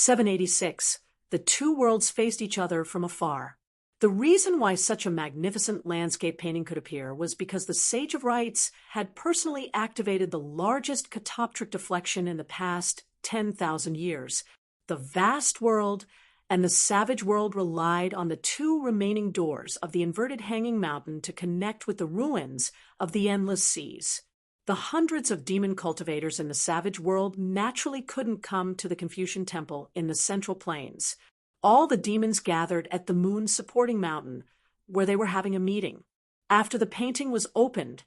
786. The two worlds faced each other from afar. The reason why such a magnificent landscape painting could appear was because the Sage of Rites had personally activated the largest catoptric deflection in the past 10,000 years. The vast world and the savage world relied on the two remaining doors of the inverted hanging mountain to connect with the ruins of the endless seas. The hundreds of demon cultivators in the savage world naturally couldn't come to the Confucian temple in the central plains. All the demons gathered at the moon's supporting mountain, where they were having a meeting. After the painting was opened,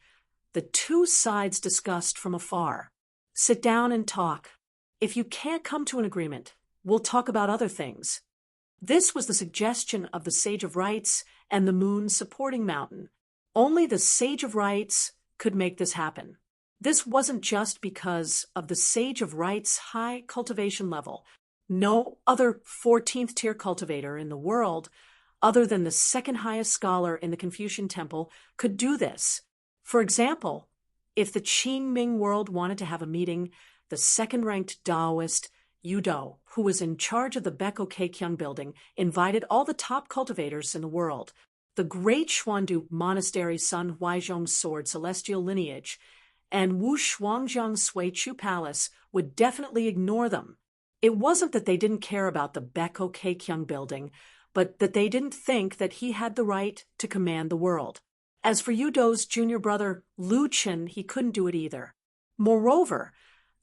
the two sides discussed from afar. Sit down and talk. If you can't come to an agreement, we'll talk about other things. This was the suggestion of the Sage of Rites and the moon's supporting mountain. Only the Sage of Rites could make this happen. This wasn't just because of the Sage of Rites' high cultivation level. No other 14th tier cultivator in the world, other than the second highest scholar in the Confucian temple, could do this. For example, if the Qingming world wanted to have a meeting, the second-ranked Taoist, Yu Do, who was in charge of the Beko Keikyung building, invited all the top cultivators in the world. The great Xuandu Monastery's son Huaizhong's sword celestial lineage, and Wu Shuangjiang's Sui Chu Palace would definitely ignore them. It wasn't that they didn't care about the Beko Keikyung building, but that they didn't think that he had the right to command the world. As for Yu Do's junior brother, Lu Qin, he couldn't do it either. Moreover,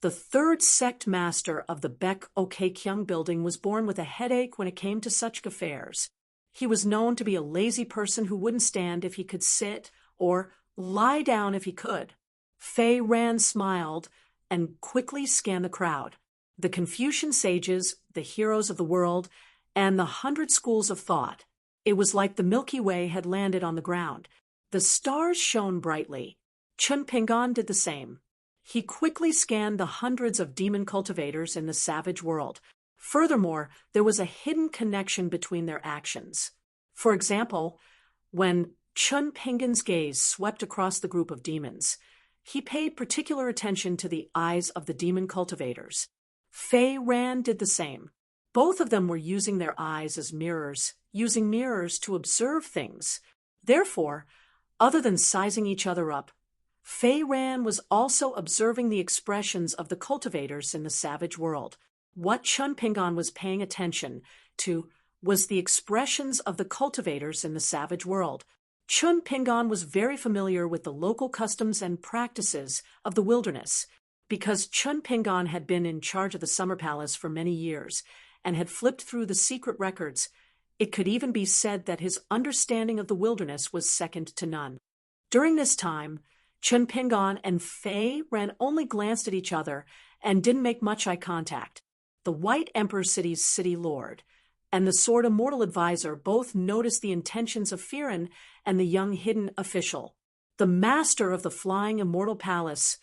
the third sect master of the Beko Keikyung building was born with a headache when it came to such affairs. He was known to be a lazy person who wouldn't stand if he could sit, or lie down if he could. Fei Ran smiled and quickly scanned the crowd. The Confucian sages, the heroes of the world, and the 100 schools of thought. It was like the Milky Way had landed on the ground. The stars shone brightly. Chun Pingan did the same. He quickly scanned the hundreds of demon cultivators in the savage world. Furthermore, there was a hidden connection between their actions. For example, when Chun Pingan's gaze swept across the group of demons, he paid particular attention to the eyes of the demon cultivators. Fei Ran did the same. Both of them were using their eyes as mirrors, using mirrors to observe things. Therefore, other than sizing each other up, Fei Ran was also observing the expressions of the cultivators in the savage world. What Chun Pingan was paying attention to was the expressions of the cultivators in the savage world. Chun Pingan was very familiar with the local customs and practices of the wilderness. Because Chun Pingan had been in charge of the Summer Palace for many years and had flipped through the secret records, it could even be said that his understanding of the wilderness was second to none. During this time, Chun Pingan and Fei Ran only glanced at each other and didn't make much eye contact. The White Emperor City's city lord and the Sword Immortal advisor both noticed the intentions of Firen and the young hidden official. The master of the Flying Immortal Palace,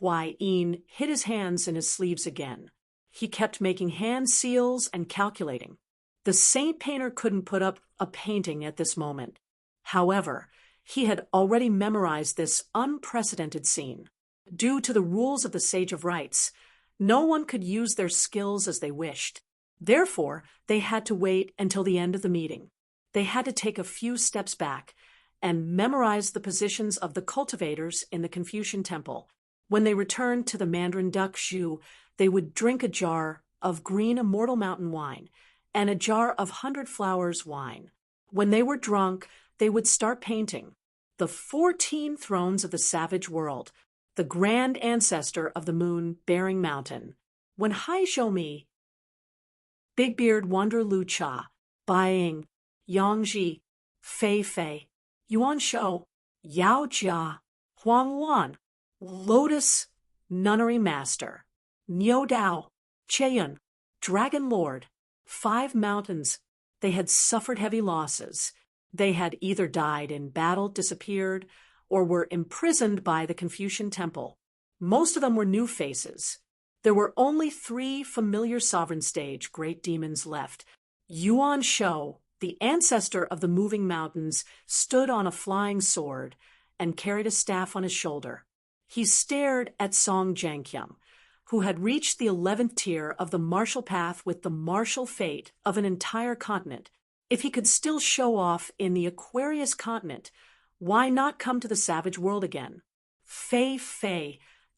Huai Yin, hid his hands in his sleeves again. He kept making hand seals and calculating. The saint painter couldn't put up a painting at this moment. However, he had already memorized this unprecedented scene. Due to the rules of the Sage of Rites, no one could use their skills as they wished. Therefore, they had to wait until the end of the meeting. They had to take a few steps back and memorize the positions of the cultivators in the Confucian temple. When they returned to the Mandarin Duck Zhu, they would drink a jar of green Immortal Mountain wine and a jar of 100 Flowers wine. When they were drunk, they would start painting. The 14 thrones of the savage world, the grand ancestor of the moon-bearing mountain. When Hai Zhoumi, Big Beard Wonder Lu Cha, Bai Yang Ji, Fei Fei, Yuan Shou, Yao Jia, Huang Wan, Lotus, Nunnery Master, Niu Dao, Cheyun, Dragon Lord, 5 mountains, they had suffered heavy losses. They had either died in battle, disappeared, or were imprisoned by the Confucian temple. Most of them were new faces. There were only 3 familiar sovereign stage great demons left. Yuan Shou, the ancestor of the moving mountains, stood on a flying sword and carried a staff on his shoulder. He stared at Song Jianqiang, who had reached the 11th tier of the martial path with the martial fate of an entire continent, if he could still show off in the Aquarius continent, why not come to the savage world again? Fei,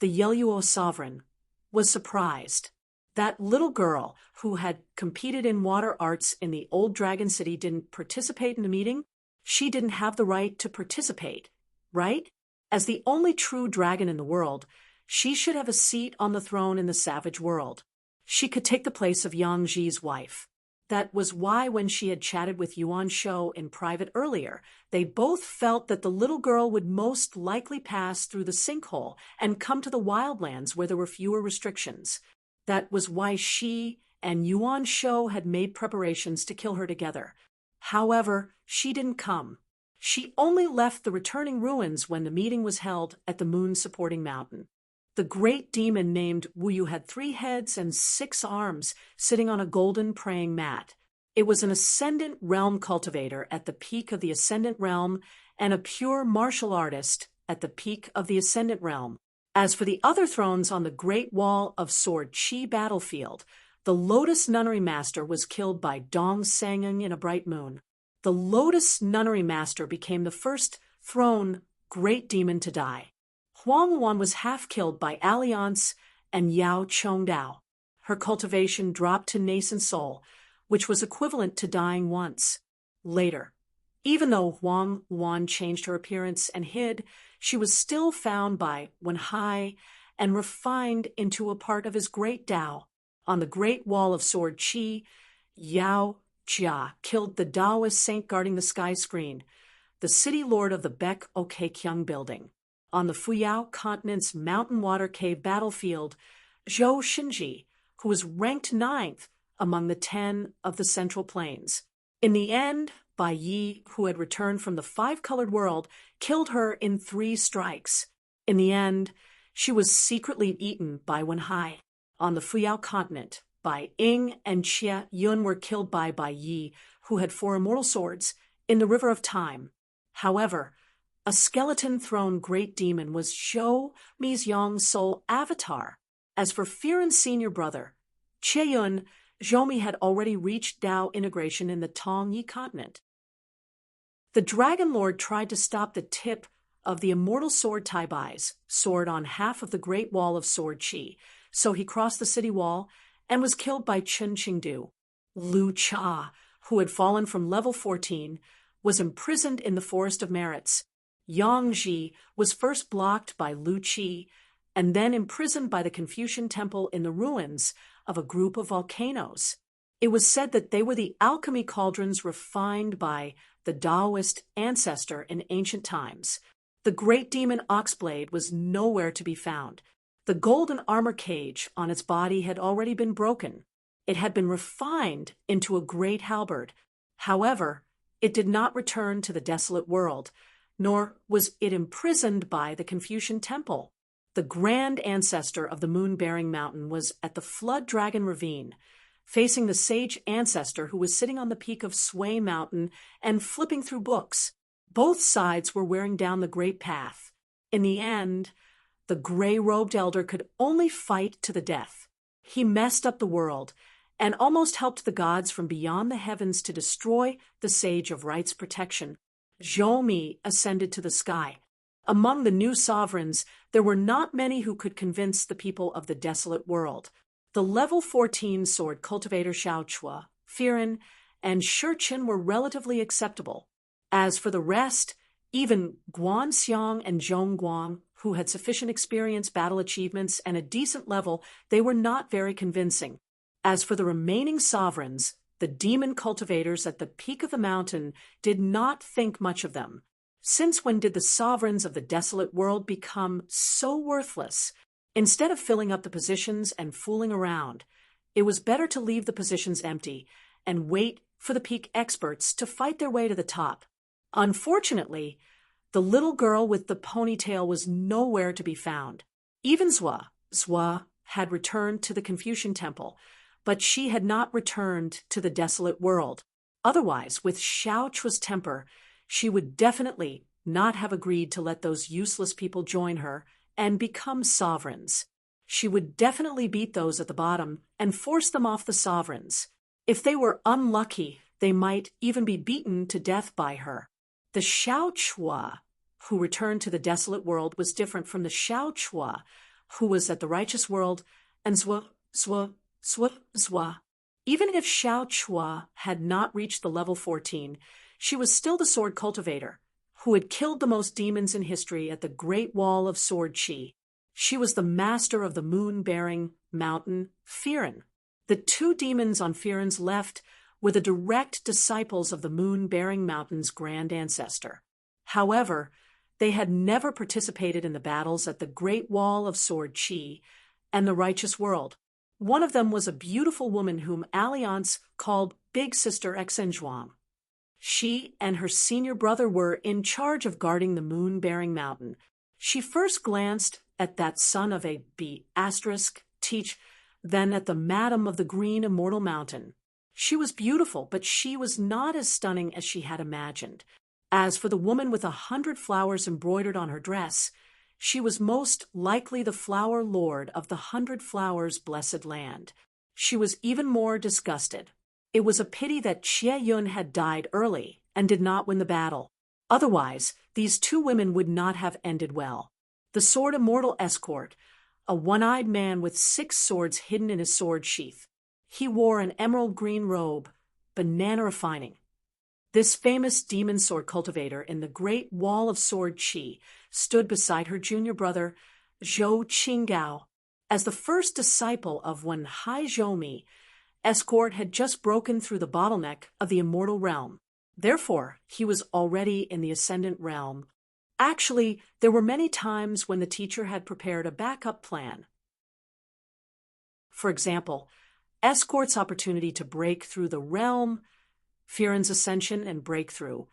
the Yeluo sovereign, was surprised. That little girl who had competed in water arts in the old dragon city didn't participate in the meeting. She didn't have the right to participate, right? As the only true dragon in the world, she should have a seat on the throne in the savage world. She could take the place of Yang Ji's wife. That was why when she had chatted with Yuan Shou in private earlier, they both felt that the little girl would most likely pass through the sinkhole and come to the wildlands where there were fewer restrictions. That was why she and Yuan Shou had made preparations to kill her together. However, she didn't come. She only left the returning ruins when the meeting was held at the moon-supporting mountain. The great demon named Wuyu had 3 heads and 6 arms, sitting on a golden praying mat. It was an ascendant realm cultivator at the peak of the ascendant realm and a pure martial artist at the peak of the ascendant realm. As for the other thrones on the Great Wall of Sword Chi battlefield, the Lotus Nunnery Master was killed by Dong Sangeng in a bright moon. The Lotus Nunnery Master became the first throne great demon to die. Huang Wan was half killed by Alliance and Yao Chongdao. Her cultivation dropped to nascent soul, which was equivalent to dying once. Later, even though Huang Wan changed her appearance and hid, she was still found by Wenhai and refined into a part of his great Tao. On the Great Wall of Sword Chi, Yao Jia killed the Taoist saint guarding the sky screen, the city lord of the Baek Okekyung building. On the Fuyao continent's mountain water cave battlefield, Zhou Shinji, who was ranked 9th among the 10 of the Central Plains. In the end, Bai Yi, who had returned from the 5-colored world, killed her in 3 strikes. In the end, she was secretly eaten by Wenhai. On the Fuyao continent, Bai Ying and Xie Yun were killed by Bai Yi, who had 4 immortal swords, in the River of Time. However, a skeleton-throned great demon was Zhou Mizhong's sole avatar. As for Firen's senior brother, Qie Yun, Zhou Mi had already reached Dao integration in the Tongyi continent. The Dragon Lord tried to stop the tip of the immortal sword Tai Bai's sword on half of the Great Wall of Sword Chi, so he crossed the city wall and was killed by Chen Qingdu. Lu Cha, who had fallen from level 14, was imprisoned in the Forest of Merits. Yang Ji was first blocked by Lu Qi and then imprisoned by the Confucian Temple in the ruins of a group of volcanoes. It was said that they were the alchemy cauldrons refined by the Taoist ancestor in ancient times. The great demon Oxblade was nowhere to be found. The golden armor cage on its body had already been broken. It had been refined into a great halberd. However, it did not return to the desolate world, nor was it imprisoned by the Confucian Temple. The grand ancestor of the moon-bearing mountain was at the Flood Dragon Ravine, facing the sage ancestor who was sitting on the peak of Sway Mountain and flipping through books. Both sides were wearing down the great path. In the end, the gray-robed elder could only fight to the death. He messed up the world and almost helped the gods from beyond the heavens to destroy the Sage of Right's protection. Zhou Mi ascended to the sky. Among the new sovereigns, there were not many who could convince the people of the desolate world. The level 14 sword cultivator Xiao Chua, Firen, and Shurchin were relatively acceptable. As for the rest, even Guan Xiang and Zhong Guang, who had sufficient experience, battle achievements, and a decent level, they were not very convincing. As for the remaining sovereigns, the demon cultivators at the peak of the mountain did not think much of them. Since when did the sovereigns of the desolate world become so worthless? Instead of filling up the positions and fooling around, it was better to leave the positions empty and wait for the peak experts to fight their way to the top. Unfortunately, the little girl with the ponytail was nowhere to be found. Even Zhua had returned to the Confucian Temple, but she had not returned to the desolate world. Otherwise, with Xiao Chua's temper, she would definitely not have agreed to let those useless people join her and become sovereigns. She would definitely beat those at the bottom and force them off the sovereigns. If they were unlucky, they might even be beaten to death by her. The Xiao Chua, who returned to the desolate world, was different from the Xiao Chua, who was at the righteous world, and Zwa. Even if Xiao Chua had not reached the level 14, she was still the sword cultivator, who had killed the most demons in history at the Great Wall of Sword Chi. She was the master of the moon-bearing mountain, Firen. The two demons on Firen's left were the direct disciples of the moon-bearing mountain's grand ancestor. However, they had never participated in the battles at the Great Wall of Sword Chi and the righteous world. One of them was a beautiful woman whom Alliance called Big Sister Exenjuang. She and her senior brother were in charge of guarding the moon-bearing mountain. She first glanced at that son of a B** teach, then at the madam of the green immortal mountain. She was beautiful, but she was not as stunning as she had imagined. As for the woman with 100 flowers embroidered on her dress, she was most likely the flower lord of the 100 Flowers blessed land. She was even more disgusted. It was a pity that Xie Yun had died early and did not win the battle. Otherwise, these two women would not have ended well. The sword immortal escort, a one-eyed man with 6 swords hidden in his sword sheath. He wore an emerald green robe, banana refining. This famous demon sword cultivator in the Great Wall of Sword Chi stood beside her junior brother, Zhou Qinggao. As the first disciple of Wen Hai Zhoumi, Escort had just broken through the bottleneck of the immortal realm. Therefore, he was already in the ascendant realm. Actually, there were many times when the teacher had prepared a backup plan. For example, Escort's opportunity to break through the realm, Firen's ascension and breakthrough,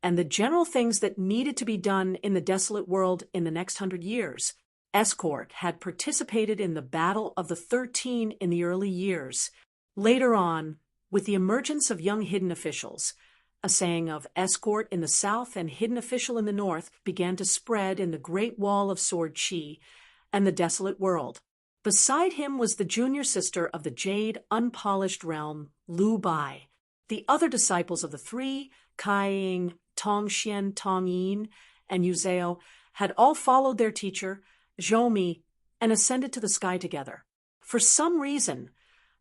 and the general things that needed to be done in the desolate world in the next 100 years. Escort had participated in the Battle of the 13 in the early years. Later on, with the emergence of young hidden officials, a saying of escort in the south and hidden official in the north began to spread in the Great Wall of Sword Chi and the desolate world. Beside him was the junior sister of the jade unpolished realm, Lu Bai. The other disciples of the three, Kai Ying, Tong Xian, Tong Yin, and Yuzhao, had all followed their teacher, Zhoumi, and ascended to the sky together. For some reason,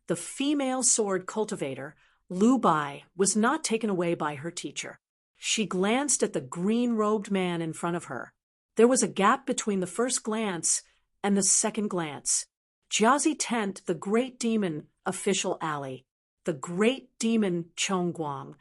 the female sword cultivator, Lu Bai, was not taken away by her teacher. She glanced at the green-robed man in front of her. There was a gap between the first glance and the second glance. Jiazi Tent, the great demon, official ally, the great demon Chongguang,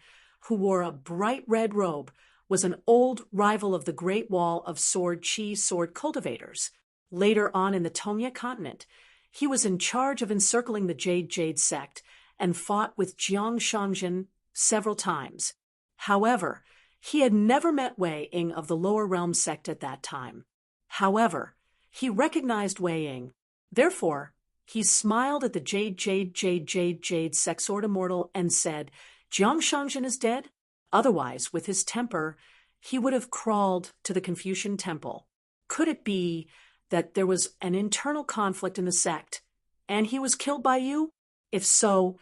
who wore a bright red robe, was an old rival of the Great Wall of Sword Chi sword cultivators. Later on in the Tongye continent, he was in charge of encircling the Jade sect and fought with Jiang Shangzhen several times. However, he had never met Wei Ying of the Lower Realm sect at that time. However, he recognized Wei Ying. Therefore, he smiled at the Jade sect sword immortal and said, "Jiang Shangzhen is dead?" Otherwise, with his temper, he would have crawled to the Confucian temple. Could it be that there was an internal conflict in the sect, and he was killed by you? If so,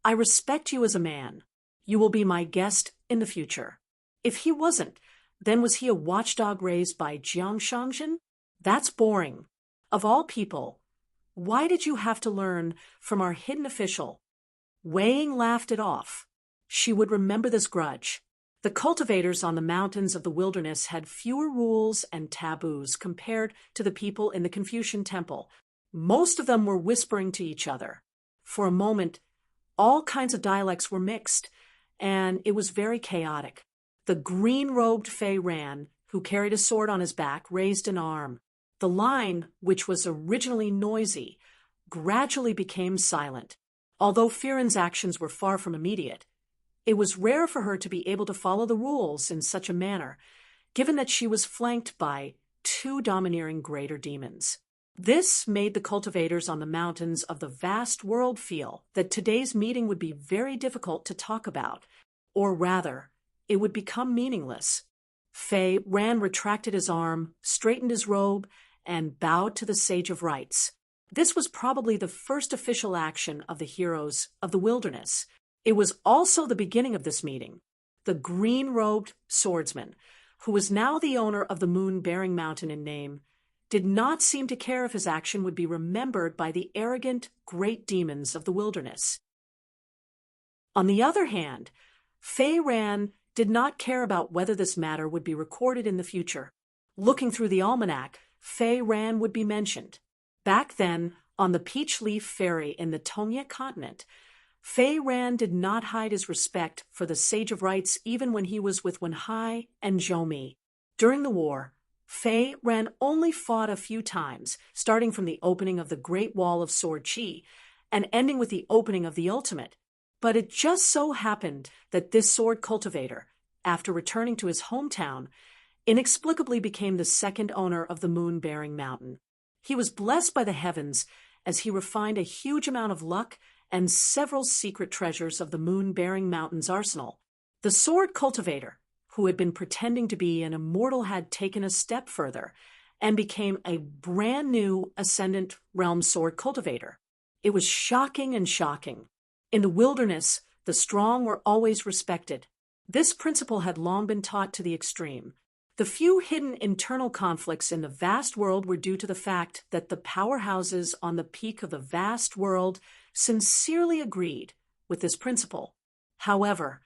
I respect you as a man. You will be my guest in the future. If he wasn't, then was he a watchdog raised by Jiang Shangzhen? That's boring. Of all people, why did you have to learn from our hidden official? Wei Ying laughed it off. She would remember this grudge. The cultivators on the mountains of the wilderness had fewer rules and taboos compared to the people in the Confucian temple. Most of them were whispering to each other. For a moment, all kinds of dialects were mixed, and it was very chaotic. The green-robed Fei Ran, who carried a sword on his back, raised an arm. The line, which was originally noisy, gradually became silent. Although Firen's actions were far from immediate, it was rare for her to be able to follow the rules in such a manner, given that she was flanked by two domineering greater demons. This made the cultivators on the mountains of the vast world feel that today's meeting would be very difficult to talk about, or rather, it would become meaningless. Fei Ran retracted his arm, straightened his robe, and bowed to the Sage of Rites. This was probably the first official action of the heroes of the wilderness. It was also the beginning of this meeting. The green-robed swordsman, who was now the owner of the moon-bearing mountain in name, did not seem to care if his action would be remembered by the arrogant, great demons of the wilderness. On the other hand, Fei Ran did not care about whether this matter would be recorded in the future. Looking through the almanac, Fei Ran would be mentioned. Back then, on the Peach Leaf Ferry in the Tongye continent, Fei Ran did not hide his respect for the Sage of Rights even when he was with Wenhai and Zhou Mi. During the war, Fei Ran only fought a few times, starting from the opening of the Great Wall of Sword Qi and ending with the opening of the Ultimate. But it just so happened that this sword cultivator, after returning to his hometown, inexplicably became the second owner of the moon-bearing mountain. He was blessed by the heavens as he refined a huge amount of luck and several secret treasures of the moon-bearing mountain's arsenal. The sword cultivator, who had been pretending to be an immortal, had taken a step further and became a brand new Ascendant Realm sword cultivator. It was shocking and shocking. In the wilderness, the strong were always respected. This principle had long been taught to the extreme. The few hidden internal conflicts in the vast world were due to the fact that the powerhouses on the peak of the vast world sincerely agreed with this principle. However,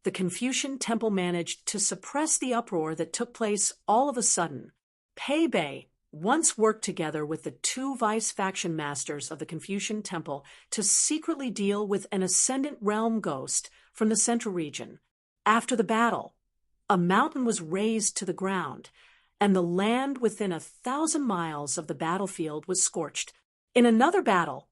the Confucian temple managed to suppress the uproar that took place all of a sudden. Pei Bei once worked together with the two vice faction masters of the Confucian temple to secretly deal with an Ascendant Realm ghost from the central region. After the battle, a mountain was razed to the ground, and the land within 1,000 miles of the battlefield was scorched. In another battle,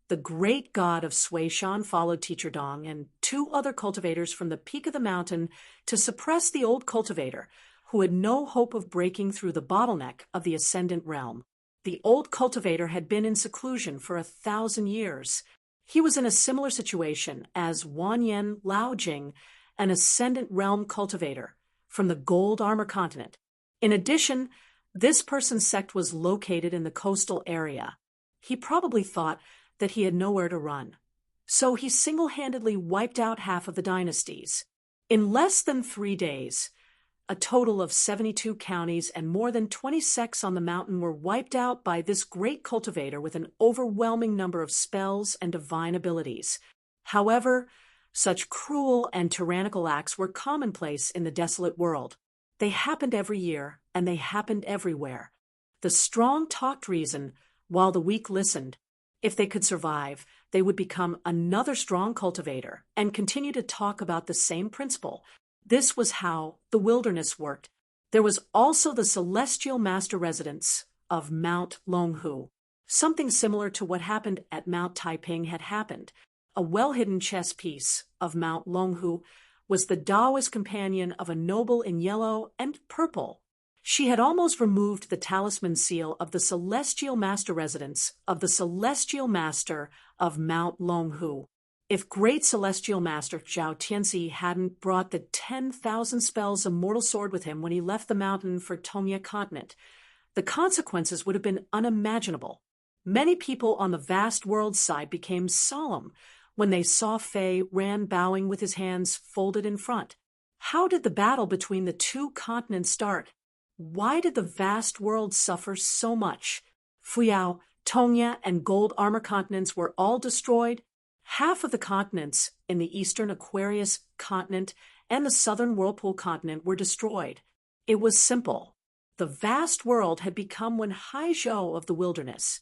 the great god of Suishan followed Teacher Dong and two other cultivators from the peak of the mountain to suppress the old cultivator, who had no hope of breaking through the bottleneck of the Ascendant Realm. The old cultivator had been in seclusion for 1,000 years. He was in a similar situation as Wanyan Laojing, an Ascendant Realm cultivator from the Gold Armor continent. In addition, this person's sect was located in the coastal area. He probably thought that he had nowhere to run. So he single-handedly wiped out half of the dynasties. In less than 3 days, a total of 72 counties and more than 20 sects on the mountain were wiped out by this great cultivator with an overwhelming number of spells and divine abilities. However, such cruel and tyrannical acts were commonplace in the desolate world. They happened every year, and they happened everywhere. The strong talked reason, while the weak listened. If they could survive, they would become another strong cultivator and continue to talk about the same principle. This was how the wilderness worked. There was also the celestial master residence of Mount Longhu. Something similar to what happened at Mount Taiping had happened. A well-hidden chess piece of Mount Longhu was the Taoist companion of a noble in yellow and purple. She had almost removed the talisman seal of the celestial master residence of the celestial master of Mount Longhu. If great celestial master Zhao Tianxi hadn't brought the 10,000 spells immortal sword with him when he left the mountain for Tongye continent, the consequences would have been unimaginable. Many people on the vast world side became solemn when they saw Fei Ran bowing with his hands folded in front. How did the battle between the two continents start? Why did the vast world suffer so much? Fuyao, Tongye, and Gold Armor continents were all destroyed. Half of the continents in the eastern Aquarius continent and the southern Whirlpool continent were destroyed. It was simple. The vast world had become Wenhai Zhou of the wilderness.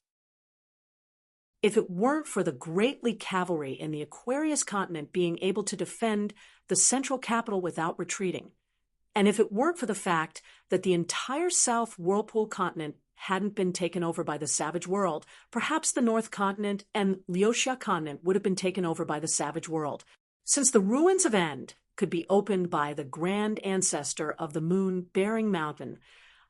If it weren't for the great Li cavalry in the Aquarius continent being able to defend the central capital without retreating, and if it weren't for the fact that the entire South Whirlpool continent hadn't been taken over by the savage world, perhaps the North continent and Liuxia continent would have been taken over by the savage world. Since the ruins of End could be opened by the grand ancestor of the moon-bearing mountain,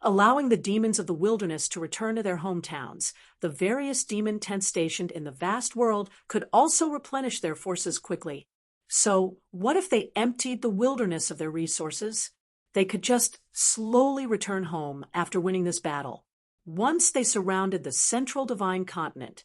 allowing the demons of the wilderness to return to their hometowns, the various demon tents stationed in the vast world could also replenish their forces quickly. So, what if they emptied the wilderness of their resources? They could just slowly return home after winning this battle. Once they surrounded the central divine continent,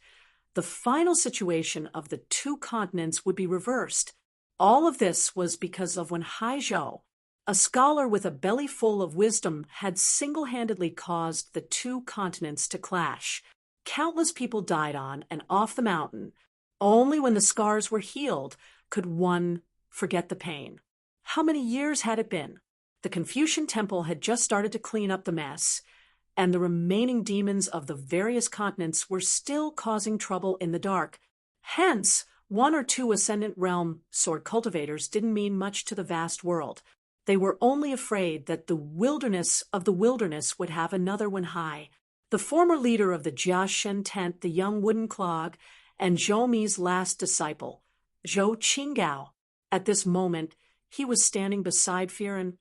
the final situation of the two continents would be reversed. All of this was because of when Haizhou, a scholar with a belly full of wisdom, had single-handedly caused the two continents to clash. Countless people died on and off the mountain. Only when the scars were healed could one forget the pain. How many years had it been? The Confucian temple had just started to clean up the mess, and the remaining demons of the various continents were still causing trouble in the dark. Hence, one or two ascendant realm sword cultivators didn't mean much to the vast world. They were only afraid that the wilderness of the wilderness would have another one high. The former leader of the Jia Shen tent, the young wooden clog, and Zhou Mi's last disciple, Zhou Qinggao. At this moment, he was standing beside Firen.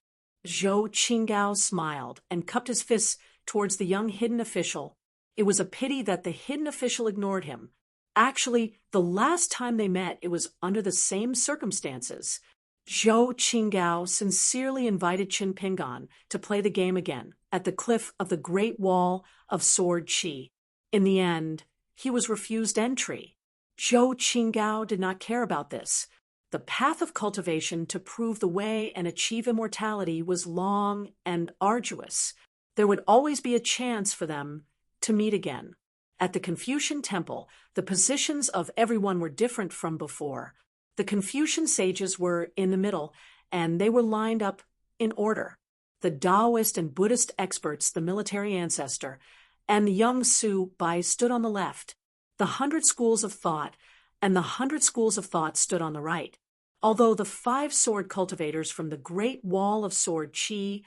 Zhou Qinggao smiled and cupped his fists towards the young hidden official. It was a pity that the hidden official ignored him. Actually, the last time they met, it was under the same circumstances. Zhou Qinggao sincerely invited Qin Pingan to play the game again at the cliff of the Great Wall of Sword Qi. In the end, he was refused entry. Zhou Qinggao did not care about this. The path of cultivation to prove the way and achieve immortality was long and arduous. There would always be a chance for them to meet again. At the Confucian temple, the positions of everyone were different from before. The Confucian sages were in the middle, and they were lined up in order. The Taoist and Buddhist experts, the military ancestor, and the young Su Bai stood on the left. The 100 schools of thought and the 100 schools of thought stood on the right. Although the 5 sword cultivators from the Great Wall of Sword Qi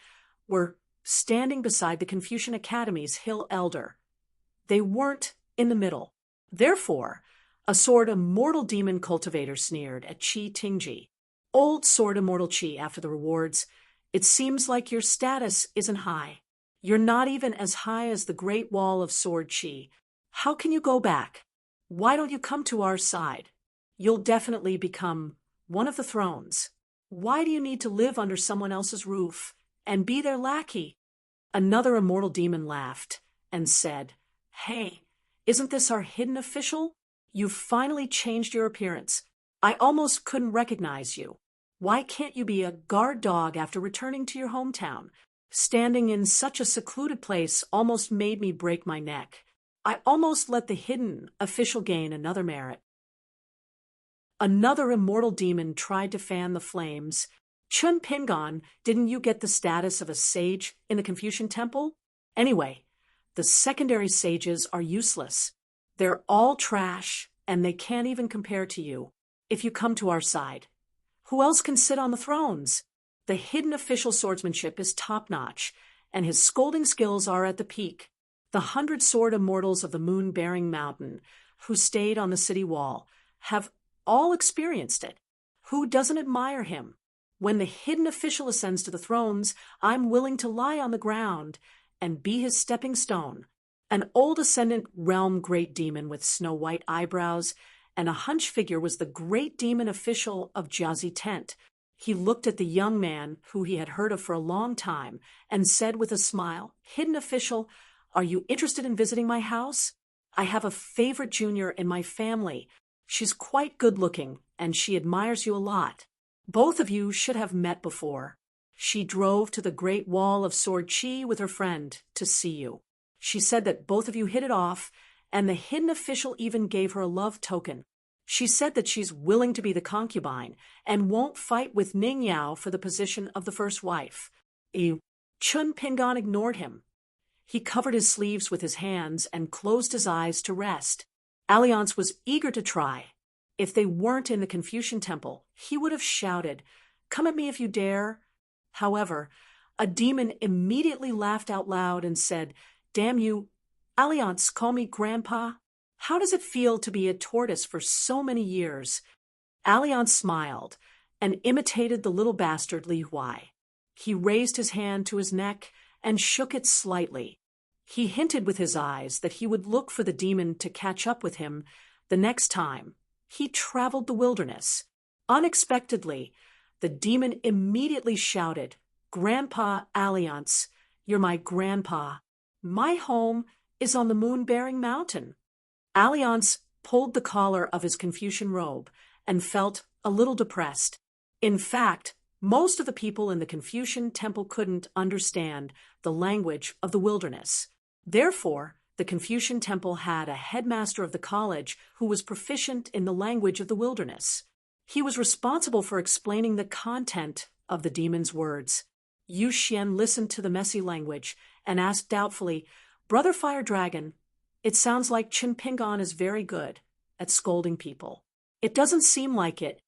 were standing beside the Confucian Academy's hill elder, they weren't in the middle. Therefore, a sword immortal demon cultivator sneered at Qi Tingji. Old sword immortal Qi, after the rewards, it seems like your status isn't high. You're not even as high as the Great Wall of Sword Qi. How can you go back? Why don't you come to our side? You'll definitely become one of the thrones. Why do you need to live under someone else's roof and be their lackey? Another immortal demon laughed and said, "Hey, isn't this our hidden official? You've finally changed your appearance. I almost couldn't recognize you. Why can't you be a guard dog after returning to your hometown? Standing in such a secluded place almost made me break my neck. I almost let the hidden official gain another merit." Another immortal demon tried to fan the flames. "Chun Pingan, didn't you get the status of a sage in the Confucian temple? Anyway, the secondary sages are useless. They're all trash, and they can't even compare to you if you come to our side. Who else can sit on the thrones? The hidden official swordsmanship is top-notch, and his scolding skills are at the peak. The 100 sword immortals of the moon-bearing mountain, who stayed on the city wall, have all experienced it. Who doesn't admire him? When the hidden official ascends to the thrones, I'm willing to lie on the ground and be his stepping stone." An old ascendant realm great demon with snow-white eyebrows and a hunch figure was the great demon official of Jiazi Tent. He looked at the young man, who he had heard of for a long time, and said with a smile, "Hidden official, are you interested in visiting my house? I have a favorite junior in my family. She's quite good-looking, and she admires you a lot. Both of you should have met before. She drove to the Great Wall of Sword Qi with her friend to see you. She said that both of you hit it off, and the hidden official even gave her a love token. She said that she's willing to be the concubine and won't fight with Ning Yao for the position of the first wife." Chun Pingan ignored him. He covered his sleeves with his hands and closed his eyes to rest. Alliance was eager to try. If they weren't in the Confucian temple, he would have shouted, "Come at me if you dare." However, a demon immediately laughed out loud and said, "Damn you, Alliance, call me Grandpa. How does it feel to be a tortoise for so many years?" Alliance smiled and imitated the little bastard Li Huai. He raised his hand to his neck and shook it slightly. He hinted with his eyes that he would look for the demon to catch up with him the next time he traveled the wilderness. Unexpectedly, the demon immediately shouted, "Grandpa Alliance, you're my grandpa. My home is on the moon-bearing mountain. Alliance pulled the collar of his Confucian robe and felt a little depressed. In fact, most of the people in the Confucian temple couldn't understand the language of the wilderness. Therefore, the Confucian temple had a headmaster of the college who was proficient in the language of the wilderness. He was responsible for explaining the content of the demon's words. Yu Xian listened to the messy language and asked doubtfully, "Brother Fire Dragon, it sounds like Qin Pingon is very good at scolding people." "It doesn't seem like it.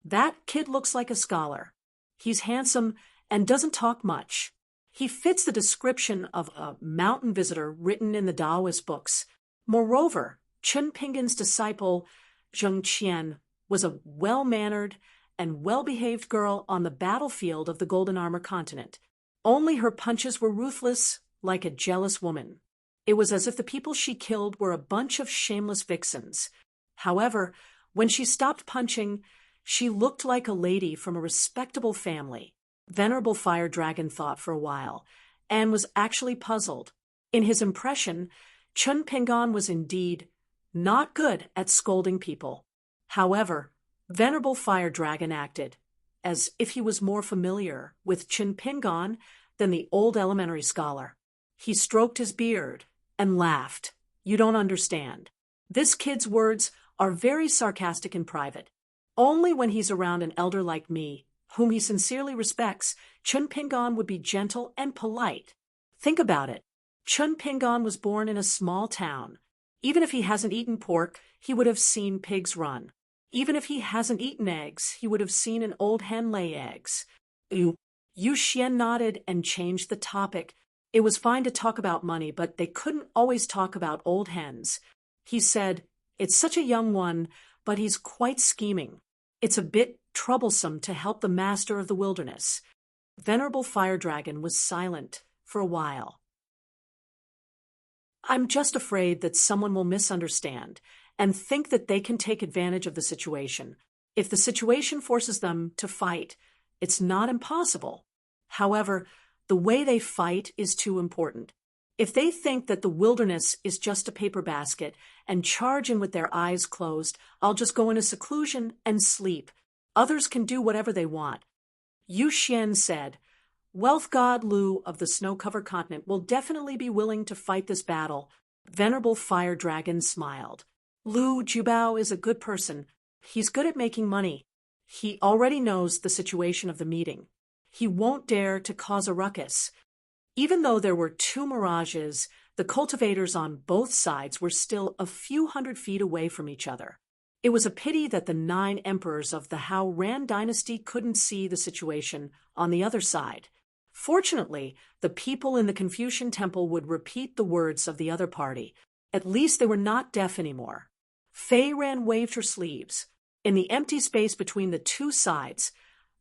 That kid looks like a scholar. He's handsome and doesn't talk much. He fits the description of a mountain visitor written in the Taoist books. Moreover, Qin Pingon's disciple, Zheng Qian, was a well-mannered and well-behaved girl on the battlefield of the Golden Armor continent. Only her punches were ruthless, like a jealous woman. It was as if the people she killed were a bunch of shameless vixens. However, when she stopped punching, she looked like a lady from a respectable family." Venerable Fire Dragon thought for a while, and was actually puzzled. In his impression, Chun Pingon was indeed not good at scolding people. However, Venerable Fire Dragon acted as if he was more familiar with Chun Pingon than the old elementary scholar. He stroked his beard and laughed. "You don't understand. This kid's words are very sarcastic in private. Only when he's around an elder like me, whom he sincerely respects, Chun Pingon would be gentle and polite. Think about it. Chun Pingon was born in a small town. Even if he hasn't eaten pork, he would have seen pigs run. Even if he hasn't eaten eggs, he would have seen an old hen lay eggs." Yu Xian nodded and changed the topic. It was fine to talk about money, but they couldn't always talk about old hens. He said, "It's such a young one, but he's quite scheming. It's a bit troublesome to help the master of the wilderness." Venerable Fire Dragon was silent for a while. "I'm just afraid that someone will misunderstand and think that they can take advantage of the situation. If the situation forces them to fight, it's not impossible. However, the way they fight is too important. If they think that the wilderness is just a paper basket and charge in with their eyes closed, I'll just go into seclusion and sleep. Others can do whatever they want." Yu Xian said, "Wealth God Lu of the snow-covered continent will definitely be willing to fight this battle." Venerable Fire Dragon smiled. "Lu Jubao is a good person. He's good at making money. He already knows the situation of the meeting. He won't dare to cause a ruckus." Even though there were two mirages, the cultivators on both sides were still a few hundred feet away from each other. It was a pity that the 9 emperors of the Hao Ran dynasty couldn't see the situation on the other side. Fortunately, the people in the Confucian temple would repeat the words of the other party. At least they were not deaf anymore. Fei Ran waved her sleeves. In the empty space between the two sides,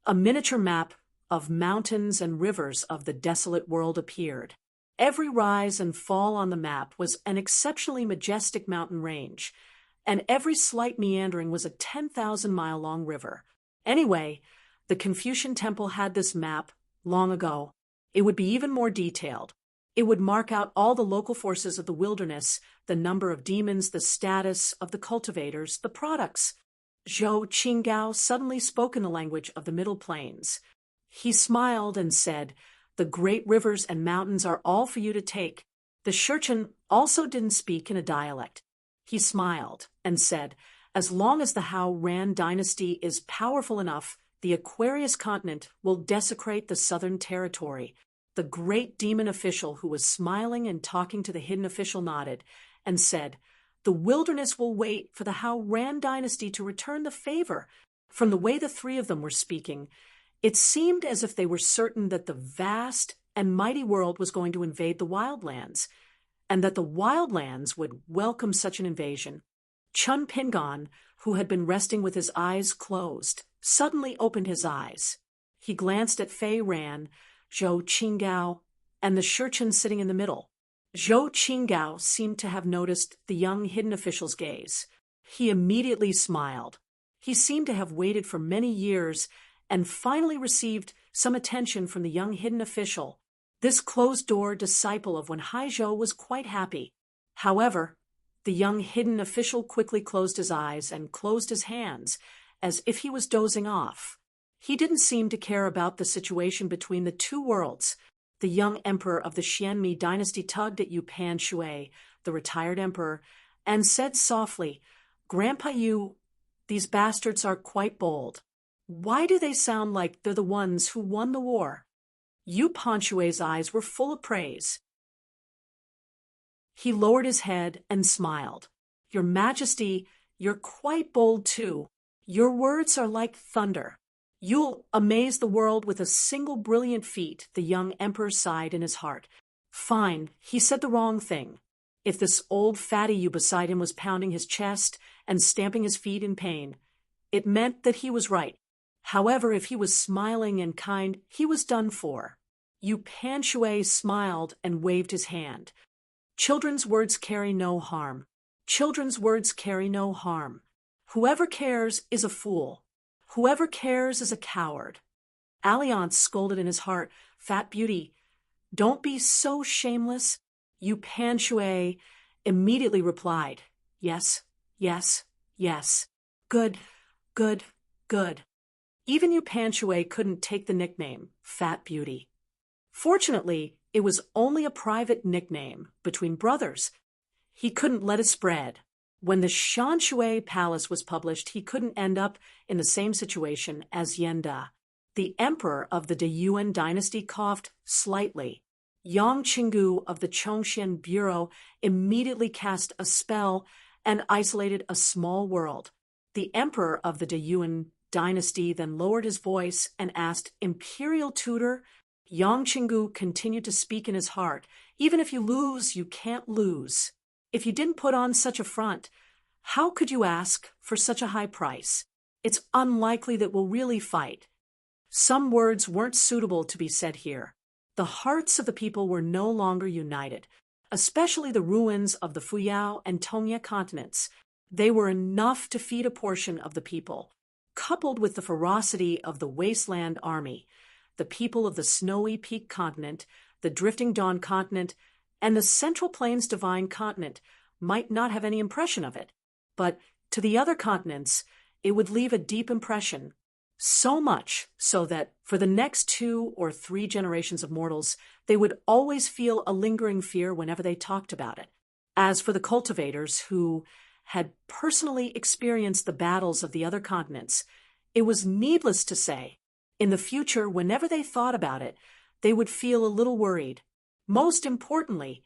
a miniature map of mountains and rivers of the desolate world appeared. Every rise and fall on the map was an exceptionally majestic mountain range, and every slight meandering was a 10,000-mile-long river. Anyway, the Confucian temple had this map long ago. It would be even more detailed. It would mark out all the local forces of the wilderness, the number of demons, the status of the cultivators, the products. Zhou Qinggao suddenly spoke in the language of the Middle Plains. He smiled and said, "The great rivers and mountains are all for you to take." The Shurchen also didn't speak in a dialect. He smiled and said, "As long as the Hao Ran dynasty is powerful enough, the Aquarius continent will desecrate the southern territory." The great demon official who was smiling and talking to the hidden official nodded and said, "The wilderness will wait for the Hao Ran dynasty to return the favor." From the way the three of them were speaking, it seemed as if they were certain that the vast and mighty world was going to invade the wildlands, and that the wildlands would welcome such an invasion. Chun Pingon, who had been resting with his eyes closed, suddenly opened his eyes. He glanced at Fei Ran, Zhou Qinggao, and the Shurchen sitting in the middle. Zhou Qinggao seemed to have noticed the young hidden official's gaze. He immediately smiled. He seemed to have waited for many years and finally received some attention from the young hidden official. This closed-door disciple of Wen Haizhou was quite happy. However, the young hidden official quickly closed his eyes and closed his hands, as if he was dozing off. He didn't seem to care about the situation between the two worlds. The young emperor of the Xianmi dynasty tugged at Yu Pan Shui, the retired emperor, and said softly, "Grandpa Yu, these bastards are quite bold. Why do they sound like they're the ones who won the war?" Yu Panshue's eyes were full of praise. He lowered his head and smiled. "Your Majesty, you're quite bold too. Your words are like thunder. You'll amaze the world with a single brilliant feat," the young emperor sighed in his heart. Fine, he said the wrong thing. If this old fatty Yu beside him was pounding his chest and stamping his feet in pain, it meant that he was right. However, if he was smiling and kind, he was done for. Yu Panshui smiled and waved his hand. "Children's words carry no harm. Children's words carry no harm. Whoever cares is a fool. Whoever cares is a coward." Alliance scolded in his heart, "Fat beauty, don't be so shameless." Yu Panshui immediately replied, "Yes, yes, yes. Good, good, good." Even Yu Panshui couldn't take the nickname, Fat Beauty. Fortunately, it was only a private nickname between brothers. He couldn't let it spread. When the Shanshui Palace was published, he couldn't end up in the same situation as Yenda. The emperor of the Deyuan dynasty coughed slightly. Yang Qinggu of the Chongxian Bureau immediately cast a spell and isolated a small world. The emperor of the Deyuan dynasty then lowered his voice and asked, "Imperial tutor?" Yang Qinggu continued to speak in his heart. "Even if you lose, you can't lose. If you didn't put on such a front, how could you ask for such a high price? It's unlikely that we'll really fight." Some words weren't suitable to be said here. The hearts of the people were no longer united, especially the ruins of the Fuyao and Tongye continents. They were enough to feed a portion of the people. Coupled with the ferocity of the wasteland army, the people of the snowy peak continent, the drifting dawn continent, and the Central Plains divine continent might not have any impression of it. But to the other continents, it would leave a deep impression. So much so that for the next 2 or 3 generations of mortals, they would always feel a lingering fear whenever they talked about it. As for the cultivators who had personally experienced the battles of the other continents, it was needless to say, in the future, whenever they thought about it, they would feel a little worried. Most importantly,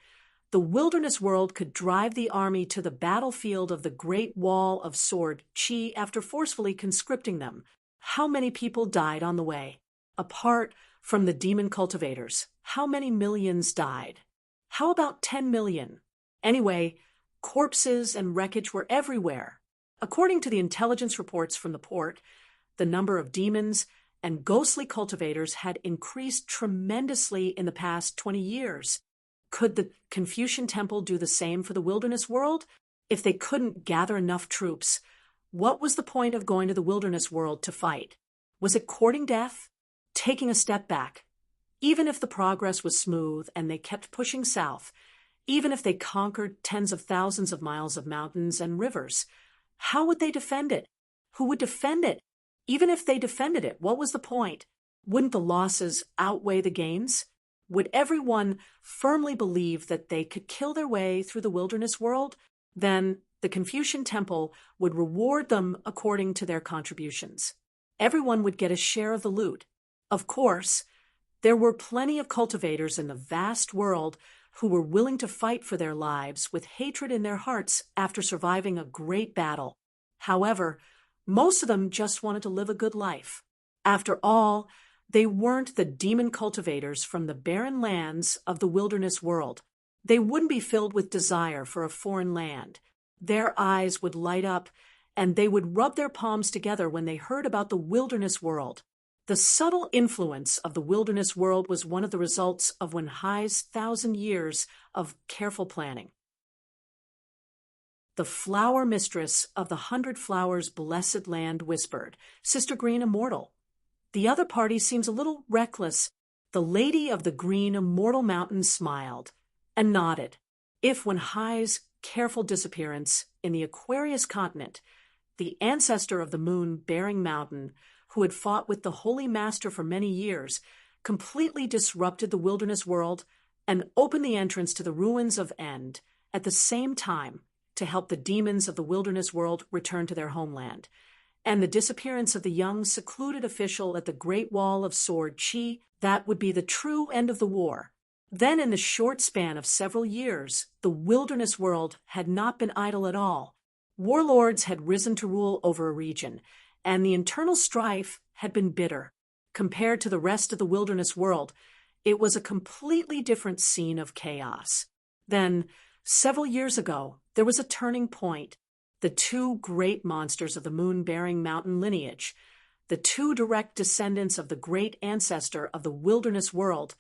the wilderness world could drive the army to the battlefield of the Great Wall of Sword Qi after forcefully conscripting them. How many people died on the way? Apart from the demon cultivators, how many millions died? How about 10 million? Anyway, corpses and wreckage were everywhere. According to the intelligence reports from the port, the number of demons and ghostly cultivators had increased tremendously in the past 20 years. Could the Confucian Temple do the same for the wilderness world? If they couldn't gather enough troops, what was the point of going to the wilderness world to fight? Was it courting death? Taking a step back? Even if the progress was smooth and they kept pushing south, even if they conquered tens of thousands of miles of mountains and rivers, how would they defend it? Who would defend it? Even if they defended it, what was the point? Wouldn't the losses outweigh the gains? Would everyone firmly believe that they could kill their way through the wilderness world? Then the Confucian Temple would reward them according to their contributions. Everyone would get a share of the loot. Of course, there were plenty of cultivators in the vast world who were willing to fight for their lives with hatred in their hearts after surviving a great battle. However, most of them just wanted to live a good life. After all, they weren't the demon cultivators from the barren lands of the wilderness world. They wouldn't be filled with desire for a foreign land. Their eyes would light up, and they would rub their palms together when they heard about the wilderness world. The subtle influence of the wilderness world was one of the results of Wen Hai's 1,000 years of careful planning. The flower mistress of the 100 Flowers' blessed land whispered, "Sister Green Immortal. The other party seems a little reckless." The lady of the green immortal mountain smiled and nodded. If Wen Hai's careful disappearance in the Aquarius continent, the ancestor of the moon-bearing mountain, who had fought with the Holy Master for many years, completely disrupted the wilderness world and opened the entrance to the ruins of End at the same time to help the demons of the wilderness world return to their homeland, and the disappearance of the young, secluded official at the Great Wall of Sword Chi, that would be the true end of the war. Then, in the short span of several years, the wilderness world had not been idle at all. Warlords had risen to rule over a region, and the internal strife had been bitter. Compared to the rest of the wilderness world, it was a completely different scene of chaos. Then, several years ago, there was a turning point. The two great monsters of the moon-bearing mountain lineage, the two direct descendants of the great ancestor of the wilderness world,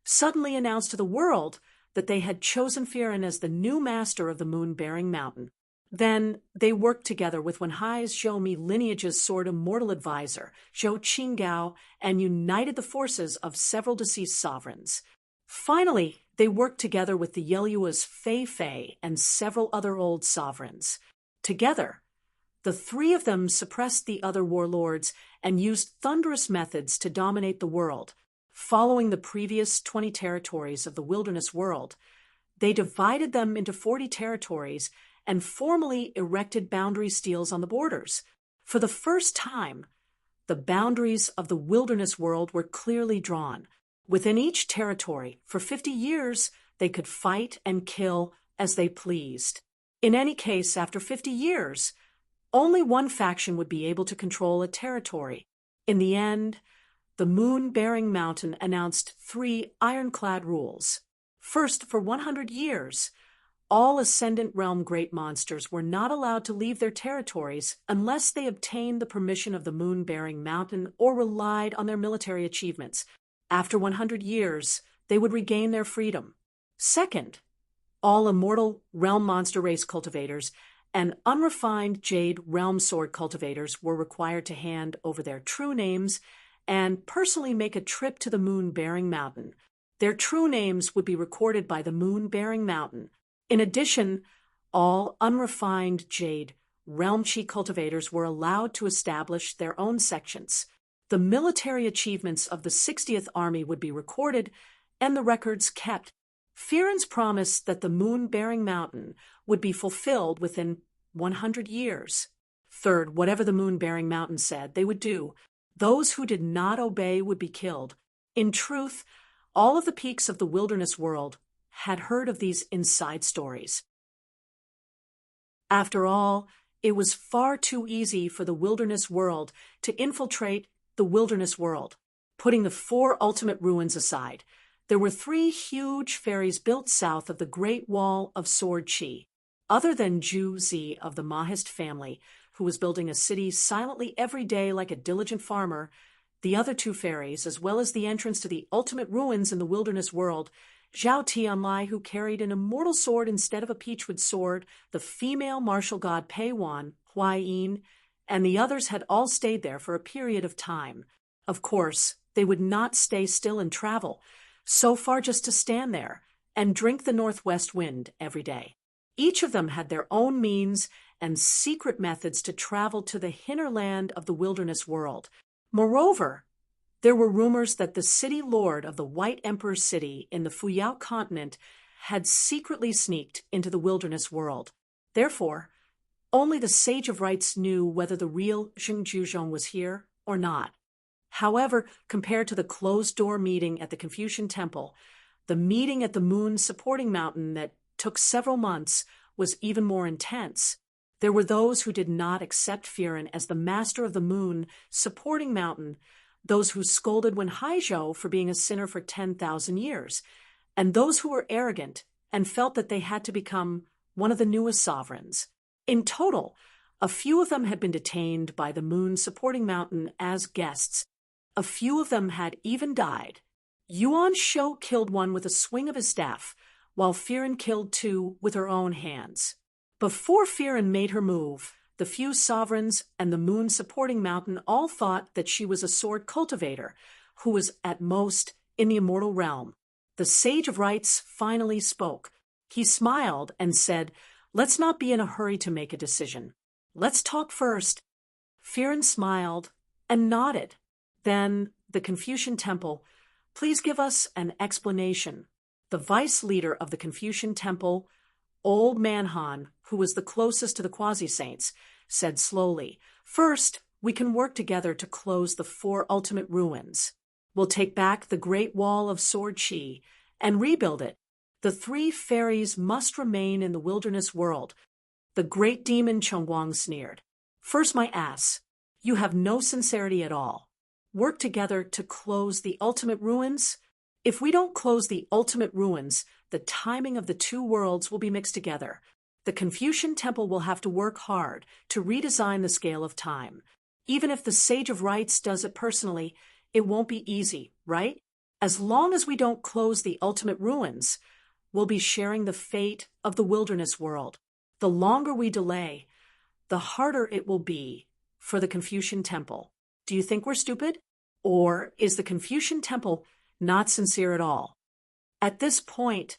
suddenly announced to the world that they had chosen Firen as the new master of the moon-bearing mountain. Then they worked together with Wen Hai's Zhou Mi lineage's sword immortal advisor, Zhou Qinggao, and united the forces of several deceased sovereigns. Finally, they worked together with the Yeliyua's Fei Fei and several other old sovereigns. Together, the three of them suppressed the other warlords and used thunderous methods to dominate the world. Following the previous 20 territories of the wilderness world, they divided them into 40 territories and formally erected boundary steels on the borders. For the first time, the boundaries of the wilderness world were clearly drawn. Within each territory, for 50 years, they could fight and kill as they pleased. In any case, after 50 years, only one faction would be able to control a territory. In the end, the moon-bearing mountain announced 3 ironclad rules. First, for 100 years, all Ascendant Realm great monsters were not allowed to leave their territories unless they obtained the permission of the moon-bearing mountain or relied on their military achievements. After 100 years, they would regain their freedom. Second, all immortal realm monster race cultivators and unrefined jade realm sword cultivators were required to hand over their true names and personally make a trip to the moon-bearing mountain. Their true names would be recorded by the moon-bearing mountain. In addition, all unrefined jade realm chi cultivators were allowed to establish their own sections. The military achievements of the 60th Army would be recorded and the records kept. Firen's promise that the moon-bearing mountain would be fulfilled within 100 years. Third, whatever the moon-bearing mountain said, they would do. Those who did not obey would be killed. In truth, all of the peaks of the wilderness world had heard of these inside stories. After all, it was far too easy for the wilderness world to infiltrate the wilderness world. Putting the 4 ultimate ruins aside, there were 3 huge ferries built south of the Great Wall of Sword Chi. Other than Zhu Zi of the Mahist family, who was building a city silently every day like a diligent farmer, the other 2 ferries, as well as the entrance to the ultimate ruins in the wilderness world, Zhao Tianlai, who carried an immortal sword instead of a peachwood sword, the female martial god Pei Wan, Huai Yin, and the others had all stayed there for a period of time. Of course, they would not stay still and travel, so far just to stand there and drink the northwest wind every day. Each of them had their own means and secret methods to travel to the hinterland of the wilderness world. Moreover, there were rumors that the city lord of the White Emperor's city in the Fuyao continent had secretly sneaked into the wilderness world. Therefore, only the Sage of Rites knew whether the real Xing Juzhong was here or not. However, compared to the closed-door meeting at the Confucian Temple, the meeting at the moon supporting mountain that took several months was even more intense. There were those who did not accept Firen as the master of the moon supporting mountain, those who scolded Wen Haizhou for being a sinner for 10,000 years, and those who were arrogant and felt that they had to become one of the newest sovereigns. In total, a few of them had been detained by the moon supporting mountain as guests. A few of them had even died. Yuan Shou killed one with a swing of his staff, while Firen killed 2 with her own hands. Before Firen made her move, the few sovereigns and the moon supporting mountain all thought that she was a sword cultivator who was at most in the immortal realm. The Sage of Rites finally spoke. He smiled and said, "Let's not be in a hurry to make a decision. Let's talk first." Firen smiled and nodded. Then the Confucian Temple, "Please give us an explanation." The vice leader of the Confucian Temple, Old Man Han, who was the closest to the quasi-saints, said slowly, "First, we can work together to close the 4 ultimate ruins. We'll take back the Great Wall of Sword Chi and rebuild it. The 3 fairies must remain in the wilderness world." The great demon Chongguang sneered. "First, my ass, you have no sincerity at all. Work together to close the ultimate ruins? If we don't close the ultimate ruins, the timing of the 2 worlds will be mixed together. The Confucian Temple will have to work hard to redesign the scale of time. Even if the Sage of Rights does it personally, it won't be easy, right? As long as we don't close the ultimate ruins, we'll be sharing the fate of the wilderness world. The longer we delay, the harder it will be for the Confucian Temple. Do you think we're stupid? Or is the Confucian Temple not sincere at all?" At this point,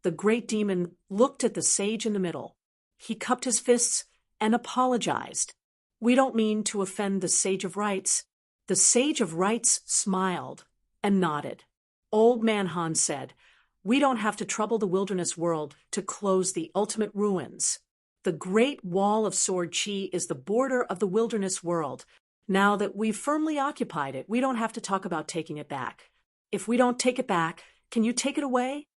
the great demon looked at the sage in the middle. He cupped his fists and apologized. "We don't mean to offend the Sage of Rights." The Sage of Rights smiled and nodded. Old Man Han said, "We don't have to trouble the wilderness world to close the ultimate ruins. The Great Wall of Sword Chi is the border of the wilderness world. Now that we've firmly occupied it, we don't have to talk about taking it back. If we don't take it back, can you take it away?"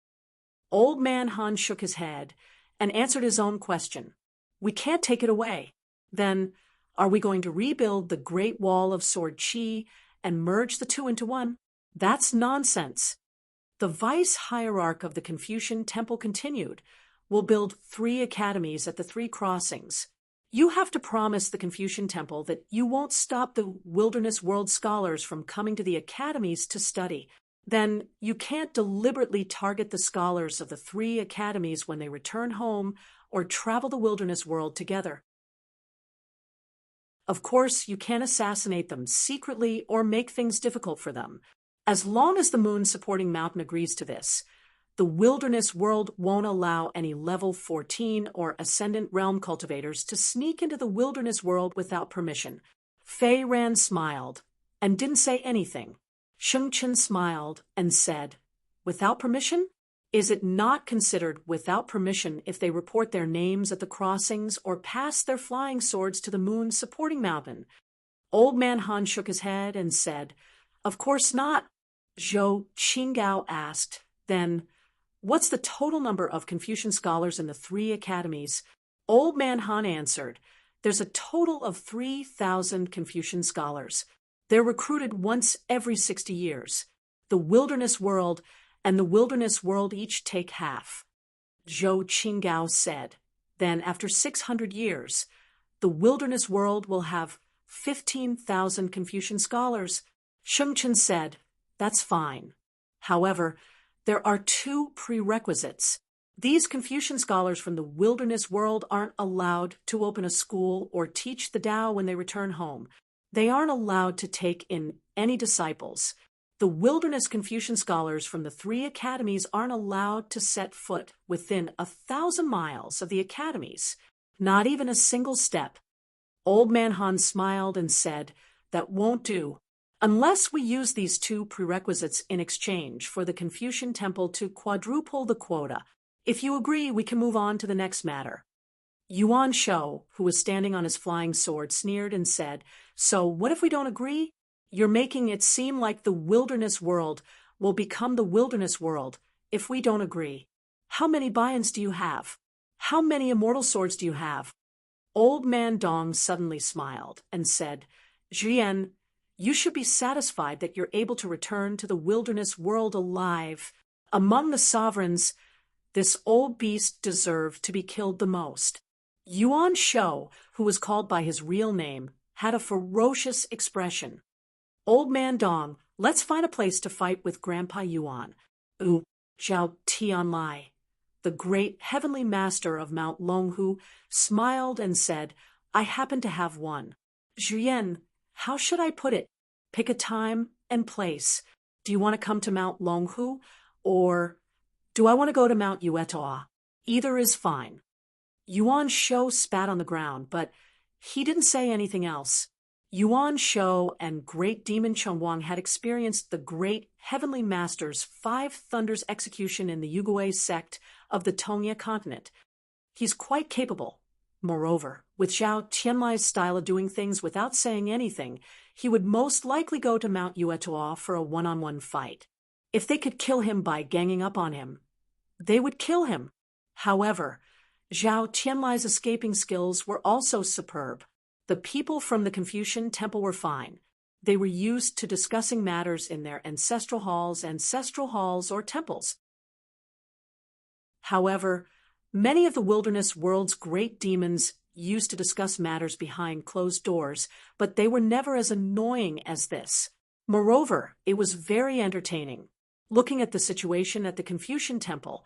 Old Man Han shook his head and answered his own question. "We can't take it away. Then, are we going to rebuild the Great Wall of Sword Chi and merge the 2 into one? That's nonsense." The vice hierarch of the Confucian Temple continued, "We'll build 3 academies at the 3 crossings. You have to promise the Confucian Temple that you won't stop the wilderness world scholars from coming to the academies to study. Then you can't deliberately target the scholars of the 3 academies when they return home or travel the wilderness world together. Of course, you can't assassinate them secretly or make things difficult for them. As long as the moon supporting mountain agrees to this, the wilderness world won't allow any level 14 or ascendant realm cultivators to sneak into the wilderness world without permission." Fei Ran smiled and didn't say anything. Sheng Chen smiled and said, "Without permission? Is it not considered without permission if they report their names at the crossings or pass their flying swords to the moon supporting mountain?" Old Man Han shook his head and said, "Of course not." Zhou Qinggao asked, "Then, what's the total number of Confucian scholars in the 3 academies?" Old Man Han answered, "There's a total of 3,000 Confucian scholars. They're recruited once every 60 years. The wilderness world and the wilderness world each take half." Zhou Qinggao said, "Then after 600 years, the wilderness world will have 15,000 Confucian scholars." Sheng Chen said, "That's fine. However, there are 2 prerequisites. These Confucian scholars from the wilderness world aren't allowed to open a school or teach the Tao when they return home. They aren't allowed to take in any disciples. The wilderness Confucian scholars from the 3 academies aren't allowed to set foot within 1,000 miles of the academies, not even a single step." Old Man Han smiled and said, "That won't do. Unless we use these 2 prerequisites in exchange for the Confucian Temple to quadruple the quota. If you agree, we can move on to the next matter." Yuan Shou, who was standing on his flying sword, sneered and said, "So what if we don't agree? You're making it seem like the wilderness world will become the wilderness world if we don't agree. How many Bians do you have? How many immortal swords do you have?" Old Man Dong suddenly smiled and said, "Jian, you should be satisfied that you're able to return to the wilderness world alive. Among the sovereigns, this old beast deserved to be killed the most." Yuan Shou, who was called by his real name, had a ferocious expression. "Old Man Dong, let's find a place to fight with Grandpa Yuan." Zhao Tianlai, the great heavenly master of Mount Longhu, smiled and said, "I happen to have one." "Zhuyan, how should I put it? Pick a time and place. Do you want to come to Mount Longhu, or do I want to go to Mount Yuetoa?" Either is fine. Yuan Shou spat on the ground, but he didn't say anything else. Yuan Shou and Great Demon Chengwang had experienced the Great Heavenly Master's 5 Thunders execution in the Yugui sect of the Tongya continent. He's quite capable. Moreover, with Zhao Tianlai's style of doing things without saying anything, he would most likely go to Mount Yuetuo for a one-on-one fight. If they could kill him by ganging up on him, they would kill him. However, Zhao Tianlai's escaping skills were also superb. The people from the Confucian temple were fine. They were used to discussing matters in their ancestral halls or temples. However, many of the wilderness world's great demons used to discuss matters behind closed doors, but they were never as annoying as this. Moreover, it was very entertaining. Looking at the situation at the Confucian temple,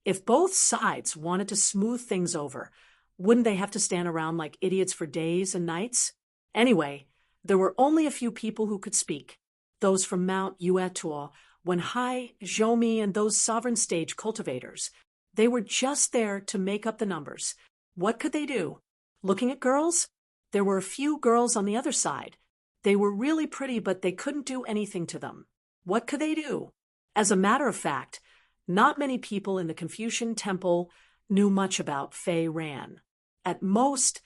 if both sides wanted to smooth things over, wouldn't they have to stand around like idiots for days and nights? Anyway, there were only a few people who could speak. Those from Mount Yuetuo, Wenhai, Zhoumi, and those sovereign stage cultivators. They were just there to make up the numbers. What could they do? Looking at girls? There were a few girls on the other side. They were really pretty, but they couldn't do anything to them. What could they do? As a matter of fact, not many people in the Confucian temple knew much about Fei Ran. At most,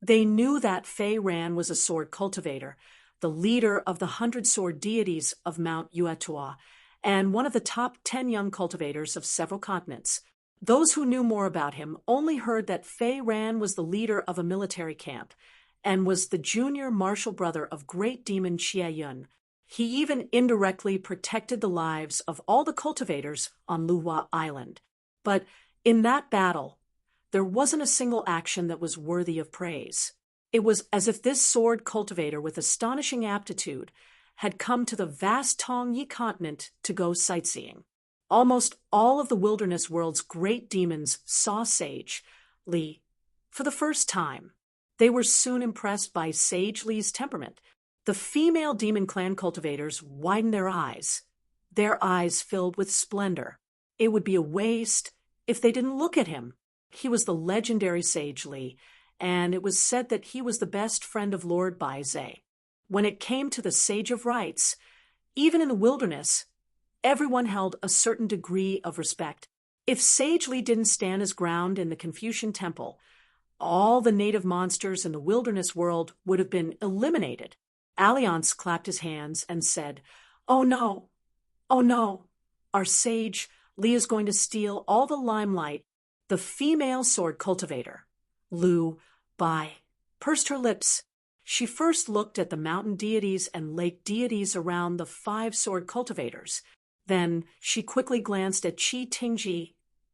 they knew that Fei Ran was a sword cultivator, the leader of the 100 sword deities of Mount Yuetuo, and one of the top 10 young cultivators of several continents. Those who knew more about him only heard that Fei Ran was the leader of a military camp and was the junior martial brother of Great Demon Xie Yun. He even indirectly protected the lives of all the cultivators on Luhua Island. But in that battle, there wasn't a single action that was worthy of praise. It was as if this sword cultivator with astonishing aptitude had come to the vast Tongyi continent to go sightseeing. Almost all of the wilderness world's great demons saw Sage Li for the first time. They were soon impressed by Sage Li's temperament. The female demon clan cultivators widened their eyes filled with splendor. It would be a waste if they didn't look at him. He was the legendary Sage Li, and it was said that he was the best friend of Lord Baize. When it came to the Sage of Rights, even in the wilderness, everyone held a certain degree of respect. If Sage Li didn't stand his ground in the Confucian temple, all the native monsters in the wilderness world would have been eliminated. Alliance clapped his hands and said, "Oh no, our Sage Li is going to steal all the limelight." The female sword cultivator, Lu Bai, pursed her lips. She first looked at the mountain deities and lake deities around the 5 sword cultivators. Then she quickly glanced at Qi Tingji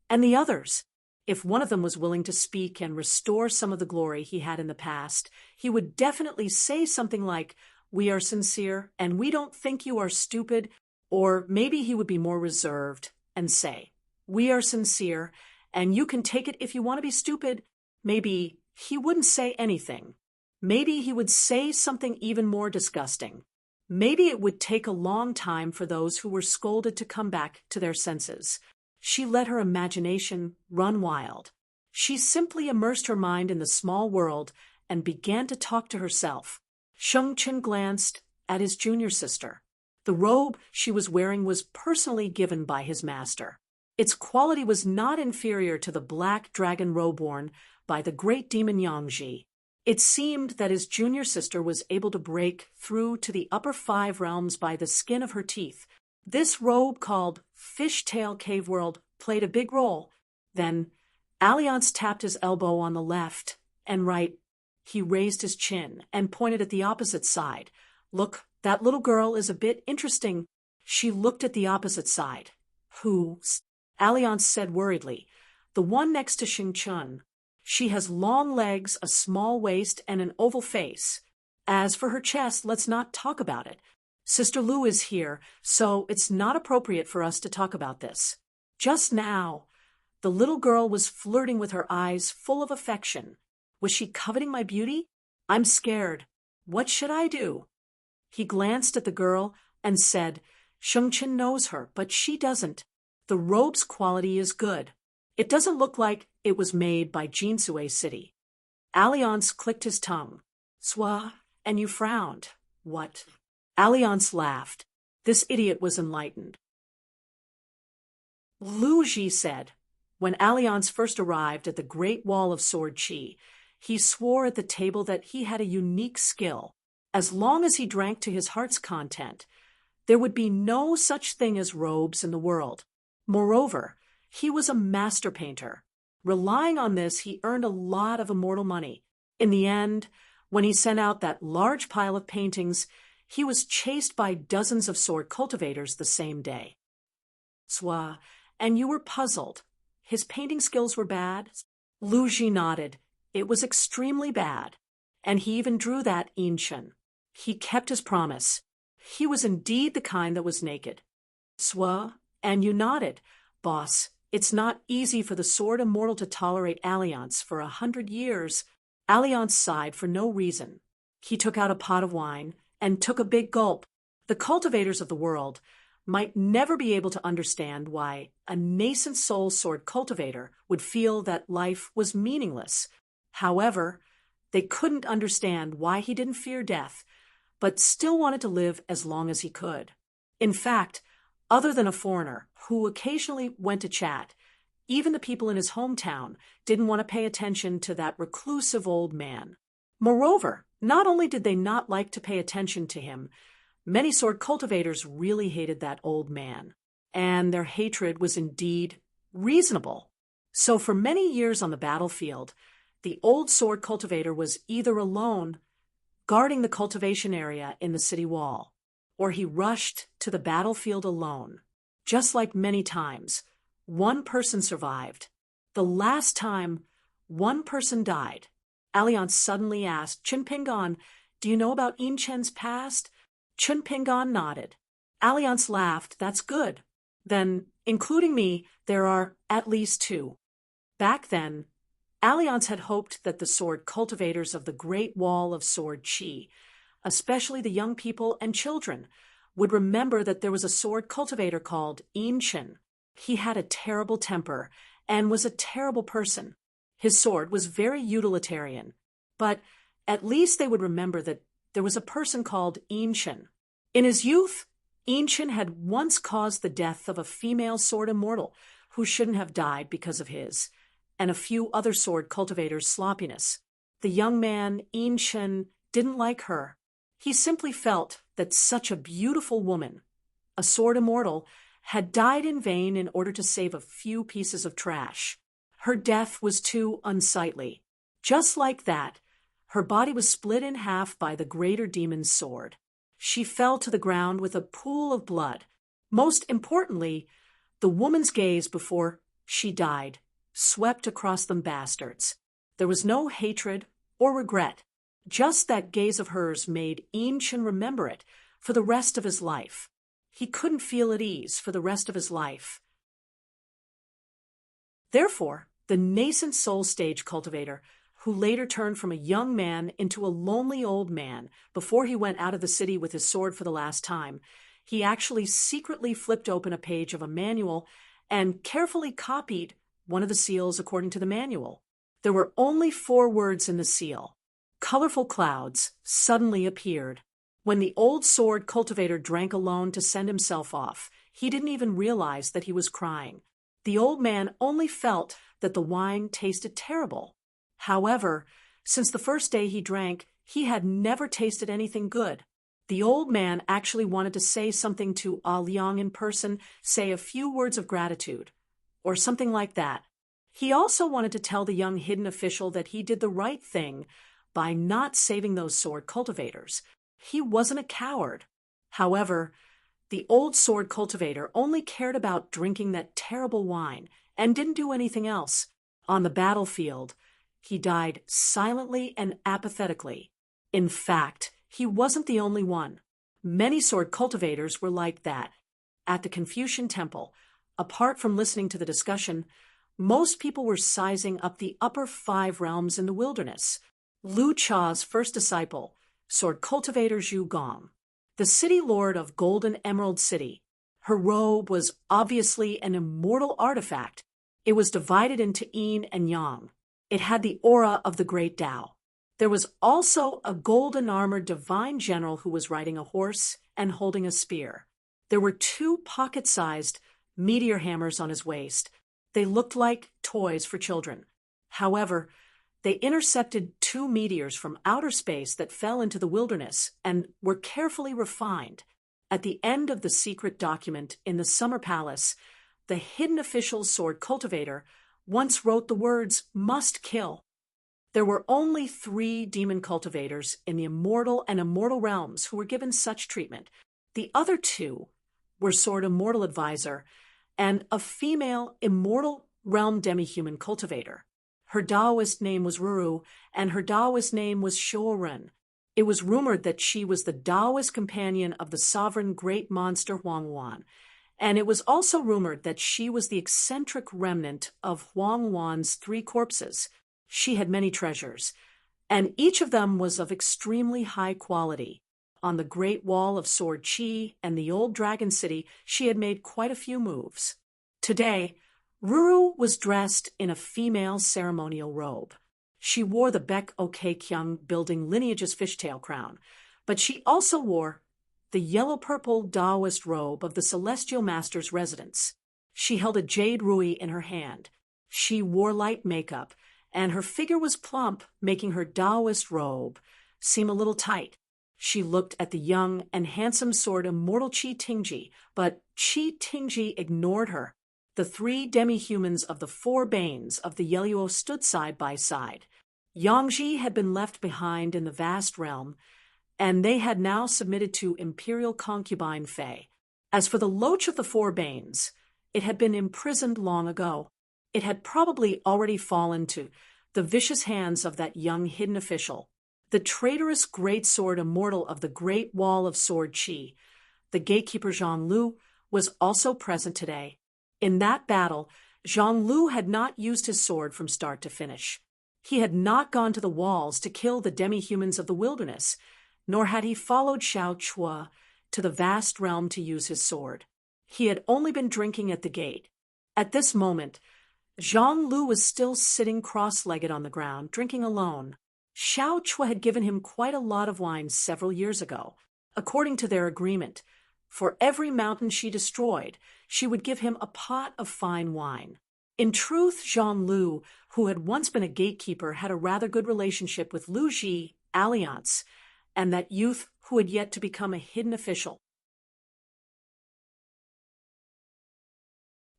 and the others. If one of them was willing to speak and restore some of the glory he had in the past, he would definitely say something like, "We are sincere, and we don't think you are stupid," or maybe he would be more reserved and say, "We are sincere, and you can take it if you want to be stupid." Maybe he wouldn't say anything. Maybe he would say something even more disgusting. Maybe it would take a long time for those who were scolded to come back to their senses. She let her imagination run wild. She simply immersed her mind in the small world and began to talk to herself. Sheng Chen glanced at his junior sister. The robe she was wearing was personally given by his master. Its quality was not inferior to the black dragon robe worn by the great demon Yangji. It seemed that his junior sister was able to break through to the upper 5 realms by the skin of her teeth. This robe, called Fishtail Cave World, played a big role. Then Alliance tapped his elbow on the left and right. He raised his chin and pointed at the opposite side. "Look, that little girl is a bit interesting." She looked at the opposite side. "Who?" Alliance said worriedly. "The one next to Xing Chun. She has long legs, a small waist, and an oval face. As for her chest, let's not talk about it. Sister Lu is here, so it's not appropriate for us to talk about this." Just now, the little girl was flirting with her eyes full of affection. Was she coveting my beauty? I'm scared. What should I do? He glanced at the girl and said, "Sheng Chen knows her, but she doesn't. The robe's quality is good. It doesn't look like it was made by Jinsue City. Alliance clicked his tongue. Swa, and you frowned. What? Alliance laughed. This idiot was enlightened. Lu Ji said, when Alliance first arrived at the Great Wall of Sword Chi, he swore at the table that he had a unique skill. As long as he drank to his heart's content, there would be no such thing as robes in the world. Moreover, he was a master painter. Relying on this, he earned a lot of immortal money. In the end, when he sent out that large pile of paintings, he was chased by dozens of sword cultivators the same day. Swa, and you were puzzled. His painting skills were bad? Lu Ji nodded. It was extremely bad. And he even drew that Inchen. He kept his promise. He was indeed the kind that was naked. Swa, and you nodded. Boss, it's not easy for the sword immortal to tolerate Alliance for 100 years. Alliance sighed for no reason. He took out a pot of wine and took a big gulp. The cultivators of the world might never be able to understand why a nascent soul sword cultivator would feel that life was meaningless. However, they couldn't understand why he didn't fear death, but still wanted to live as long as he could. In fact, other than a foreigner who occasionally went to chat, even the people in his hometown didn't want to pay attention to that reclusive old man. Moreover, not only did they not like to pay attention to him, many sword cultivators really hated that old man, and their hatred was indeed reasonable. So for many years on the battlefield, the old sword cultivator was either alone, guarding the cultivation area in the city wall, or he rushed to the battlefield alone. Just like many times, one person survived. The last time one person died, Alliance suddenly asked, Chun Pingon, do you know about Inchen's past? Chun Pingon nodded. Alliance laughed. That's good. Then, including me, there are at least 2. Back then, Alliance had hoped that the sword cultivators of the Great Wall of Sword Chi, especially the young people and children, would remember that there was a sword cultivator called Inchen. He had a terrible temper and was a terrible person. His sword was very utilitarian, but at least they would remember that there was a person called Inchen. In his youth, Inchen had once caused the death of a female sword immortal who shouldn't have died because of his, and a few other sword cultivators' sloppiness. The young man, Inchen, didn't like her. He simply felt that such a beautiful woman, a sword immortal, had died in vain in order to save a few pieces of trash. Her death was too unsightly. Just like that, her body was split in half by the greater demon's sword. She fell to the ground with a pool of blood. Most importantly, the woman's gaze before she died swept across them bastards. There was no hatred or regret. Just that gaze of hers made Inchen remember it for the rest of his life. He couldn't feel at ease for the rest of his life. Therefore, the nascent soul stage cultivator, who later turned from a young man into a lonely old man before he went out of the city with his sword for the last time, he actually secretly flipped open a page of a manual and carefully copied one of the seals according to the manual. There were only 4 words in the seal. Colorful clouds suddenly appeared. When the old sword cultivator drank alone to send himself off, he didn't even realize that he was crying. The old man only felt that the wine tasted terrible. However, since the first day he drank, he had never tasted anything good. The old man actually wanted to say something to Ah Liang in person, say a few words of gratitude, or something like that. He also wanted to tell the young hidden official that he did the right thing by not saving those sword cultivators. He wasn't a coward. However, the old sword cultivator only cared about drinking that terrible wine and didn't do anything else. On the battlefield, he died silently and apathetically. In fact, he wasn't the only one. Many sword cultivators were like that. At the Confucian Temple, apart from listening to the discussion, most people were sizing up the upper 5 realms in the wilderness. Lu Cha's first disciple, sword cultivator Zhu Gong, the city lord of Golden Emerald City. Her robe was obviously an immortal artifact. It was divided into yin and yang. It had the aura of the great Tao. There was also a golden-armored divine general who was riding a horse and holding a spear. There were 2 pocket-sized meteor hammers on his waist. They looked like toys for children. However, they intercepted 2 meteors from outer space that fell into the wilderness and were carefully refined. At the end of the secret document in the Summer Palace, the hidden official sword cultivator once wrote the words, "must kill." There were only 3 demon cultivators in the immortal and immortal realms who were given such treatment. The other 2 were Sword Immortal Advisor and a female immortal realm demi-human cultivator. Her Taoist name was Ruru, and her Taoist name was Shoren. It was rumored that she was the Taoist companion of the sovereign great monster Huang Wan, and it was also rumored that she was the eccentric remnant of Huang Wan's 3 corpses. She had many treasures, and each of them was of extremely high quality. On the Great Wall of Sword Chi and the Old Dragon City, she had made quite a few moves. Today, Ruru was dressed in a female ceremonial robe. She wore the Baek Ok Kyung building lineage's fishtail crown, but she also wore the yellow-purple Taoist robe of the Celestial Master's residence. She held a jade rui in her hand. She wore light makeup, and her figure was plump, making her Taoist robe seem a little tight. She looked at the young and handsome sword Immortal Qi Tingji, but Qi Tingji ignored her. The 3 demi-humans of the 4 Banes of the Yeluo stood side by side. Yangji had been left behind in the vast realm, and they had now submitted to imperial concubine Fei. As for the Loach of the 4 Banes, it had been imprisoned long ago. It had probably already fallen to the vicious hands of that young hidden official. The traitorous great sword immortal of the Great Wall of Sword Chi, the gatekeeper Zhang Lu, was also present today. In that battle, Zhang Lu had not used his sword from start to finish. He had not gone to the walls to kill the demi-humans of the wilderness, nor had he followed Xiao Chua to the vast realm to use his sword. He had only been drinking at the gate. At this moment, Zhang Lu was still sitting cross-legged on the ground, drinking alone. Xiao Chua had given him quite a lot of wine several years ago. According to their agreement, for every mountain she destroyed, she would give him a pot of fine wine. In truth, Zhang Lu, who had once been a gatekeeper, had a rather good relationship with Lu Ji, Alliance, and that youth who had yet to become a hidden official.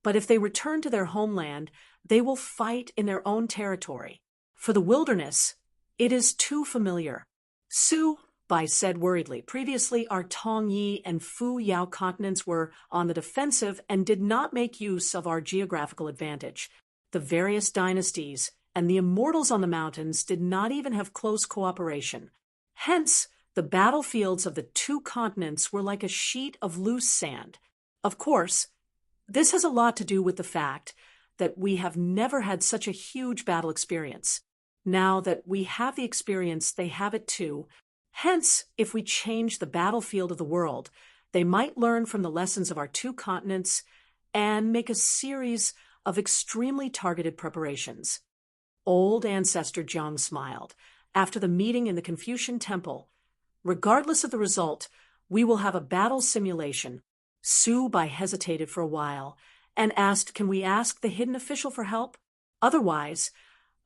But if they return to their homeland, they will fight in their own territory. For the wilderness, it is too familiar. Su Bai said worriedly. Previously, our Tong Yi and Fu Yao continents were on the defensive and did not make use of our geographical advantage. The various dynasties and the immortals on the mountains did not even have close cooperation. Hence, the battlefields of the 2 continents were like a sheet of loose sand. Of course, this has a lot to do with the fact that we have never had such a huge battle experience. Now that we have the experience, they have it too. Hence, if we change the battlefield of the world, they might learn from the lessons of our 2 continents and make a series of extremely targeted preparations. Old Ancestor Jiang smiled. After the meeting in the Confucian Temple, regardless of the result, we will have a battle simulation. Su Bai hesitated for a while and asked, "Can we ask the hidden official for help? Otherwise,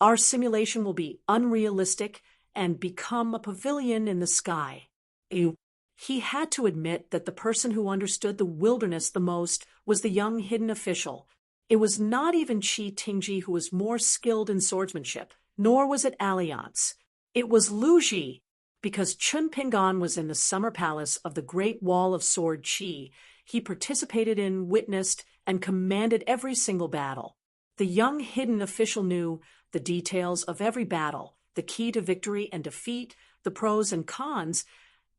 our simulation will be unrealistic and become a pavilion in the sky." He had to admit that the person who understood the wilderness the most was the young hidden official. It was not even Qi Tingji who was more skilled in swordsmanship, nor was it Alliance. It was Lu Ji, because Chun Pingan was in the summer palace of the Great Wall of Sword Chi. He participated in, witnessed, and commanded every single battle. The young hidden official knew the details of every battle, the key to victory and defeat, the pros and cons,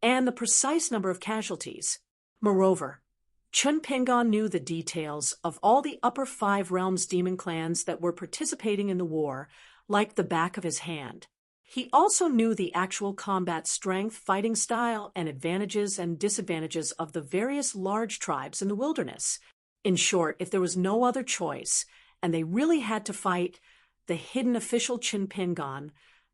and the precise number of casualties. Moreover, Chun Pingan knew the details of all the upper 5 realms demon clans that were participating in the war, like the back of his hand. He also knew the actual combat strength, fighting style, and advantages and disadvantages of the various large tribes in the wilderness. In short, if there was no other choice, and they really had to fight the hidden official Qin Pingan.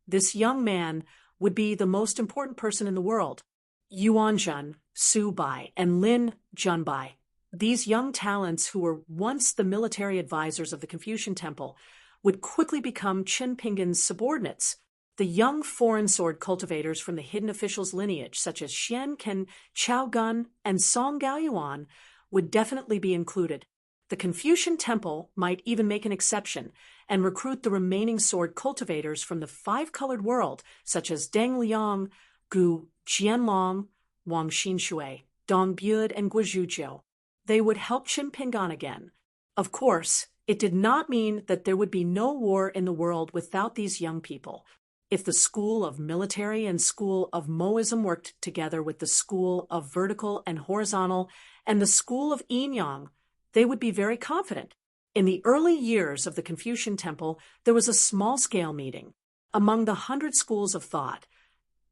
This young man would be the most important person in the world. Yuan Zhen, Su Bai, and Lin Junbai. These young talents, who were once the military advisors of the Confucian Temple, would quickly become Qin Pingan's subordinates. The young foreign sword cultivators from the hidden officials' lineage, such as Xian Ken, Chao Gun, and Song Gaoyuan, would definitely be included. The Confucian Temple might even make an exception and recruit the remaining sword cultivators from the five-colored world, such as Deng Liang, Gu Jianlong, Wang Xinshui, Dong Bud, and Guo Zhujiu. They would help Qin Pingan again. Of course, it did not mean that there would be no war in the world without these young people. If the school of military and school of Moism worked together with the school of vertical and horizontal and the school of yin-yang, they would be very confident. In the early years of the Confucian Temple, there was a small-scale meeting. Among the 100 schools of thought,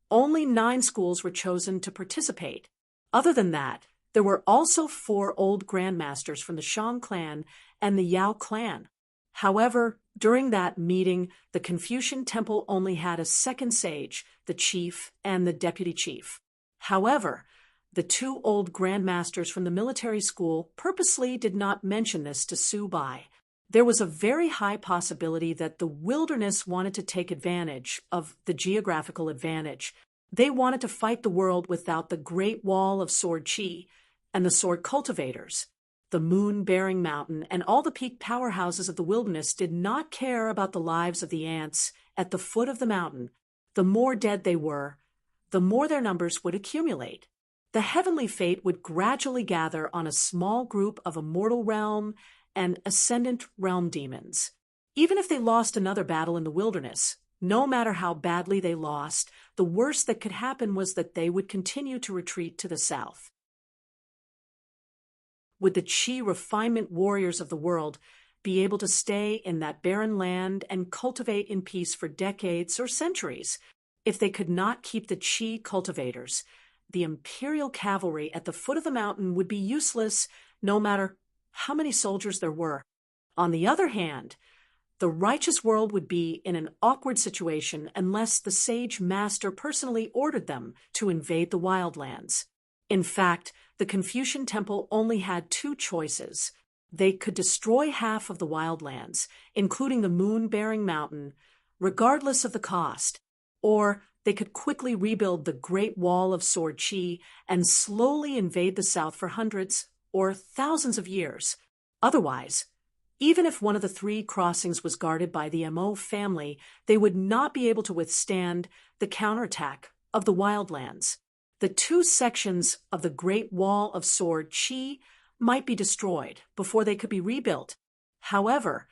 only 9 schools were chosen to participate. Other than that, there were also 4 old grandmasters from the Shang clan and the Yao clan. However, during that meeting, the Confucian Temple only had a second sage, the chief, and the deputy chief. However, the 2 old grandmasters from the military school purposely did not mention this to Su Bai. There was a very high possibility that the wilderness wanted to take advantage of the geographical advantage. They wanted to fight the world without the Great Wall of Sword Qi and the sword cultivators. The moon-bearing mountain and all the peak powerhouses of the wilderness did not care about the lives of the ants at the foot of the mountain. The more dead they were, the more their numbers would accumulate. The heavenly fate would gradually gather on a small group of immortal realm and ascendant realm demons. Even if they lost another battle in the wilderness, no matter how badly they lost, the worst that could happen was that they would continue to retreat to the south. Would the Qi refinement warriors of the world be able to stay in that barren land and cultivate in peace for decades or centuries? If they could not keep the Qi cultivators, the imperial cavalry at the foot of the mountain would be useless no matter how many soldiers there were. On the other hand, the righteous world would be in an awkward situation unless the sage master personally ordered them to invade the wildlands. In fact, the Confucian Temple only had 2 choices. They could destroy half of the wildlands, including the moon-bearing mountain, regardless of the cost, or they could quickly rebuild the Great Wall of Sword Qi and slowly invade the south for hundreds or thousands of years. Otherwise, even if one of the 3 crossings was guarded by the Mo family, they would not be able to withstand the counterattack of the wildlands. The 2 sections of the Great Wall of Sword Qi might be destroyed before they could be rebuilt. However,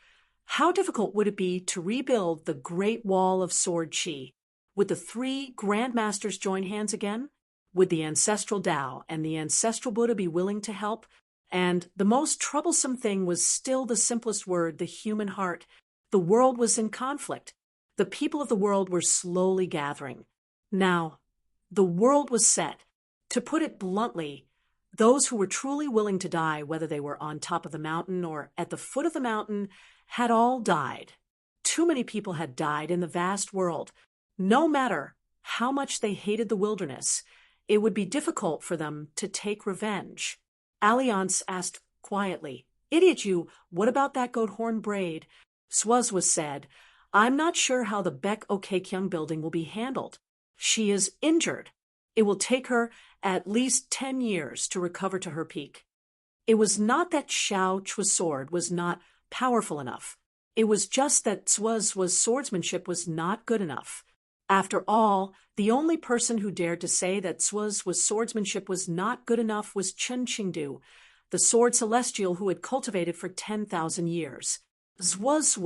how difficult would it be to rebuild the Great Wall of Sword Qi? Would the 3 grandmasters join hands again? Would the ancestral Tao and the ancestral Buddha be willing to help? And the most troublesome thing was still the simplest word, the human heart. The world was in conflict. The people of the world were slowly gathering. Now, the world was set. To put it bluntly, those who were truly willing to die, whether they were on top of the mountain or at the foot of the mountain, had all died. Too many people had died in the vast world. No matter how much they hated the wilderness, it would be difficult for them to take revenge. Alliance asked quietly, "Idiot you, what about that goat horn braid?" Swaz said, "I'm not sure how the Baek Okekyung building will be handled. She is injured. It will take her at least 10 years to recover to her peak." It was not that Xiao Chua's sword was not powerful enough. It was just that Swaz's swordsmanship was not good enough. After all, the only person who dared to say that Swaz's swordsmanship was not good enough was Chen Qingdu, the sword celestial who had cultivated for 10,000 years. Swaz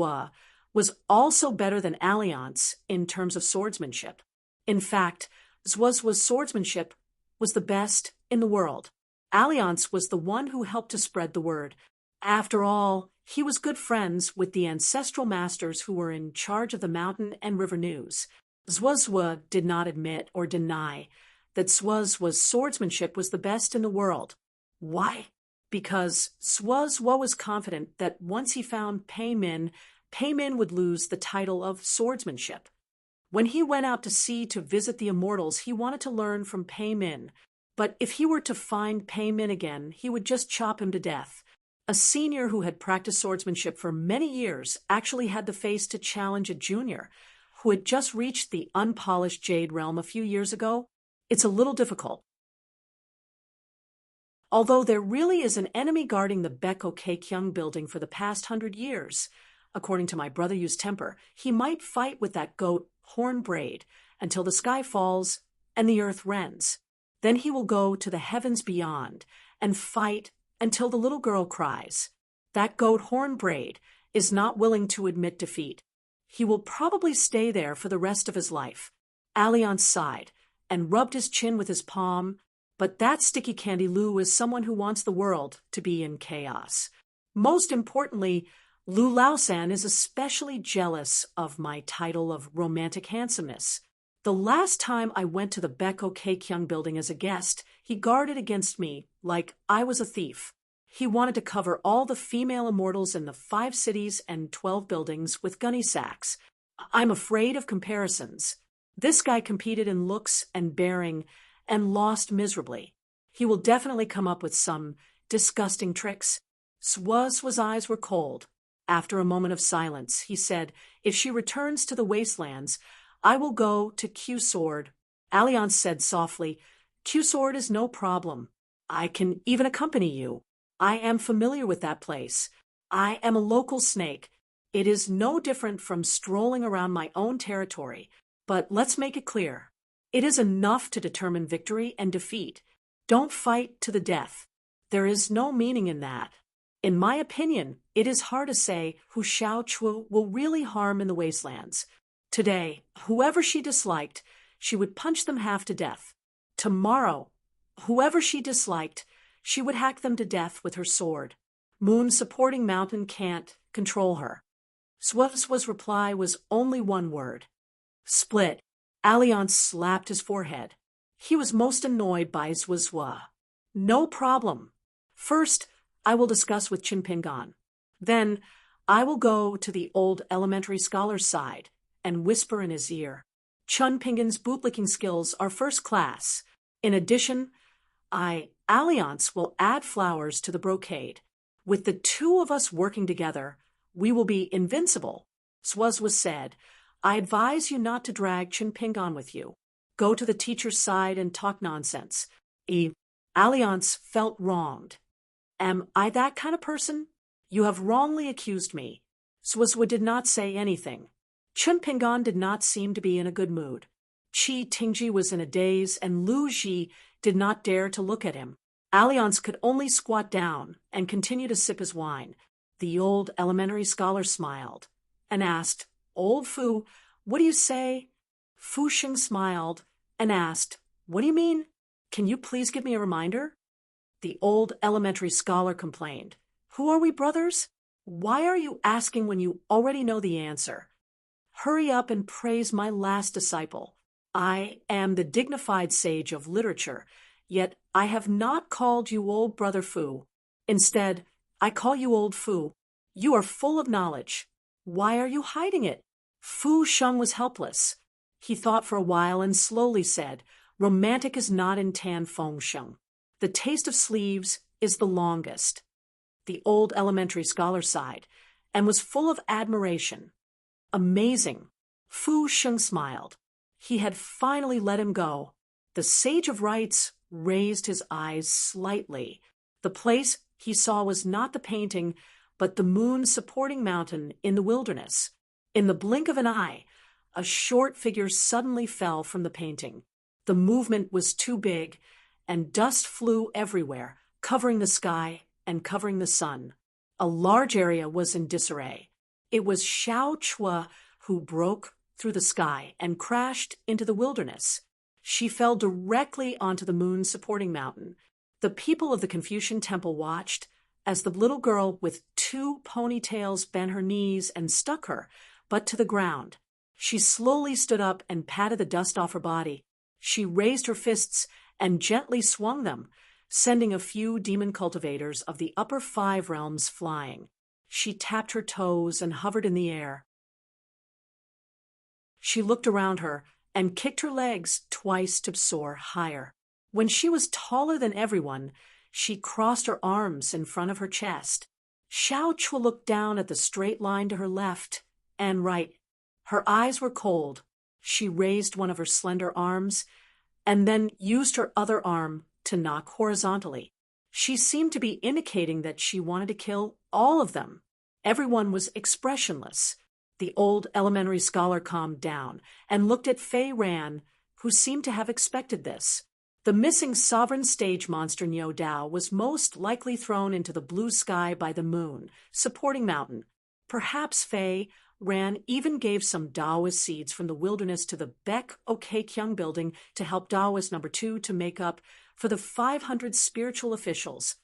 was also better than Alliance in terms of swordsmanship. In fact, Swaz's swordsmanship was the best in the world. Alliance was the one who helped to spread the word. After all, he was good friends with the ancestral masters who were in charge of the mountain and river news. Swaz did not admit or deny that Swaz's swordsmanship was the best in the world. Why? because Swazwa was confident that once he found Pei Min would lose the title of swordsmanship. When he went out to sea to visit the immortals, he wanted to learn from Pei Min, but if he were to find Pei Min again, he would just chop him to death. A senior who had practiced swordsmanship for many years actually had the face to challenge a junior who had just reached the unpolished Jade realm a few years ago. It's a little difficult. Although there really is an enemy guarding the Beko Keikyung building for the past 100 years, according to my brother Yu's temper, he might fight with that goat Horn Braid until the sky falls and the earth rends. Then he will go to the heavens beyond and fight until the little girl cries. That goat Horn Braid is not willing to admit defeat. He will probably stay there for the rest of his life. Alliance sighed and rubbed his chin with his palm, but that sticky candy Lu is someone who wants the world to be in chaos. Most importantly, Lu Laosan is especially jealous of my title of romantic handsomeness. The last time I went to the Beko Keikyung building as a guest, he guarded against me like I was a thief. He wanted to cover all the female immortals in the 5 cities and 12 buildings with gunny sacks. I'm afraid of comparisons. This guy competed in looks and bearing and lost miserably. He will definitely come up with some disgusting tricks. Swazwa's eyes were cold. After a moment of silence, he said, if she returns to the wastelands, I will go to Q-Sword. Alliance said softly, Q-Sword is no problem. I can even accompany you. I am familiar with that place. I am a local snake. It is no different from strolling around my own territory. But let's make it clear. It is enough to determine victory and defeat. Don't fight to the death. There is no meaning in that. In my opinion, it is hard to say who Xiao Chu will really harm in the wastelands. Today, whoever she disliked, she would punch them half to death. Tomorrow, whoever she disliked, she would hack them to death with her sword. Moon's supporting mountain can't control her. Swazwa's reply was only one word. Split. Alliance slapped his forehead. He was most annoyed by Swazwa. No problem. First, I will discuss with Chinpingan. Then, I will go to the old elementary scholar's side and whisper in his ear. Chunpingan's bootlicking skills are first class. In addition, Alliance will add flowers to the brocade. With the 2 of us working together, we will be invincible. Swazwa said, I advise you not to drag Chinpingan with you. Go to the teacher's side and talk nonsense. Alliance felt wronged. Am I that kind of person? You have wrongly accused me. Swazwa did not say anything. Chinpingan did not seem to be in a good mood. Qi Tingji was in a daze, and Lu Ji did not dare to look at him. Alliance could only squat down and continue to sip his wine. The old elementary scholar smiled and asked, Old Fu, what do you say? Fu Xing smiled and asked, What do you mean? Can you please give me a reminder? The old elementary scholar complained. Who are we, brothers? Why are you asking when you already know the answer? Hurry up and praise my last disciple. I am the dignified sage of literature, yet I have not called you old brother Fu. Instead, I call you old Fu. You are full of knowledge. Why are you hiding it? Fu Sheng was helpless. He thought for a while and slowly said, Romantic is not in Tan Feng Sheng. The taste of sleeves is the longest. The old elementary scholar sighed and was full of admiration. Amazing. Fu Sheng smiled. He had finally let him go. The sage of rites raised his eyes slightly. The place he saw was not the painting, but the moon supporting mountain in the wilderness. In the blink of an eye, a short figure suddenly fell from the painting. The movement was too big, and dust flew everywhere, covering the sky and covering the sun. A large area was in disarray. It was Xiao Chua who broke through the sky and crashed into the wilderness. She fell directly onto the moon's supporting mountain. The people of the Confucian temple watched as the little girl with 2 ponytails bent her knees and stuck her, but to the ground. She slowly stood up and patted the dust off her body. She raised her fists and gently swung them. sending a few demon cultivators of the upper 5 realms flying. She tapped her toes and hovered in the air. She looked around her and kicked her legs twice to soar higher. When she was taller than everyone, she crossed her arms in front of her chest. Xiao Chua looked down at the straight line to her left and right. Her eyes were cold. She raised one of her slender arms and then used her other arm to knock horizontally. She seemed to be indicating that she wanted to kill all of them. Everyone was expressionless. The old elementary scholar calmed down and looked at Fei Ran, who seemed to have expected this. The missing sovereign stage monster Niu Dao was most likely thrown into the blue sky by the moon, supporting mountain. Perhaps Fei Ran even gave some Daoist seeds from the wilderness to the Baek Ok Kyung building to help Daoist number 2 to make up for the 500 spiritual officials.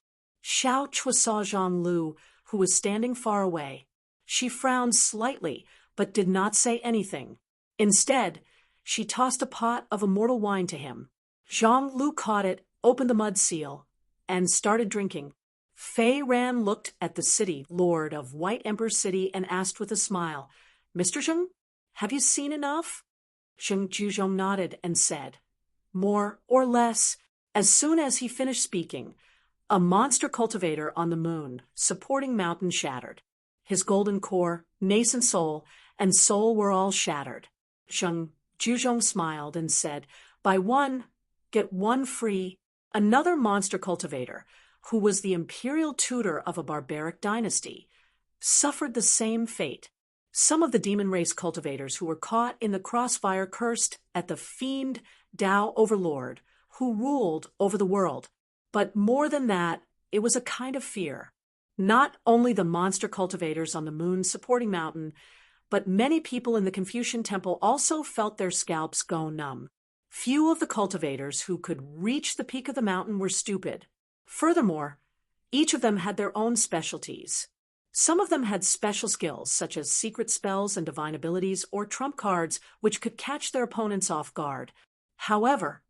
Xiao Chua saw Zhang Lu, who was standing far away. She frowned slightly, but did not say anything. Instead, she tossed a pot of immortal wine to him. Zhang Lu caught it, opened the mud seal, and started drinking. Fei Ran looked at the city lord of White Emperor City and asked with a smile, "Mr. Zheng, have you seen enough?" Zheng Juzhong nodded and said, "More or less." As soon as he finished speaking, a monster cultivator on the moon, supporting mountain, shattered. His golden core, nascent soul, and soul were all shattered. Zheng Juzhong smiled and said, "Buy one, get one free." Another monster cultivator, who was the imperial tutor of a barbaric dynasty, suffered the same fate. Some of the demon race cultivators who were caught in the crossfire cursed at the fiend Dao overlord who ruled over the world. But more than that, it was a kind of fear. Not only the monster cultivators on the moon supporting mountain, but many people in the Confucian temple also felt their scalps go numb. Few of the cultivators who could reach the peak of the mountain were stupid. Furthermore, each of them had their own specialties. Some of them had special skills, such as secret spells and divine abilities or trump cards, which could catch their opponents off guard. However,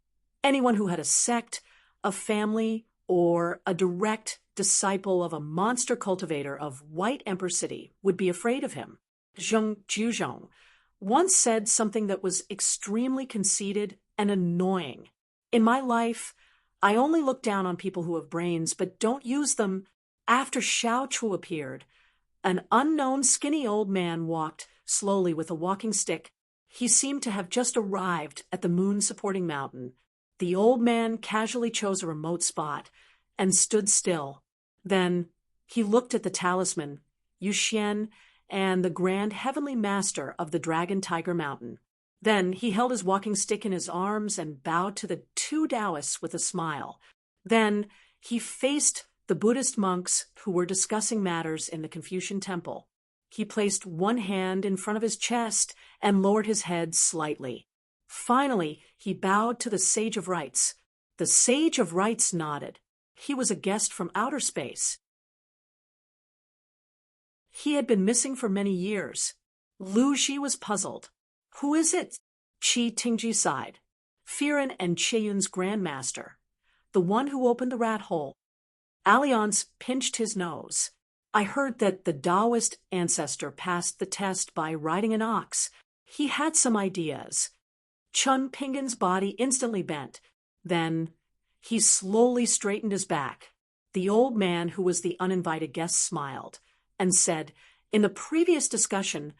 anyone who had a sect, a family, or a direct disciple of a monster cultivator of White Emperor City would be afraid of him. Zheng Juzhong once said something that was extremely conceited and annoying. "In my life, I only look down on people who have brains but don't use them." After Xiao Chu appeared, an unknown skinny old man walked slowly with a walking stick. He seemed to have just arrived at the moon-supporting mountain. The old man casually chose a remote spot and stood still. Then he looked at the talisman, Yuxian, and the grand heavenly master of the Dragon Tiger Mountain. Then he held his walking stick in his arms and bowed to the 2 Taoists with a smile. Then he faced the Buddhist monks who were discussing matters in the Confucian temple. He placed one hand in front of his chest and lowered his head slightly. Finally, he bowed to the Sage of Rites. The Sage of Rites nodded. He was a guest from outer space. He had been missing for many years. Lu Xi was puzzled. "Who is it?" Qi Tingji sighed. "Firen and Cheyun's grandmaster. The one who opened the rat hole." Alliance pinched his nose. "I heard that the Taoist ancestor passed the test by riding an ox. He had some ideas." Chun Pingan's body instantly bent. Then he slowly straightened his back. The old man, who was the uninvited guest, smiled and said, "In the previous discussion,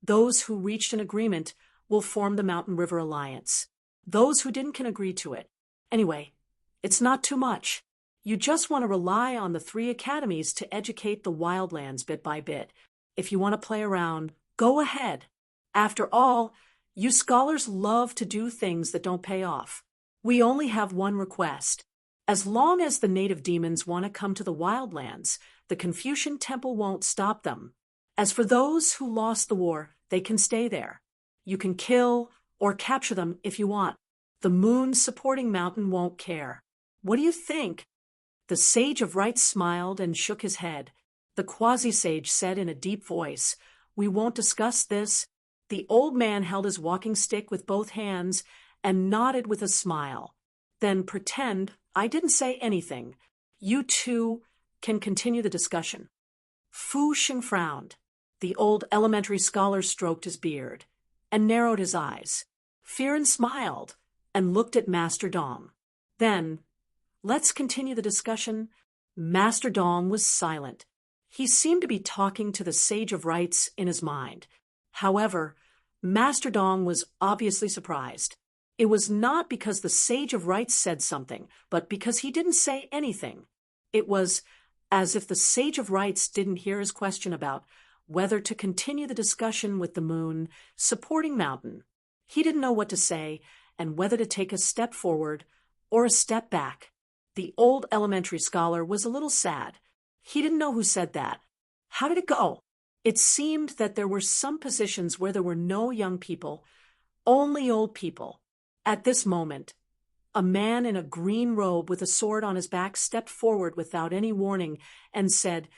those who reached an agreement will form the Mountain River Alliance. Those who didn't can agree to it. Anyway, it's not too much. You just want to rely on the 3 academies to educate the wildlands bit by bit. If you want to play around, go ahead. After all, you scholars love to do things that don't pay off. We only have one request. As long as the native demons want to come to the wildlands, the Confucian temple won't stop them. As for those who lost the war, they can stay there. You can kill or capture them if you want. The moon-supporting mountain won't care. What do you think?" The Sage of Rites smiled and shook his head. The quasi-sage said in a deep voice, "We won't discuss this." The old man held his walking stick with both hands and nodded with a smile. "Then pretend I didn't say anything. You two can continue the discussion. Fu Xing frowned. The old elementary scholar stroked his beard and narrowed his eyes. Fearin smiled and looked at Master Dong. Then, let's continue the discussion. Master Dong was silent. He seemed to be talking to the Sage of Rites in his mind. However, Master Dong was obviously surprised. It was not because the Sage of Rites said something, but because he didn't say anything. It was as if the Sage of Rites didn't hear his question about whether to continue the discussion with the moon supporting mountain. He didn't know what to say and whether to take a step forward or a step back. The old elementary scholar was a little sad. He didn't know who said that. How did it go? It seemed that there were some positions where there were no young people, only old people. At this moment, a man in a green robe with a sword on his back stepped forward without any warning and said,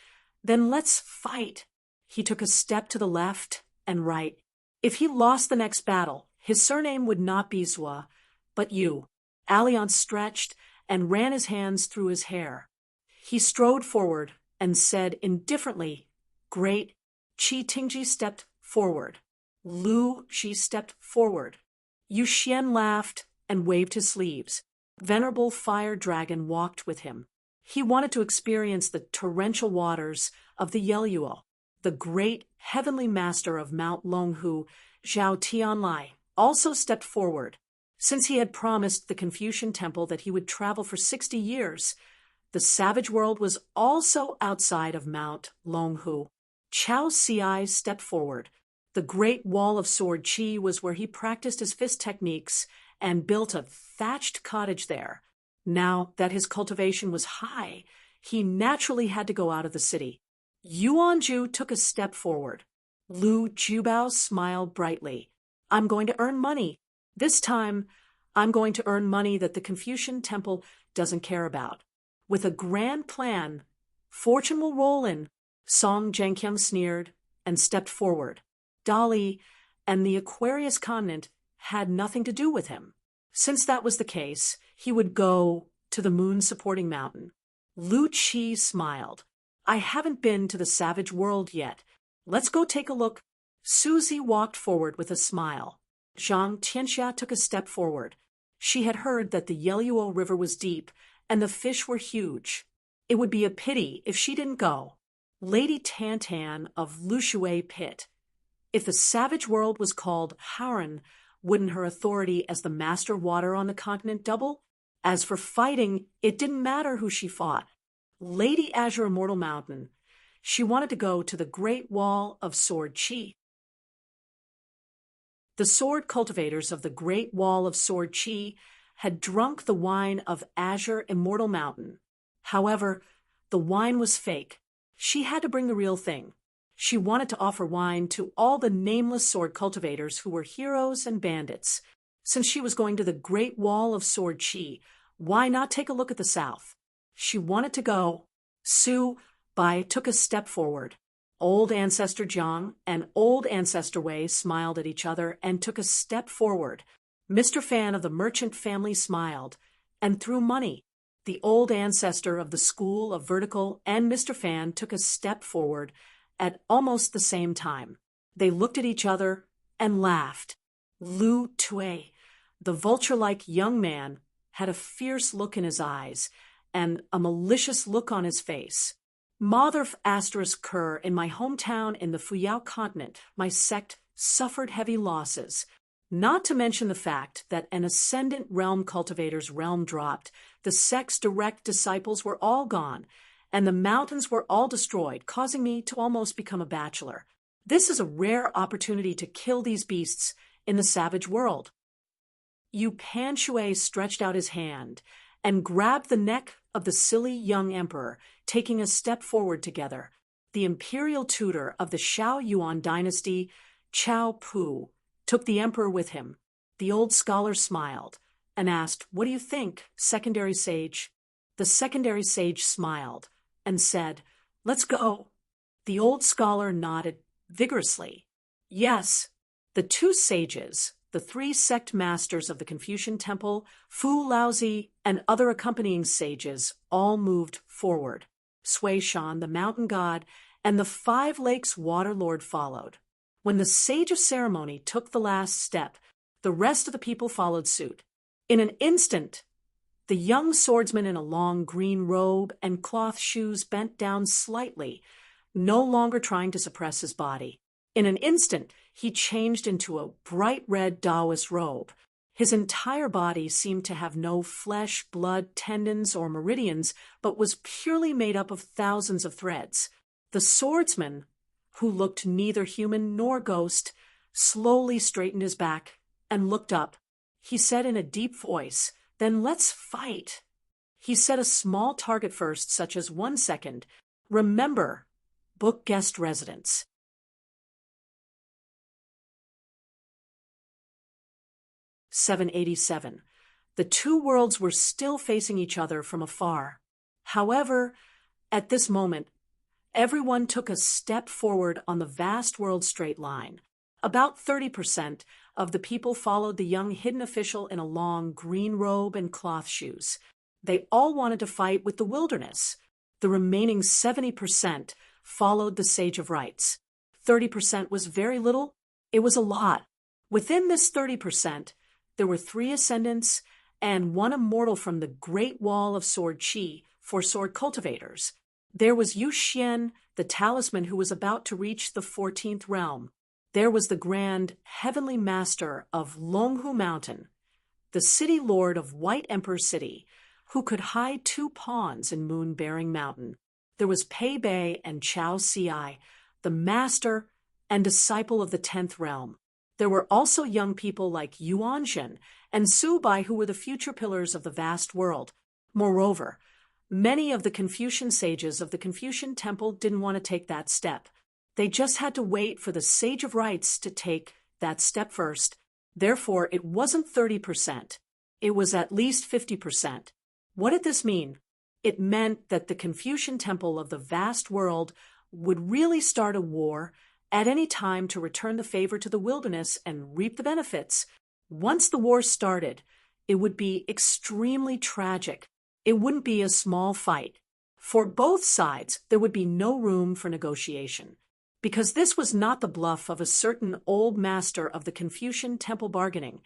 "Then let's fight." He took a step to the left and right. If he lost the next battle, his surname would not be Zhua, but Yu. Alliance stretched and ran his hands through his hair. He strode forward and said indifferently, "Great." Qi Tingji stepped forward. Lu Xi stepped forward. Yu Xian laughed and waved his sleeves. Venerable Fire Dragon walked with him. He wanted to experience the torrential waters of the Yelluo. The great heavenly master of Mount Longhu, Zhao Tianlai, also stepped forward. Since he had promised the Confucian temple that he would travel for 60 years, the savage world was also outside of Mount Longhu. Chao Ci stepped forward. The Great Wall of Sword Qi was where he practiced his fist techniques and built a thatched cottage there. Now that his cultivation was high, he naturally had to go out of the city. Yuan Ju took a step forward. Lu Jubao smiled brightly. "I'm going to earn money. This time, I'm going to earn money that the Confucian temple doesn't care about. With a grand plan, fortune will roll in." Song Zhengqiang sneered and stepped forward. Dali and the Aquarius continent had nothing to do with him. Since that was the case, he would go to the moon-supporting mountain. Lu Qi smiled. "I haven't been to the savage world yet. Let's go take a look." Susie walked forward with a smile. Zhang Tianxia took a step forward. She had heard that the Yelluo River was deep and the fish were huge. It would be a pity if she didn't go. Lady Tantan of Lushui Pit. If the savage world was called Haran, wouldn't her authority as the master water on the continent double? As for fighting, it didn't matter who she fought. Lady Azure Immortal Mountain. She wanted to go to the Great Wall of Sword Qi. The sword cultivators of the Great Wall of Sword Qi had drunk the wine of Azure Immortal Mountain. However, the wine was fake. She had to bring the real thing. She wanted to offer wine to all the nameless sword cultivators who were heroes and bandits. Since she was going to the Great Wall of Sword Qi, why not take a look at the south? She wanted to go. Su Bai took a step forward. Old Ancestor Jiang and Old Ancestor Wei smiled at each other and took a step forward. Mr. Fan of the merchant family smiled and threw money. The Old Ancestor of the School of Vertical and Mr. Fan took a step forward at almost the same time. They looked at each other and laughed. Lu Tui, the vulture-like young man, had a fierce look in his eyes and a malicious look on his face. Mother ** Kerr, in my hometown in the Fuyao continent, my sect suffered heavy losses. Not to mention the fact that an ascendant realm cultivator's realm dropped, the sect's direct disciples were all gone, and the mountains were all destroyed, causing me to almost become a bachelor. This is a rare opportunity to kill these beasts in the savage world. Yu Panshui stretched out his hand and grabbed the neck of the silly young emperor, taking a step forward together. The imperial tutor of the Shao Yuan dynasty, Chao Pu, took the emperor with him. The old scholar smiled and asked, "What do you think, secondary sage?" The secondary sage smiled and said, "Let's go." The old scholar nodded vigorously. Yes, the two sages, the three sect masters of the Confucian Temple, Fu Laozi, and other accompanying sages all moved forward. Sui Shan, the mountain god, and the Five Lakes Water Lord followed. When the sage of ceremony took the last step, the rest of the people followed suit. In an instant, the young swordsman in a long green robe and cloth shoes bent down slightly, no longer trying to suppress his body. In an instant, he changed into a bright red Taoist robe. His entire body seemed to have no flesh, blood, tendons, or meridians, but was purely made up of thousands of threads. The swordsman, who looked neither human nor ghost, slowly straightened his back and looked up. He said in a deep voice, "Then let's fight." He set a small target first, such as 1 second. Remember, book guest residence. (787). The two worlds were still facing each other from afar. However, at this moment, everyone took a step forward on the vast world straight line. About 30% of the people followed the young hidden official in a long green robe and cloth shoes. They all wanted to fight with the wilderness. The remaining 70% followed the Sage of Rights. 30% was very little. It was a lot. Within this 30%, there were 3 ascendants and 1 immortal from the Great Wall of Sword Qi for sword cultivators. There was Yu Xian, the talisman who was about to reach the 14th realm. There was the grand heavenly master of Longhu Mountain, the city lord of White Emperor City, who could hide 2 pawns in Moon-bearing Mountain. There was Pei Bei and Chao Ci, the master and disciple of the 10th realm. There were also young people like Yuan Zhen and Su Bai, who were the future pillars of the vast world. Moreover, many of the Confucian sages of the Confucian Temple didn't want to take that step. They just had to wait for the Sage of Rights to take that step first. Therefore, it wasn't 30%. It was at least 50%. What did this mean? It meant that the Confucian Temple of the vast world would really start a war at any time to return the favor to the wilderness and reap the benefits. Once the war started, it would be extremely tragic. It wouldn't be a small fight. For both sides, there would be no room for negotiation. Because this was not the bluff of a certain old master of the Confucian Temple bargaining,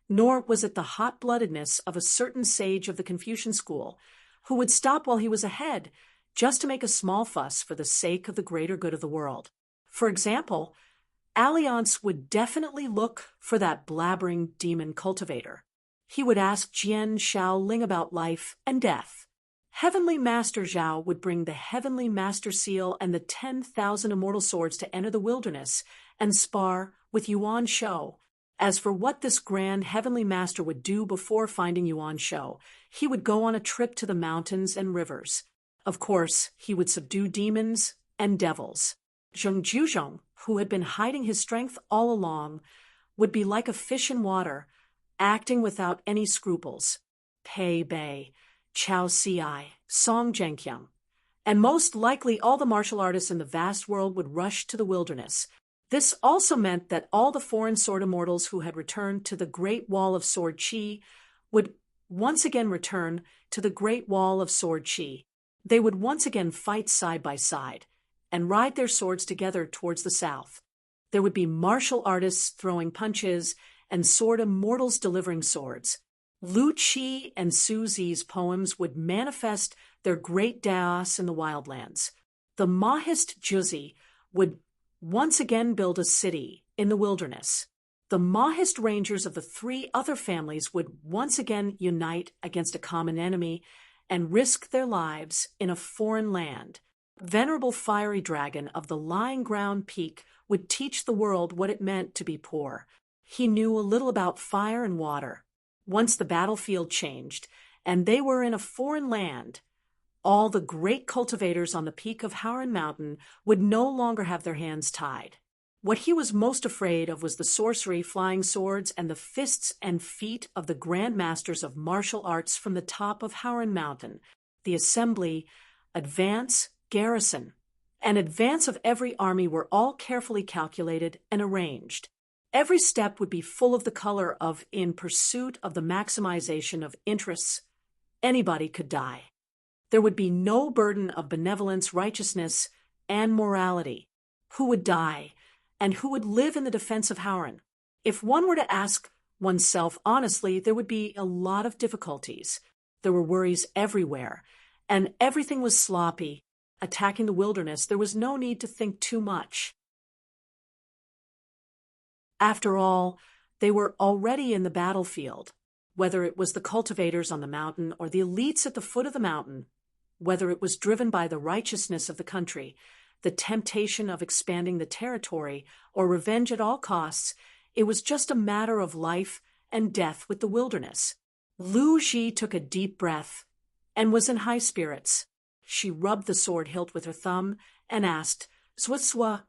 nor was it the hot-bloodedness of a certain sage of the Confucian school, who would stop while he was ahead, just to make a small fuss for the sake of the greater good of the world. For example, Alliance would definitely look for that blabbering demon cultivator. He would ask Jian Shao Ling about life and death. Heavenly Master Zhao would bring the Heavenly Master Seal and the 10,000 immortal swords to enter the wilderness and spar with Yuan Shou. As for what this grand Heavenly Master would do before finding Yuan Shou, he would go on a trip to the mountains and rivers. Of course, he would subdue demons and devils. Zheng Juzhong, who had been hiding his strength all along, would be like a fish in water, acting without any scruples. Pei Bei, Chao Ci, Song Zhenqiang, and most likely all the martial artists in the vast world would rush to the wilderness. This also meant that all the foreign sword immortals who had returned to the Great Wall of Sword Qi would once again return to the Great Wall of Sword Qi. They would once again fight side by side and ride their swords together towards the south. There would be martial artists throwing punches and sword immortals delivering swords. Lu Qi and Su Zi's poems would manifest their great Daos in the wildlands. The Mahist Juzi would once again build a city in the wilderness. The Mahist Rangers of the 3 other families would once again unite against a common enemy and risk their lives in a foreign land. Venerable Fiery Dragon of the Lying Ground Peak would teach the world what it meant to be poor. He knew a little about fire and water. Once the battlefield changed, and they were in a foreign land, all the great cultivators on the peak of Howran Mountain would no longer have their hands tied. What he was most afraid of was the sorcery, flying swords, and the fists and feet of the grand masters of martial arts from the top of Howran Mountain, the assembly, advance, garrison, and advance of every army were all carefully calculated and arranged. Every step would be full of the color of in pursuit of the maximization of interests. Anybody could die. There would be no burden of benevolence, righteousness, and morality. Who would die, and who would live in the defense of Howran? If one were to ask oneself honestly, there would be a lot of difficulties. There were worries everywhere, and everything was sloppy. Attacking the wilderness, there was no need to think too much. After all, they were already in the battlefield. Whether it was the cultivators on the mountain or the elites at the foot of the mountain, whether it was driven by the righteousness of the country, the temptation of expanding the territory, or revenge at all costs, it was just a matter of life and death with the wilderness. Lu Ji took a deep breath and was in high spirits. She rubbed the sword hilt with her thumb and asked, "Swa,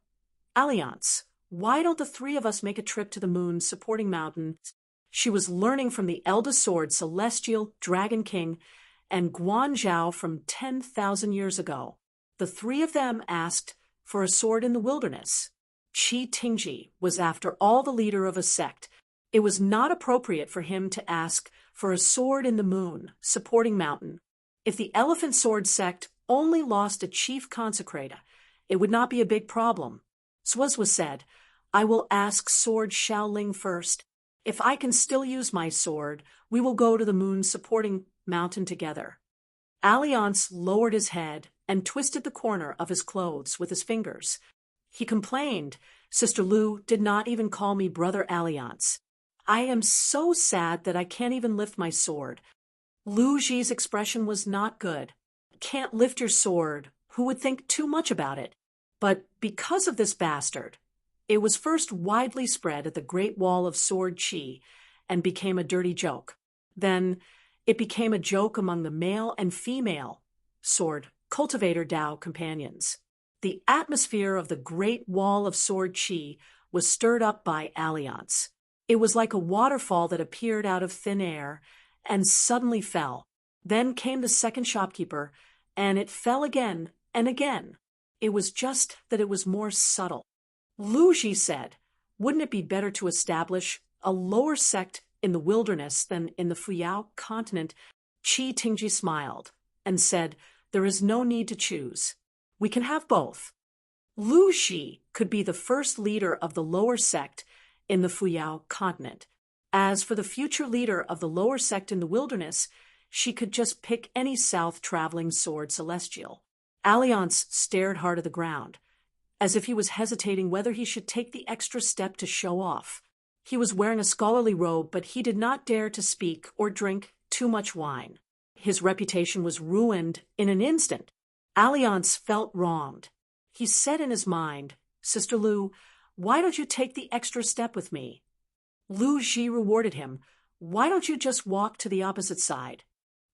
Alliance, why don't the three of us make a trip to the moon supporting mountain?" She was learning from the eldest sword, Celestial, Dragon King, and Guan Zhao from 10,000 years ago. The three of them asked for a sword in the wilderness. Qi Tingji was, after all, the leader of a sect. It was not appropriate for him to ask for a sword in the moon, supporting mountain. If the Elephant Sword sect only lost a chief consecrator, it would not be a big problem. Swazwa said, "I will ask Sword Shaoling first. If I can still use my sword, we will go to the moon supporting mountain together." Alliance lowered his head and twisted the corner of his clothes with his fingers. He complained, "Sister Lu did not even call me Brother Alliance. I am so sad that I can't even lift my sword." Lu Ji's expression was not good. "Can't lift your sword. Who would think too much about it?" But because of this bastard, it was first widely spread at the Great Wall of Sword Qi and became a dirty joke. Then it became a joke among the male and female sword cultivator Dao companions. The atmosphere of the Great Wall of Sword Qi was stirred up by Alliance. It was like a waterfall that appeared out of thin air and suddenly fell. Then came the second shopkeeper, and it fell again and again. It was just that it was more subtle. Lu Ji said, "Wouldn't it be better to establish a lower sect in the wilderness than in the Fuyao continent?" Qi Tingji smiled and said, "There is no need to choose. We can have both." Lu Ji could be the first leader of the lower sect in the Fuyao continent. As for the future leader of the lower sect in the wilderness, she could just pick any south-traveling sword celestial. Alliance stared hard at the ground, as if he was hesitating whether he should take the extra step to show off. He was wearing a scholarly robe, but he did not dare to speak or drink too much wine. His reputation was ruined in an instant. Alliance felt wronged. He said in his mind, "Sister Lu, why don't you take the extra step with me?" Lu Ji rewarded him, "Why don't you just walk to the opposite side?"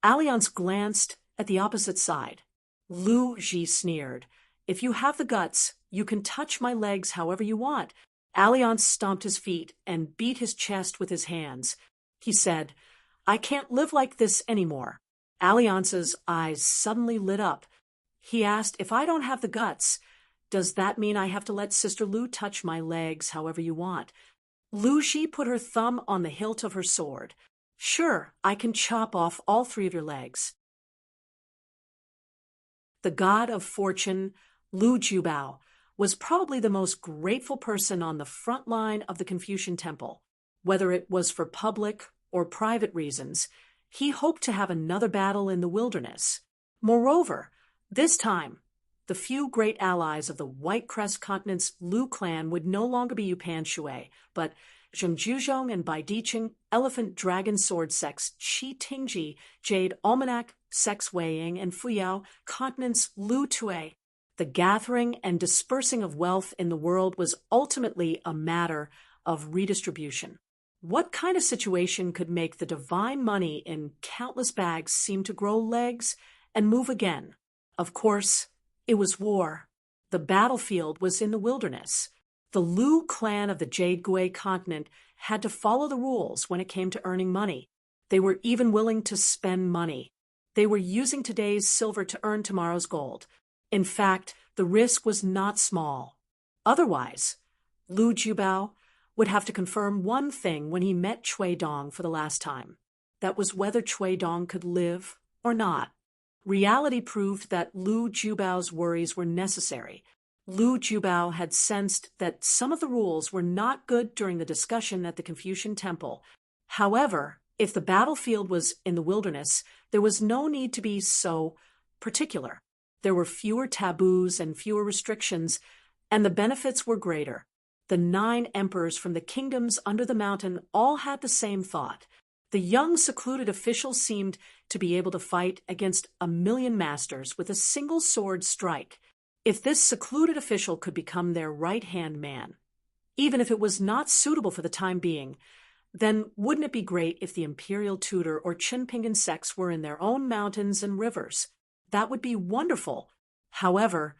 Alliance glanced at the opposite side. Lu Ji sneered, "If you have the guts, you can touch my legs however you want." Alliance stomped his feet and beat his chest with his hands. He said, "I can't live like this anymore." Alliance's eyes suddenly lit up. He asked, "If I don't have the guts, does that mean I have to let Sister Lu touch my legs however you want?" Lu Ji put her thumb on the hilt of her sword. "Sure, I can chop off all three of your legs." The god of fortune, Lu Jubao, was probably the most grateful person on the front line of the Confucian temple. Whether it was for public or private reasons, he hoped to have another battle in the wilderness. Moreover, this time, the few great allies of the White Crest Continent's Lu clan would no longer be Yupan Shui, but Zhengjuzhong and Baidiqing, Elephant Dragon Sword sects, Qi Tingji, Jade Almanac, Sex Weiying, and Fuyao Continent's Lu Tue. The gathering and dispersing of wealth in the world was ultimately a matter of redistribution. What kind of situation could make the divine money in countless bags seem to grow legs and move again? Of course, it was war. The battlefield was in the wilderness. The Lu clan of the Jade Gui continent had to follow the rules when it came to earning money. They were even willing to spend money. They were using today's silver to earn tomorrow's gold. In fact, the risk was not small. Otherwise, Lu Jubao would have to confirm one thing when he met Cui Dong for the last time. That was whether Cui Dong could live or not. Reality proved that Lu Jubao's worries were necessary. Lu Jubao had sensed that some of the rules were not good during the discussion at the Confucian Temple. However, if the battlefield was in the wilderness, there was no need to be so particular. There were fewer taboos and fewer restrictions, and the benefits were greater. The 9 emperors from the kingdoms under the mountain all had the same thought. The young secluded official seemed to be able to fight against 1,000,000 masters with a single sword strike. If this secluded official could become their right-hand man, even if it was not suitable for the time being, then wouldn't it be great if the imperial tutor or Chinpingan sects were in their own mountains and rivers? That would be wonderful. However,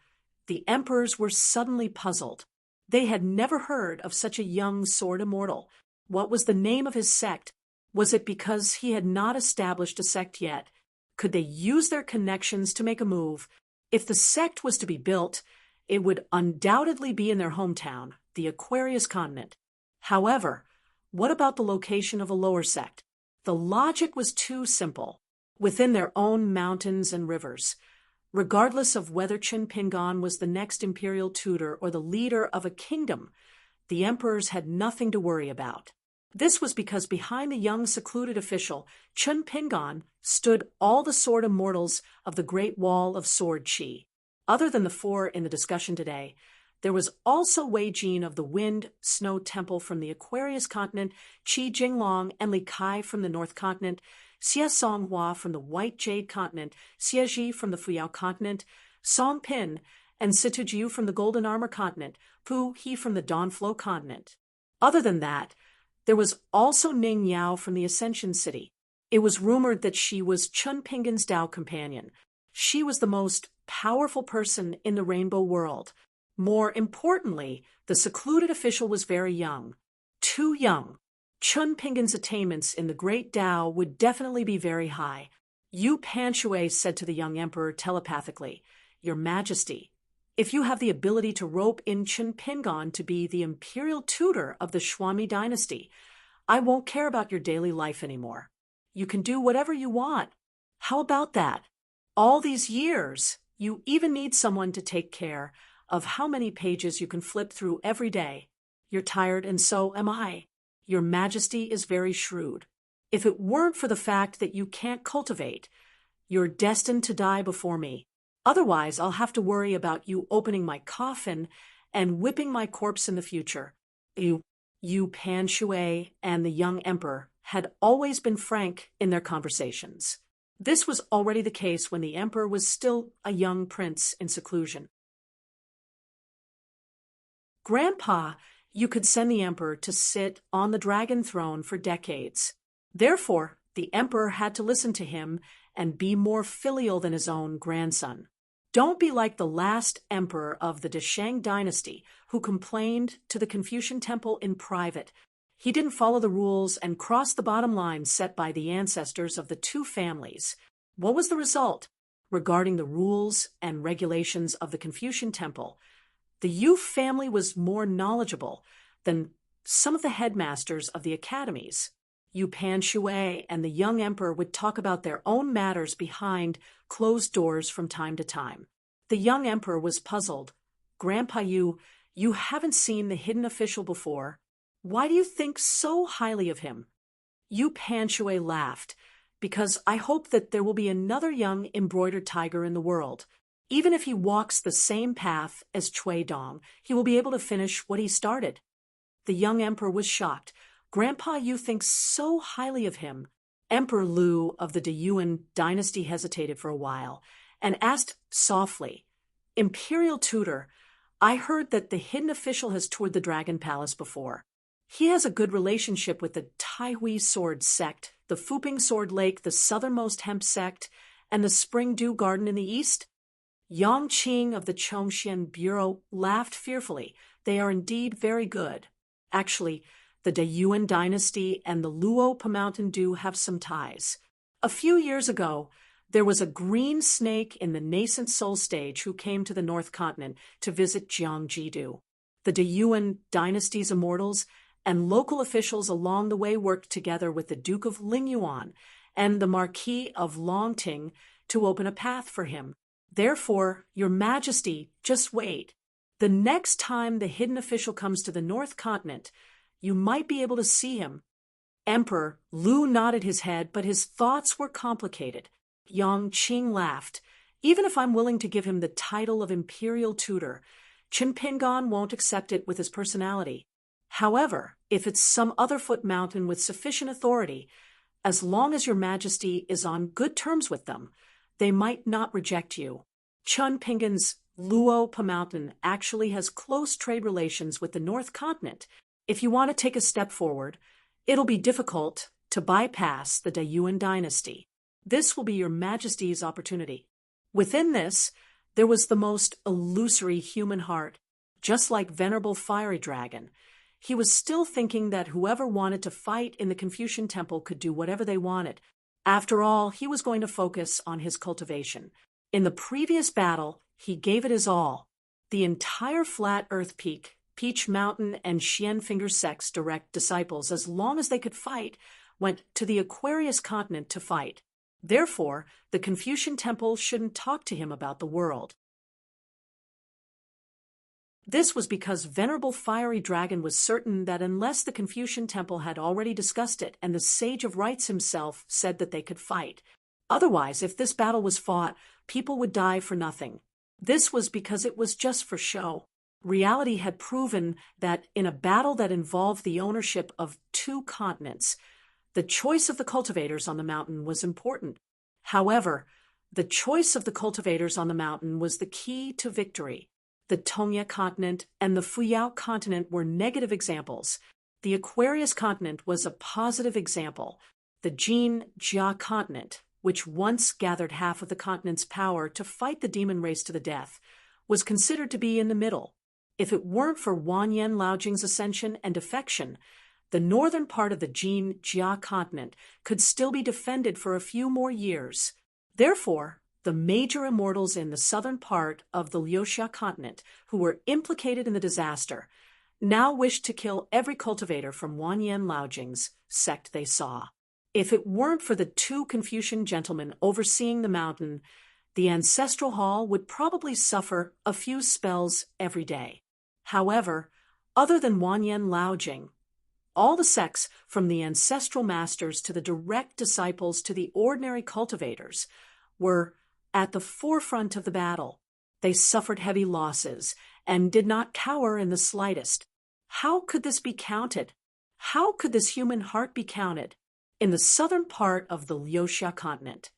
the emperors were suddenly puzzled. They had never heard of such a young sword immortal. What was the name of his sect? Was it because he had not established a sect yet? Could they use their connections to make a move? If the sect was to be built, it would undoubtedly be in their hometown, the Aquarius continent. However, what about the location of a lower sect? The logic was too simple. Within their own mountains and rivers. Regardless of whether Chinpingan was the next imperial tutor or the leader of a kingdom, the emperors had nothing to worry about. This was because behind the young secluded official, Chinpingan, stood all the sword immortals of the Great Wall of Sword Qi. Other than the 4 in the discussion today, there was also Wei Jin of the Wind Snow Temple from the Aquarius continent, Qi Jinglong and Li Kai from the North continent, Xie Songhua from the White Jade continent, Xie Ji from the Fuyao continent, Song Pin and Situjiu from the Golden Armor continent, Pu He from the Dawnflow continent. Other than that, there was also Ning Yao from the Ascension City. It was rumored that she was Chinpingan's Tao companion. She was the most powerful person in the Rainbow World. More importantly, the secluded official was very young. Too young. Chinpingan's attainments in the Great Tao would definitely be very high. Yu Panshui said to the young emperor telepathically, "Your Majesty, if you have the ability to rope in Chinpingan to be the imperial tutor of the Shuami dynasty, I won't care about your daily life anymore. You can do whatever you want. How about that? All these years, you even need someone to take care of how many pages you can flip through every day. You're tired, and so am I. Your Majesty is very shrewd. If it weren't for the fact that you can't cultivate, you're destined to die before me. Otherwise, I'll have to worry about you opening my coffin and whipping my corpse in the future." Yu Panshui and the young emperor had always been frank in their conversations. This was already the case when the emperor was still a young prince in seclusion. "Grandpa, you could send the emperor to sit on the dragon throne for decades. Therefore, the emperor had to listen to him and be more filial than his own grandson. Don't be like the last emperor of the Desheng dynasty who complained to the Confucian Temple in private. He didn't follow the rules and crossed the bottom line set by the ancestors of the 2 families. What was the result? Regarding the rules and regulations of the Confucian Temple, the Yu family was more knowledgeable than some of the headmasters of the academies. Yu Panshui and the young emperor would talk about their own matters behind closed doors from time to time. The young emperor was puzzled. "Grandpa Yu, you haven't seen the hidden official before. Why do you think so highly of him?" Yu Panshui laughed. "Because I hope that there will be another young embroidered tiger in the world. Even if he walks the same path as Cui Dong, he will be able to finish what he started." The young emperor was shocked. "Grandpa Yu thinks so highly of him." Emperor Lu of the Deyuan dynasty hesitated for a while and asked softly, "Imperial tutor, I heard that the hidden official has toured the Dragon Palace before. He has a good relationship with the Taihui Sword sect, the Fuping Sword Lake, the southernmost hemp sect, and the Spring Dew Garden in the east?" Yang Qing of the Chongxian Bureau laughed fearfully. "They are indeed very good. Actually, the Deyuan dynasty and the Luo Mountain Dew have some ties. A few years ago, there was a green snake in the nascent soul stage who came to the North Continent to visit Jiangjidu. The Deyuan dynasty's immortals and local officials along the way worked together with the Duke of Lingyuan and the Marquis of Longting to open a path for him. Therefore, Your Majesty, just wait. The next time the hidden official comes to the North Continent, you might be able to see him. Emperor Lu nodded his head, but his thoughts were complicated. Yang Qing laughed. Even if I'm willing to give him the title of imperial tutor, Qin Pingan won't accept it with his personality. However, if it's some other foot mountain with sufficient authority, as long as Your Majesty is on good terms with them, they might not reject you. Chun Pingan's Luo Pa Mountain actually has close trade relations with the North Continent. If you want to take a step forward, it'll be difficult to bypass the Dayuan dynasty. This will be Your Majesty's opportunity. Within this, there was the most illusory human heart. Just like Venerable Fiery Dragon, he was still thinking that whoever wanted to fight in the Confucian Temple could do whatever they wanted. After all, he was going to focus on his cultivation. In the previous battle, he gave it his all. The entire Flat Earth Peak, Peach Mountain, and Xian Finger Sect's direct disciples, as long as they could fight, went to the Aquarius continent to fight. Therefore, the Confucian Temple shouldn't talk to him about the world. This was because Venerable Fiery Dragon was certain that unless the Confucian Temple had already discussed it and the Sage of Rights himself said that they could fight. Otherwise, if this battle was fought, people would die for nothing. This was because it was just for show. Reality had proven that in a battle that involved the ownership of 2 continents, the choice of the cultivators on the mountain was important. However, the choice of the cultivators on the mountain was the key to victory. The Tongya continent and the Fuyao continent were negative examples. The Aquarius continent was a positive example. The Jin-Jia continent, which once gathered half of the continent's power to fight the demon race to the death, was considered to be in the middle. If it weren't for Wanyan Laojing's ascension and defection, the northern part of the Jin-Jia continent could still be defended for a few more years. Therefore, the major immortals in the southern part of the Liuxia continent, who were implicated in the disaster, now wished to kill every cultivator from Wanyan Laojing's sect they saw. If it weren't for the 2 Confucian gentlemen overseeing the mountain, the ancestral hall would probably suffer a few spells every day. However, other than Wanyan Laojing, all the sects, from the ancestral masters to the direct disciples to the ordinary cultivators, were at the forefront of the battle. They suffered heavy losses and did not cower in the slightest. How could this be counted? How could this human heart be counted? In the southern part of the Liuxia continent,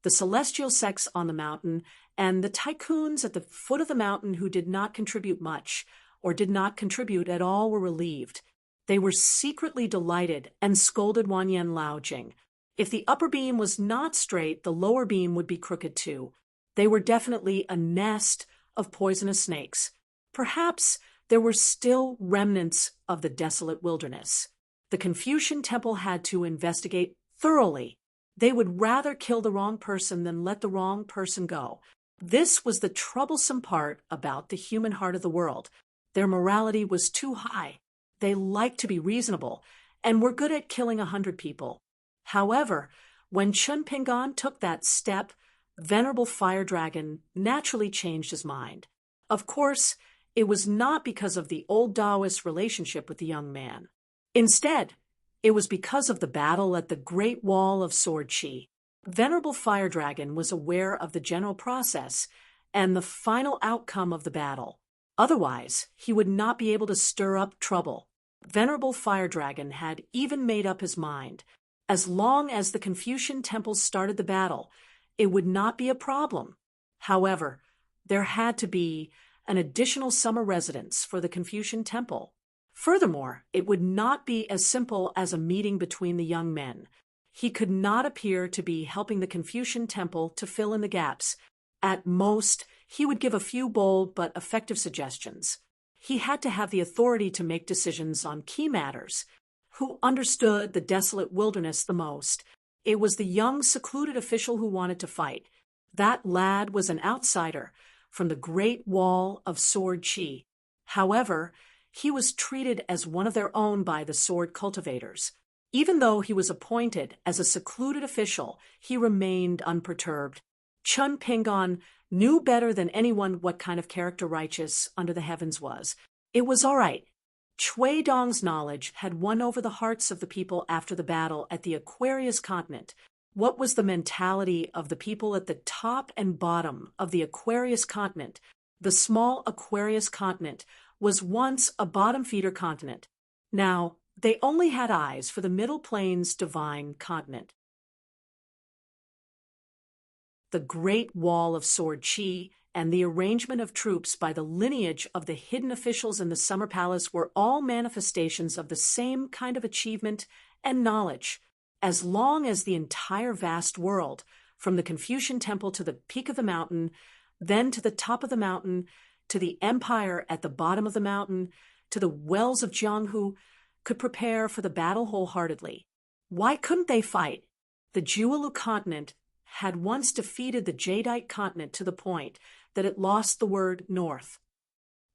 the celestial sects on the mountain and the tycoons at the foot of the mountain who did not contribute much or did not contribute at all were relieved. They were secretly delighted and scolded Wanyan Laojing. If the upper beam was not straight, the lower beam would be crooked too. They were definitely a nest of poisonous snakes. Perhaps there were still remnants of the desolate wilderness. The Confucian Temple had to investigate thoroughly. They would rather kill the wrong person than let the wrong person go. This was the troublesome part about the human heart of the world. Their morality was too high. They liked to be reasonable and were good at killing 100 people. However, when Chun Pingan took that step, Venerable Fire Dragon naturally changed his mind. Of course, it was not because of the old Taoist relationship with the young man. Instead, it was because of the battle at the Great Wall of Sword Chi. Venerable Fire Dragon was aware of the general process and the final outcome of the battle. Otherwise, he would not be able to stir up trouble. Venerable Fire Dragon had even made up his mind. As long as the Confucian Temple started the battle, it would not be a problem. However, there had to be an additional summer residence for the Confucian Temple. Furthermore, it would not be as simple as a meeting between the young men. He could not appear to be helping the Confucian Temple to fill in the gaps. At most, he would give a few bold but effective suggestions. He had to have the authority to make decisions on key matters. Who understood the desolate wilderness the most? It was the young, secluded official who wanted to fight. That lad was an outsider from the Great Wall of Sword Chi. However, he was treated as one of their own by the sword cultivators. Even though he was appointed as a secluded official, he remained unperturbed. Chun Pingon knew better than anyone what kind of character righteous under the heavens was. It was all right. Chui Dong's knowledge had won over the hearts of the people after the battle at the Aquarius continent. What was the mentality of the people at the top and bottom of the Aquarius continent? The small Aquarius continent was once a bottom-feeder continent. Now, they only had eyes for the Middle Plains divine continent. The Great Wall of Sword Chi and the arrangement of troops by the lineage of the hidden officials in the Summer Palace were all manifestations of the same kind of achievement and knowledge. As long as the entire vast world, from the Confucian Temple to the peak of the mountain, then to the top of the mountain, to the empire at the bottom of the mountain, to the wells of Jianghu, could prepare for the battle wholeheartedly. Why couldn't they fight? The Jiulu continent had once defeated the Jadeite continent to the point that it lost the word north.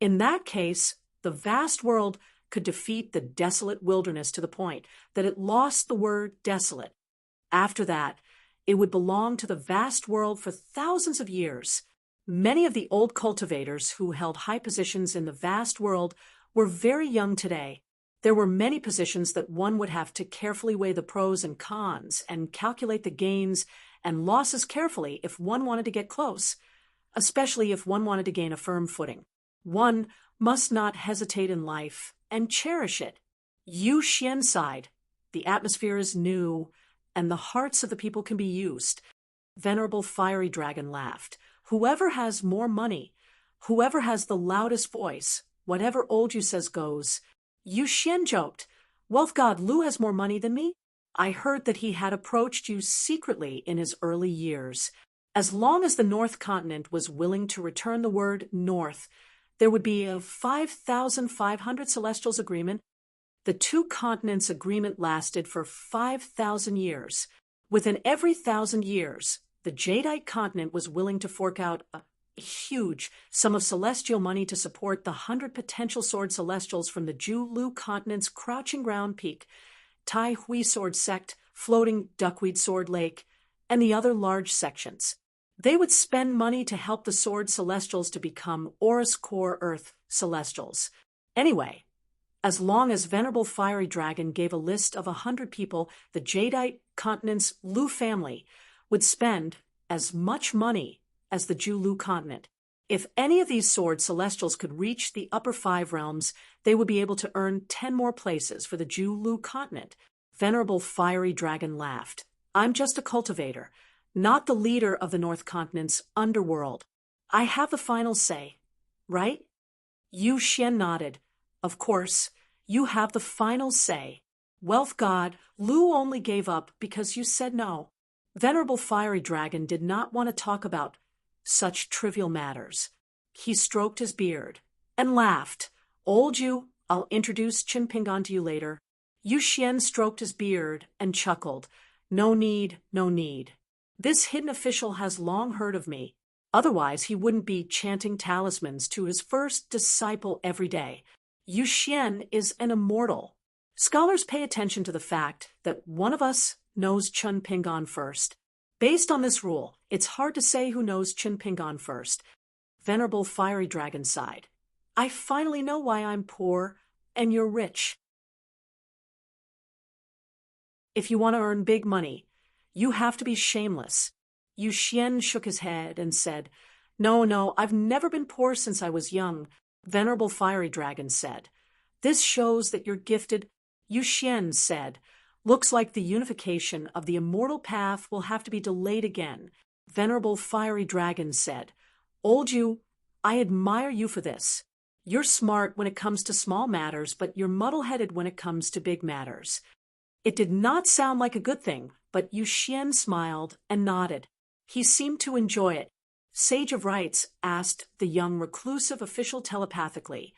In that case, the vast world could defeat the desolate wilderness to the point that it lost the word desolate. After that, it would belong to the vast world for thousands of years. Many of the old cultivators who held high positions in the vast world were very young today. There were many positions that one would have to carefully weigh the pros and cons and calculate the gains and losses carefully if one wanted to get close, especially if one wanted to gain a firm footing. One must not hesitate in life and cherish it. Yu Xian sighed. The atmosphere is new, and the hearts of the people can be used. Venerable Fiery Dragon laughed. Whoever has more money, whoever has the loudest voice, whatever old Yu says goes. Yu Xian joked, Wealth God Lu has more money than me? I heard that he had approached you secretly in his early years. As long as the North Continent was willing to return the word north, there would be a 5,500 Celestials agreement. The two continents agreement lasted for 5,000 years. Within every 1,000 years, the Jadeite continent was willing to fork out a huge sum of celestial money to support the 100 potential sword celestials from the Jiulu continent's crouching ground peak, Tai Hui Sword Sect, floating Duckweed Sword Lake, and the other large sections. They would spend money to help the sword celestials to become Aurus Core Earth celestials. Anyway, as long as Venerable Fiery Dragon gave a list of 100 people, the Jadeite continent's Lu family would spend as much money as the Jiulu continent. If any of these sword celestials could reach the upper 5 realms, they would be able to earn 10 more places for the Jiulu continent. Venerable Fiery Dragon laughed. I'm just a cultivator, not the leader of the North Continent's underworld. I have the final say, right? Yu Xian nodded. Of course, you have the final say. Wealth God, Lu only gave up because you said no. Venerable Fiery Dragon did not want to talk about such trivial matters. He stroked his beard and laughed. Old Yu, I'll introduce Qin Pingon to you later. Yu Xian stroked his beard and chuckled. No need, no need. This hidden official has long heard of me. Otherwise, he wouldn't be chanting talismans to his first disciple every day. Yu Xian is an immortal. Scholars pay attention to the fact that one of us knows Chun Pingon first. Based on this rule, it's hard to say who knows Chun Pingon first. Venerable Fiery Dragon sighed. I finally know why I'm poor and you're rich. If you want to earn big money, you have to be shameless. Yu Xian shook his head and said, No, I've never been poor since I was young. Venerable Fiery Dragon said, This shows that you're gifted. Yu Xian said, Looks like the unification of the immortal path will have to be delayed again. Venerable Fiery Dragon said, Old Yu, I admire you for this. You're smart when it comes to small matters, but you're muddle-headed when it comes to big matters. It did not sound like a good thing, but Yu Xian smiled and nodded. He seemed to enjoy it. Sage of Rights asked the young reclusive official telepathically,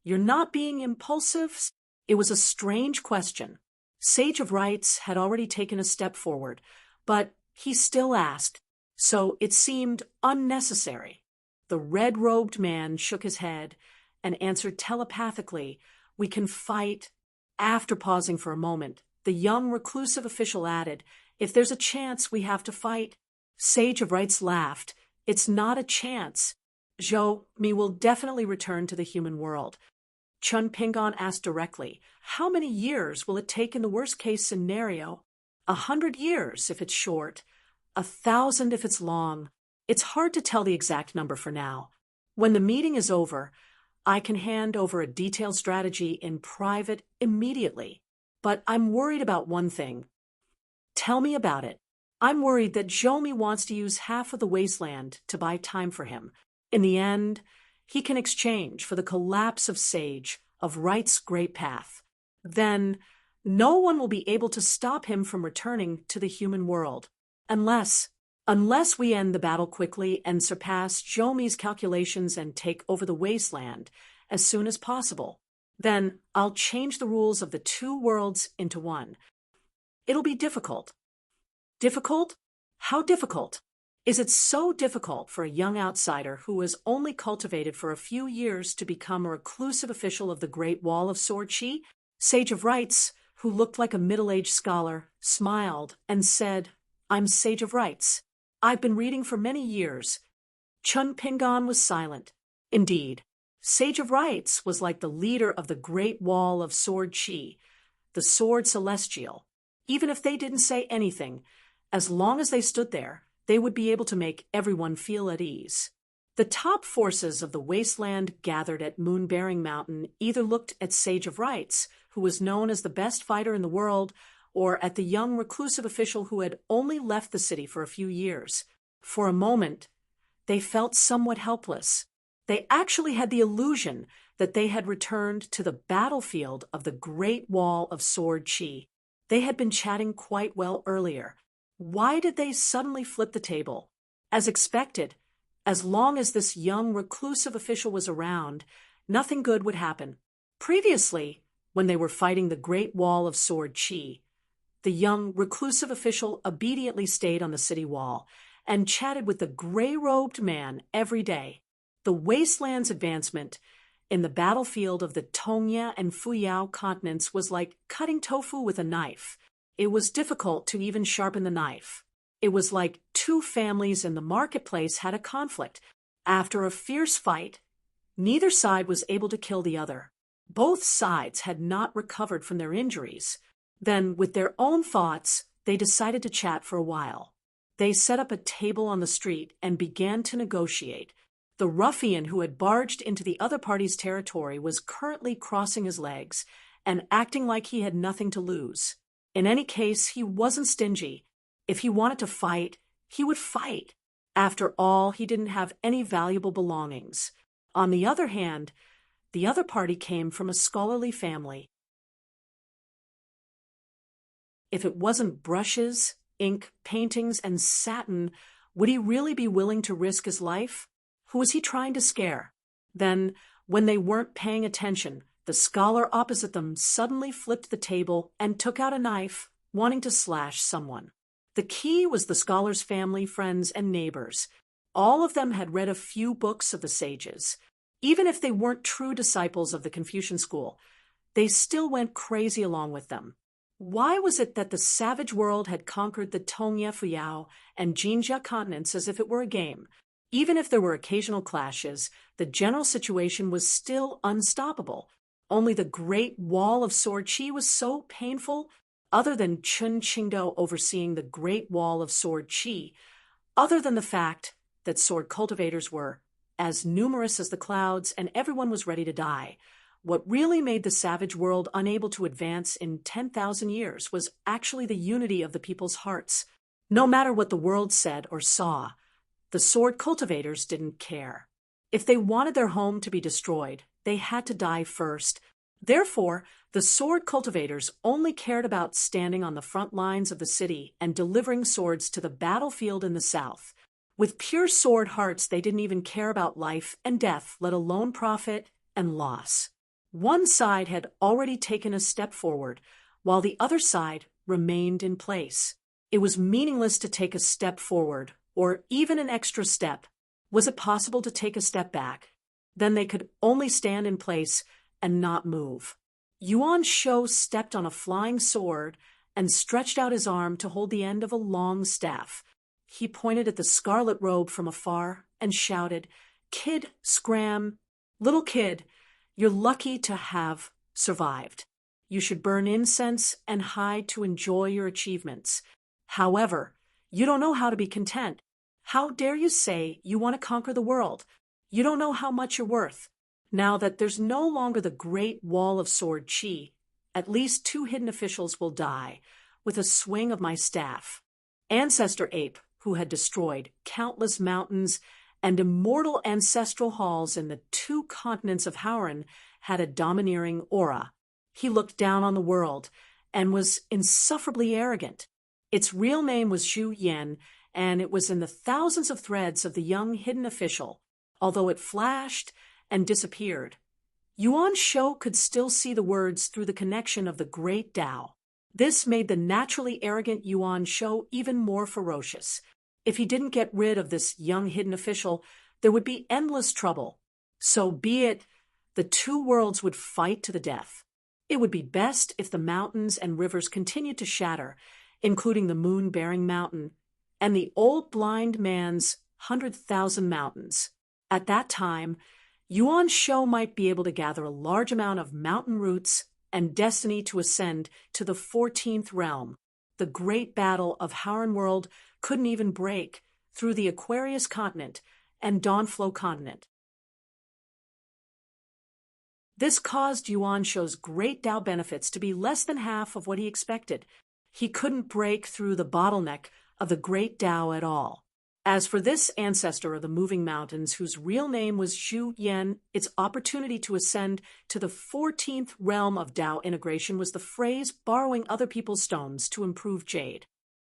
You're not being impulsive? It was a strange question. Sage of Rights had already taken a step forward, but he still asked, so it seemed unnecessary. The red-robed man shook his head and answered telepathically, "We can fight." After pausing for a moment, the young reclusive official added, "If there's a chance, we have to fight." Sage of Rights laughed. "It's not a chance. Zhou Mi will definitely return to the human world." Chun Pingon asked directly, "How many years will it take in the worst-case scenario?" 100 years if it's short, 1,000 if it's long. It's hard to tell the exact number for now. When the meeting is over, I can hand over a detailed strategy in private immediately. But I'm worried about one thing. Tell me about it. I'm worried that Zhomi wants to use half of the wasteland to buy time for him. In the end, he can exchange for the collapse of Sage, of Right's great path. Then, no one will be able to stop him from returning to the human world. Unless we end the battle quickly and surpass Zhomi's calculations and take over the wasteland as soon as possible. Then I'll change the rules of the two worlds into one. It'll be difficult. Difficult? How difficult? Is it so difficult for a young outsider who has only cultivated for a few years to become a reclusive official of the Great Wall of Sword Chi? Sage of Rights, who looked like a middle-aged scholar, smiled and said, "I'm Sage of Rights. I've been reading for many years." Chun Pingon was silent. Indeed, Sage of Rights was like the leader of the Great Wall of Sword Chi, the Sword Celestial. Even if they didn't say anything, as long as they stood there, they would be able to make everyone feel at ease. The top forces of the wasteland gathered at Moon-Bearing Mountain either looked at Sage of Rights, who was known as the best fighter in the world, or at the young reclusive official who had only left the city for a few years. For a moment, they felt somewhat helpless. They actually had the illusion that they had returned to the battlefield of the Great Wall of Sword Chi. They had been chatting quite well earlier. Why did they suddenly flip the table? As expected, as long as this young reclusive official was around, nothing good would happen. Previously, when they were fighting the Great Wall of Sword Chi, the young reclusive official obediently stayed on the city wall and chatted with the gray-robed man every day. The wasteland's advancement in the battlefield of the Tongya and Fuyao continents was like cutting tofu with a knife. It was difficult to even sharpen the knife. It was like two families in the marketplace had a conflict. After a fierce fight, neither side was able to kill the other. Both sides had not recovered from their injuries. Then, with their own thoughts, they decided to chat for a while. They set up a table on the street and began to negotiate. The ruffian who had barged into the other party's territory was currently crossing his legs and acting like he had nothing to lose. In any case, he wasn't stingy. If he wanted to fight, he would fight. After all, he didn't have any valuable belongings. On the other hand, the other party came from a scholarly family. If it wasn't brushes, ink, paintings, and satin, would he really be willing to risk his life? Who was he trying to scare? Then, when they weren't paying attention, the scholar opposite them suddenly flipped the table and took out a knife, wanting to slash someone. The key was the scholar's family, friends, and neighbors. All of them had read a few books of the sages. Even if they weren't true disciples of the Confucian school, they still went crazy along with them. Why was it that the savage world had conquered the Tongya, Fuyao, and Jinjia continents as if it were a game? Even if there were occasional clashes, the general situation was still unstoppable. Only the Great Wall of Sword Chi was so painful. Other than Chun Qingdou overseeing the Great Wall of Sword Chi, other than the fact that sword cultivators were as numerous as the clouds and everyone was ready to die, what really made the savage world unable to advance in 10,000 years was actually the unity of the people's hearts. No matter what the world said or saw, the sword cultivators didn't care. If they wanted their home to be destroyed, they had to die first. Therefore, the sword cultivators only cared about standing on the front lines of the city and delivering swords to the battlefield in the south. With pure sword hearts, they didn't even care about life and death, let alone profit and loss. One side had already taken a step forward, while the other side remained in place. It was meaningless to take a step forward, or even an extra step. Was it possible to take a step back? Then they could only stand in place and not move. Yuan Shou stepped on a flying sword and stretched out his arm to hold the end of a long staff. He pointed at the scarlet robe from afar and shouted, "Kid, scram! Little kid, you're lucky to have survived. You should burn incense and hide to enjoy your achievements. However, you don't know how to be content. How dare you say you want to conquer the world? You don't know how much you're worth. Now that there's no longer the great wall of sword chi, at least 2 hidden officials will die with a swing of my staff." Ancestor Ape, who had destroyed countless mountains and immortal ancestral halls in the 2 continents of Howren, had a domineering aura. He looked down on the world and was insufferably arrogant. Its real name was Zhu Yan, and it was in the thousands of threads of the young hidden official, although it flashed and disappeared. Yuan Shou could still see the words through the connection of the great Tao. This made the naturally arrogant Yuan Shou even more ferocious. If he didn't get rid of this young hidden official, there would be endless trouble. So be it, the 2 worlds would fight to the death. It would be best if the mountains and rivers continued to shatter, including the moon-bearing mountain and the old blind man's 100,000 mountains. At that time, Yuan Shou might be able to gather a large amount of mountain roots and destiny to ascend to the 14th realm. The great battle of Howren World couldn't even break through the Aquarius continent and Dawnflow continent. This caused Yuan Shou's great Tao benefits to be less than half of what he expected. He couldn't break through the bottleneck of the great Tao at all. As for this ancestor of the moving mountains, whose real name was Zhu Yan, its opportunity to ascend to the 14th realm of Tao integration was the phrase borrowing other people's stones to improve jade.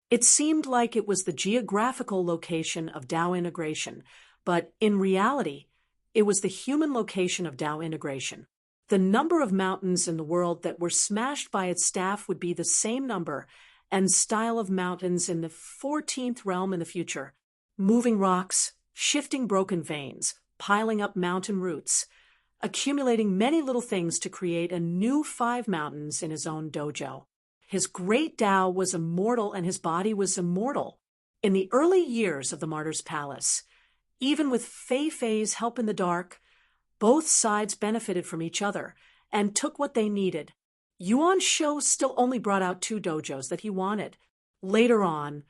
It seemed like it was the geographical location of Tao integration, but in reality, it was the human location of Tao integration. The number of mountains in the world that were smashed by its staff would be the same number and style of mountains in the 14th realm in the future. Moving rocks, shifting broken veins, piling up mountain roots, accumulating many little things to create a new 5 mountains in his own dojo. His great Tao was immortal and his body was immortal. In the early years of the Martyr's Palace, even with Fei Fei's help in the dark, both sides benefited from each other and took what they needed. Yuan Shou still only brought out 2 dojos that he wanted. Later on,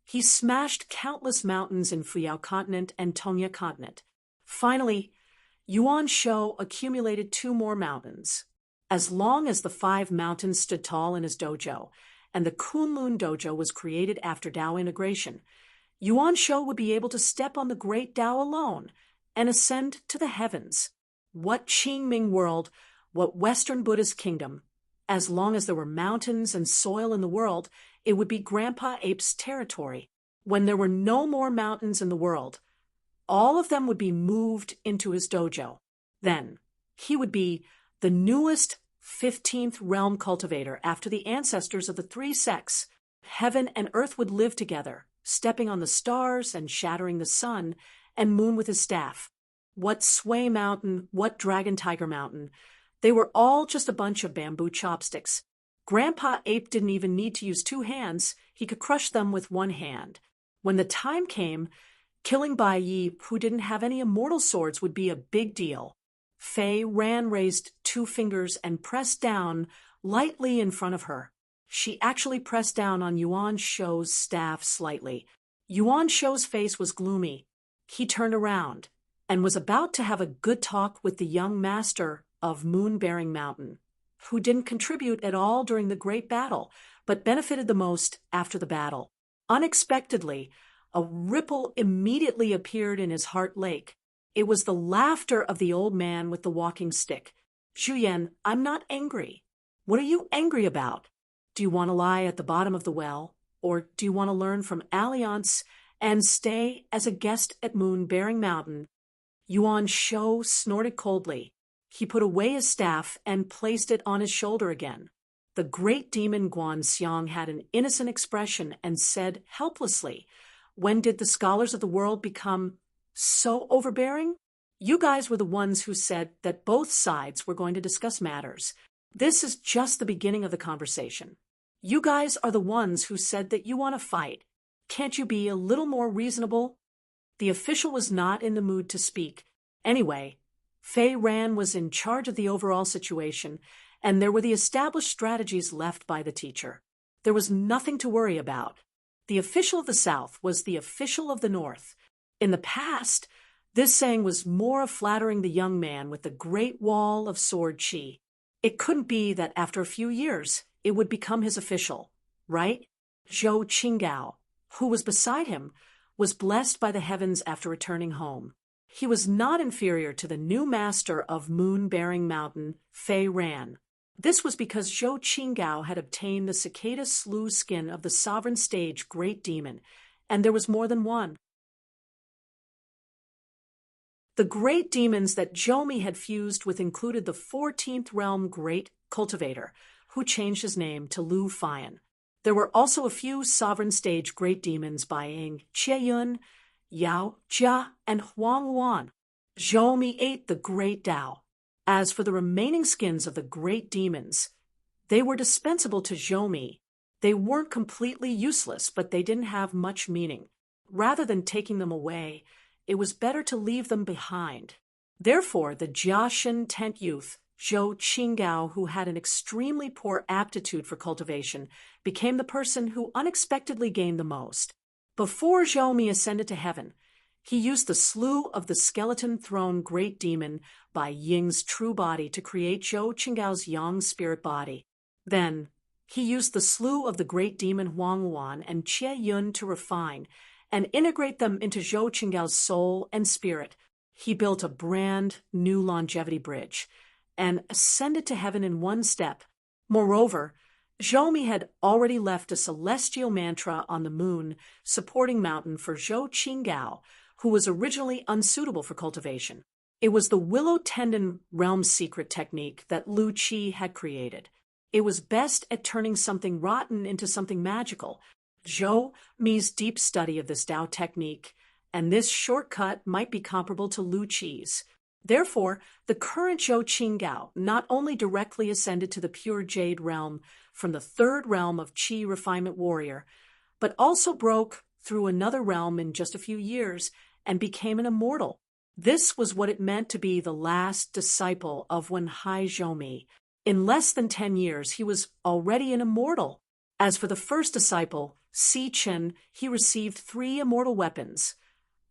he smashed countless mountains in Fuyao Continent and Tongya Continent. Finally, Yuan Shou accumulated 2 more mountains. As long as the 5 mountains stood tall in his dojo, and the Kunlun dojo was created after Tao integration, Yuan Shou would be able to step on the great Tao alone and ascend to the heavens. What Qingming world, what Western Buddhist kingdom, as long as there were mountains and soil in the world, it would be Grandpa Ape's territory. When there were no more mountains in the world, all of them would be moved into his dojo. Then, he would be the newest 15th realm cultivator after the ancestors of the 3 sects. Heaven and earth would live together, stepping on the stars and shattering the sun and moon with his staff. What Sway Mountain, what Dragon Tiger Mountain, they were all just a bunch of bamboo chopsticks. Grandpa Ape didn't even need to use 2 hands, he could crush them with 1 hand. When the time came, killing Bai Yi, who didn't have any immortal swords, would be a big deal. Fei Ran raised 2 fingers and pressed down lightly in front of her. She actually pressed down on Yuan Shou's staff slightly. Yuan Shou's face was gloomy. He turned around and was about to have a good talk with the young master of Moon-Bearing Mountain, who didn't contribute at all during the great battle, but benefited the most after the battle. Unexpectedly, a ripple immediately appeared in his heart lake. It was the laughter of the old man with the walking stick. "Zhu Yan, I'm not angry. What are you angry about? Do you want to lie at the bottom of the well, or do you want to learn from Alliance and stay as a guest at Moon-Bearing Mountain?" Yuan Shou snorted coldly. He put away his staff and placed it on his shoulder again. The great demon Guan Xiang had an innocent expression and said helplessly, "When did the scholars of the world become so overbearing?" You guys were the ones who said that both sides were going to discuss matters. This is just the beginning of the conversation. You guys are the ones who said that you want to fight. Can't you be a little more reasonable?" The official was not in the mood to speak. Anyway, Fei Ran was in charge of the overall situation, and there were the established strategies left by the teacher. There was nothing to worry about. The official of the South was the official of the North. In the past, this saying was more of flattering the young man with the great wall of sword chi. It couldn't be that after a few years, it would become his official, right? Zhou Qinggao, who was beside him, was blessed by the heavens after returning home. He was not inferior to the new master of Moon-Bearing Mountain, Fei Ran. This was because Zhou Qinggao had obtained the cicada slew skin of the sovereign stage Great Demon, and there was more than one. The great demons that Zhou had fused with included the 14th realm Great Cultivator, who changed his name to Lu Fian. There were also a few sovereign stage great demons by Ying, Qieyun, Yao, Jia, and Huang Wan. Zhou ate the great Dao. As for the remaining skins of the great demons, they were dispensable to Zhou. They weren't completely useless, but they didn't have much meaning. Rather than taking them away, it was better to leave them behind. Therefore, the Jiaxin tent youth, Zhou Qinggao, who had an extremely poor aptitude for cultivation, became the person who unexpectedly gained the most. Before Zhou ascended to heaven, he used the slew of the skeleton throne great demon by Ying's true body to create Zhou Qinggao's yang spirit body. Then, he used the slew of the great demon Huang Wan and Qieyun to refine and integrate them into Zhou Qinggao's soul and spirit. He built a brand new longevity bridge and ascended to heaven in one step. Moreover, Zhou had already left a celestial mantra on the moon supporting mountain for Zhou Qinggao, who was originally unsuitable for cultivation. It was the willow tendon realm secret technique that Lu Qi had created. It was best at turning something rotten into something magical. Zhou's deep study of this Dao technique, and this shortcut might be comparable to Lu Qi's. Therefore, the current Zhou Qinggao not only directly ascended to the pure jade realm from the third realm of Qi refinement warrior, but also broke through another realm in just a few years and became an immortal. This was what it meant to be the last disciple of Wenhai Zhou. In less than 10 years, he was already an immortal. As for the first disciple, Si Chen, he received 3 immortal weapons,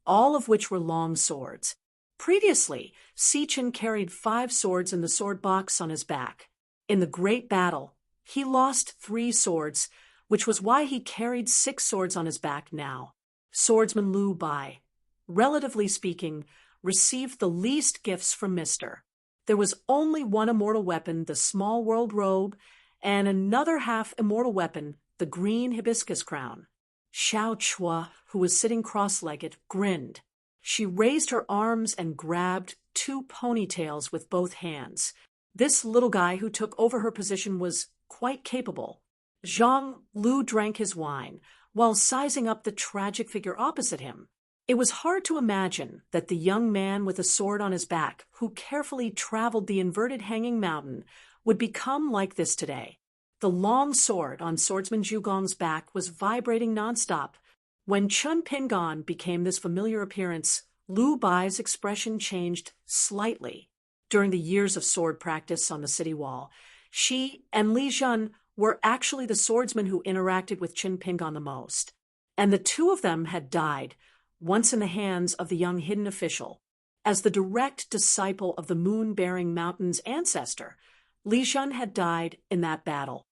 all of which were long swords. Previously, Si Chen carried 5 swords in the sword box on his back. In the great battle, he lost 3 swords, which was why he carried 6 swords on his back now. Swordsman Lu Bai, relatively speaking, received the least gifts from Mr. There was only one immortal weapon, the small world robe, and another half-immortal weapon, the green hibiscus crown. Xiao Chua, who was sitting cross-legged, grinned. She raised her arms and grabbed 2 ponytails with both hands. This little guy who took over her position was quite capable. Zhang Lu drank his wine, while sizing up the tragic figure opposite him. It was hard to imagine that the young man with a sword on his back, who carefully traveled the inverted hanging mountain, would become like this today. The long sword on swordsman Zhugong's back was vibrating nonstop. When Chun Pingon became this familiar appearance, Lu Bai's expression changed slightly. During the years of sword practice on the city wall, she and Li Zhen were actually the swordsmen who interacted with Chun Pingon the most. And the 2 of them had died, once in the hands of the young hidden official. As the direct disciple of the Moon-Bearing Mountain's ancestor, Li Zhen had died in that battle.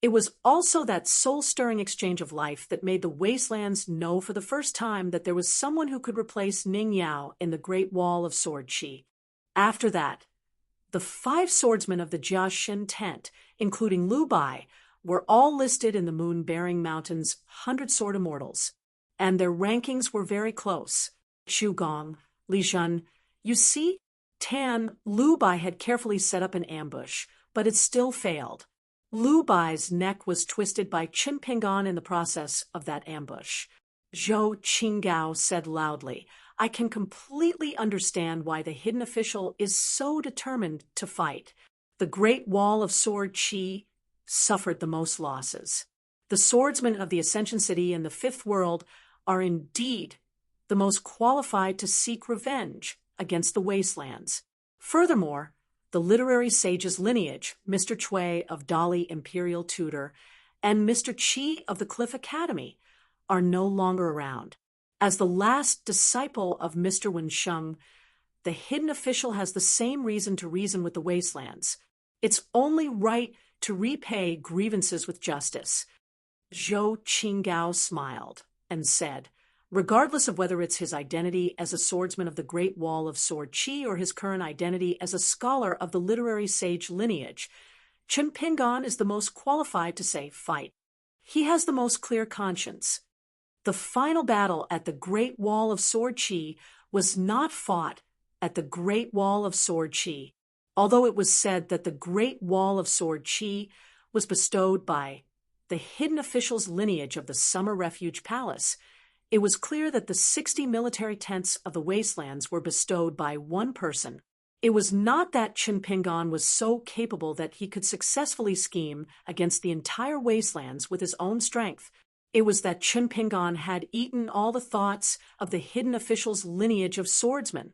It was also that soul-stirring exchange of life that made the wastelands know for the first time that there was someone who could replace Ning Yao in the Great Wall of Sword Qi. After that, the 5 swordsmen of the Jiaxin tent, including Lu Bai, were all listed in the Moon-Bearing Mountain's 100 Sword Immortals, and their rankings were very close. Xu Gong, Li Zhen, you see? Tan, Lu Bai had carefully set up an ambush, but it still failed. Lu Bai's neck was twisted by Chun Pingon in the process of that ambush. Zhou Qingao said loudly. I can completely understand why the hidden official is so determined to fight. The Great Wall of Sword Qi suffered the most losses. The swordsmen of the Ascension City and the Fifth World are indeed the most qualified to seek revenge against the wastelands. Furthermore, the literary sage's lineage, Mr. Cui of Dali Imperial Tutor and Mr. Qi of the Cliff Academy, are no longer around. As the last disciple of Mr. Wensheng, the hidden official has the same reason to reason with the wastelands. It's only right to repay grievances with justice. Zhou Qingao smiled and said, regardless of whether it's his identity as a swordsman of the Great Wall of Sword Qi or his current identity as a scholar of the literary sage lineage, Chen Pingon is the most qualified to say fight. He has the most clear conscience. The final battle at the Great Wall of Sword Qi was not fought at the Great Wall of Sword Qi, although it was said that the Great Wall of Sword Qi was bestowed by the hidden official's lineage of the Summer Refuge Palace. It was clear that the 60 military tents of the wastelands were bestowed by one person. It was not that Chen Pingon was so capable that he could successfully scheme against the entire wastelands with his own strength. It was that Chen Pingon had eaten all the thoughts of the hidden official's lineage of swordsmen,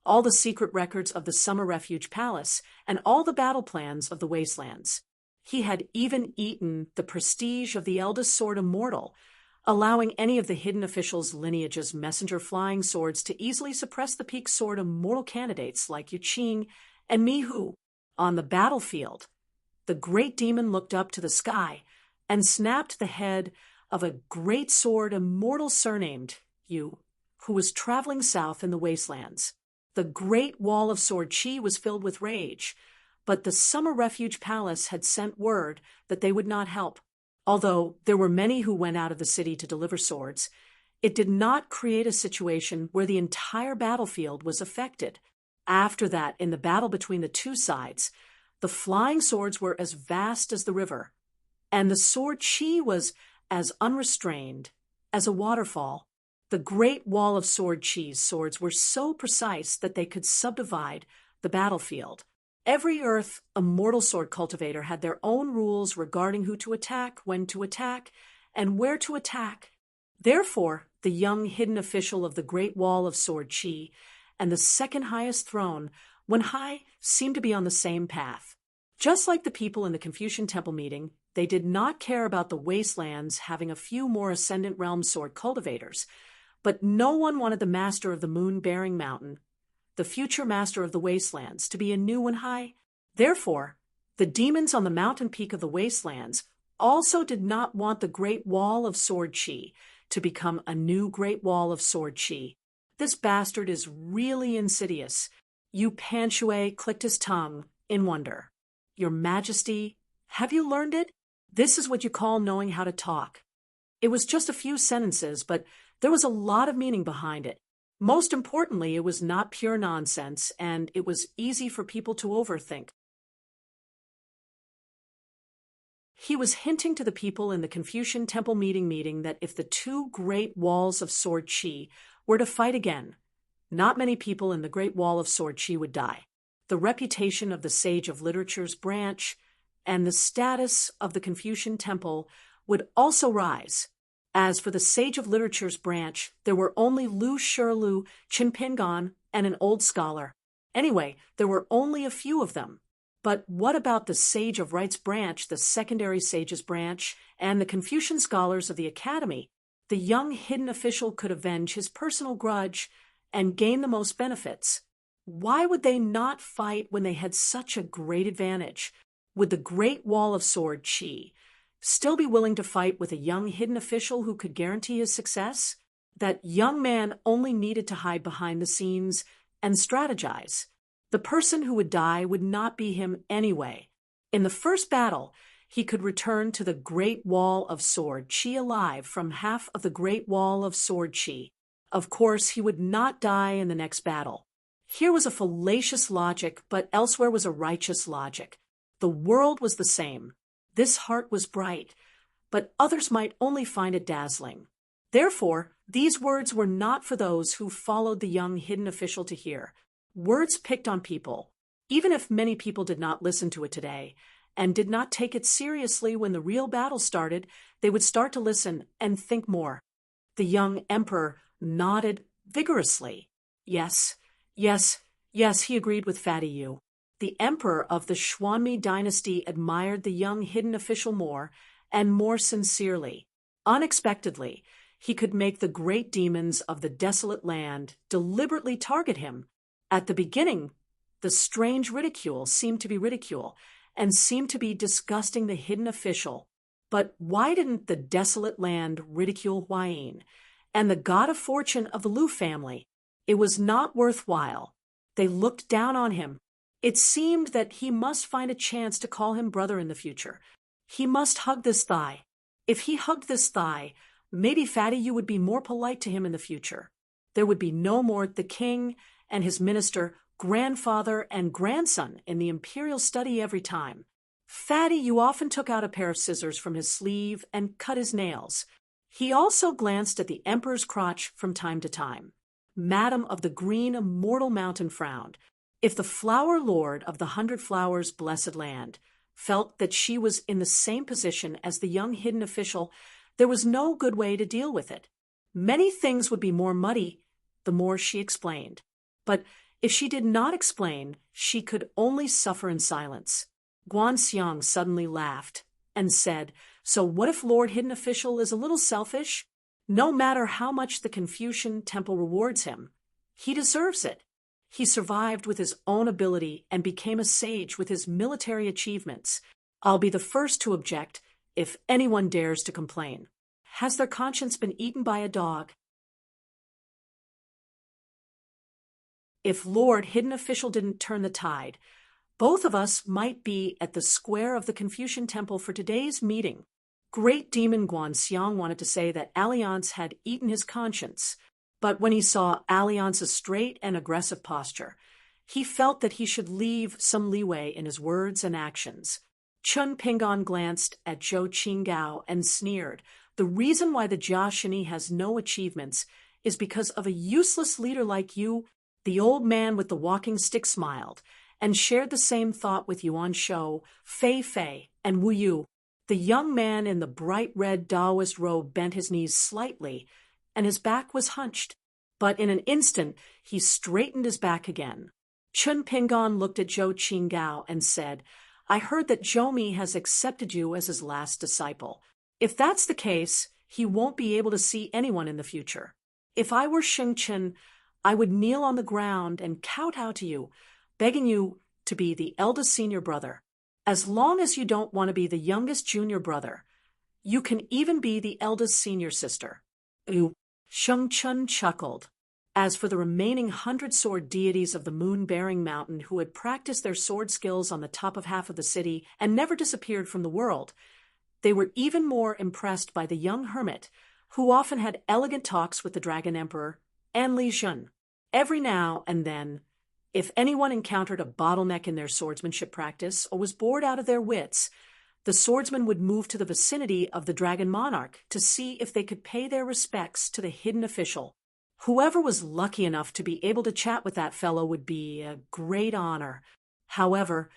all the secret records of the Summer Refuge Palace, and all the battle plans of the wastelands. He had even eaten the prestige of the eldest sword immortal, allowing any of the hidden official's lineage's messenger flying swords to easily suppress the peak sword immortal candidates like Yu Qing and Mi Hu. On the battlefield, the great demon looked up to the sky and snapped the head of a great sword immortal surnamed Yu, who was traveling south in the wastelands. The Great Wall of Sword Qi was filled with rage, but the Summer Refuge Palace had sent word that they would not help. Although there were many who went out of the city to deliver swords, it did not create a situation where the entire battlefield was affected. After that, in the battle between the two sides, the flying swords were as vast as the river, and the sword Qi was as unrestrained as a waterfall. The Great Wall of Sword Qi's swords were so precise that they could subdivide the battlefield. Every Earth immortal sword cultivator had their own rules regarding who to attack, when to attack, and where to attack. Therefore, the young hidden official of the Great Wall of Sword Qi and the second highest throne, Wenhai, seemed to be on the same path. Just like the people in the Confucian Temple meeting, they did not care about the wastelands having a few more Ascendant Realm sword cultivators, but no one wanted the master of the moon-bearing mountain, the future master of the wastelands, to be a new Wenhai. Therefore, the demons on the mountain peak of the wastelands also did not want the Great Wall of Sword Qi to become a new Great Wall of Sword Qi. This bastard is really insidious. Yu Panshui clicked his tongue in wonder. Your Majesty, have you learned it? This is what you call knowing how to talk. It was just a few sentences, but there was a lot of meaning behind it. Most importantly, it was not pure nonsense, and it was easy for people to overthink. He was hinting to the people in the Confucian Temple meeting that if the two Great Walls of Sword Qi were to fight again, not many people in the Great Wall of Sword Qi would die. The reputation of the Sage of Literature's branch and the status of the Confucian Temple would also rise. As for the Sage of Literature's branch, there were only Lu Shirlu, Chen Pingon, and an old scholar. Anyway, there were only a few of them. But what about the Sage of Right's branch, the secondary sage's branch, and the Confucian scholars of the Academy? The young hidden official could avenge his personal grudge and gain the most benefits. Why would they not fight when they had such a great advantage? Would the Great Wall of Sword Qi still be willing to fight with a young hidden official who could guarantee his success? That young man only needed to hide behind the scenes and strategize. The person who would die would not be him anyway. In the first battle, he could return to the Great Wall of Sword Qi alive from half of the Great Wall of Sword Qi. Of course, he would not die in the next battle. Here was a fallacious logic, but elsewhere was a righteous logic. The world was the same. This heart was bright, but others might only find it dazzling. Therefore, These words were not for those who followed the young hidden official to hear. Words picked on people, even if many people did not listen to it today, and did not take it seriously when the real battle started, they would start to listen and think more. The young emperor nodded vigorously. Yes, yes, yes, he agreed with Fatty Yu. The emperor of the Xuanmi dynasty admired the young hidden official more and more sincerely. Unexpectedly, he could make the great demons of the desolate land deliberately target him. At the beginning, the strange ridicule seemed to be ridicule and seemed to be disgusting the hidden official. But why didn't the desolate land ridicule Huayin and the god of fortune of the Lu family? It was not worthwhile. They looked down on him. It seemed that he must find a chance to call him brother in the future. He must hug this thigh. If he hugged this thigh, maybe Fatty Yu would be more polite to him in the future. There would be no more the king and his minister, grandfather and grandson in the imperial study every time. Fatty Yu often took out a pair of scissors from his sleeve and cut his nails. He also glanced at the emperor's crotch from time to time. Madam of the Green Immortal Mountain frowned. If the flower lord of the 100 Flowers blessed land felt that she was in the same position as the young hidden official, there was no good way to deal with it. Many things would be more muddy the more she explained. But if she did not explain, she could only suffer in silence. Guan Xiang suddenly laughed and said, "So what if Lord Hidden Official is a little selfish? No matter how much the Confucian Temple rewards him, he deserves it. He survived with his own ability and became a sage with his military achievements. I'll be the first to object if anyone dares to complain. Has their conscience been eaten by a dog? If Lord Hidden Official didn't turn the tide, both of us might be at the square of the Confucian Temple for today's meeting." Great Demon Guan Xiang wanted to say that Alliance had eaten his conscience, but when he saw Alliance's straight and aggressive posture, he felt that he should leave some leeway in his words and actions. Chun Pingon glanced at Zhou Qinggao and sneered. "The reason why the Jia Shini has no achievements is because of a useless leader like you." The old man with the walking stick smiled and shared the same thought with Yuan Shou, Fei Fei, and Wu Yu. The young man in the bright red Taoist robe bent his knees slightly, and his back was hunched. But in an instant, he straightened his back again. Chun Pingon looked at Zhou Qinggao and said, "I heard that Zhou has accepted you as his last disciple. If that's the case, he won't be able to see anyone in the future. If I were Sheng Chen, I would kneel on the ground and kowtow to you, begging you to be the eldest senior brother. As long as you don't want to be the youngest junior brother, you can even be the eldest senior sister." Sheng Chen chuckled. As for the remaining 100 sword deities of the moon-bearing mountain who had practiced their sword skills on the top of half of the city and never disappeared from the world, they were even more impressed by the young hermit, who often had elegant talks with the Dragon Emperor and Li Jun. Every now and then, if anyone encountered a bottleneck in their swordsmanship practice or was bored out of their wits, the swordsman would move to the vicinity of the Dragon Monarch to see if they could pay their respects to the hidden official. Whoever was lucky enough to be able to chat with that fellow would be a great honor. However,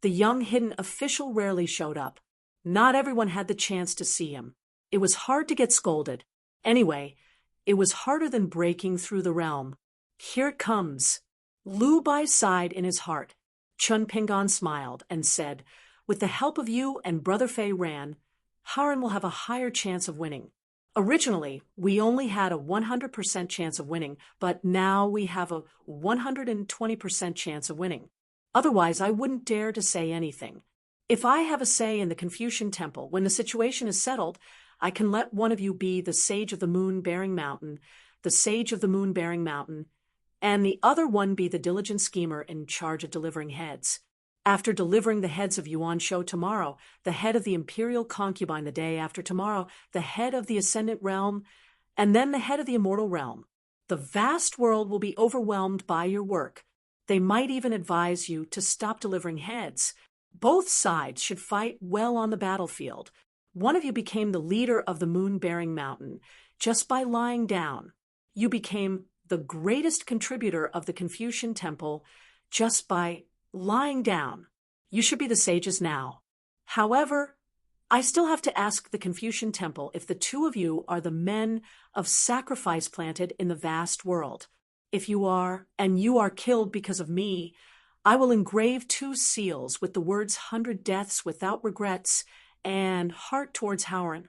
the young hidden official rarely showed up. Not everyone had the chance to see him. It was hard to get scolded. Anyway, it was harder than breaking through the realm. "Here it comes." Lu Bai sighed in his heart. Chun Pingon smiled and said, "With the help of you and Brother Fei Ran, Haran will have a higher chance of winning. Originally, we only had a 100% chance of winning, but now we have a 120% chance of winning. Otherwise, I wouldn't dare to say anything. If I have a say in the Confucian Temple, when the situation is settled, I can let one of you be the Sage of the Moon-bearing Mountain, the Sage of the Moon-bearing Mountain, and the other one be the diligent schemer in charge of delivering heads. After delivering the heads of Yuan Shou tomorrow, the head of the Imperial Concubine the day after tomorrow, the head of the Ascendant Realm, and then the head of the Immortal Realm. The vast world will be overwhelmed by your work. They might even advise you to stop delivering heads. Both sides should fight well on the battlefield. One of you became the leader of the Moon-bearing Mountain, just by lying down. You became the greatest contributor of the Confucian Temple just by lying down. You should be the sages now. However, I still have to ask the Confucian Temple if the two of you are the men of sacrifice planted in the vast world. If you are, and you are killed because of me, I will engrave 2 seals with the words 100 deaths without regrets and heart towards Howren.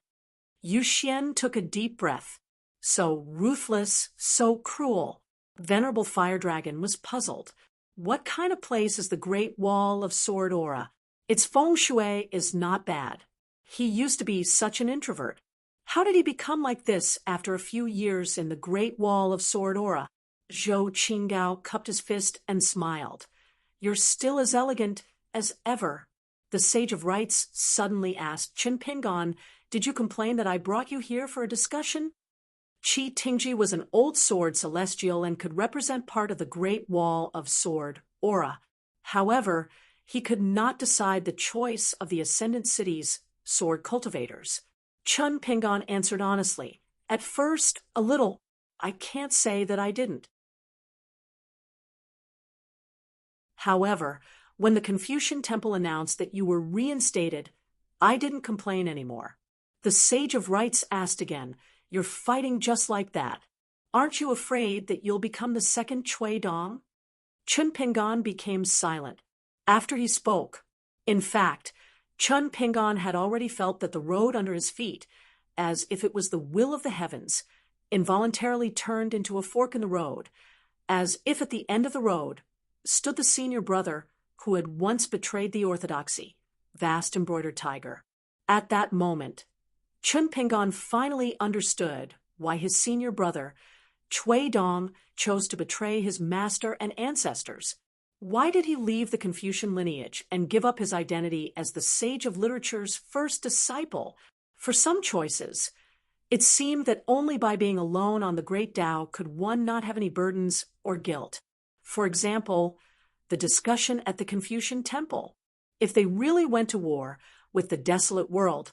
Yu Xian took a deep breath. So ruthless, so cruel. Venerable Fire Dragon was puzzled. What kind of place is the Great Wall of Sword Aura? Its feng shui is not bad. He used to be such an introvert. How did he become like this after a few years in the Great Wall of Sword Aura? Zhou Qinggao cupped his fist and smiled. You're still as elegant as ever. The Sage of Rites suddenly asked, Qin Pingon, did you complain that I brought you here for a discussion? Qi Tingji was an old sword celestial and could represent part of the Great Wall of Sword Aura. However, he could not decide the choice of the Ascendant City's sword cultivators. Qin Pingon answered honestly. At first, a little. I can't say that I didn't. However, when the Confucian Temple announced that you were reinstated, I didn't complain anymore. The Sage of Rites asked again, You're fighting just like that. Aren't you afraid that you'll become the second Cui Dong? Qin Pingon became silent. After he spoke, in fact, Qin Pingon had already felt that the road under his feet, as if it was the will of the heavens, involuntarily turned into a fork in the road, as if at the end of the road stood the senior brother who had once betrayed the orthodoxy, Vast Embroidered Tiger. At that moment, Qin Pingon finally understood why his senior brother, Cui Dong, chose to betray his master and ancestors. Why did he leave the Confucian lineage and give up his identity as the sage of literature's first disciple? For some choices, it seemed that only by being alone on the great Tao could one not have any burdens or guilt. For example, the discussion at the Confucian Temple. If they really went to war with the desolate world,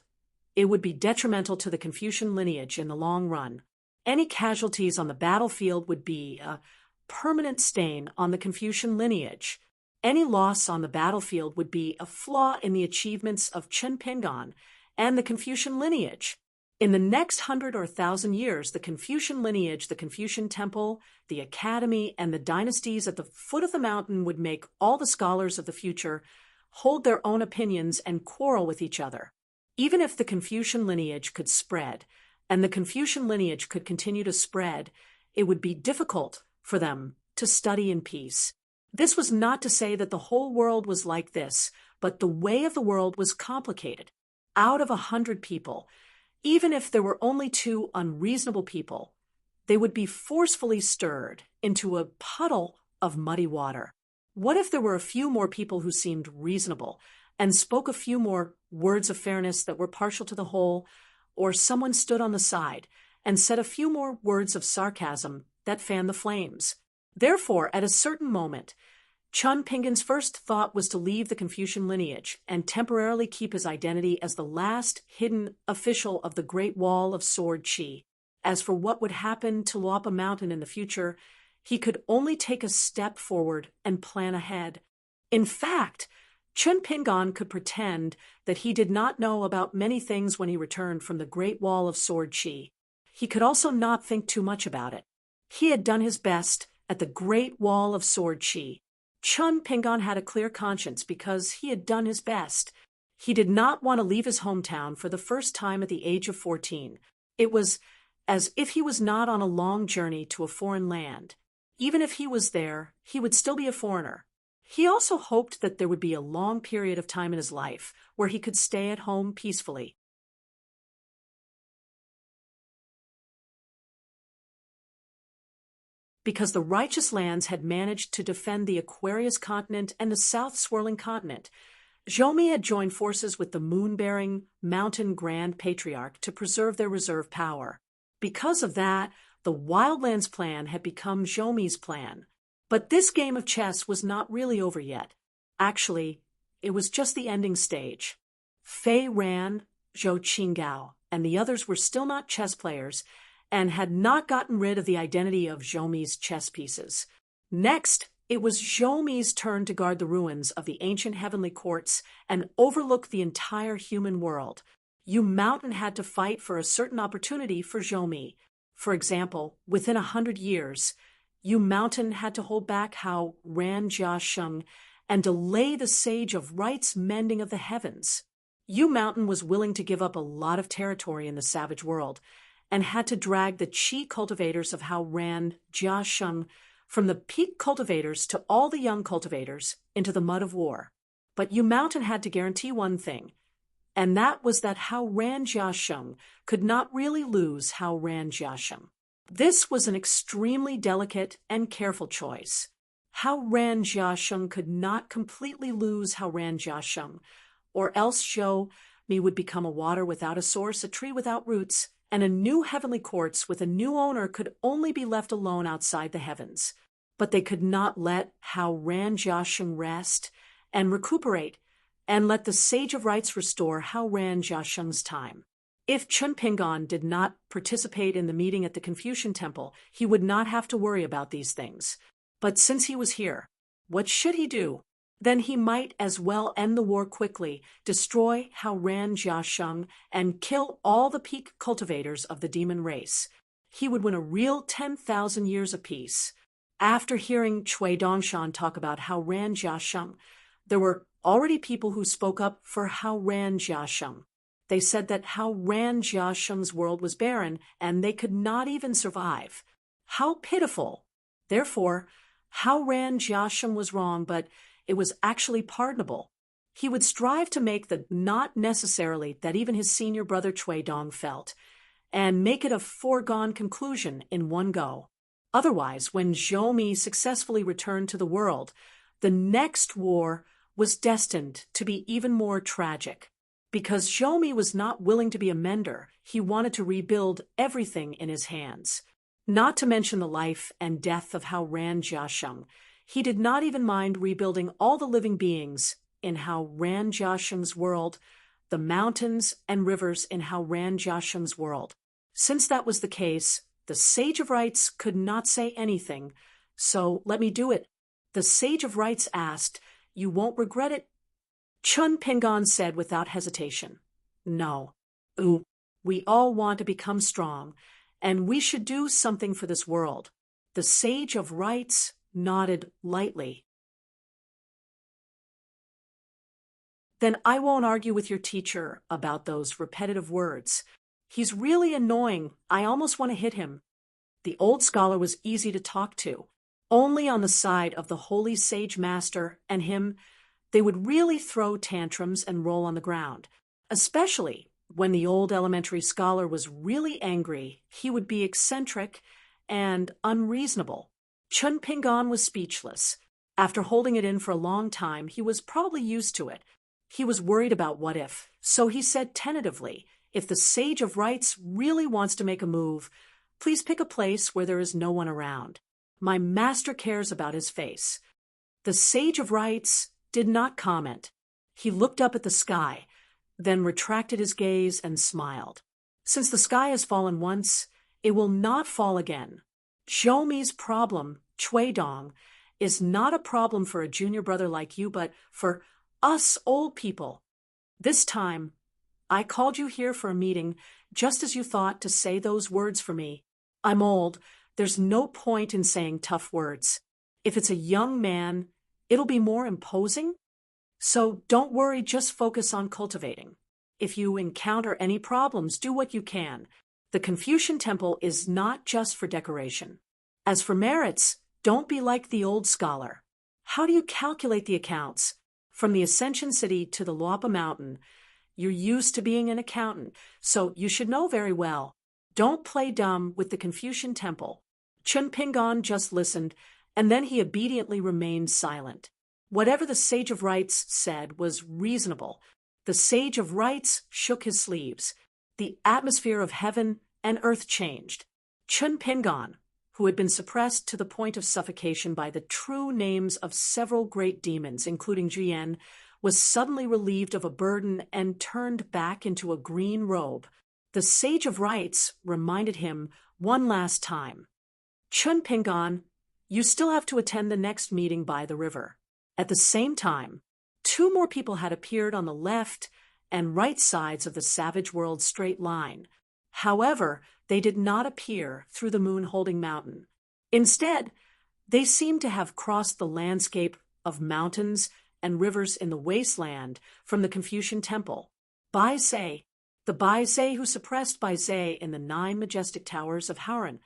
it would be detrimental to the Confucian lineage in the long run. Any casualties on the battlefield would be a permanent stain on the Confucian lineage. Any loss on the battlefield would be a flaw in the achievements of Qin Pingon and the Confucian lineage. In the next 100 or 1,000 years, the Confucian lineage, the Confucian Temple, the Academy, and the dynasties at the foot of the mountain would make all the scholars of the future hold their own opinions and quarrel with each other. Even if the Confucian lineage could spread, and the Confucian lineage could continue to spread, it would be difficult for them to study in peace. This was not to say that the whole world was like this, but the way of the world was complicated. Out of 100 people, even if there were only 2 unreasonable people, they would be forcefully stirred into a puddle of muddy water. What if there were a few more people who seemed reasonable and spoke a few more words of fairness that were partial to the whole, or someone stood on the side and said a few more words of sarcasm that fanned the flames? Therefore, at a certain moment, Qin Pingon's first thought was to leave the Confucian lineage and temporarily keep his identity as the last hidden official of the Great Wall of Sword Qi. As for what would happen to Luopa Mountain in the future, he could only take a step forward and plan ahead. In fact, Qin Pingon could pretend that he did not know about many things when he returned from the Great Wall of Sword Qi. He could also not think too much about it. He had done his best at the Great Wall of Sword Qi. Qin Pingon had a clear conscience because he had done his best. He did not want to leave his hometown for the first time at the age of 14. It was as if he was not on a long journey to a foreign land. Even if he was there, he would still be a foreigner. He also hoped that there would be a long period of time in his life where he could stay at home peacefully. Because the righteous lands had managed to defend the Aquarius continent and the South Swirling continent, Zhomi had joined forces with the moon-bearing Mountain Grand Patriarch to preserve their reserve power. Because of that, the Wildlands plan had become Zhomi's plan. But this game of chess was not really over yet. Actually, it was just the ending stage. Fei Ran, Zhou Qinggao, and the others were still not chess players, and had not gotten rid of the identity of Zhoumi's chess pieces. Next, it was Zhoumi's turn to guard the ruins of the ancient heavenly courts and overlook the entire human world. Yu Mountain had to fight for a certain opportunity for Zhoumi. For example, within 100 years, Yu Mountain had to hold back Hao Ran Jia Sheng and delay the Sage of Right's mending of the heavens. Yu Mountain was willing to give up a lot of territory in the savage world and had to drag the Qi cultivators of Hao Ran Jia Sheng from the peak cultivators to all the young cultivators into the mud of war. But Yu Mountain had to guarantee one thing, and that was that Hao Ran Jia Sheng could not really lose Hao Ran Jia Sheng. This was an extremely delicate and careful choice. Hao Ran Jia Sheng could not completely lose Hao Ran Jia Sheng, or else Zhou-Mi would become a water without a source, a tree without roots, and a new heavenly quartz with a new owner could only be left alone outside the heavens. But they could not let Hao Ran Jia Sheng rest and recuperate, and let the Sage of Rights restore Hao Ran Jia Sheng's time. If Chun Pingon did not participate in the meeting at the Confucian Temple, he would not have to worry about these things. But since he was here, what should he do? Then he might as well end the war quickly, destroy Hao Ran Jia Sheng, and kill all the peak cultivators of the demon race. He would win a real 10,000 years of peace. After hearing Cui Dongshan talk about Hao Ran Jia Sheng, there were already people who spoke up for Hao Ran Jia Sheng. They said that Hao Ran Jia Sheng's world was barren and they could not even survive. How pitiful! Therefore, Hao Ran Jia Sheng was wrong, but it was actually pardonable. He would strive to make the not necessarily that even his senior brother Cui Dong felt, and make it a foregone conclusion in one go. Otherwise, when Zhou-Mi successfully returned to the world, the next war was destined to be even more tragic. Because Zhou-Mi was not willing to be a mender, he wanted to rebuild everything in his hands. Not to mention the life and death of Hao Ran Jia Sheng, he did not even mind rebuilding all the living beings in Hao Ran Jia Sheng's world, the mountains and rivers in Hao Ran Jia Sheng's world. Since that was the case, the Sage of Rights could not say anything, so let me do it. The Sage of Rights asked, "You won't regret it?" Chun Pingon said without hesitation, "No. We all want to become strong, and we should do something for this world." The Sage of Rights nodded lightly. "Then I won't argue with your teacher about those repetitive words. He's really annoying. I almost want to hit him." The old scholar was easy to talk to. Only on the side of the holy sage master and him, they would really throw tantrums and roll on the ground. Especially when the old elementary scholar was really angry, he would be eccentric and unreasonable. Chun Pingon was speechless. After holding it in for a long time, he was probably used to it. He was worried about what if, so he said tentatively, "If the Sage of Rights really wants to make a move, please pick a place where there is no one around. My master cares about his face." The Sage of Rights did not comment. He looked up at the sky, then retracted his gaze and smiled. "Since the sky has fallen once, it will not fall again. Zhou-Mi's problem, Cui Dong, is not a problem for a junior brother like you, but for us old people. This time, I called you here for a meeting just as you thought to say those words for me. I'm old. There's no point in saying tough words. If it's a young man, it'll be more imposing. So don't worry, just focus on cultivating. If you encounter any problems, do what you can. The Confucian Temple is not just for decoration. As for merits, don't be like the old scholar. How do you calculate the accounts? From the Ascension City to the Luapa Mountain, you're used to being an accountant, so you should know very well. Don't play dumb with the Confucian Temple." Chun Pingon just listened, and then he obediently remained silent. Whatever the Sage of Rights said was reasonable. The Sage of Rights shook his sleeves. The atmosphere of heaven and earth changed. Chun Pingon, who had been suppressed to the point of suffocation by the true names of several great demons, including Jian, was suddenly relieved of a burden and turned back into a green robe. The Sage of Rights reminded him one last time, Chun Pingon, you still have to attend the next meeting by the river. At the same time, two more people had appeared on the left and right sides of the Savage World straight line. However, they did not appear through the moon-holding mountain. Instead, they seemed to have crossed the landscape of mountains and rivers in the wasteland from the Confucian Temple. Bai Zhe, the Bai Zhe who suppressed Bai Zhe in the 9 majestic towers of Hauran,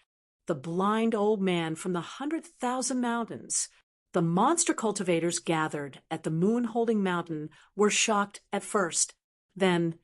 the blind old man from the 100,000 mountains. The monster cultivators gathered at the moon-holding mountain were shocked at first. Then,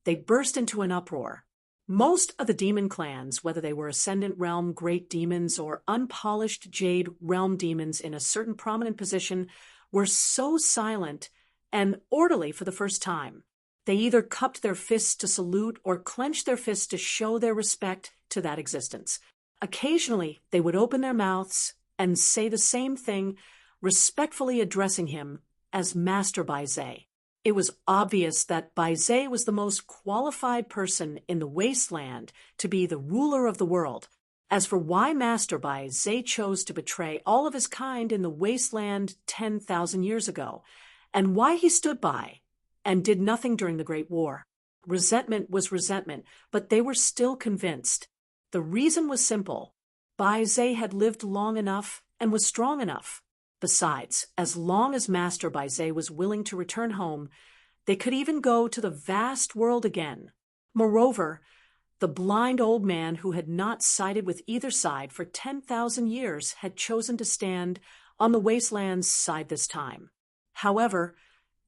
they burst into an uproar. Most of the demon clans, whether they were Ascendant Realm great demons or unpolished Jade Realm demons in a certain prominent position, were so silent and orderly for the first time. They either cupped their fists to salute or clenched their fists to show their respect to that existence. Occasionally, they would open their mouths and say the same thing, respectfully addressing him as Master Bai Zhe. It was obvious that Bai Zhe was the most qualified person in the wasteland to be the ruler of the world. As for why Master Bai Zhe chose to betray all of his kind in the wasteland 10,000 years ago, and why he stood by and did nothing during the Great War. Resentment was resentment, but they were still convinced. The reason was simple. Bai Zhe had lived long enough and was strong enough. Besides, as long as Master Bai Zhe was willing to return home, they could even go to the vast world again. Moreover, the blind old man who had not sided with either side for 10,000 years had chosen to stand on the wasteland's side this time. However,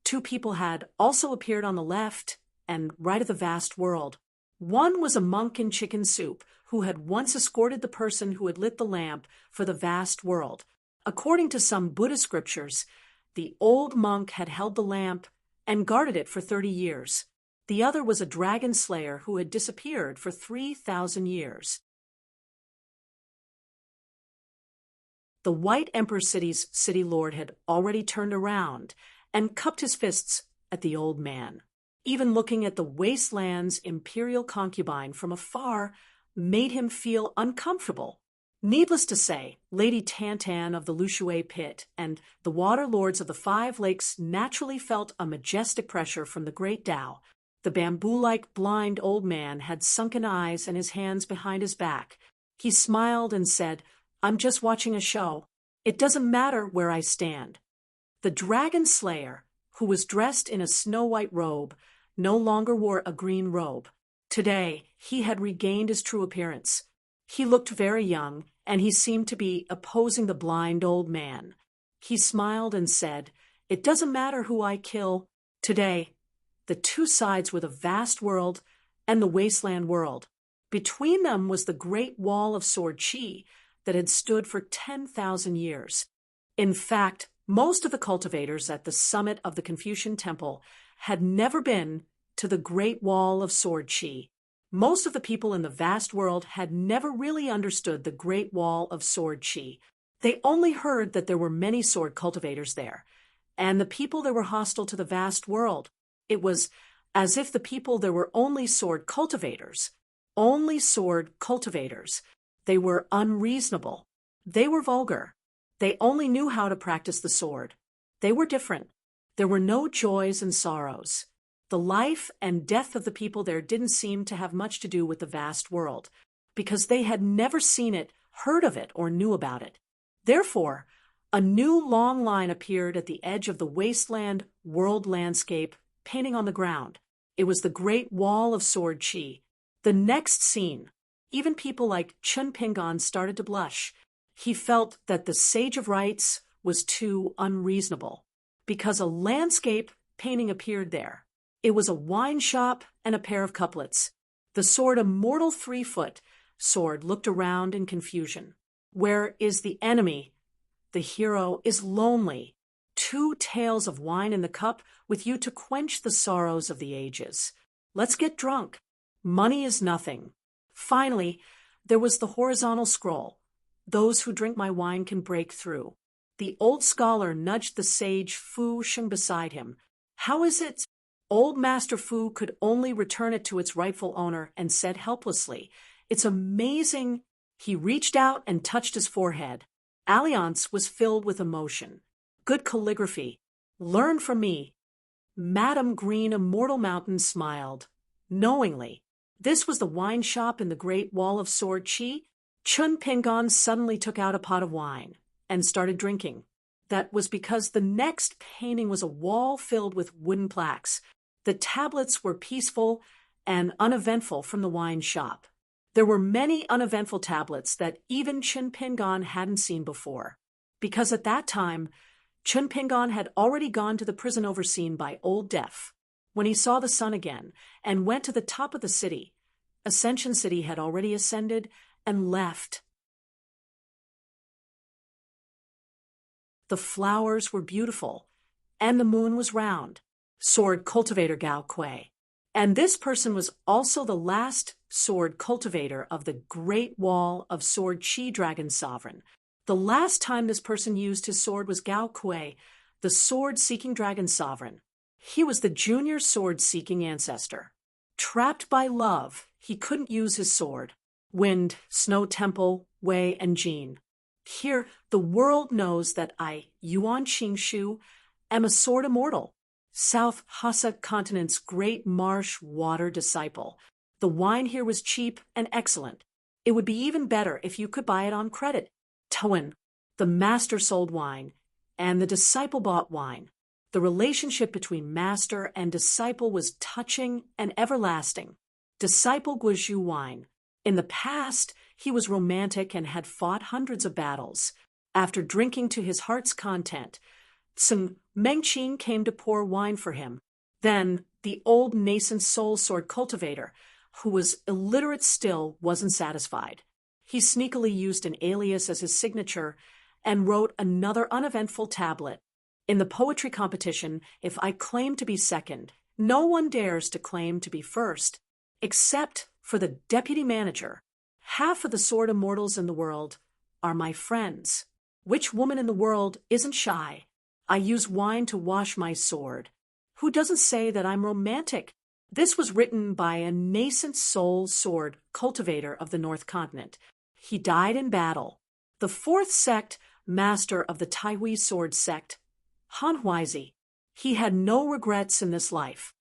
two people had also appeared on the left and right of the vast world. One was a monk in chicken soup who had once escorted the person who had lit the lamp for the vast world. According to some Buddhist scriptures, the old monk had held the lamp and guarded it for 30 years. The other was a dragon slayer who had disappeared for 3,000 years. The White Emperor City's city lord had already turned around and cupped his fists at the old man. Even looking at the wasteland's imperial concubine from afar made him feel uncomfortable. Needless to say, Lady Tantan of the Lushui Pit and the Water Lords of the 5 Lakes naturally felt a majestic pressure from the great Tao. The bamboo-like blind old man had sunken eyes and his hands behind his back. He smiled and said, "I'm just watching a show. It doesn't matter where I stand." The dragon slayer, who was dressed in a snow-white robe, no longer wore a green robe. Today, he had regained his true appearance. He looked very young, and he seemed to be opposing the blind old man. He smiled and said, "It doesn't matter who I kill. Today, the two sides were the vast world and the wasteland world. Between them was the great wall of sword chi that had stood for 10,000 years. In fact, most of the cultivators at the summit of the Confucian Temple had never been to the Great Wall of Sword Chi. Most of the people in the vast world had never really understood the Great Wall of Sword Chi. They only heard that there were many sword cultivators there, and the people that were hostile to the vast world. It was as if the people there were only sword cultivators. Only sword cultivators. They were unreasonable. They were vulgar. They only knew how to practice the sword. They were different. There were no joys and sorrows. The life and death of the people there didn't seem to have much to do with the vast world, because they had never seen it, heard of it, or knew about it. Therefore, a new long line appeared at the edge of the wasteland world landscape, painting on the ground. It was the Great Wall of Sword Chi. The next scene, even people like Chun Pingon started to blush. He felt that the Sage of Rights was too unreasonable, because a landscape painting appeared there. It was a wine shop and a pair of couplets. The sword, a mortal 3-foot sword, looked around in confusion. Where is the enemy? The hero is lonely. 2 tales of wine in the cup with you to quench the sorrows of the ages. Let's get drunk. Money is nothing. Finally, there was the horizontal scroll. Those who drink my wine can break through. The old scholar nudged the sage Fu Sheng beside him. How is it Old Master Fu could only return it to its rightful owner and said helplessly, "It's amazing." He reached out and touched his forehead. Alliance was filled with emotion. "Good calligraphy. Learn from me." Madame Green Immortal Mountain smiled. Knowingly. This was the wine shop in the Great Wall of Sword Chi. Chun Pingon suddenly took out a pot of wine and started drinking. That was because the next painting was a wall filled with wooden plaques. The tablets were peaceful and uneventful from the wine shop. There were many uneventful tablets that even Chun Pingon hadn't seen before, because at that time, Chun Pingon had already gone to the prison overseen by Old Death. When he saw the sun again and went to the top of the city, Ascension City had already ascended and left. The flowers were beautiful, and the moon was round. Sword cultivator Gao Kuei. And this person was also the last sword cultivator of the Great Wall of Sword Chi Dragon Sovereign. The last time this person used his sword was Gao Kuei, the sword-seeking dragon sovereign. He was the junior sword-seeking ancestor. Trapped by love, he couldn't use his sword. Wind, Snow Temple, Wei, and Jin. Here, the world knows that I, Yuan Qingshu, am a sword immortal. South Hassa Continent's great marsh water disciple. The wine here was cheap and excellent. It would be even better if you could buy it on credit. Toan, the master sold wine, and the disciple bought wine. The relationship between master and disciple was touching and everlasting. Disciple Guizhu wine. In the past, he was romantic and had fought hundreds of battles. After drinking to his heart's content, Tseng Mengqin came to pour wine for him. Then, the old nascent soul sword cultivator, who was illiterate still, wasn't satisfied. He sneakily used an alias as his signature and wrote another uneventful tablet. In the poetry competition, if I claim to be second, no one dares to claim to be first, except for the deputy manager. Half of the sword immortals in the world are my friends. Which woman in the world isn't shy? I use wine to wash my sword. Who doesn't say that I'm romantic? This was written by a nascent soul sword cultivator of the North Continent. He died in battle. The fourth sect, master of the Taihui sword sect, Han Huizi. He had no regrets in this life.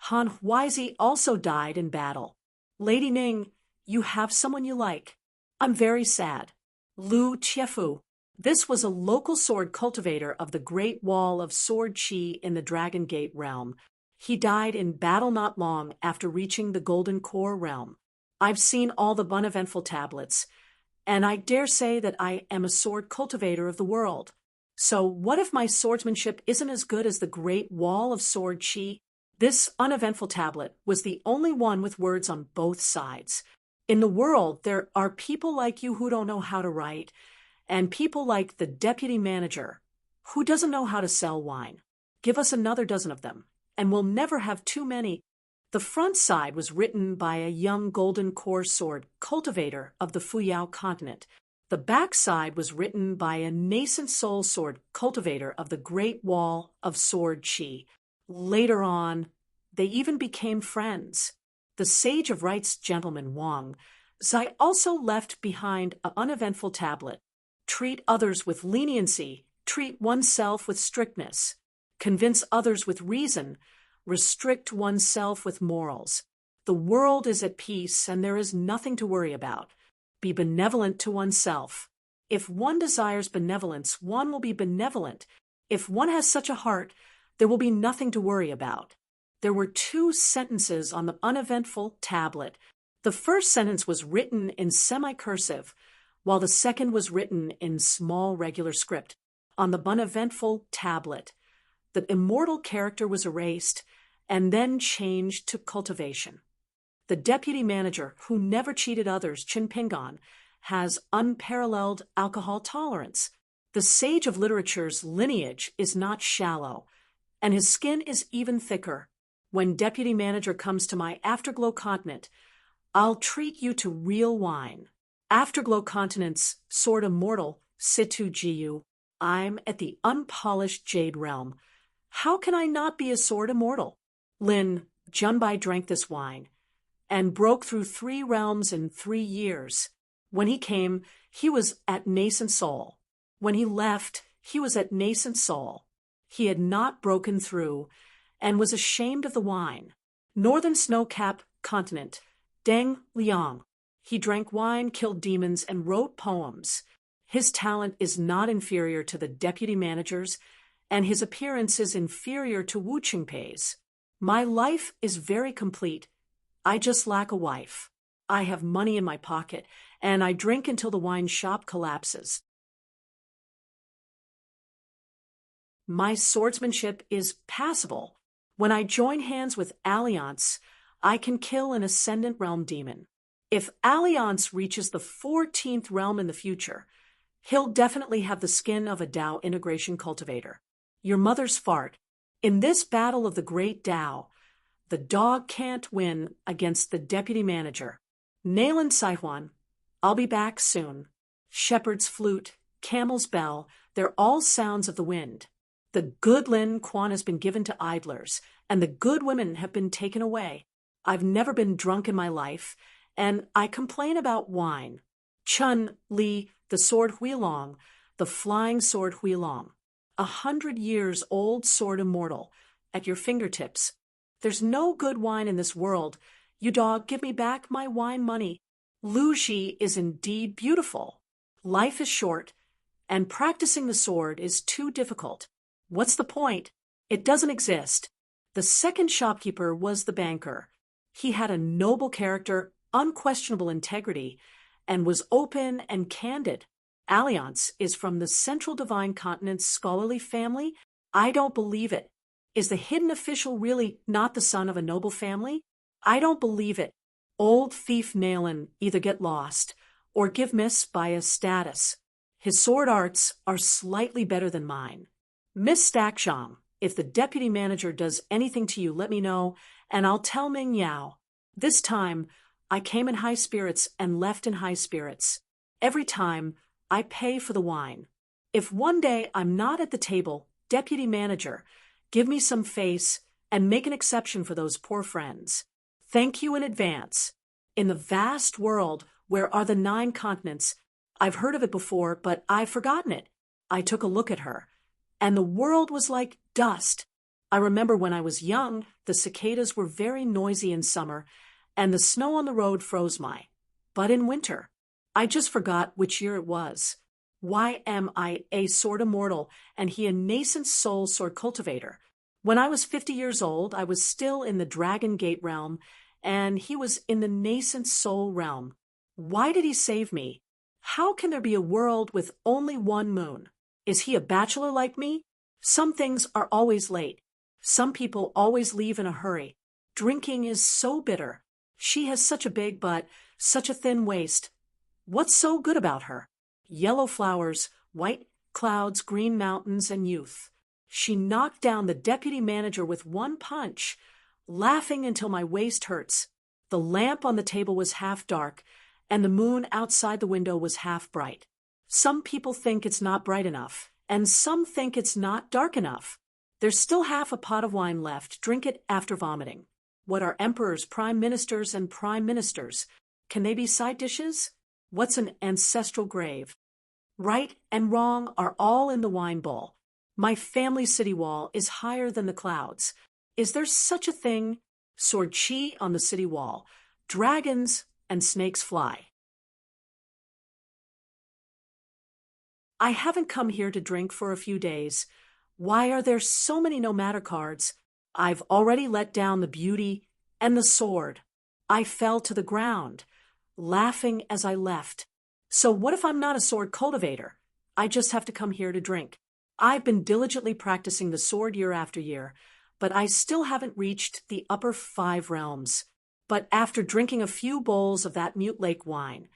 Han Huizi also died in battle. Lady Ning, you have someone you like. I'm very sad. Lu Chiefu. This was a local sword cultivator of the Great Wall of Sword Chi in the Dragon Gate realm. He died in battle not long after reaching the Golden Core realm. I've seen all the uneventful tablets, and I dare say that I am a sword cultivator of the world. So what if my swordsmanship isn't as good as the Great Wall of Sword Chi? This uneventful tablet was the only one with words on both sides. In the world, there are people like you who don't know how to write, and people like the deputy manager, who doesn't know how to sell wine. Give us another dozen of them, and we'll never have too many. The front side was written by a young golden core sword cultivator of the Fuyao continent. The back side was written by a nascent soul sword cultivator of the Great Wall of Sword Chi. Later on, they even became friends. The Sage of Right's gentleman Wang Zai also left behind an uneventful tablet. Treat others with leniency, treat oneself with strictness. Convince others with reason, restrict oneself with morals. The world is at peace and there is nothing to worry about. Be benevolent to oneself. If one desires benevolence, one will be benevolent. If one has such a heart, there will be nothing to worry about. There were 2 sentences on the uneventful tablet. The first sentence was written in semi-cursive, while the second was written in small regular script. On the uneventful tablet, the immortal character was erased and then changed to cultivation. The deputy manager, who never cheated others, Chun Pingon, has unparalleled alcohol tolerance. The sage of literature's lineage is not shallow, and his skin is even thicker. When deputy manager comes to my Afterglow continent, I'll treat you to real wine. Afterglow continent's sword immortal, Situ Jiu. I'm at the unpolished jade realm. How can I not be a sword immortal? Lin, Junbai drank this wine and broke through 3 realms in 3 years. When he came, he was at nascent soul. When he left, he was at nascent soul. He had not broken through and was ashamed of the wine. Northern snow-capped continent, Deng Liang. He drank wine, killed demons, and wrote poems. His talent is not inferior to the deputy manager's, and his appearance is inferior to Wu Qingpei's. My life is very complete. I just lack a wife. I have money in my pocket, and I drink until the wine shop collapses. My swordsmanship is passable. When I join hands with Alliance, I can kill an Ascendant Realm demon. If Alliance reaches the 14th realm in the future, he'll definitely have the skin of a Dao integration cultivator. Your mother's fart. In this battle of the great Dao, the dog can't win against the deputy manager. Nailan Saihuan, I'll be back soon. Shepherd's flute, camel's bell, they're all sounds of the wind. The good Lin Quan has been given to idlers, and the good women have been taken away. I've never been drunk in my life, and I complain about wine. Chun Li, the sword Huilong, the flying sword Huilong. 100 years old sword immortal, at your fingertips. There's no good wine in this world. You dog, give me back my wine money. Lu Ji is indeed beautiful. Life is short, and practicing the sword is too difficult. What's the point? It doesn't exist. The second shopkeeper was the banker. He had a noble character, unquestionable integrity, and was open and candid. Alliance is from the Central Divine Continent's scholarly family. I don't believe it. Is the hidden official really not the son of a noble family? I don't believe it. Old thief Nailan either get lost or give Miss Bia's status. His sword arts are slightly better than mine. Miss Stacksham, if the deputy manager does anything to you, let me know, and I'll tell Ming Yao. This time, I came in high spirits and left in high spirits. Every time, I pay for the wine. If one day I'm not at the table, deputy manager, give me some face and make an exception for those poor friends. Thank you in advance. In the vast world, where are the 9 continents? I've heard of it before, but I've forgotten it. I took a look at her, and the world was like dust. I remember when I was young, the cicadas were very noisy in summer, and the snow on the road froze my butt in winter. I just forgot which year it was. Why am I a sword immortal and he a nascent soul sword cultivator? When I was 50 years old, I was still in the Dragon Gate realm, and he was in the nascent soul realm. Why did he save me? How can there be a world with only one moon? Is he a bachelor like me? Some things are always late. Some people always leave in a hurry. Drinking is so bitter. She has such a big butt, such a thin waist. What's so good about her? Yellow flowers, white clouds, green mountains, and youth. She knocked down the deputy manager with one punch, laughing until my waist hurts. The lamp on the table was half dark, and the moon outside the window was half bright. Some people think it's not bright enough, and some think it's not dark enough. There's still half a pot of wine left. Drink it after vomiting. What are emperors, prime ministers, and prime ministers? Can they be side dishes? What's an ancestral grave? Right and wrong are all in the wine bowl. My family city wall is higher than the clouds. Is there such a thing? Sword chi on the city wall. Dragons and snakes fly. I haven't come here to drink for a few days. Why are there so many no matter cards? I've already let down the beauty and the sword. I fell to the ground, laughing as I left. So what if I'm not a sword cultivator? I just have to come here to drink. I've been diligently practicing the sword year after year, but I still haven't reached the upper 5 realms. But after drinking a few bowls of that Mute Lake wine,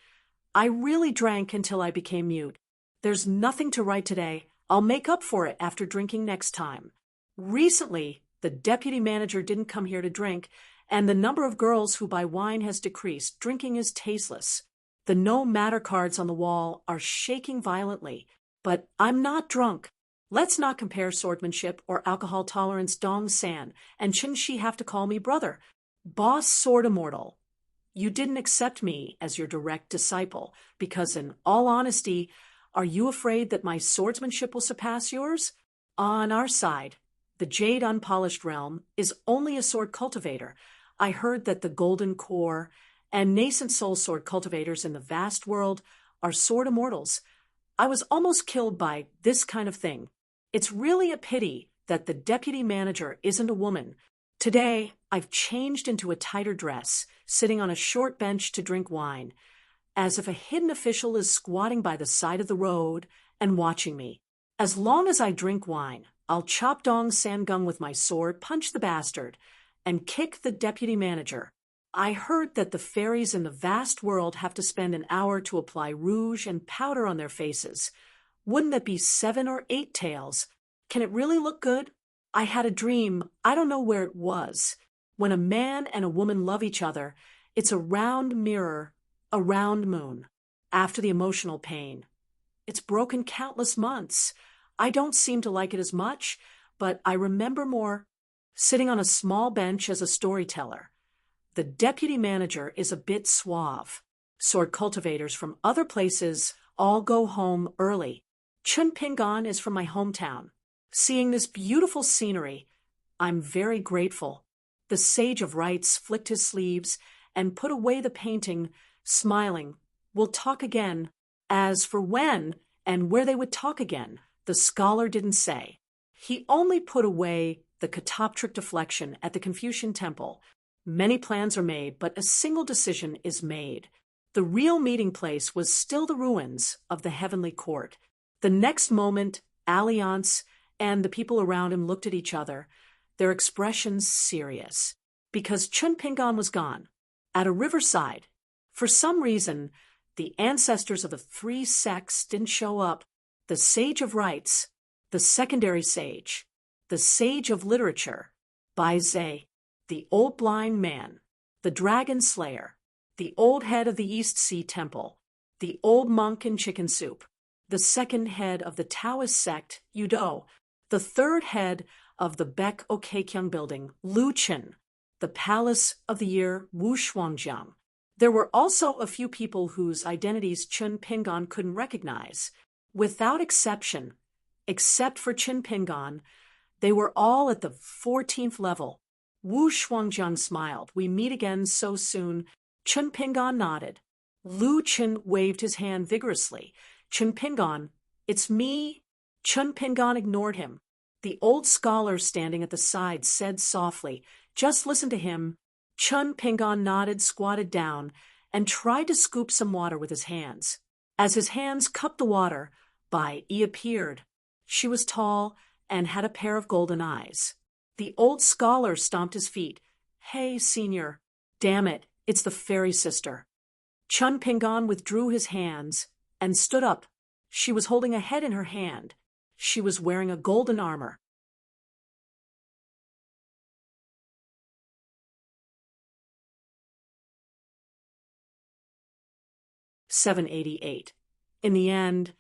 I really drank until I became mute. There's nothing to write today. I'll make up for it after drinking next time. Recently, the deputy manager didn't come here to drink, and the number of girls who buy wine has decreased. Drinking is tasteless. The no matter cards on the wall are shaking violently, but I'm not drunk. Let's not compare swordsmanship or alcohol tolerance, Dong San, and shouldn't she have to call me brother? Boss Sword Immortal, you didn't accept me as your direct disciple, because in all honesty, are you afraid that my swordsmanship will surpass yours? On our side, the Jade Unpolished Realm is only a sword cultivator. I heard that the Golden Core and nascent soul sword cultivators in the vast world are sword immortals. I was almost killed by this kind of thing. It's really a pity that the deputy manager isn't a woman. Today, I've changed into a tighter dress, sitting on a short bench to drink wine, as if a hidden official is squatting by the side of the road and watching me. As long as I drink wine, I'll chop Dong Sangung with my sword, punch the bastard, and kick the deputy manager. I heard that the fairies in the vast world have to spend an hour to apply rouge and powder on their faces. Wouldn't that be 7 or 8 tails? Can it really look good? I had a dream, I don't know where it was. When a man and a woman love each other, it's a round mirror, a round moon. After the emotional pain, it's broken countless months. I don't seem to like it as much, but I remember more sitting on a small bench as a storyteller. The deputy manager is a bit suave. Sword cultivators from other places all go home early. Chun Pingon is from my hometown. Seeing this beautiful scenery, I'm very grateful. The Sage of Rights flicked his sleeves and put away the painting, smiling. We'll talk again. As for when and where they would talk again, the scholar didn't say. He only put away the catoptric deflection at the Confucian temple. Many plans are made, but a single decision is made. The real meeting place was still the ruins of the heavenly court. The next moment, Alliance and the people around him looked at each other, their expressions serious, because Chun Pingon was gone. At a riverside, for some reason, the ancestors of the 3 sects didn't show up. The Sage of Rights, the Secondary Sage, the Sage of Literature, Bai Zhe, the Old Blind Man, the Dragon Slayer, the Old Head of the East Sea Temple, the Old Monk in Chicken Soup, the second head of the Taoist sect, Yudo, the third head of the Baek Okekyung building, Lu Chen, the Palace of the Year, Wu Shuangjiang. There were also a few people whose identities Chun Pingon couldn't recognize. Without exception, except for Chun Pingon, they were all at the 14th level. Wu Shuangjiang smiled. We meet again so soon. Chun Pingon nodded. Lu Chen waved his hand vigorously. Chun Pingon, it's me. Chun Pingon ignored him. The old scholar standing at the side said softly, just listen to him. Chun Pingon nodded, squatted down, and tried to scoop some water with his hands. As his hands cupped the water, Bai Yi appeared. She was tall and had a pair of golden eyes. The old scholar stomped his feet. Hey, senior. Damn it, it's the fairy sister. Chun Pingon withdrew his hands and stood up. She was holding a head in her hand. She was wearing a golden armor. (788). In the end,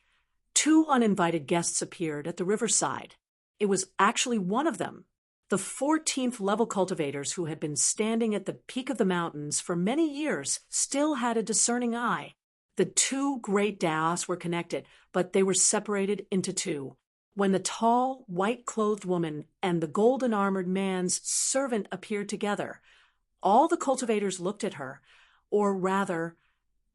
2 uninvited guests appeared at the riverside. It was actually one of them. The 14th level cultivators who had been standing at the peak of the mountains for many years still had a discerning eye. The 2 great Daos were connected, but they were separated into 2. When the tall, white-clothed woman and the golden-armored man's servant appeared together, all the cultivators looked at her, or rather,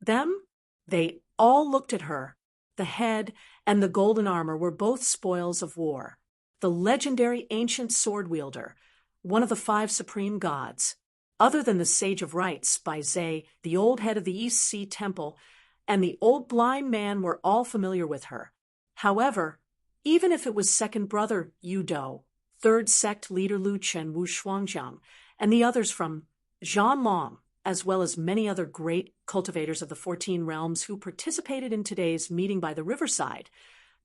them? They all looked at her. The head and the golden armor were both spoils of war. The legendary ancient sword wielder, one of the 5 supreme gods. Other than the Sage of Rights, Bai Zhe, the old head of the East Sea Temple, and the old blind man were all familiar with her. However, even if it was second brother Yu Do, third sect leader Lu Chen, Wu Shuangjiang, and the others from Zhanlong, as well as many other great cultivators of the 14 realms who participated in today's meeting by the riverside,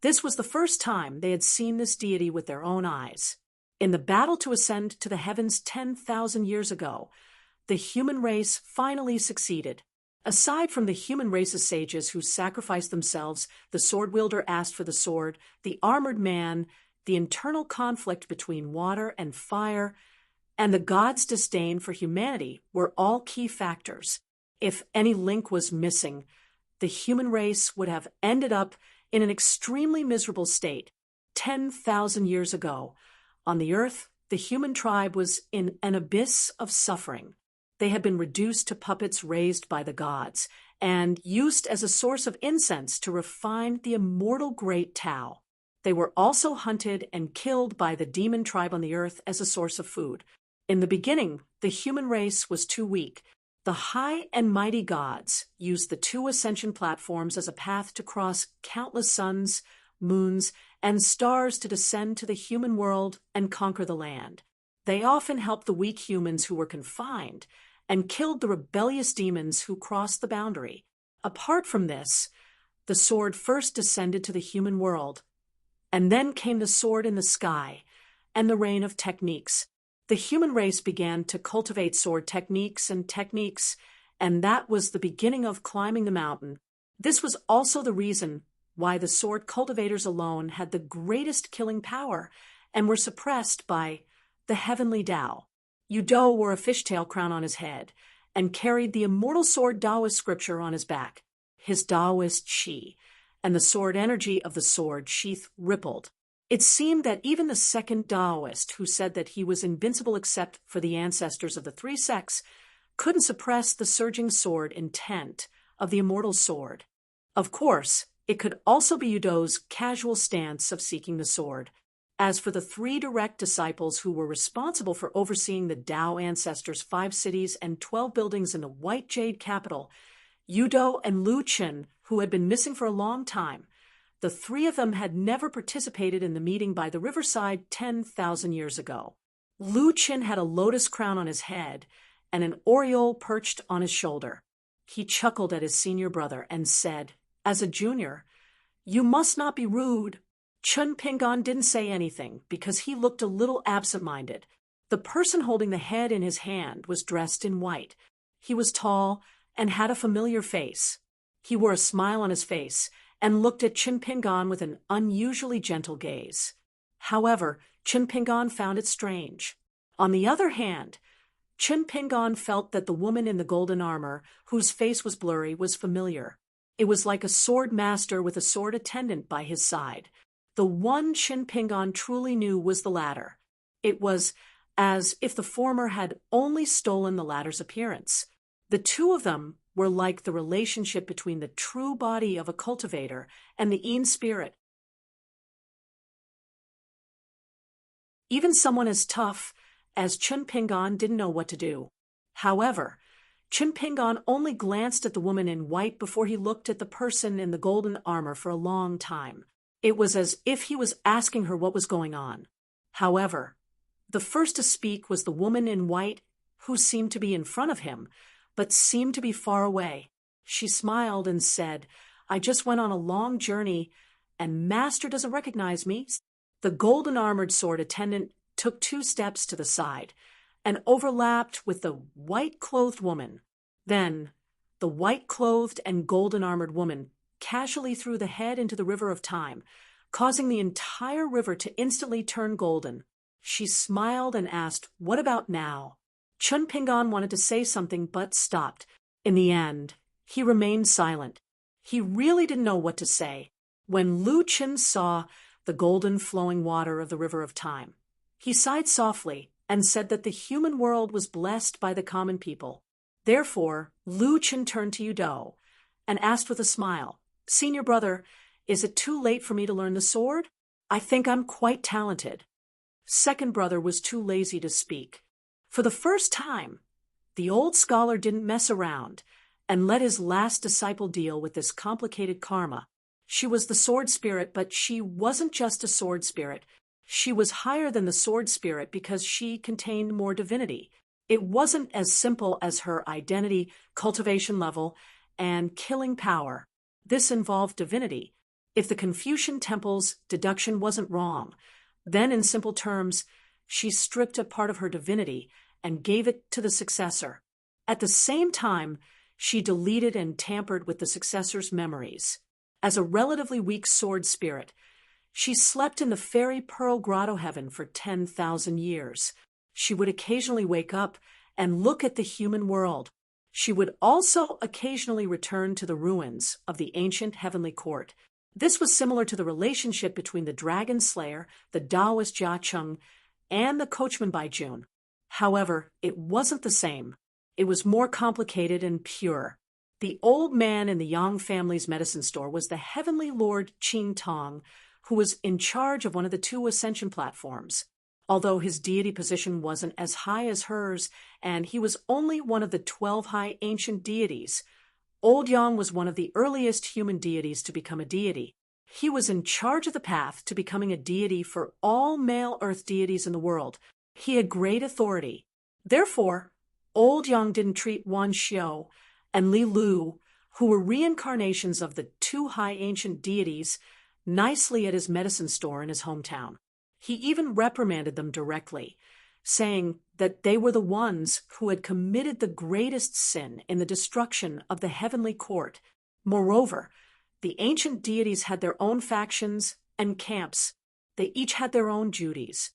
this was the first time they had seen this deity with their own eyes. In the battle to ascend to the heavens 10,000 years ago, the human race finally succeeded. Aside from the human race's sages who sacrificed themselves, the sword wielder asked for the sword, the armored man, the internal conflict between water and fire, and the gods' disdain for humanity were all key factors. If any link was missing, the human race would have ended up in an extremely miserable state. 10,000 years ago, on the earth, the human tribe was in an abyss of suffering. They had been reduced to puppets raised by the gods and used as a source of incense to refine the immortal great Tao. They were also hunted and killed by the demon tribe on the earth as a source of food. In the beginning, the human race was too weak. The high and mighty gods used the two ascension platforms as a path to cross countless suns, moons, and stars to descend to the human world and conquer the land. They often helped the weak humans who were confined and killed the rebellious demons who crossed the boundary. Apart from this, the sword first descended to the human world, and then came the sword in the sky and the reign of techniques. The human race began to cultivate sword techniques, and that was the beginning of climbing the mountain. This was also the reason why the sword cultivators alone had the greatest killing power and were suppressed by the heavenly Tao. Yudo wore a fishtail crown on his head and carried the immortal sword Taoist scripture on his back. His Taoist chi and the sword energy of the sword sheath rippled. It seemed that even the second Taoist, who said that he was invincible except for the ancestors of the three sects, couldn't suppress the surging sword intent of the immortal sword. Of course, it could also be Yudo's casual stance of seeking the sword. As for the three direct disciples who were responsible for overseeing the Tao ancestors' 5 cities and 12 buildings in the White Jade capital, Yudo and Lu Qin, who had been missing for a long time, the 3 of them had never participated in the meeting by the riverside 10,000 years ago. Lu Qin had a lotus crown on his head and an aureole perched on his shoulder. He chuckled at his senior brother and said, as a junior, "You must not be rude." Chun Pingon didn't say anything because he looked a little absent-minded. The person holding the head in his hand was dressed in white. He was tall and had a familiar face. He wore a smile on his face and looked at Chun Pingon with an unusually gentle gaze. However, Chun Pingon found it strange. On the other hand, Chun Pingon felt that the woman in the golden armor, whose face was blurry, was familiar. It was like a sword master with a sword attendant by his side. The one Chun Pingon truly knew was the latter. It was as if the former had only stolen the latter's appearance. The two of them were like the relationship between the true body of a cultivator and the Yin spirit. Even someone as tough as Chun Pingon didn't know what to do. However, Chun Pingon only glanced at the woman in white before he looked at the person in the golden armor for a long time. It was as if he was asking her what was going on. However, the first to speak was the woman in white, who seemed to be in front of him, but seemed to be far away. She smiled and said, "I just went on a long journey, and Master doesn't recognize me." The golden-armored sword attendant took 2 steps to the side and overlapped with the white-clothed woman. Then, the white-clothed and golden-armored woman casually threw the head into the river of time, causing the entire river to instantly turn golden. She smiled and asked, "What about now?" Chun Pingon wanted to say something but stopped. In the end, he remained silent. He really didn't know what to say. When Lu Qin saw the golden flowing water of the river of time, he sighed softly and said that the human world was blessed by the common people. Therefore, Lu Qin turned to Yudo and asked with a smile, "Senior brother, is it too late for me to learn the sword? I think I'm quite talented." Second brother was too lazy to speak. For the first time, the old scholar didn't mess around and let his last disciple deal with this complicated karma. She was the sword spirit, but she wasn't just a sword spirit. She was higher than the sword spirit because she contained more divinity. It wasn't as simple as her identity, cultivation level, and killing power. This involved divinity. If the Confucian temple's deduction wasn't wrong, then in simple terms, she stripped a part of her divinity and gave it to the successor. At the same time, she deleted and tampered with the successor's memories. As a relatively weak sword spirit, she slept in the fairy Pearl Grotto heaven for 10,000 years. She would occasionally wake up and look at the human world. She would also occasionally return to the ruins of the ancient heavenly court. This was similar to the relationship between the dragon slayer, the Taoist Jia Cheng, and the coachman Bai Jun. However, it wasn't the same. It was more complicated and pure. The old man in the Yang family's medicine store was the heavenly lord Qin Tong, who was in charge of one of the two ascension platforms. Although his deity position wasn't as high as hers, and he was only one of the 12 high ancient deities, Old Yang was one of the earliest human deities to become a deity. He was in charge of the path to becoming a deity for all male earth deities in the world. He had great authority. Therefore, Old Yang didn't treat Wan Xiao and Li Lu, who were reincarnations of the two high ancient deities, nicely at his medicine store in his hometown. He even reprimanded them directly, saying that they were the ones who had committed the greatest sin in the destruction of the heavenly court. Moreover, the ancient deities had their own factions and camps. They each had their own duties.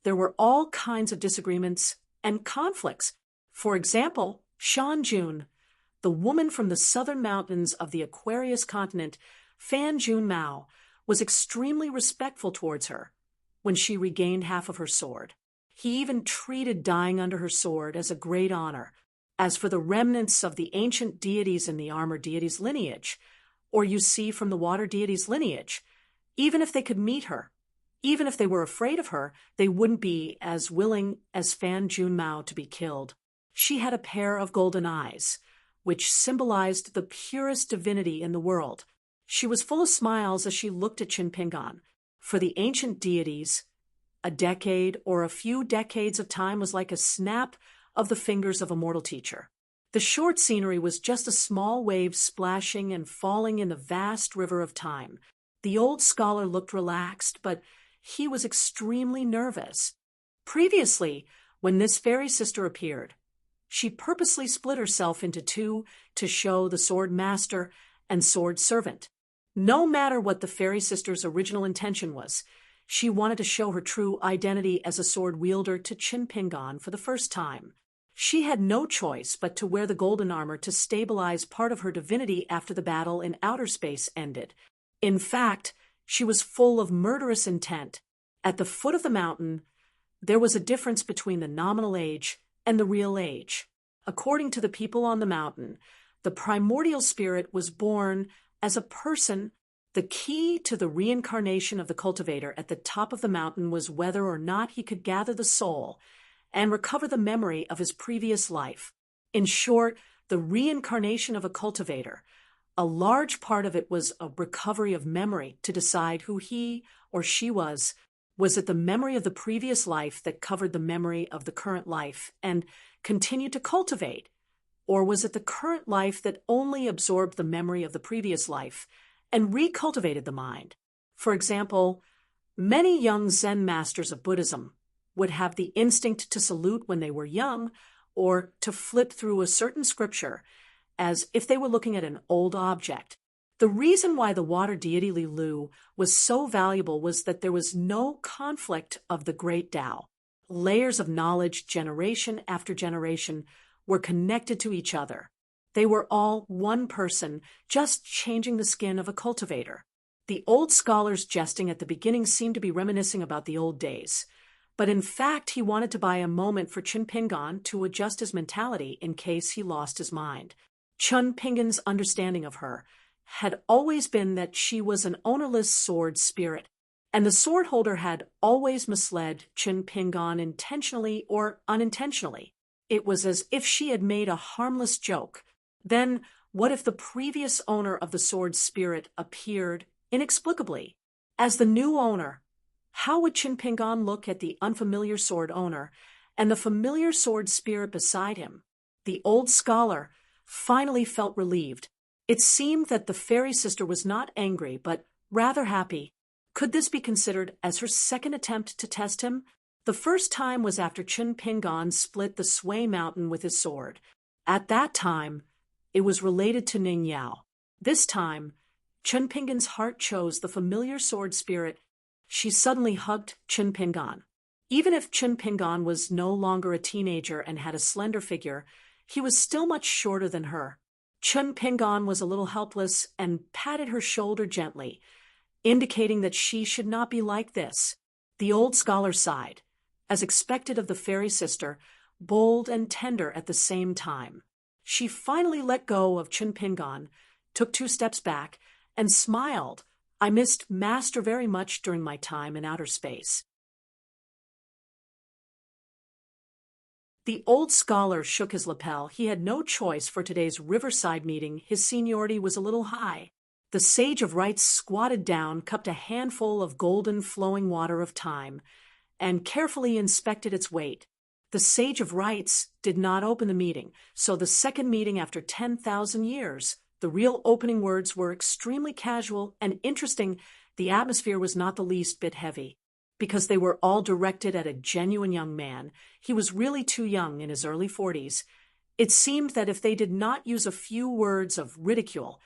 There were all kinds of disagreements and conflicts. For example, Shan Jun, the woman from the southern mountains of the Aquarius continent, Fan Jun Mao, was extremely respectful towards her when she regained half of her sword. He even treated dying under her sword as a great honor. As for the remnants of the ancient deities in the armor deity's lineage, or you see from the water deity's lineage, even if they could meet her, even if they were afraid of her, they wouldn't be as willing as Fan Jun Mao to be killed. She had a pair of golden eyes, which symbolized the purest divinity in the world. She was full of smiles as she looked at Qin Pingan. For the ancient deities, a decade or a few decades of time was like a snap of the fingers of a mortal teacher. The short scenery was just a small wave splashing and falling in the vast river of time. The old scholar looked relaxed, but he was extremely nervous. Previously, when this fairy sister appeared, she purposely split herself into two to show the sword master and sword servant. No matter what the fairy sister's original intention was, she wanted to show her true identity as a sword wielder to Qin Pingan for the first time. She had no choice but to wear the golden armor to stabilize part of her divinity after the battle in outer space ended. In fact, she was full of murderous intent. At the foot of the mountain, there was a difference between the nominal age and the real age. According to the people on the mountain, the primordial spirit was born as a person. The key to the reincarnation of the cultivator at the top of the mountain was whether or not he could gather the soul and recover the memory of his previous life. In short, the reincarnation of a cultivator, a large part of it was a recovery of memory to decide who he or she was. Was it the memory of the previous life that covered the memory of the current life and continued to cultivate? Or was it the current life that only absorbed the memory of the previous life and recultivated the mind? For example, many young Zen masters of Buddhism would have the instinct to salute when they were young or to flip through a certain scripture as if they were looking at an old object. The reason why the water deity Li Lu was so valuable was that there was no conflict of the great Tao. Layers of knowledge, generation after generation, were connected to each other. They were all one person, just changing the skin of a cultivator. The old scholar's jesting at the beginning seemed to be reminiscing about the old days. But in fact, he wanted to buy a moment for Qin Pingan to adjust his mentality in case he lost his mind. Qin Pingan's understanding of her had always been that she was an ownerless sword spirit, and the sword holder had always misled Qin Pingan intentionally or unintentionally. It was as if she had made a harmless joke. Then, what if the previous owner of the sword spirit appeared inexplicably as the new owner? How would Qin Pingan look at the unfamiliar sword owner and the familiar sword spirit beside him? The old scholar finally felt relieved. It seemed that the fairy sister was not angry, but rather happy. Could this be considered as her second attempt to test him? The first time was after Chun Pingan split the Sui mountain with his sword. At that time, it was related to Ning Yao. This time, Chun Pingan's heart chose the familiar sword spirit. She suddenly hugged Chun Pingan. Even if Chun Pingan was no longer a teenager and had a slender figure, he was still much shorter than her. Chun Pingan was a little helpless and patted her shoulder gently, indicating that she should not be like this. The old scholar sighed, as expected of the fairy sister, bold and tender at the same time. She finally let go of Chun Pingan, took 2 steps back, and smiled. I missed Master very much during my time in outer space. The old scholar shook his lapel. He had no choice for today's riverside meeting. His seniority was a little high. The sage of rites squatted down, cupped a handful of golden flowing water of time, and carefully inspected its weight. The sage of rites did not open the meeting, so the second meeting after 10,000 years, the real opening words were extremely casual and interesting. The atmosphere was not the least bit heavy, because they were all directed at a genuine young man. He was really too young, in his early 40s. It seemed that if they did not use a few words of ridicule,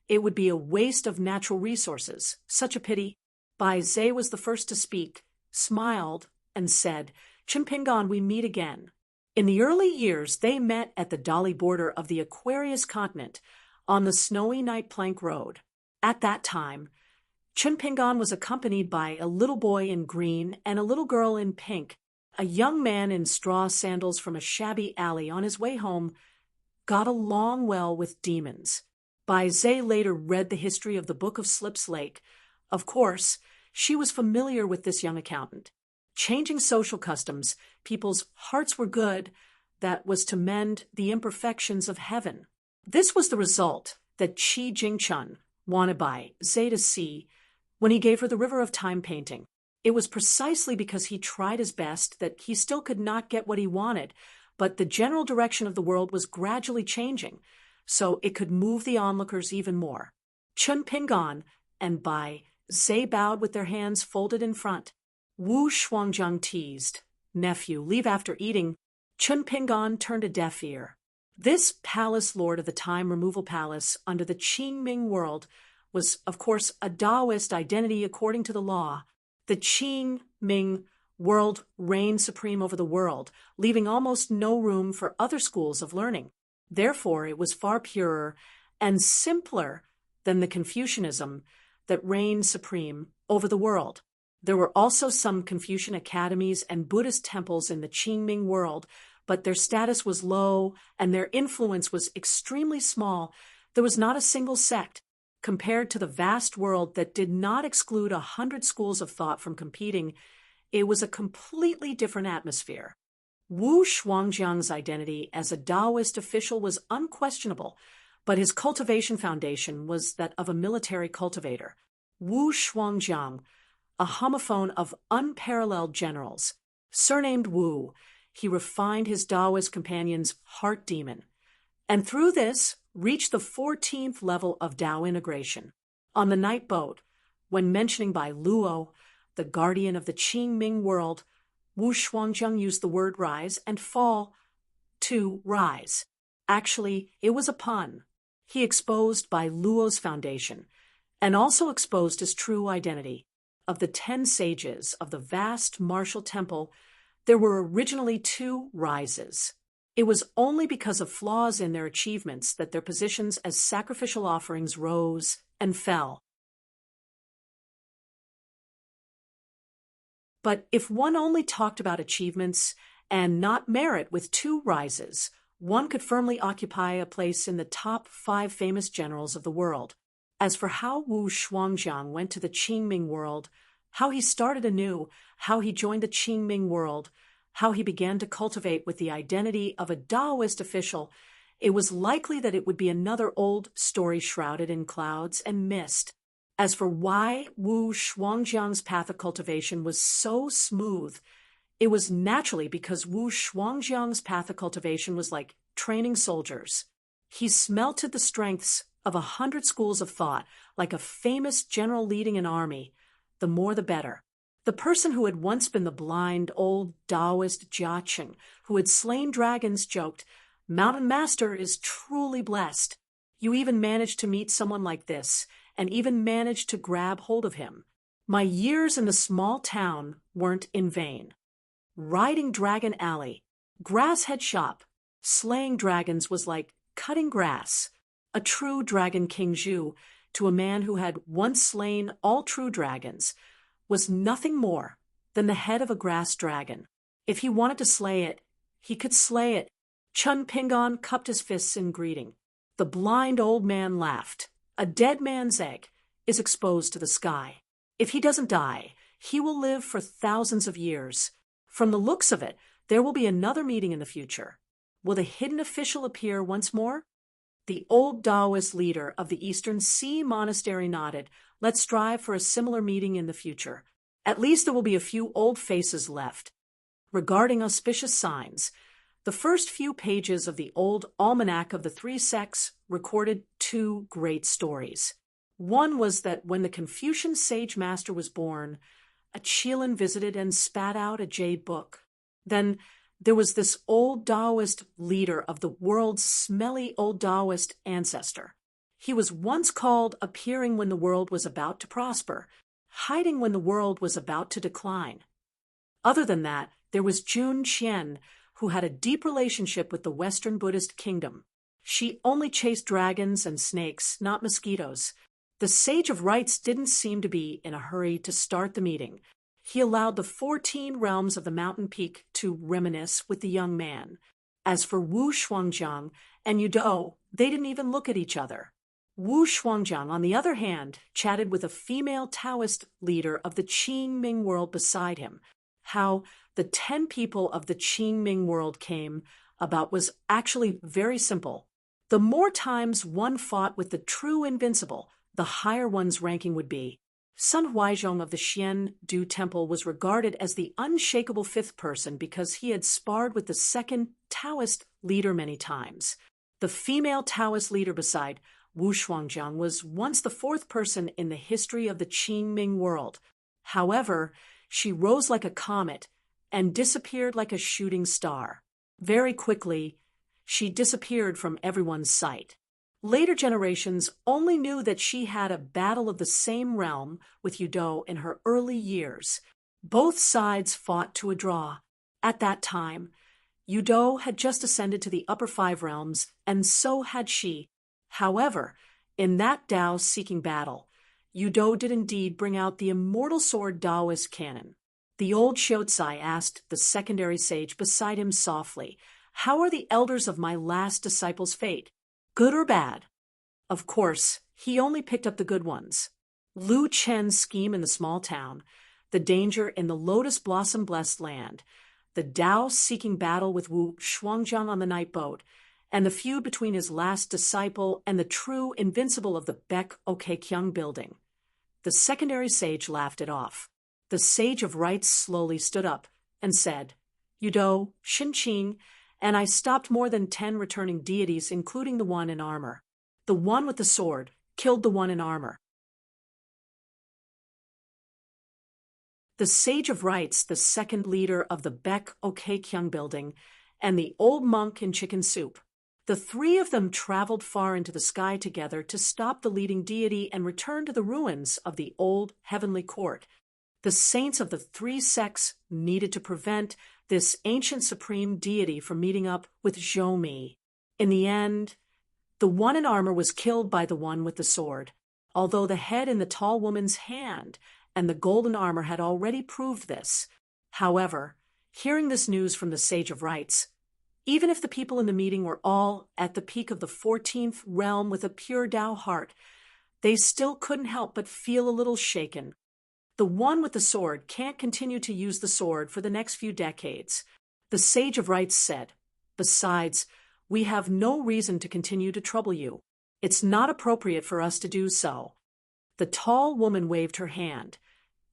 it would be a waste of natural resources. Such a pity. Bai Zhe was the first to speak, smiled, and said, Chun Pingan, we meet again. In the early years, they met at the Dali border of the Aquarius continent, on the snowy night plank road. At that time, Chun Pingan was accompanied by a little boy in green and a little girl in pink. A young man in straw sandals from a shabby alley on his way home got along well with demons. Bai Zhe later read the history of the Book of Slips Lake. Of course, she was familiar with this young accountant. Changing social customs, people's hearts were good. That was to mend the imperfections of heaven. This was the result that Qi Jingchun wanted Bai Zhe to see when he gave her the River of Time painting. It was precisely because he tried his best that he still could not get what he wanted, but the general direction of the world was gradually changing, so it could move the onlookers even more. Chun Pingan and Bai Zhe bowed with their hands folded in front. Wu Shuangjiang teased, Nephew, leave after eating. Chun Pingan turned a deaf ear. This palace lord of the time removal palace under the Qingming world was, of course, a Taoist identity according to the law. The Qingming world reigned supreme over the world, leaving almost no room for other schools of learning. Therefore, it was far purer and simpler than the Confucianism that reigned supreme over the world. There were also some Confucian academies and Buddhist temples in the Qingming world, but their status was low and their influence was extremely small. There was not a single sect. Compared to the vast world that did not exclude 100 schools of thought from competing, it was a completely different atmosphere. Wu Shuangjiang's identity as a Taoist official was unquestionable, but his cultivation foundation was that of a military cultivator. Wu Shuangjiang, a homophone of unparalleled generals. Surnamed Wu, he refined his Taoist companion's heart demon, and through this reached the 14th level of Tao integration. On the night boat, when mentioning by Luo, the guardian of the Qingming world, Wu Shuangjiang used the word rise and fall to rise. Actually, it was a pun. He exposed Bai Luo's foundation, and also exposed his true identity. Of the 10 sages of the vast martial temple, there were originally 2 rises. It was only because of flaws in their achievements that their positions as sacrificial offerings rose and fell. But if one only talked about achievements and not merit with 2 rises, one could firmly occupy a place in the top 5 famous generals of the world. As for how Wu Shuangjiang went to the Qingming world, how he started anew, how he joined the Qingming world, how he began to cultivate with the identity of a Taoist official, it was likely that it would be another old story shrouded in clouds and mist. As for why Wu Shuangjiang's path of cultivation was so smooth, it was naturally because Wu Shuangjiang's path of cultivation was like training soldiers. He smelted the strengths of 100 schools of thought, like a famous general leading an army. The more the better. The person who had once been the blind old Taoist Jia Cheng, who had slain dragons, joked, "Mountain Master is truly blessed. You even managed to meet someone like this, and even managed to grab hold of him. My years in the small town weren't in vain." Riding Dragon Alley, Grasshead Shop, slaying dragons was like cutting grass. A true Dragon King Zhu, to a man who had once slain all true dragons, was nothing more than the head of a grass dragon. If he wanted to slay it, he could slay it. Chun Pingon cupped his fists in greeting. The blind old man laughed. A dead man's egg is exposed to the sky. If he doesn't die, he will live for thousands of years. From the looks of it, there will be another meeting in the future. Will the hidden official appear once more? The old Taoist leader of the Eastern Sea Monastery nodded. Let's strive for a similar meeting in the future. At least there will be a few old faces left. Regarding auspicious signs, the first few pages of the old Almanac of the Three Sects recorded two great stories. One was that when the Confucian sage master was born, a Qilin visited and spat out a jade book. Then there was this old Taoist leader of the world's smelly old Taoist ancestor. He was once called appearing when the world was about to prosper, hiding when the world was about to decline. Other than that, there was Jun Qian, who had a deep relationship with the Western Buddhist kingdom. She only chased dragons and snakes, not mosquitoes. The Sage of Rites didn't seem to be in a hurry to start the meeting. He allowed the 14 realms of the mountain peak to reminisce with the young man. As for Wu Shuangjiang and Yudou, they didn't even look at each other. Wu Shuangjiang, on the other hand, chatted with a female Taoist leader of the Qingming world beside him. How the 10 people of the Qingming world came about was actually very simple. The more times one fought with the true invincible, the higher one's ranking would be. Sun Huaizhong of the Xian Du Temple was regarded as the unshakable fifth person because he had sparred with the second Taoist leader many times. The female Taoist leader beside Wu Shuangjiang was once the fourth person in the history of the Qingming world. However, she rose like a comet and disappeared like a shooting star. Very quickly, she disappeared from everyone's sight. Later generations only knew that she had a battle of the same realm with Yudou in her early years. Both sides fought to a draw. At that time, Yudou had just ascended to the upper 5 realms, and so had she. However, in that Tao-seeking battle, Yudou did indeed bring out the immortal sword Taoist cannon. The old Xiaozai asked the secondary sage beside him softly, "How are the elders of my last disciple's fate? Good or bad?" Of course, he only picked up the good ones. Lu Chen's scheme in the small town, the danger in the lotus blossom-blessed land, the Tao-seeking battle with Wu Shuangjiang on the night boat, and the feud between his last disciple and the true invincible of the Baek Ok Kyung building. The secondary sage laughed it off. The Sage of Rites slowly stood up and said, "Yudou, Shinqing, and I stopped more than 10 returning deities, including the one in armor. The one with the sword killed the one in armor." The Sage of Rites, the second leader of the Baek Ok Kyung building, and the old monk in chicken soup. The 3 of them traveled far into the sky together to stop the leading deity and return to the ruins of the old heavenly court. The saints of the 3 sects needed to prevent this ancient supreme deity from meeting up with Zhou Mi. In the end, the one in armor was killed by the one with the sword, although the head in the tall woman's hand and the golden armor had already proved this. However, hearing this news from the Sage of Rites, even if the people in the meeting were all at the peak of the 14th realm with a pure Tao heart, they still couldn't help but feel a little shaken. The one with the sword can't continue to use the sword for the next few decades. The Sage of Rites said, "Besides, we have no reason to continue to trouble you. It's not appropriate for us to do so." The tall woman waved her hand,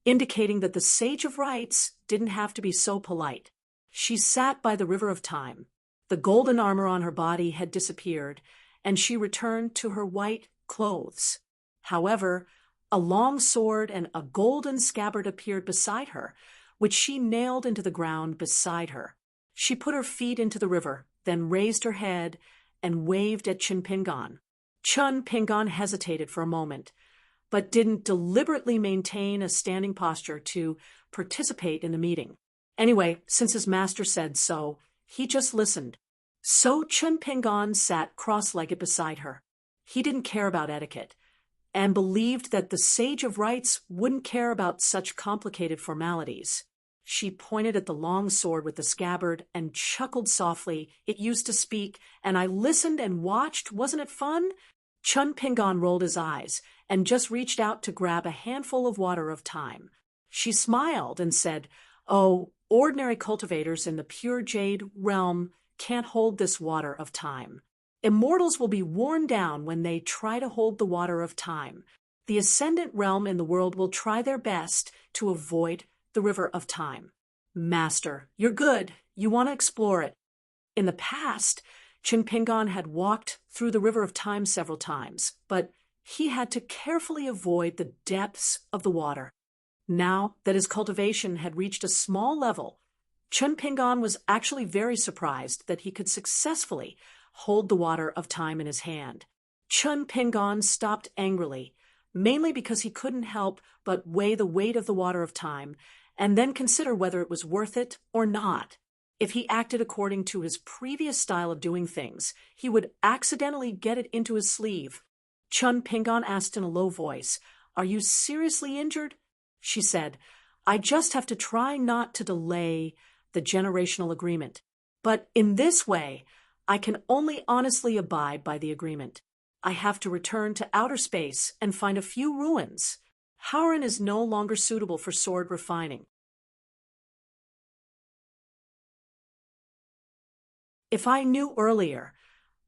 indicating that the Sage of Rites didn't have to be so polite. She sat by the river of time. The golden armor on her body had disappeared, and she returned to her white clothes. However, A long sword and a golden scabbard appeared beside her, which she nailed into the ground beside her. She put her feet into the river, then raised her head and waved at Chun Pingon. Chun Pingon hesitated for a moment, but didn't deliberately maintain a standing posture to participate in the meeting. Anyway, since his master said so, he just listened. So Chun Pingon sat cross-legged beside her. He didn't care about etiquette, and believed that the Sage of Rites wouldn't care about such complicated formalities. She pointed at the long sword with the scabbard and chuckled softly. It used to speak, and I listened and watched. Wasn't it fun? Chun Pingon rolled his eyes and just reached out to grab a handful of water of time. She smiled and said, "Oh, ordinary cultivators in the pure jade realm can't hold this water of time. Immortals will be worn down when they try to hold the water of time. The ascendant realm in the world will try their best to avoid the river of time." Master, you're good. You want to explore it. In the past, Chun Pingon had walked through the river of time several times, but he had to carefully avoid the depths of the water. Now that his cultivation had reached a small level, Chun Pingon was actually very surprised that he could successfully hold the water of time in his hand. Chun Pingon stopped angrily, mainly because he couldn't help but weigh the weight of the water of time and then consider whether it was worth it or not. If he acted according to his previous style of doing things, he would accidentally get it into his sleeve. Chun Pingon asked in a low voice, "Are you seriously injured?" She said, "I just have to try not to delay the generational agreement. But in this way, I can only honestly abide by the agreement. I have to return to outer space and find a few ruins. Howren is no longer suitable for sword refining." If I knew earlier,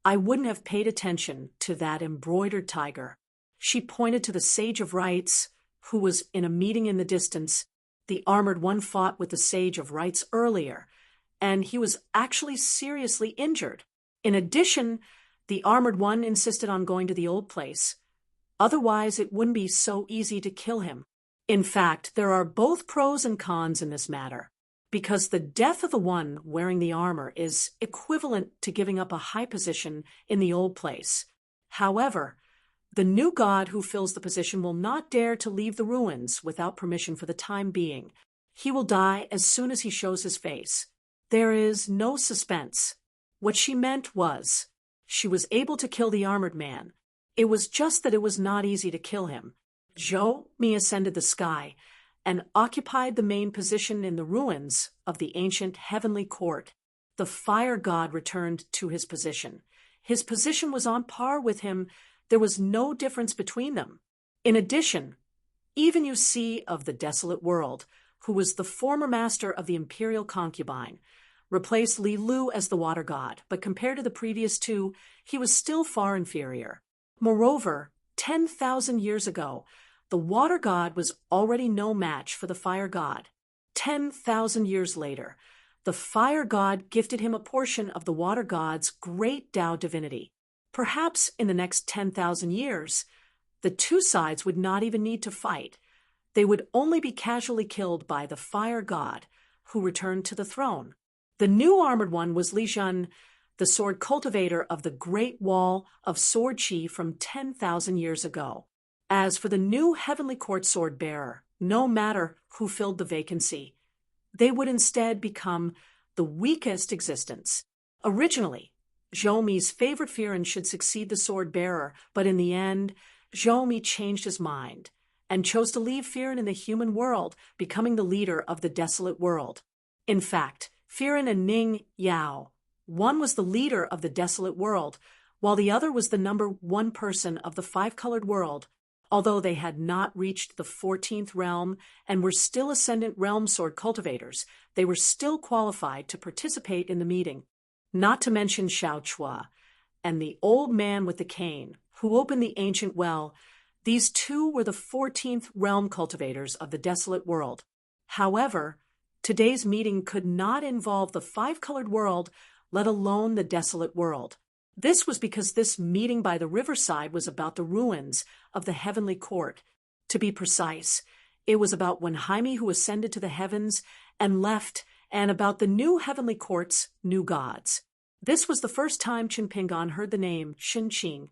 I wouldn't have paid attention to that embroidered tiger. She pointed to the Sage of Rites, who was in a meeting in the distance. The armored one fought with the Sage of Rites earlier, and he was actually seriously injured. In addition, the armored one insisted on going to the old place. Otherwise, it wouldn't be so easy to kill him. In fact, there are both pros and cons in this matter, because the death of the one wearing the armor is equivalent to giving up a high position in the old place. However, the new god who fills the position will not dare to leave the ruins without permission for the time being. He will die as soon as he shows his face. There is no suspense. What she meant was, she was able to kill the armored man. It was just that it was not easy to kill him. Zhou Mi ascended the sky and occupied the main position in the ruins of the ancient heavenly court. The fire god returned to his position. His position was on par with him. There was no difference between them. In addition, even Yu Si of the desolate world, who was the former master of the imperial concubine, replaced Li Lu as the water god, but compared to the previous two, he was still far inferior. Moreover, 10,000 years ago, the water god was already no match for the fire god. 10,000 years later, the fire god gifted him a portion of the water god's great Tao divinity. Perhaps in the next 10,000 years, the two sides would not even need to fight. They would only be casually killed by the fire god, who returned to the throne. The new armored one was Li Zhen, the sword cultivator of the Great Wall of Sword Chi from 10,000 years ago. As for the new heavenly court sword bearer, no matter who filled the vacancy, they would instead become the weakest existence. Originally, Zhou Mi's favorite Firen should succeed the sword bearer, but in the end, Zhou Mi changed his mind and chose to leave Firen in the human world, becoming the leader of the desolate world. In fact, Firen and Ning Yao, one was the leader of the desolate world, while the other was the number one person of the five-colored world. Although they had not reached the 14th realm and were still ascendant realm sword cultivators, they were still qualified to participate in the meeting. Not to mention Xiao Chua and the old man with the cane, who opened the ancient well. These two were the 14th realm cultivators of the desolate world. However, today's meeting could not involve the five-colored world, let alone the desolate world. This was because this meeting by the riverside was about the ruins of the heavenly court. To be precise, it was about when Jaime who ascended to the heavens and left, and about the new heavenly courts, new gods. This was the first time Chen Pingan heard the name Xinqing.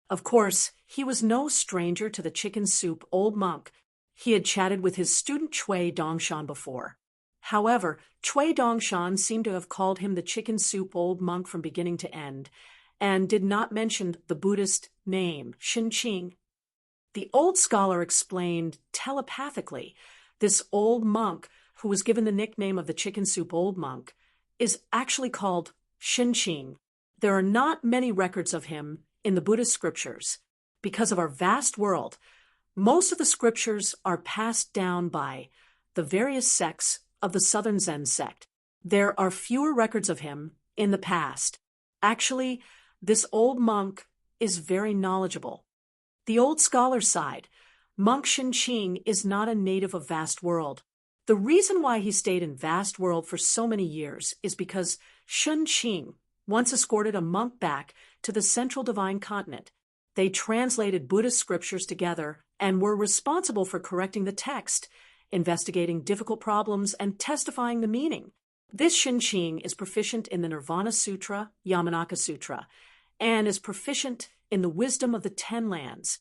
Of course, he was no stranger to the chicken soup old monk. He had chatted with his student Cui Dongshan before. However, Cui Dongshan seemed to have called him the chicken soup old monk from beginning to end, and did not mention the Buddhist name, Xinqing. The old scholar explained telepathically, this old monk, who was given the nickname of the chicken soup old monk, is actually called Xinqing. There are not many records of him in the Buddhist scriptures. Because of our vast world, most of the scriptures are passed down by the various sects of the Southern Zen sect. There are fewer records of him in the past. Actually, this old monk is very knowledgeable. The old scholar's side, monk Xinqing is not a native of vast world. The reason why he stayed in vast world for so many years is because Xinqing once escorted a monk back to the central divine continent. They translated Buddhist scriptures together and were responsible for correcting the text, investigating difficult problems, and testifying the meaning. This Xinqing is proficient in the Nirvana Sutra, Yamanaka Sutra, and is proficient in the wisdom of the 10 lands.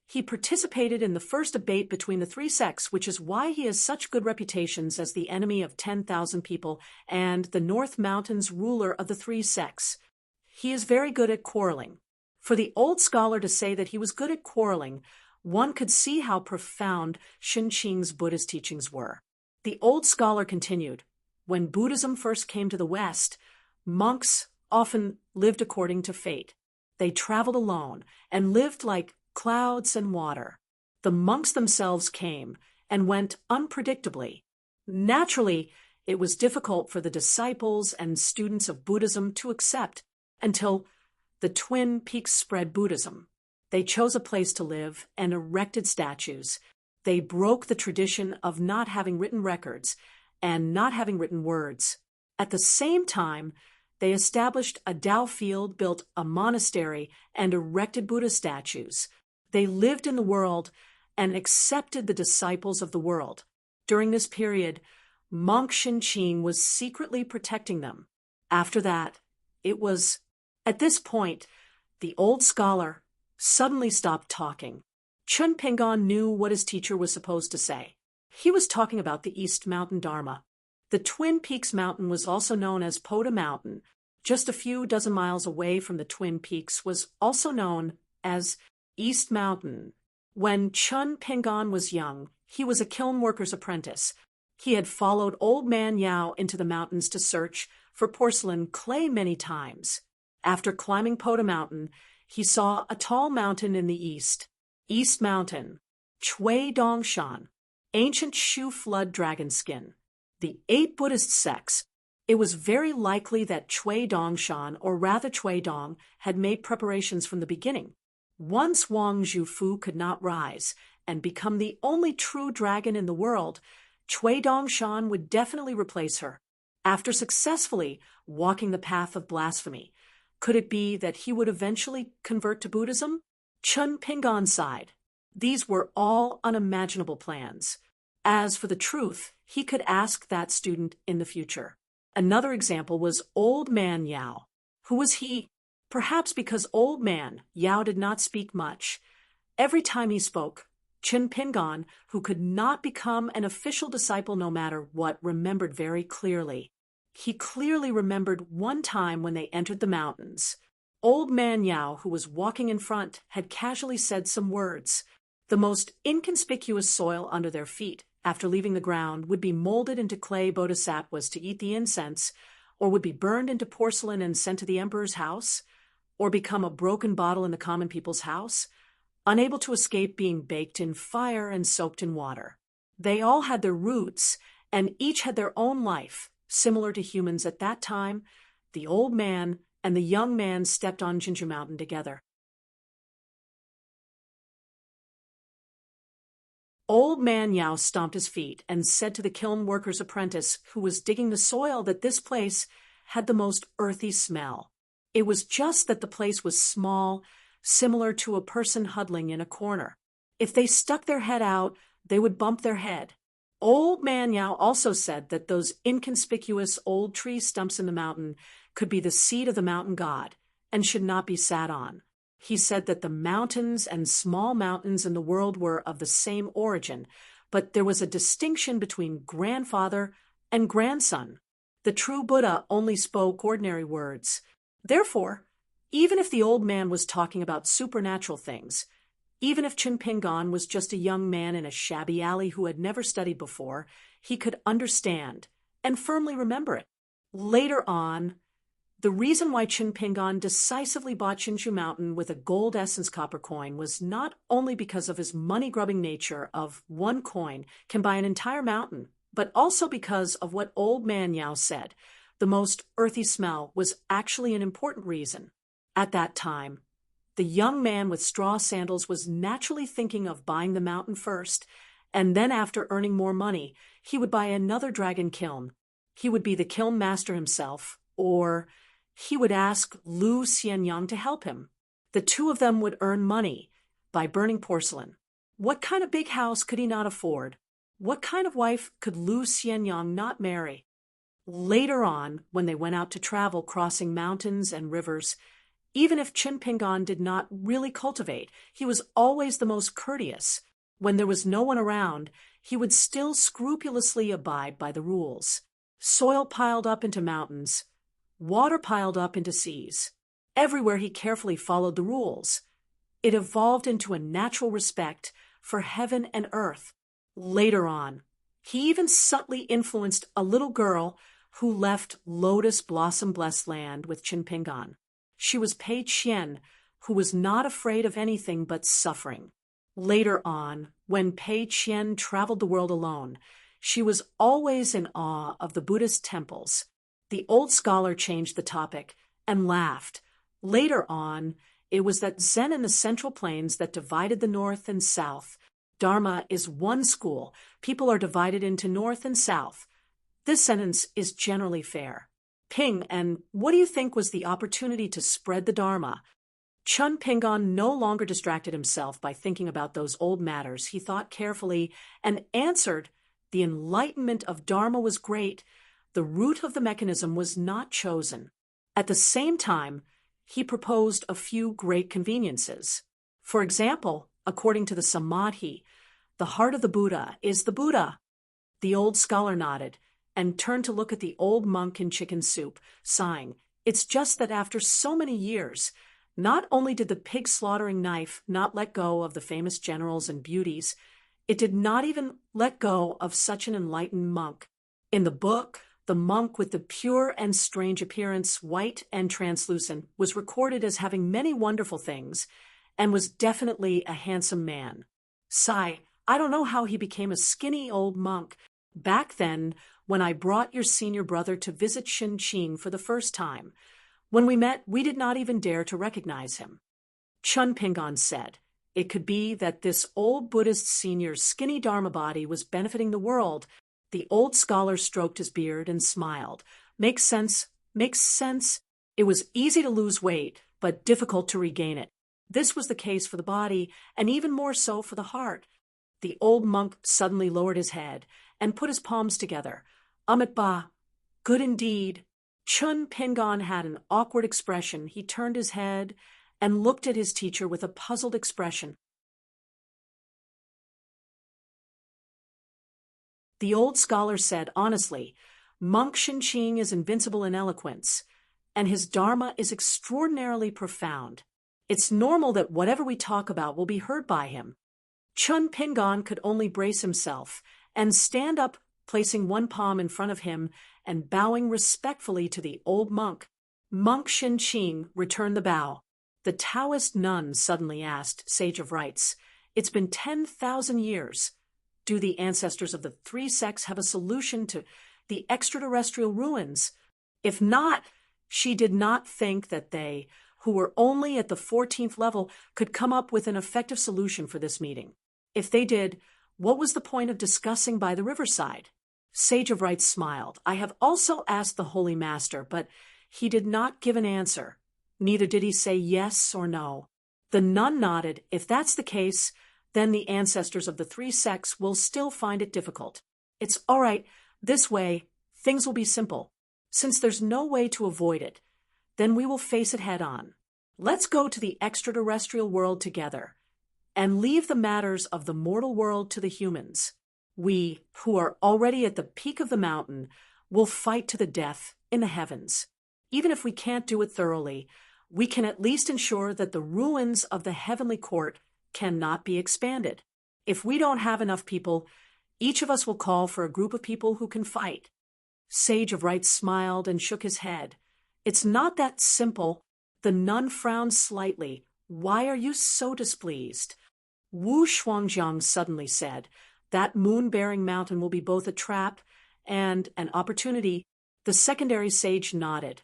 He participated in the first debate between the three sects, which is why he has such good reputations as the enemy of 10,000 people and the North Mountains ruler of the three sects. He is very good at quarreling. For the old scholar to say that he was good at quarreling, one could see how profound Xinqing's Buddhist teachings were. The old scholar continued, when Buddhism first came to the West, monks often lived according to fate. They traveled alone and lived like clouds and water. The monks themselves came and went unpredictably. Naturally, it was difficult for the disciples and students of Buddhism to accept until the Twin Peaks spread Buddhism. They chose a place to live and erected statues. They broke the tradition of not having written records and not having written words. At the same time, they established a Tao field, built a monastery, and erected Buddha statues. They lived in the world and accepted the disciples of the world. During this period, monk Xinqing was secretly protecting them. After that, it was at this point, the old scholar suddenly stopped talking. Chen Pingan knew what his teacher was supposed to say. He was talking about the East Mountain Dharma. The Twin Peaks Mountain was also known as Poda Mountain. Just a few dozen miles away from the Twin Peaks was also known as East Mountain. When Chen Pingan was young, he was a kiln worker's apprentice. He had followed Old Man Yao into the mountains to search for porcelain clay many times. After climbing Poda Mountain, he saw a tall mountain in the east, East Mountain, Cui Dongshan, ancient Shu flood dragon skin, the 8 Buddhist sects. It was very likely that Cui Dongshan, or rather Cui Dong, had made preparations from the beginning. Once Wang Zhufu could not rise and become the only true dragon in the world, Cui Dongshan would definitely replace her. After successfully walking the path of blasphemy, could it be that he would eventually convert to Buddhism? Chen Pingan sighed. These were all unimaginable plans. As for the truth, he could ask that student in the future. Another example was Old Man Yao. Who was he? Perhaps because Old Man Yao did not speak much. Every time he spoke, Chen Pingan, who could not become an official disciple no matter what, remembered very clearly. He clearly remembered one time when they entered the mountains. Old Man Yao, who was walking in front, had casually said some words. The most inconspicuous soil under their feet, after leaving the ground, would be molded into clay bodhisattvas to eat the incense, or would be burned into porcelain and sent to the emperor's house, or become a broken bottle in the common people's house, unable to escape being baked in fire and soaked in water. They all had their roots, and each had their own life, similar to humans at that time. The old man and the young man stepped on Ginger Mountain together. Old Man Yao stomped his feet and said to the kiln worker's apprentice, who was digging the soil, that this place had the most earthy smell. It was just that the place was small, similar to a person huddling in a corner. If they stuck their head out, they would bump their head. Old Man Yao also said that those inconspicuous old tree stumps in the mountain could be the seat of the mountain god and should not be sat on. He said that the mountains and small mountains in the world were of the same origin, but there was a distinction between grandfather and grandson. The true Buddha only spoke ordinary words. Therefore, even if the old man was talking about supernatural things, even if Chun Pingon was just a young man in a shabby alley who had never studied before, he could understand and firmly remember it. Later on, the reason why Chun Pingon decisively bought Chinshu Mountain with a gold essence copper coin was not only because of his money-grubbing nature of one coin can buy an entire mountain, but also because of what Old Man Yao said. The most earthy smell was actually an important reason. At that time, the young man with straw sandals was naturally thinking of buying the mountain first, and then after earning more money, he would buy another dragon kiln. He would be the kiln master himself, or he would ask Lu Xianyang to help him. The two of them would earn money by burning porcelain. What kind of big house could he not afford? What kind of wife could Lu Xianyang not marry? Later on, when they went out to travel crossing mountains and rivers, even if Chun Pingon did not really cultivate, he was always the most courteous. When there was no one around, he would still scrupulously abide by the rules. Soil piled up into mountains, water piled up into seas. Everywhere he carefully followed the rules. It evolved into a natural respect for heaven and earth. Later on, he even subtly influenced a little girl who left Lotus Blossom Blessed Land with Chun Pingon. She was Pei Qian, who was not afraid of anything but suffering. Later on, when Pei Qian traveled the world alone, she was always in awe of the Buddhist temples. The old scholar changed the topic and laughed. Later on, it was that Zen in the Central Plains that divided the North and South. Dharma is one school. People are divided into North and South. This sentence is generally fair. Ping, and what do you think was the opportunity to spread the Dharma? Chun Pingon no longer distracted himself by thinking about those old matters. He thought carefully and answered, the enlightenment of Dharma was great. The root of the mechanism was not chosen. At the same time, he proposed a few great conveniences. For example, according to the Samadhi, the heart of the Buddha is the Buddha. The old scholar nodded and turned to look at the old monk in chicken soup, sighing. It's just that after so many years, not only did the pig-slaughtering knife not let go of the famous generals and beauties, it did not even let go of such an enlightened monk. In the book, the monk with the pure and strange appearance, white and translucent, was recorded as having many wonderful things and was definitely a handsome man. Sigh, I don't know how he became a skinny old monk. Back then, when I brought your senior brother to visit Shinqing for the first time, when we met, we did not even dare to recognize him. Chun Pingon said, it could be that this old Buddhist senior's skinny Dharma body was benefiting the world. The old scholar stroked his beard and smiled. Makes sense. It was easy to lose weight, but difficult to regain it. This was the case for the body, and even more so for the heart. The old monk suddenly lowered his head and put his palms together. Amit Ba, good indeed. Chun Pingon had an awkward expression. He turned his head and looked at his teacher with a puzzled expression. The old scholar said honestly, Monk Shinqing is invincible in eloquence, and his Dharma is extraordinarily profound. It's normal that whatever we talk about will be heard by him. Chun Pingon could only brace himself and stand up, placing one palm in front of him and bowing respectfully to the old monk. Monk Shinqing returned the bow. The Taoist nun suddenly asked, Sage of Rites, it's been 10,000 years. Do the ancestors of the three sects have a solution to the extraterrestrial ruins? If not, she did not think that they, who were only at the 14th level, could come up with an effective solution for this meeting. If they did, what was the point of discussing by the riverside? Sage of Rites smiled. I have also asked the Holy Master, but he did not give an answer. Neither did he say yes or no. The nun nodded. If that's the case, then the ancestors of the three sects will still find it difficult. It's all right. This way, things will be simple. Since there's no way to avoid it, then we will face it head on. Let's go to the extraterrestrial world together and leave the matters of the mortal world to the humans. We, who are already at the peak of the mountain, will fight to the death in the heavens. Even if we can't do it thoroughly, we can at least ensure that the ruins of the heavenly court cannot be expanded. If we don't have enough people, each of us will call for a group of people who can fight. Sage of Right smiled and shook his head. It's not that simple. The nun frowned slightly. Why are you so displeased? Wu Shuangjiang suddenly said, that moon-bearing mountain will be both a trap and an opportunity. The secondary sage nodded,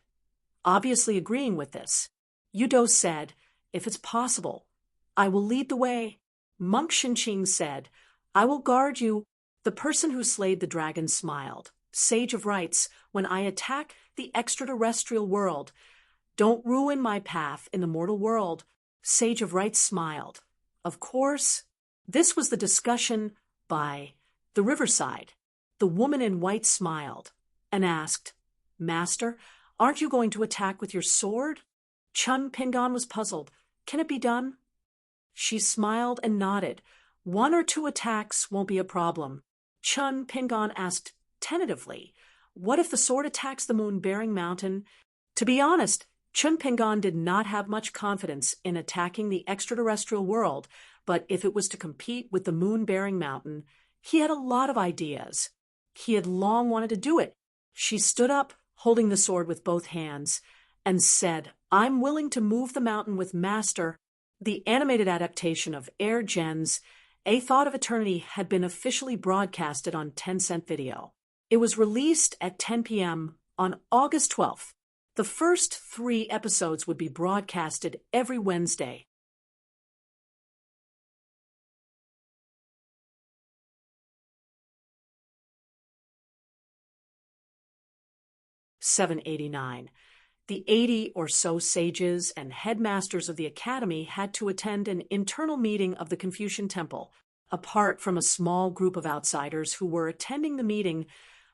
obviously agreeing with this. Yudo said, if it's possible, I will lead the way. Monk Shinqing said, I will guard you. The person who slayed the dragon smiled. Sage of Rights, when I attack the extraterrestrial world, don't ruin my path in the mortal world. Sage of Rights smiled. Of course. This was the discussion by the riverside. The woman in white smiled and asked, Master, aren't you going to attack with your sword? Chun Pingon was puzzled. Can it be done? She smiled and nodded. 1 or 2 attacks won't be a problem. Chun Pingon asked tentatively, what if the sword attacks the moon-bearing mountain? To be honest, Chun Pingon did not have much confidence in attacking the extraterrestrial world, but if it was to compete with the moon-bearing mountain, he had a lot of ideas. He had long wanted to do it. She stood up, holding the sword with both hands, and said, I'm willing to move the mountain with Master. The animated adaptation of Air Gen's A Thought of Eternity had been officially broadcasted on Tencent Video. It was released at 10 p.m. on August 12th. The first 3 episodes would be broadcasted every Wednesday. $7.89. The 80 or so sages and headmasters of the academy had to attend an internal meeting of the Confucian Temple. Apart from a small group of outsiders who were attending the meeting,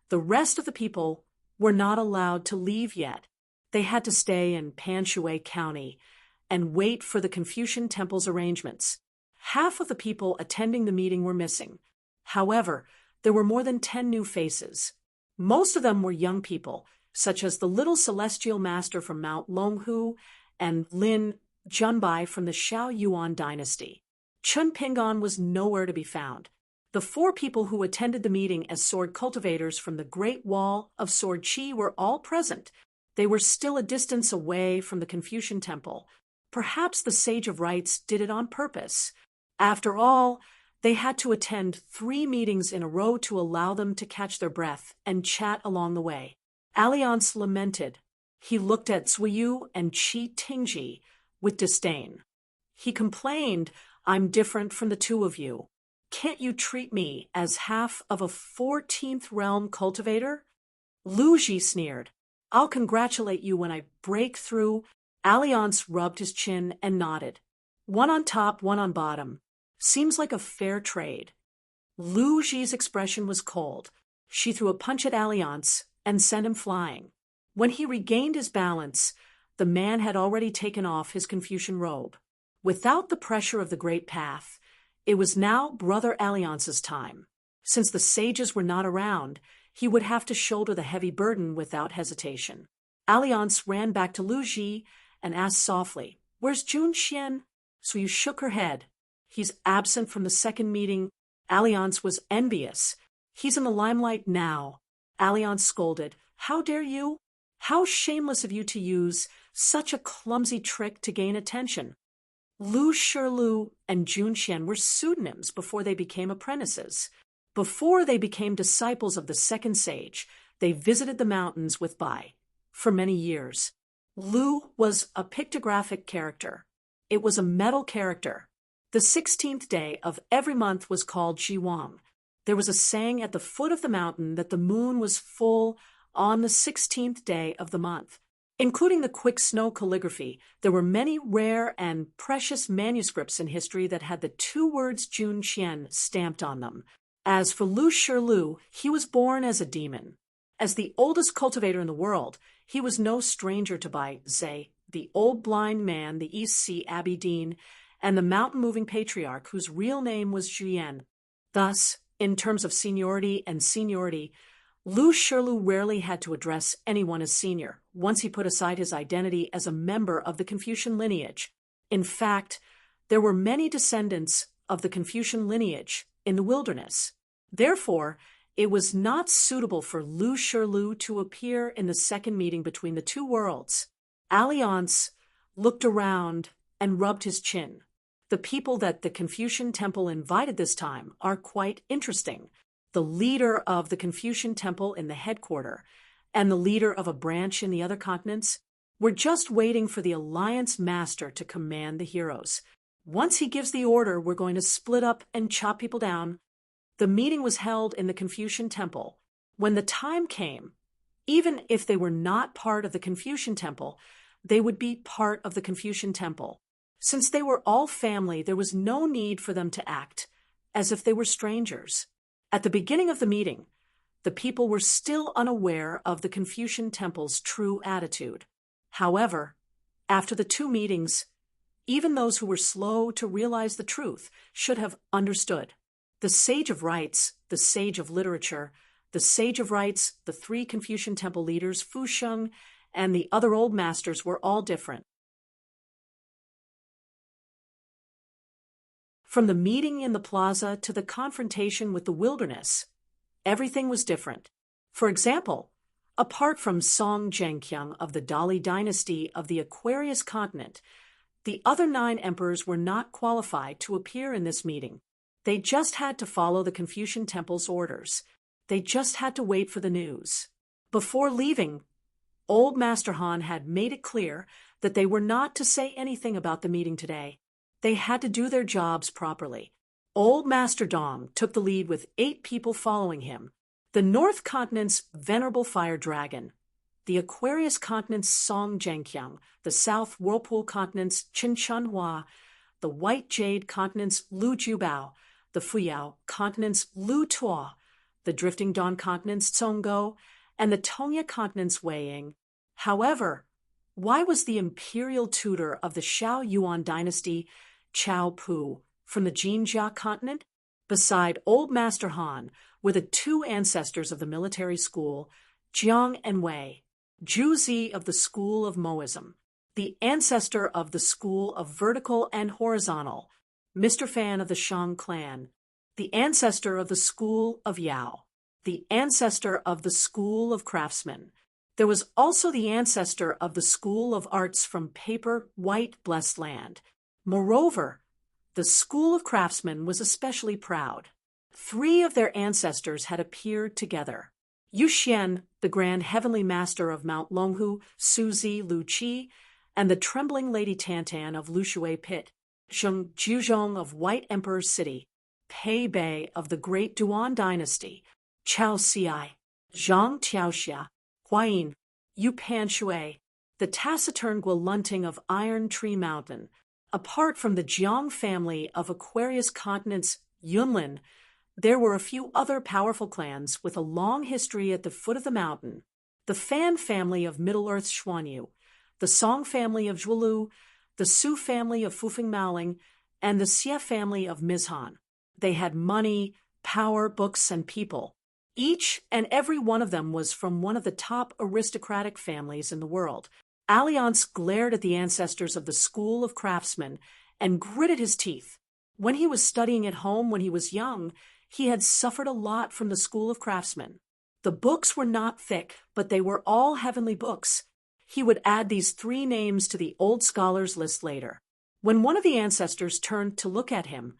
the rest of the people were not allowed to leave yet. They had to stay in Panshui County and wait for the Confucian Temple's arrangements. Half of the people attending the meeting were missing. However, there were more than 10 new faces. Most of them were young people, such as the little celestial master from Mount Longhu and Lin Junbai from the Xiao Yuan dynasty. Chun Pingon was nowhere to be found. The 4 people who attended the meeting as sword cultivators from the Great Wall of Sword Qi were all present. They were still a distance away from the Confucian Temple. Perhaps the Sage of Rights did it on purpose. After all, they had to attend 3 meetings in a row to allow them to catch their breath and chat along the way. Alliance lamented. He looked at Zuiyu and Qi Tingji with disdain. He complained, I'm different from the 2 of you. Can't you treat me as half of a 14th realm cultivator? Lu Ji sneered. I'll congratulate you when I break through. Alliance rubbed his chin and nodded. 1 on top, 1 on bottom. Seems like a fair trade. Lu Ji's expression was cold. She threw a punch at Alliance and sent him flying. When he regained his balance, the man had already taken off his Confucian robe. Without the pressure of the Great Path, it was now Brother Alliance's time. Since the sages were not around, he would have to shoulder the heavy burden without hesitation. Alliance ran back to Lu Ji and asked softly, Where's Jun Xian? Suyu shook her head. He's absent from the second meeting. Alliance was envious. He's in the limelight now. Alliance scolded. How dare you? How shameless of you to use such a clumsy trick to gain attention. Lu Shirlu and Jun Xian were pseudonyms before they became apprentices. Before they became disciples of the second sage, they visited the mountains with Bai for many years. Lu was a pictographic character. It was a metal character. The 16th day of every month was called Jiwang. There was a saying at the foot of the mountain that the moon was full on the 16th day of the month. Including the quick snow calligraphy, there were many rare and precious manuscripts in history that had the two words Jun Qian stamped on them. As for Lu Shilu, he was born as a demon. As the oldest cultivator in the world, he was no stranger to Bai Zhe, the old blind man, the East Sea Abbey Dean, and the mountain-moving patriarch whose real name was Zhuyan. Thus, in terms of seniority, Lu Shilu rarely had to address anyone as senior, once he put aside his identity as a member of the Confucian lineage. In fact, there were many descendants of the Confucian lineage in the wilderness. Therefore, it was not suitable for Lu Shilu to appear in the second meeting between the two worlds. Alliance looked around and rubbed his chin. The people that the Confucian temple invited this time are quite interesting. The leader of the Confucian temple in the headquarters and the leader of a branch in the other continents were just waiting for the alliance master to command the heroes. Once he gives the order, we're going to split up and chop people down. The meeting was held in the Confucian temple. When the time came, even if they were not part of the Confucian temple, they would be part of the Confucian temple. Since they were all family, there was no need for them to act as if they were strangers. At the beginning of the meeting, the people were still unaware of the Confucian temple's true attitude. However, after the two meetings, even those who were slow to realize the truth should have understood. The sage of rites, the sage of literature, the sage of rites, the three Confucian temple leaders, Fu Sheng, and the other old masters were all different. From the meeting in the plaza to the confrontation with the wilderness, everything was different. For example, apart from Song Zhengqiang of the Dali dynasty of the Aquarius continent, the other 9 emperors were not qualified to appear in this meeting. They just had to follow the Confucian temple's orders. They just had to wait for the news. Before leaving, Old Master Han had made it clear that they were not to say anything about the meeting today. They had to do their jobs properly. Old Master Dong took the lead with 8 people following him. The North Continent's Venerable Fire Dragon, the Aquarius Continent's Song Zhengqiang, the South Whirlpool Continent's Qin Chanhua, the White Jade Continent's Lu Jubao, the Fuyao Continent's Lu Tuo, the Drifting Dawn Continent's Tsonggo, and the Tonya Continent's Wei Ying. However, why was the imperial tutor of the Shao Yuan dynasty, Chao Pu, from the Jinjia continent? Beside Old Master Han were the 2 ancestors of the military school, Jiang and Wei, Zhu Zi of the school of Moism, the ancestor of the school of vertical and horizontal, Mr. Fan of the Shang clan, the ancestor of the school of Yao, the ancestor of the school of craftsmen. There was also the ancestor of the school of arts from Paper White Blessed Land. Moreover, the school of craftsmen was especially proud. 3 of their ancestors had appeared together. Yu Xian, the grand heavenly master of Mount Longhu, Suzi Lu Qi, and the trembling Lady Tantan of Lushui Pit, Zheng Juzhong of White Emperor's City, Pei Bei of the Great Duan Dynasty, Chao Xiai, Zhang Tiaoxia, Huayin, Yu Pan Shui, the taciturn Guilunting of Iron Tree Mountain. Apart from the Jiang family of Aquarius Continent's Yunlin, there were a few other powerful clans with a long history at the foot of the mountain. The Fan family of Middle-earth Xuanyu, the Song family of Zhuolu, the Su family of Fufeng Maoling, and the Xie family of Mizhan. They had money, power, books, and people. Each and every one of them was from one of the top aristocratic families in the world. Alliance glared at the ancestors of the School of Craftsmen and gritted his teeth. When he was studying at home when he was young, he had suffered a lot from the School of Craftsmen. The books were not thick, but they were all heavenly books. He would add these 3 names to the old scholars list later. When one of the ancestors turned to look at him,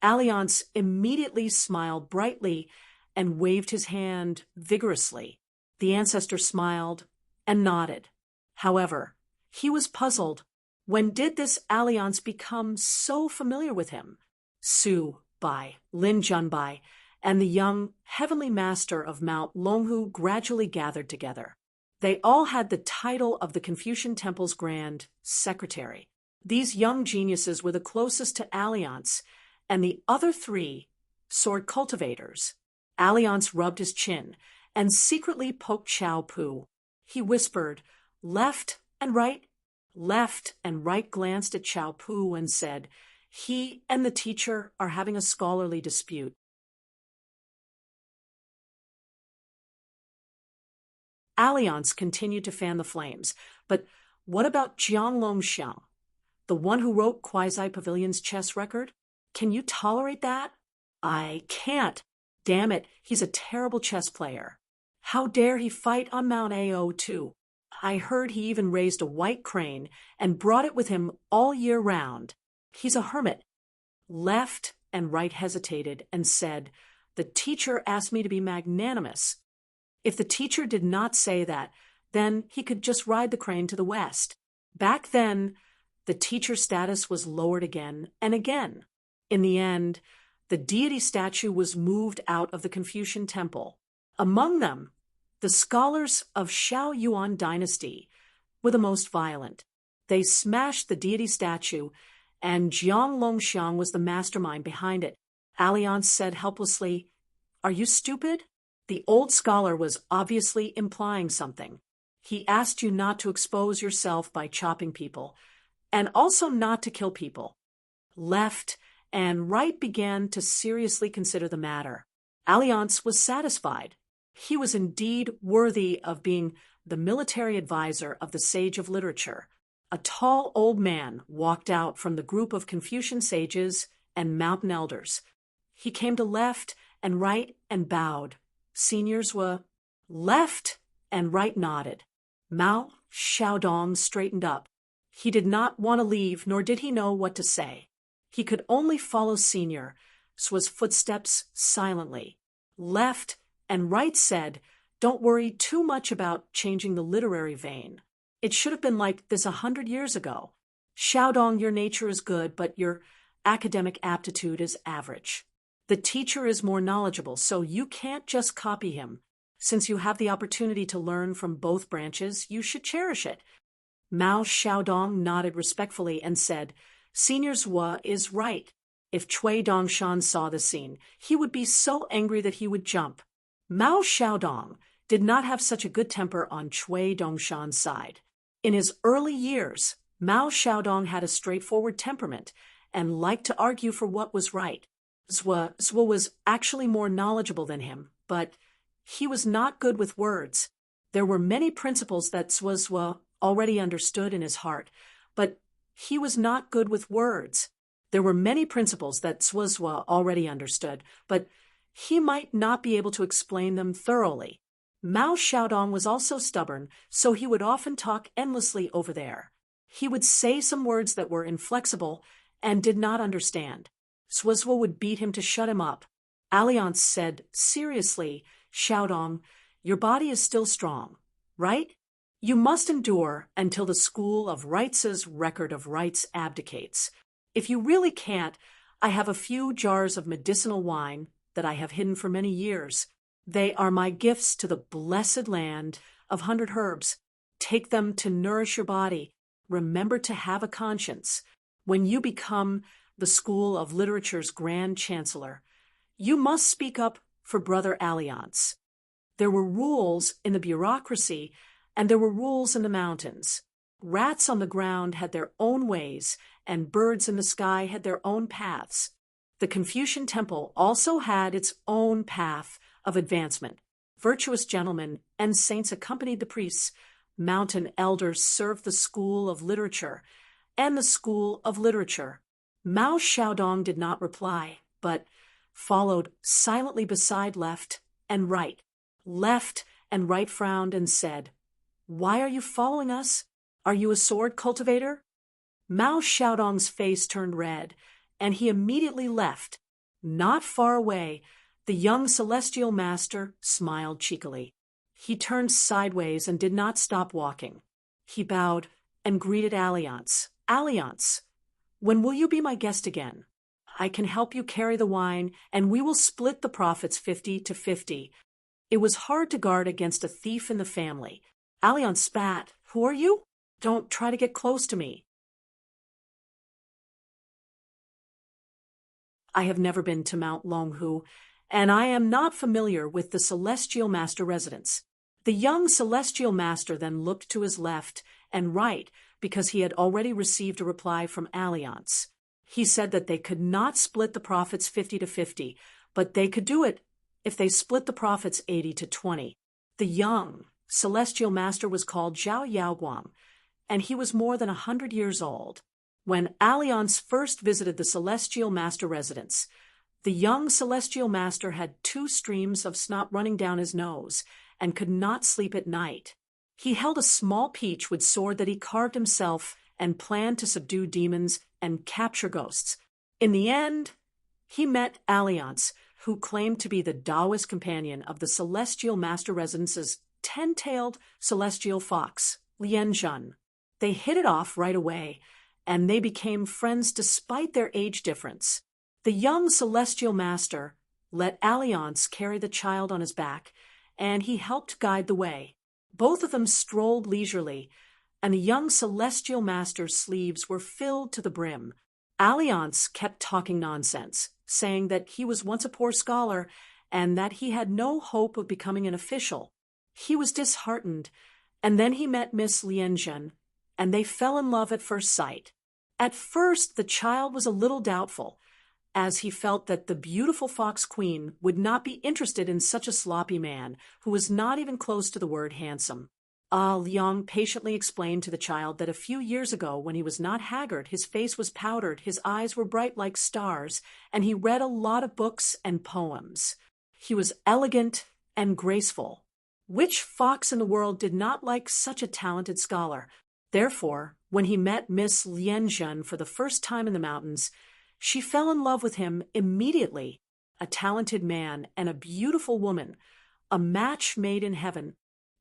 Alliance immediately smiled brightly and waved his hand vigorously. The ancestor smiled and nodded. However, he was puzzled. When did this Alliance become so familiar with him? Su Bai, Lin Junbai, and the young heavenly master of Mount Longhu gradually gathered together. They all had the title of the Confucian Temple's Grand Secretary. These young geniuses were the closest to Alliance, and the other three, sword cultivators. Alliance rubbed his chin and secretly poked Chao Pu. He whispered, "Left and right." Left and right glanced at Chao Pu and said, "He and the teacher are having a scholarly dispute." Alliance continued to fan the flames, but what about Jiang Longxiang, the one who wrote Quasi Pavilion's chess record? Can you tolerate that? I can't. Damn it, he's a terrible chess player. How dare he fight on Mount Ao too? I heard he even raised a white crane and brought it with him all year round. He's a hermit. Left and right hesitated and said, "The teacher asked me to be magnanimous." If the teacher did not say that, then he could just ride the crane to the west. Back then, the teacher status was lowered again and again. In the end, the deity statue was moved out of the Confucian temple. Among them, the scholars of Shao Yuan dynasty were the most violent. They smashed the deity statue, and Jiang Longxiang was the mastermind behind it. Alliance said helplessly, "Are you stupid?" The old scholar was obviously implying something. He asked you not to expose yourself by chopping people, and also not to kill people. Left and right began to seriously consider the matter. Alliance was satisfied. He was indeed worthy of being the military advisor of the sage of literature. A tall old man walked out from the group of Confucian sages and mountain elders. He came to left and right and bowed. Seniors were left and right nodded. Mao Xiaodong straightened up. He did not want to leave, nor did he know what to say. He could only follow Senior, Sua's footsteps silently. Left and right said, "Don't worry too much about changing the literary vein. It should have been like this 100 years ago. Xiaodong, your nature is good, but your academic aptitude is average. The teacher is more knowledgeable, so you can't just copy him. Since you have the opportunity to learn from both branches, you should cherish it." Mao Xiaodong nodded respectfully and said, "Senior Zhua is right. If Cui Dongshan saw the scene, he would be so angry that he would jump." Mao Xiaodong did not have such a good temper on Cui Dongshan's side. In his early years, Mao Xiaodong had a straightforward temperament and liked to argue for what was right. Zhua was actually more knowledgeable than him, but he was not good with words. There were many principles that Zhua already understood in his heart, but he was not good with words. There were many principles that Zhua already understood, but he might not be able to explain them thoroughly. Mao Xiaodong was also stubborn, so he would often talk endlessly over there. He would say some words that were inflexible and did not understand. Zhua would beat him to shut him up. Alliance said seriously, "Xiaodong, your body is still strong, right? You must endure until the school of Rights' record of rights abdicates. If you really can't, I have a few jars of medicinal wine that I have hidden for many years. They are my gifts to the blessed land of 100 herbs. Take them to nourish your body. Remember to have a conscience. When you become the School of Literature's Grand Chancellor, you must speak up for Brother Alliance." There were rules in the bureaucracy, and there were rules in the mountains. Rats on the ground had their own ways, and birds in the sky had their own paths. The Confucian temple also had its own path of advancement. Virtuous gentlemen and saints accompanied the priests. Mountain elders served the School of Literature and the School of Literature. Mao Xiaodong did not reply, but followed silently beside left and right. Left and right frowned and said, "Why are you following us? Are you a sword cultivator?" Mao Xiaodong's face turned red, and he immediately left. Not far away, the young celestial master smiled cheekily. He turned sideways and did not stop walking. He bowed and greeted Alliance. "Alliance, when will you be my guest again? I can help you carry the wine, and we will split the profits 50-50. It was hard to guard against a thief in the family. Alliance spat. Who are you? Don't try to get close to me. I have never been to Mount Longhu, and I am not familiar with the Celestial Master residence. The young Celestial Master then looked to his left and right because he had already received a reply from Alliance. He said that they could not split the profits 50 to 50, but they could do it if they split the profits 80 to 20. The young Celestial Master was called Zhao Yaoguang, and he was more than 100 years old. When Alliance first visited the Celestial Master residence, the young Celestial Master had 2 streams of snot running down his nose and could not sleep at night. He held a small peach with sword that he carved himself and planned to subdue demons and capture ghosts. In the end, he met Alliance, who claimed to be the Taoist companion of the Celestial Master Residence's 10-tailed celestial fox, Lianzhen. They hit it off right away, and they became friends despite their age difference. The young Celestial Master let Alliance carry the child on his back, and he helped guide the way. Both of them strolled leisurely, and the young Celestial Master's sleeves were filled to the brim. Alliance kept talking nonsense, saying that he was once a poor scholar and that he had no hope of becoming an official. He was disheartened, and then he met Miss Lianzhen, and they fell in love at first sight. At first, the child was a little doubtful, as he felt that the beautiful Fox Queen would not be interested in such a sloppy man who was not even close to the word handsome. Liang patiently explained to the child that a few years ago, when he was not haggard, his face was powdered, his eyes were bright like stars, and he read a lot of books and poems. He was elegant and graceful. Which fox in the world did not like such a talented scholar? Therefore, when he met Miss Lianzhen for the first time in the mountains, she fell in love with him immediately. A talented man and a beautiful woman, a match made in heaven.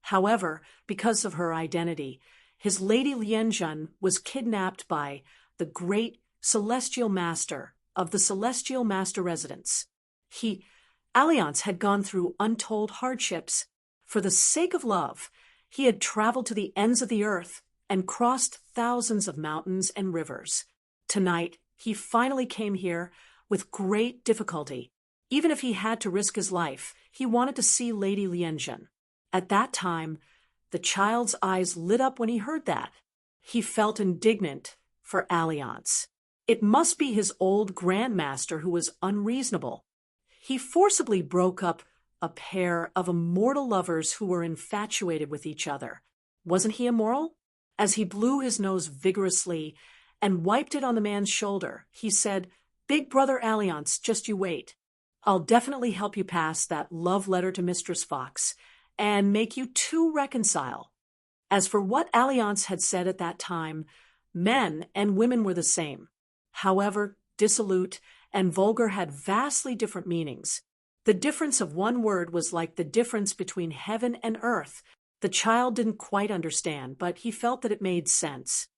However, because of her identity, his Lady Lianzhen was kidnapped by the great Celestial Master of the Celestial Master residence. Alliance had gone through untold hardships. For the sake of love, he had traveled to the ends of the earth and crossed thousands of mountains and rivers. Tonight, he finally came here with great difficulty. Even if he had to risk his life, he wanted to see Lady Lianzhen. At that time, the child's eyes lit up when he heard that. He felt indignant for Alliance. It must be his old grandmaster who was unreasonable. He forcibly broke up a pair of immortal lovers who were infatuated with each other. Wasn't he immoral? As he blew his nose vigorously and wiped it on the man's shoulder, he said, "Big brother Alliance, just you wait. I'll definitely help you pass that love letter to Mistress Fox and make you two reconcile." As for what Alliance had said at that time, men and women were the same. However, dissolute and vulgar had vastly different meanings. The difference of one word was like the difference between heaven and earth. The child didn't quite understand, but he felt that it made sense.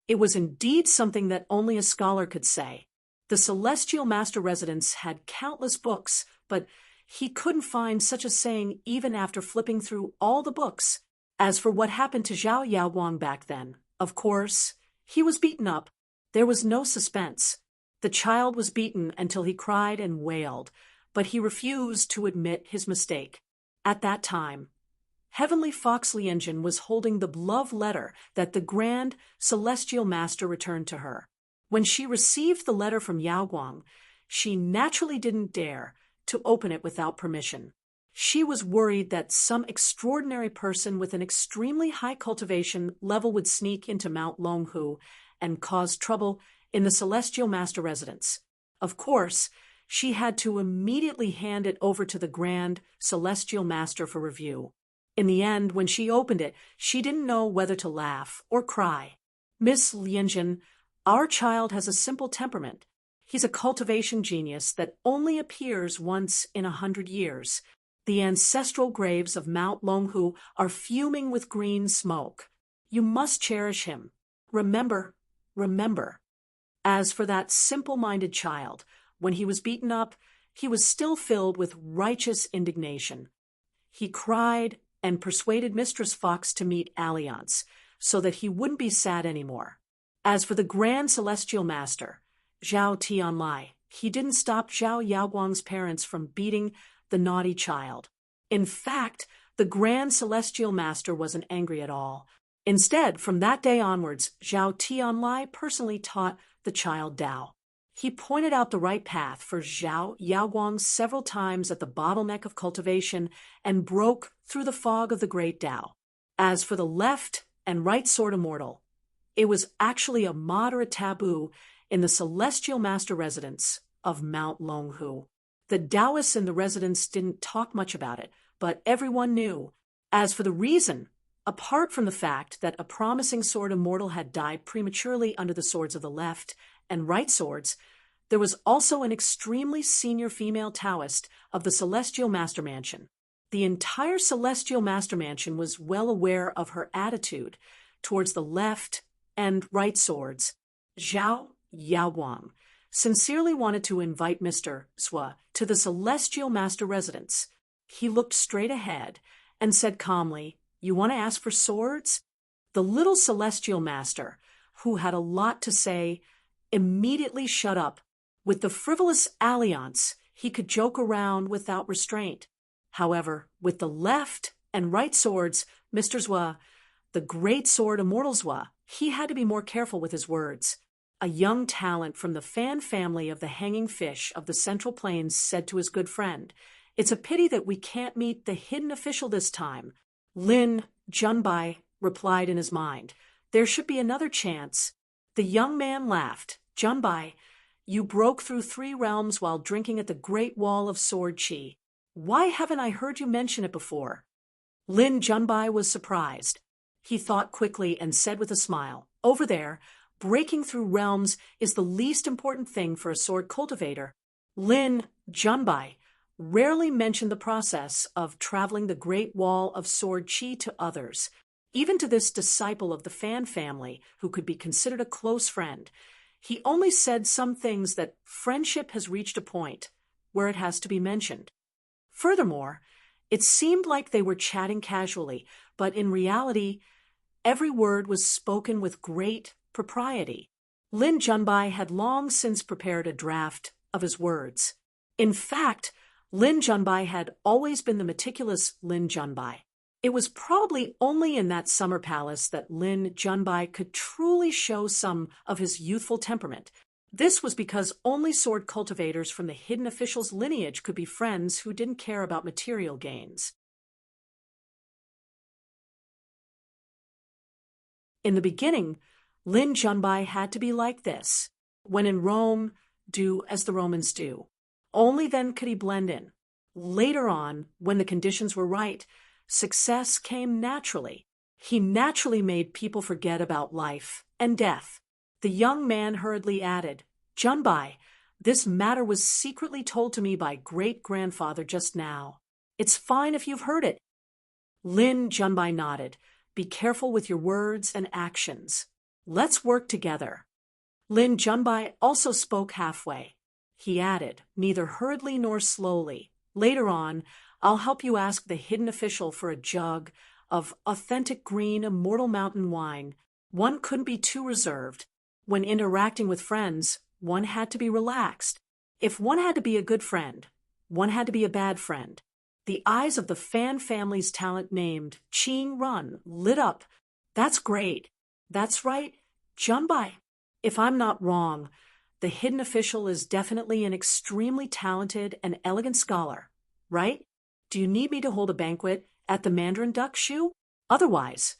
It was indeed something that only a scholar could say. The Celestial Master Residence had countless books, but he couldn't find such a saying even after flipping through all the books. As for what happened to Zhao Yaoguang back then, of course, he was beaten up. There was no suspense. The child was beaten until he cried and wailed, but he refused to admit his mistake. At that time, Heavenly Fox Lianzhen was holding the love letter that the Grand Celestial Master returned to her. When she received the letter from Yaoguang, she naturally didn't dare to open it without permission. She was worried that some extraordinary person with an extremely high cultivation level would sneak into Mount Longhu and cause trouble in the Celestial Master Residence. Of course, she had to immediately hand it over to the Grand Celestial Master for review. In the end, when she opened it, she didn't know whether to laugh or cry. "Miss Lianzhen, our child has a simple temperament. He's a cultivation genius that only appears once in 100 years. The ancestral graves of Mount Longhu are fuming with green smoke. You must cherish him. Remember. As for that simple-minded child, when he was beaten up, he was still filled with righteous indignation. He cried and persuaded Mistress Fox to meet Alliance, so that he wouldn't be sad anymore. As for the Grand Celestial Master, Zhao Tianlai, he didn't stop Zhao Yaoguang's parents from beating the naughty child. In fact, the Grand Celestial Master wasn't angry at all. Instead, from that day onwards, Zhao Tianlai personally taught the child Tao. He pointed out the right path for Zhao Yaoguang several times at the bottleneck of cultivation and broke through the fog of the great Tao. As for the left and right sword immortal, it was actually a moderate taboo in the Celestial Master residence of Mount Longhu. The Taoists in the residence didn't talk much about it, but everyone knew. As for the reason, apart from the fact that a promising sword immortal had died prematurely under the swords of the left and right swords, there was also an extremely senior female Taoist of the Celestial Master Mansion. The entire Celestial Master Mansion was well aware of her attitude towards the left and right swords. Zhao Yaoguang sincerely wanted to invite Mr. Zhua to the Celestial Master residence. He looked straight ahead and said calmly, "You want to ask for swords?" The little Celestial Master, who had a lot to say, immediately shut up. With the frivolous Alliance, he could joke around without restraint. However, with the left and right swords, Mr. Zhua, the great sword immortal Zhua, he had to be more careful with his words. A young talent from the Fan family of the Hanging Fish of the Central Plains said to his good friend, "It's a pity that we can't meet the hidden official this time." Lin Junbai replied in his mind, "There should be another chance." The young man laughed. "Junbai, you broke through 3 realms while drinking at the Great Wall of Sword Chi. Why haven't I heard you mention it before?" Lin Junbai was surprised. He thought quickly and said with a smile, "Over there, breaking through realms is the least important thing for a sword cultivator." Lin Junbai rarely mentioned the process of traveling the Great Wall of Sword Chi to others, even to this disciple of the Fan family who could be considered a close friend. He only said some things that friendship has reached a point where it has to be mentioned. Furthermore, it seemed like they were chatting casually, but in reality, every word was spoken with great propriety. Lin Junbai had long since prepared a draft of his words. In fact, Lin Junbai had always been the meticulous Lin Junbai. It was probably only in that summer palace that Lin Junbai could truly show some of his youthful temperament. This was because only sword cultivators from the hidden official's lineage could be friends who didn't care about material gains. In the beginning, Lin Junbai had to be like this. When in Rome, do as the Romans do. Only then could he blend in. Later on, when the conditions were right, success came naturally. He naturally made people forget about life and death. The young man hurriedly added, "Junbai, this matter was secretly told to me by great-grandfather just now. It's fine if you've heard it." Lin Junbai nodded. "Be careful with your words and actions. Let's work together." Lin Junbai also spoke halfway. He added, neither hurriedly nor slowly, "Later on, I'll help you ask the hidden official for a jug of authentic green immortal mountain wine. One couldn't be too reserved. When interacting with friends, one had to be relaxed. If one had to be a good friend, one had to be a bad friend." The eyes of the Fan family's talent named Qing Run lit up. "That's great. That's right, Junbai. If I'm not wrong, the hidden official is definitely an extremely talented and elegant scholar, right? Do you need me to hold a banquet at the Mandarin Duck Shoe? Otherwise,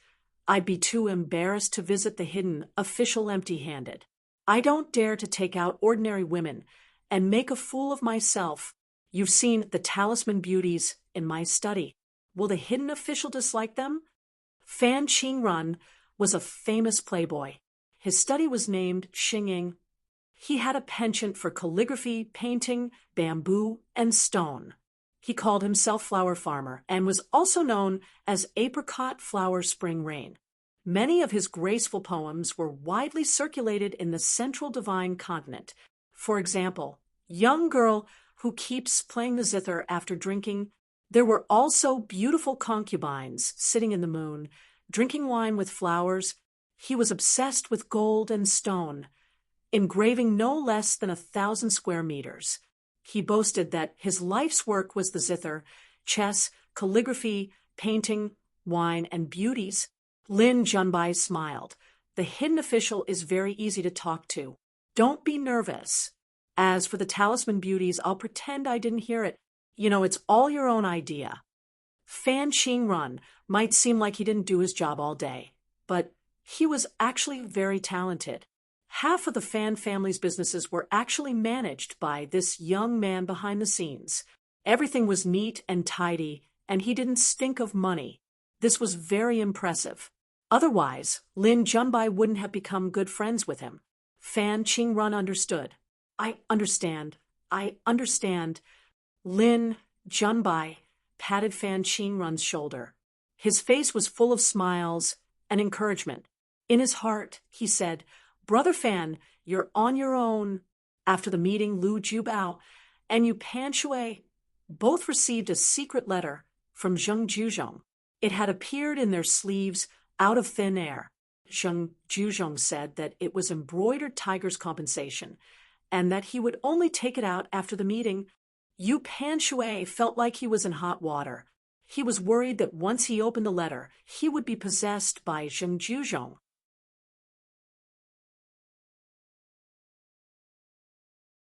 I'd be too embarrassed to visit the hidden official empty-handed. I don't dare to take out ordinary women and make a fool of myself. You've seen the talisman beauties in my study. Will the hidden official dislike them?" Fan Qingrun was a famous playboy. His study was named Xingying. He had a penchant for calligraphy, painting, bamboo, and stone. He called himself Flower Farmer and was also known as Apricot Flower Spring Rain. Many of his graceful poems were widely circulated in the Central Divine Continent. For example, "Young girl who keeps playing the zither after drinking. There were also beautiful concubines sitting in the moon, drinking wine with flowers. He was obsessed with gold and stone, engraving no less than 1,000 square meters. He boasted that his life's work was the zither, chess, calligraphy, painting, wine, and beauties. Lin Junbai smiled. The hidden official is very easy to talk to. Don't be nervous. As for the talisman beauties, I'll pretend I didn't hear it. It's all your own idea. Fan Qingrun might seem like he didn't do his job all day, but he was actually very talented. Half of the Fan family's businesses were actually managed by this young man behind the scenes. Everything was neat and tidy, and he didn't stink of money. This was very impressive. Otherwise, Lin Junbai wouldn't have become good friends with him. Fan Qingrun understood. I understand. Lin Junbai patted Fan Qingrun's shoulder. His face was full of smiles and encouragement. In his heart, he said, "Brother Fan, you're on your own." After the meeting, Lu Jubao and Yu Panshui both received a secret letter from Zheng Juzhong. It had appeared in their sleeves out of thin air. Zheng Juzhong said that it was embroidered tiger's compensation, and that he would only take it out after the meeting. Yu Panshui felt like he was in hot water. He was worried that once he opened the letter, he would be possessed by Zheng Juzhong.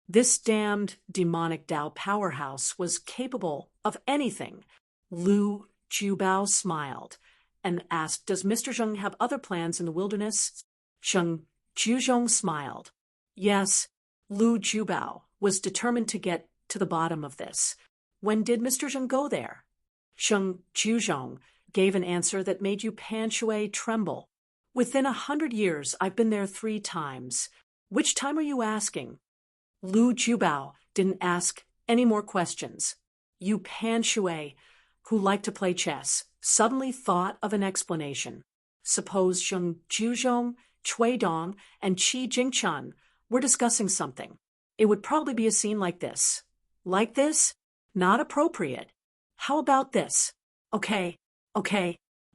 This damned demonic Tao powerhouse was capable of anything. Lu Jubao smiled and asked, "Does Mr. Zheng have other plans in the wilderness?" Zheng Juzhong smiled. Yes, Lu Jubao was determined to get to the bottom of this. When did Mr. Zheng go there? Zheng Juzhong gave an answer that made Yu Panshui tremble. "Within 100 years, I've been there 3 times. Which time are you asking?" Lu Jubao didn't ask any more questions. Yu Panshui, who liked to play chess, suddenly thought of an explanation. Suppose Zheng Juzhong, Cui Dong, and Qi Jingchan were discussing something. It would probably be a scene like this. Like this? Not appropriate. How about this? Okay.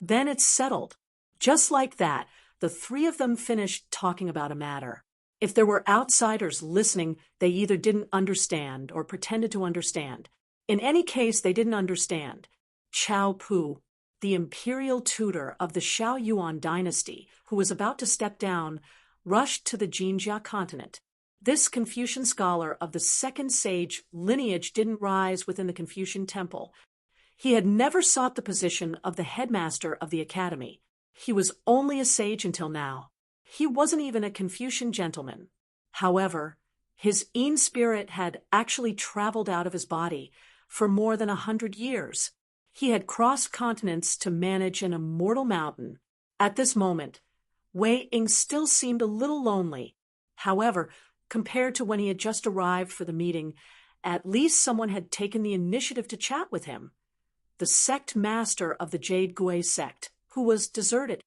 Then it's settled. Just like that, the 3 of them finished talking about a matter. If there were outsiders listening, they either didn't understand or pretended to understand. In any case, they didn't understand. Chao Pu, the imperial tutor of the Xiao Yuan dynasty, who was about to step down, rushed to the Jinjia continent. This Confucian scholar of the second sage lineage didn't rise within the Confucian temple. He had never sought the position of the headmaster of the academy. He was only a sage until now. He wasn't even a Confucian gentleman. However, his Yin spirit had actually traveled out of his body for more than 100 years. He had crossed continents to manage an immortal mountain. At this moment, Wei Ying still seemed a little lonely. However, compared to when he had just arrived for the meeting, at least someone had taken the initiative to chat with him. The sect master of the Jade Gui sect, who was deserted.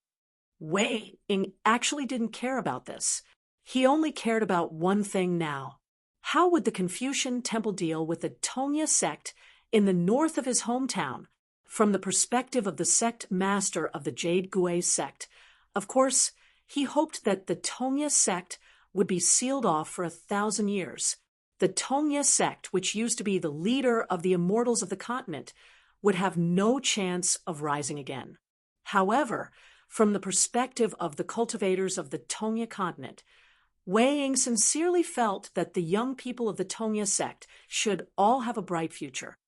Wei Ying actually didn't care about this. He only cared about one thing now. How would the Confucian temple deal with the Tongya sect in the north of his hometown? From the perspective of the sect master of the Jade Gui sect, of course, he hoped that the Tongya sect would be sealed off for 1,000 years. The Tongya sect, which used to be the leader of the immortals of the continent, would have no chance of rising again. However, from the perspective of the cultivators of the Tongya continent, Wei Ying sincerely felt that the young people of the Tongya sect should all have a bright future.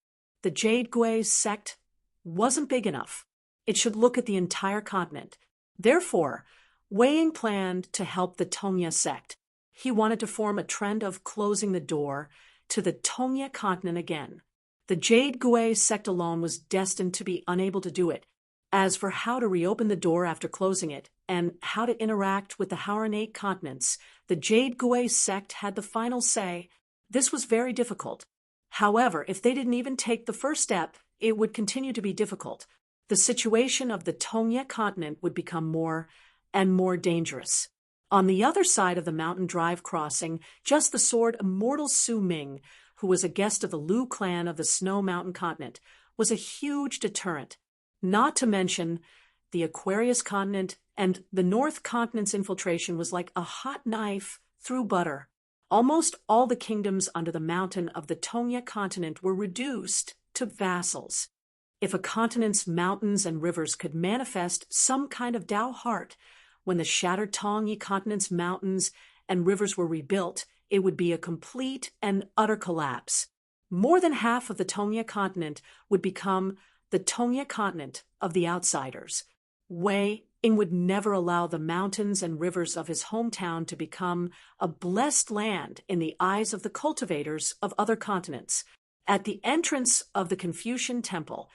The Jade Gui sect wasn't big enough. It should look at the entire continent. Therefore, Wei Ying planned to help the Tongya sect. He wanted to form a trend of closing the door to the Tongya continent again. The Jade Gui sect alone was destined to be unable to do it. As for how to reopen the door after closing it, and how to interact with the Hauranate continents, the Jade Gui sect had the final say. This was very difficult. However, if they didn't even take the first step, it would continue to be difficult. The situation of the Tongya continent would become more and more dangerous. On the other side of the mountain drive crossing, just the sword immortal Su Ming, who was a guest of the Lu clan of the Snow Mountain continent, was a huge deterrent. Not to mention, the Aquarius continent and the North continent's infiltration was like a hot knife through butter. Almost all the kingdoms under the mountain of the Tongya continent were reduced to vassals. If a continent's mountains and rivers could manifest some kind of Tao heart, when the shattered Tongyi continent's mountains and rivers were rebuilt, it would be a complete and utter collapse. More than half of the Tongya continent would become the Tongya continent of the outsiders. Wei Ying would never allow the mountains and rivers of his hometown to become a blessed land in the eyes of the cultivators of other continents. At the entrance of the Confucian temple,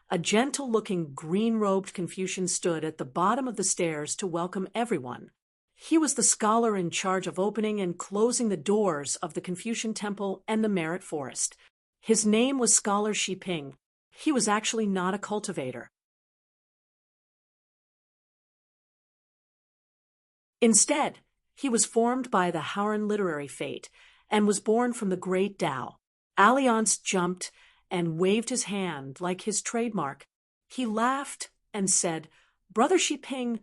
a gentle-looking green-robed Confucian stood at the bottom of the stairs to welcome everyone. He was the scholar in charge of opening and closing the doors of the Confucian temple and the Merit Forest. His name was Scholar Shiping. He was actually not a cultivator. Instead, he was formed by the Howran literary fate and was born from the great Tao. Alliance jumped and waved his hand like his trademark. He laughed and said, "Brother Shiping,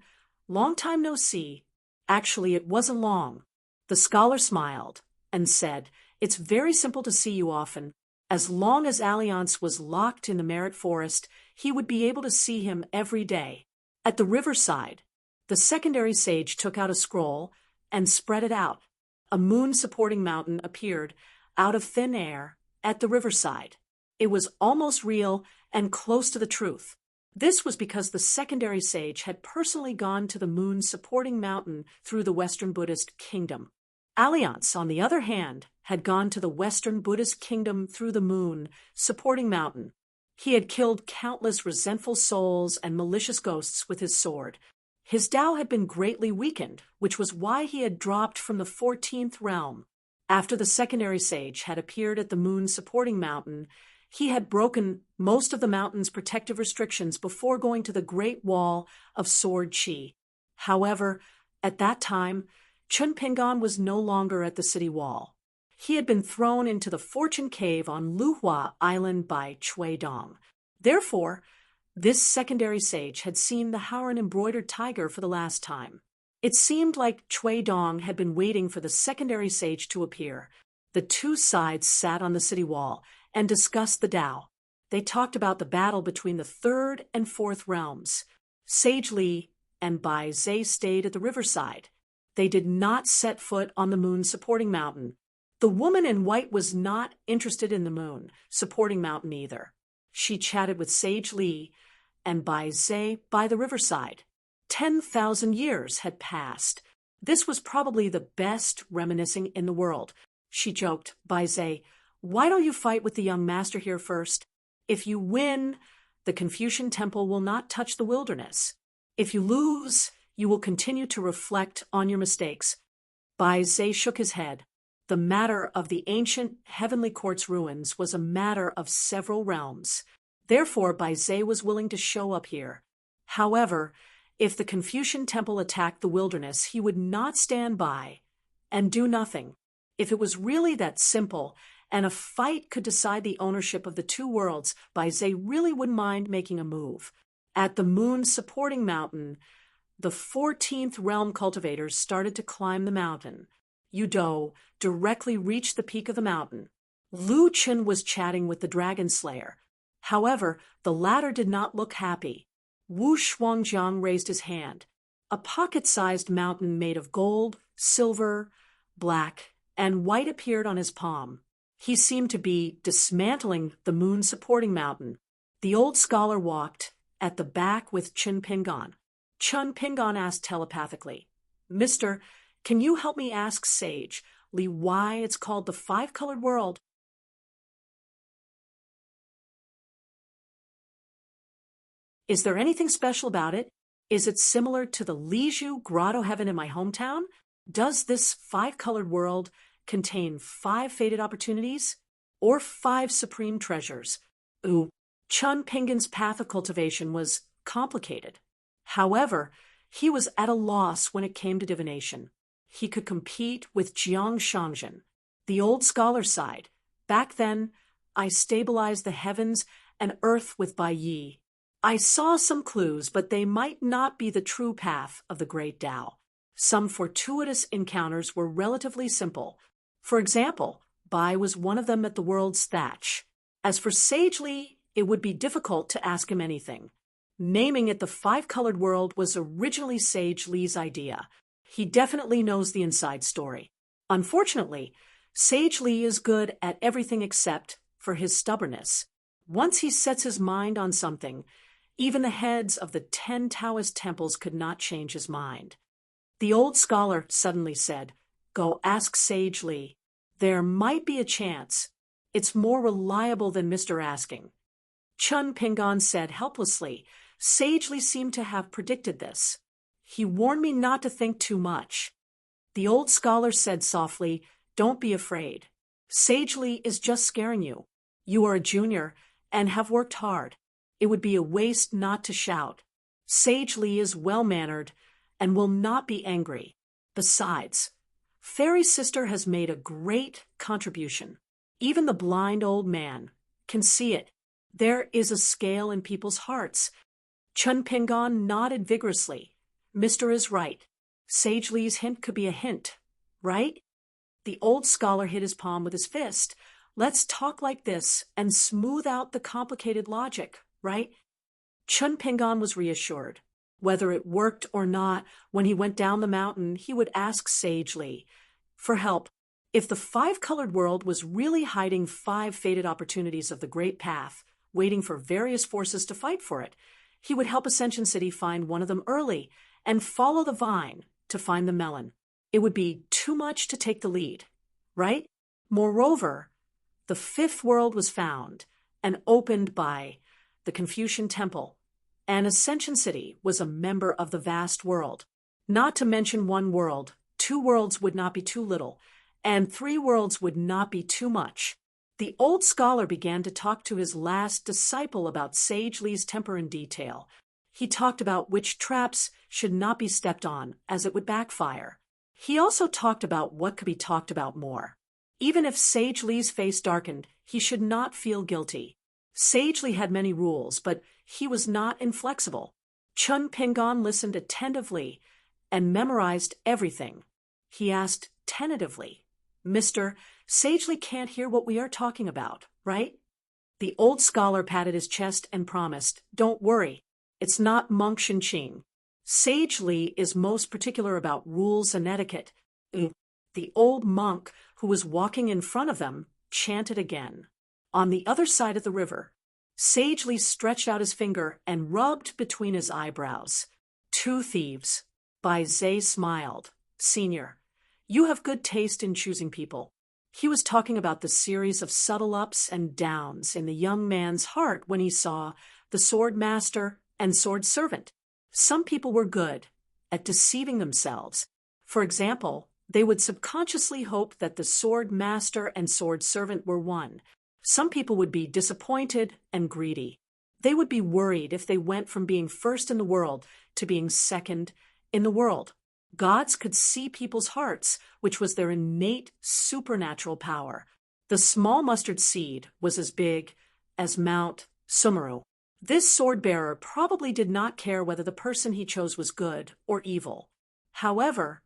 long time no see." Actually, it wasn't long. The scholar smiled and said, "It's very simple to see you often. As long as Alliance was locked in the Merit Forest, he would be able to see him every day." At the riverside, the secondary sage took out a scroll and spread it out. A moon-supporting mountain appeared out of thin air at the riverside. It was almost real and close to the truth. This was because the secondary sage had personally gone to the moon-supporting mountain through the Western Buddhist kingdom. Alliance, on the other hand, had gone to the Western Buddhist kingdom through the moon-supporting mountain. He had killed countless resentful souls and malicious ghosts with his sword. His Tao had been greatly weakened, which was why he had dropped from the 14th realm. After the secondary sage had appeared at the moon-supporting mountain, he had broken most of the mountain's protective restrictions before going to the Great Wall of Sword Chi. However, at that time, Chun Pingan was no longer at the city wall. He had been thrown into the Fortune Cave on Luhua Island by Cui Dong. Therefore, this secondary sage had seen the Howran embroidered tiger for the last time. It seemed like Cui Dong had been waiting for the secondary sage to appear. The two sides sat on the city wall and discussed the Tao. They talked about the battle between the third and fourth realms. Sage Li and Bai Zhe stayed at the riverside. They did not set foot on the moon-supporting mountain. The woman in white was not interested in the moon-supporting mountain either. She chatted with Sage Li and Bai Zhe by the riverside. 10,000 years had passed. This was probably the best reminiscing in the world. She joked, "Bai Zhe, why don't you fight with the young master here first? If you win, the Confucian temple will not touch the wilderness. If you lose, you will continue to reflect on your mistakes." Bai Zhe shook his head. The matter of the ancient heavenly court's ruins was a matter of several realms. Therefore, Bai Zhe was willing to show up here. However, if the Confucian temple attacked the wilderness, he would not stand by and do nothing. If it was really that simple, and a fight could decide the ownership of the two worlds, Bai Zhe really wouldn't mind making a move. At the moon-supporting mountain, the 14th realm cultivators started to climb the mountain. Yudo directly reached the peak of the mountain. Lu Chen was chatting with the dragon slayer. However, the latter did not look happy. Wu Shuangjiang raised his hand. A pocket-sized mountain made of gold, silver, black, and white appeared on his palm. He seemed to be dismantling the moon-supporting mountain. The old scholar walked at the back with Chun Pingan. Chun Pingan asked telepathically, "Mister, can you help me ask Sage Li why it's called the Five-Colored World?" "Is there anything special about it? Is it similar to the Liju Grotto Heaven in my hometown? Does this five-colored world contain 5 fated opportunities or 5 supreme treasures?" Chun Pingan's path of cultivation was complicated. However, he was at a loss when it came to divination. He could compete with Jiang Shangzhen. The old scholar sighed. Back then, I stabilized the heavens and earth with Bai Yi. I saw some clues, but they might not be the true path of the great Tao. Some fortuitous encounters were relatively simple. For example, Bai was one of them at the world's thatch. As for Sage Li, it would be difficult to ask him anything. Naming it the Five-Colored World was originally Sage Li's idea. He definitely knows the inside story. Unfortunately, Sage Li is good at everything except for his stubbornness. Once he sets his mind on something, even the heads of the 10 Taoist temples could not change his mind. The old scholar suddenly said, "Go ask Sage Li. There might be a chance. It's more reliable than Mr. Asking." Chun Pingon said helplessly. Sage Li seemed to have predicted this. "He warned me not to think too much." The old scholar said softly, "Don't be afraid. Sage Li is just scaring you. You are a junior and have worked hard. It would be a waste not to shout. Sage Li is well-mannered and will not be angry. Besides, Fairy Sister has made a great contribution. Even the blind old man can see it. There is a scale in people's hearts." Chun Pingon nodded vigorously. "Mr. is right. Sage Li's hint could be a hint, right?" The old scholar hit his palm with his fist. "Let's talk like this and smooth out the complicated logic, right?" Chun Pingon was reassured. Whether it worked or not, when he went down the mountain, he would ask Sage Li for help. If the Five-Colored World was really hiding 5 fated opportunities of the Great Path, waiting for various forces to fight for it, he would help Ascension City find one of them early and follow the vine to find the melon. It would be too much to take the lead, right? Moreover, the 5th world was found and opened by the Confucian Temple, and Ascension City was a member of the vast world. Not to mention 1 world, 2 worlds would not be too little, and 3 worlds would not be too much. The old scholar began to talk to his last disciple about Sage Li's temper in detail. He talked about which traps should not be stepped on, as it would backfire. He also talked about what could be talked about more. Even if Sage Li's face darkened, he should not feel guilty. Sage Li had many rules, but he was not inflexible. Chun Pingon listened attentively and memorized everything. He asked tentatively, "Mr. Sage Li can't hear what we are talking about, right?" The old scholar patted his chest and promised, "Don't worry, it's not Monk Shinqing. Sage Li is most particular about rules and etiquette." The old monk, who was walking in front of them, chanted again. On the other side of the river, Sage Li stretched out his finger and rubbed between his eyebrows. "2 thieves." Bai Zhe smiled. "Senior, you have good taste in choosing people." He was talking about the series of subtle ups and downs in the young man's heart when he saw the Sword Master and Sword Servant. Some people were good at deceiving themselves. For example, they would subconsciously hope that the Sword Master and Sword Servant were one. Some people would be disappointed and greedy. They would be worried if they went from being first in the world to being second in the world. Gods could see people's hearts, which was their innate supernatural power. The small mustard seed was as big as Mount Sumeru. This sword-bearer probably did not care whether the person he chose was good or evil. However,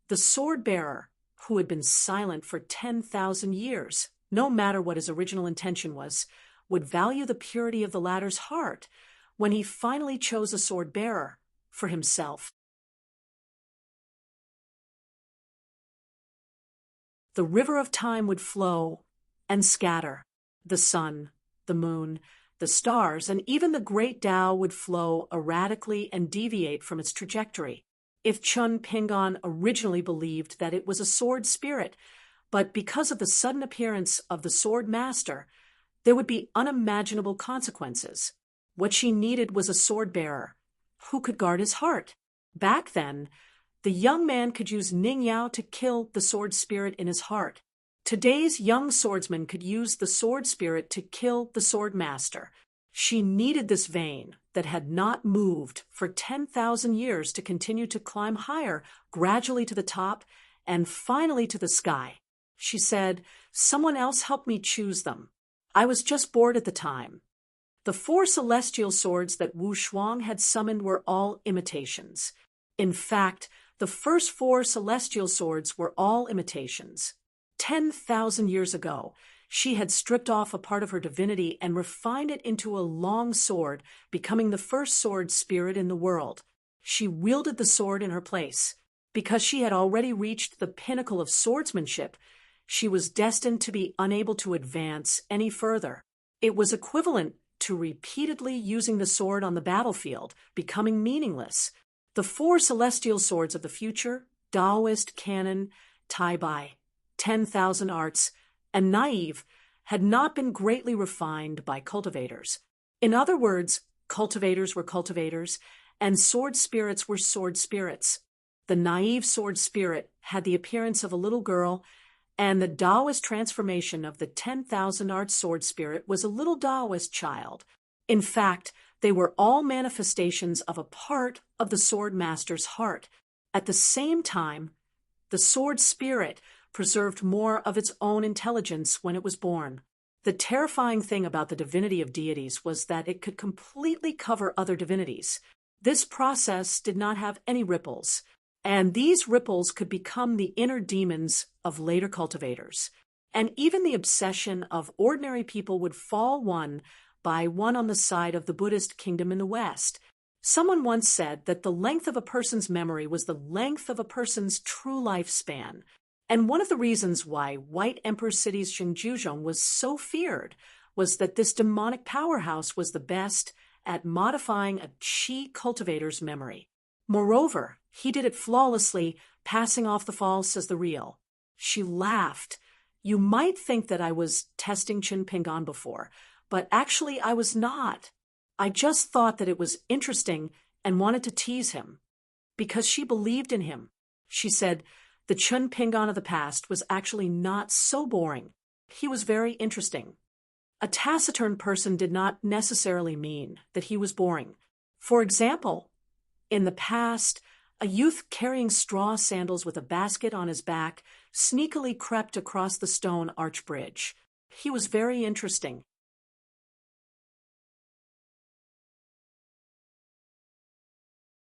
the sword-bearer, who had been silent for 10,000 years, no matter what his original intention was, would value the purity of the latter's heart when he finally chose a sword-bearer for himself. The river of time would flow and scatter. The sun, the moon, the stars, and even the great Tao would flow erratically and deviate from its trajectory. If Chun Pingon originally believed that it was a sword spirit, but because of the sudden appearance of the Sword Master, there would be unimaginable consequences. What she needed was a sword-bearer who could guard his heart. Back then, the young man could use Ning Yao to kill the sword spirit in his heart. Today's young swordsman could use the sword spirit to kill the Sword Master. She needed this vein that had not moved for 10,000 years to continue to climb higher, gradually to the top, and finally to the sky. She said, "Someone else helped me choose them. I was just bored at the time." The 4 celestial swords that Wu Shuang had summoned were all imitations. In fact, the first 4 celestial swords were all imitations. 10,000 years ago, she had stripped off a part of her divinity and refined it into a long sword, becoming the first sword spirit in the world. She wielded the sword in her place. Because she had already reached the pinnacle of swordsmanship, she was destined to be unable to advance any further. It was equivalent to repeatedly using the sword on the battlefield, becoming meaningless. The 4 celestial swords of the future, Taoist, Canon, Tai Bai, 10,000 arts, and naive, had not been greatly refined by cultivators. In other words, cultivators were cultivators, and sword spirits were sword spirits. The naive sword spirit had the appearance of a little girl, and the Taoist transformation of the 10,000 art sword spirit was a little Taoist child. In fact, they were all manifestations of a part of the sword master's heart. At the same time, the sword spirit preserved more of its own intelligence when it was born. The terrifying thing about the divinity of deities was that it could completely cover other divinities. This process did not have any ripples, and these ripples could become the inner demons of later cultivators. And even the obsession of ordinary people would fall one by one on the side of the Buddhist kingdom in the West. Someone once said that the length of a person's memory was the length of a person's true lifespan. And one of the reasons why White Emperor City's Xinjiuzhong was so feared was that this demonic powerhouse was the best at modifying a Qi cultivator's memory. Moreover, he did it flawlessly, passing off the false as the real. She laughed. "You might think that I was testing Qin Pingan before, but actually I was not. I just thought that it was interesting and wanted to tease him." Because she believed in him. She said, the Qin Pingan of the past was actually not so boring. He was very interesting. A taciturn person did not necessarily mean that he was boring. For example, in the past, a youth carrying straw sandals with a basket on his back sneakily crept across the stone arch bridge. He was very interesting.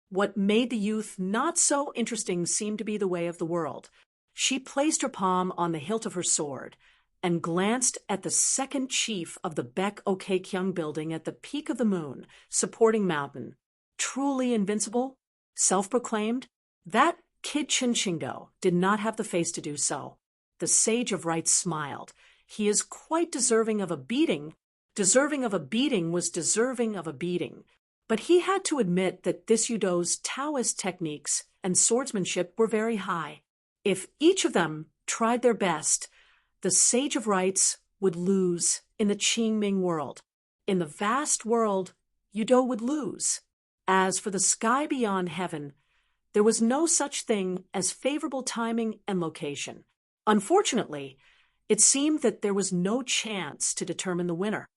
What made the youth not so interesting seemed to be the way of the world. She placed her palm on the hilt of her sword and glanced at the second chief of the Baek Okekyung building at the peak of the moon, supporting mountain. Truly invincible? Self-proclaimed? That kid Chinchingdo did not have the face to do so. The sage of right smiled. He is quite deserving of a beating. Deserving of a beating was deserving of a beating. But he had to admit that this Yudo's Taoist techniques and swordsmanship were very high. If each of them tried their best, the Sage of Rights would lose in the Qingming world. In the vast world, Yudo would lose. As for the sky beyond heaven, there was no such thing as favorable timing and location. Unfortunately, it seemed that there was no chance to determine the winner.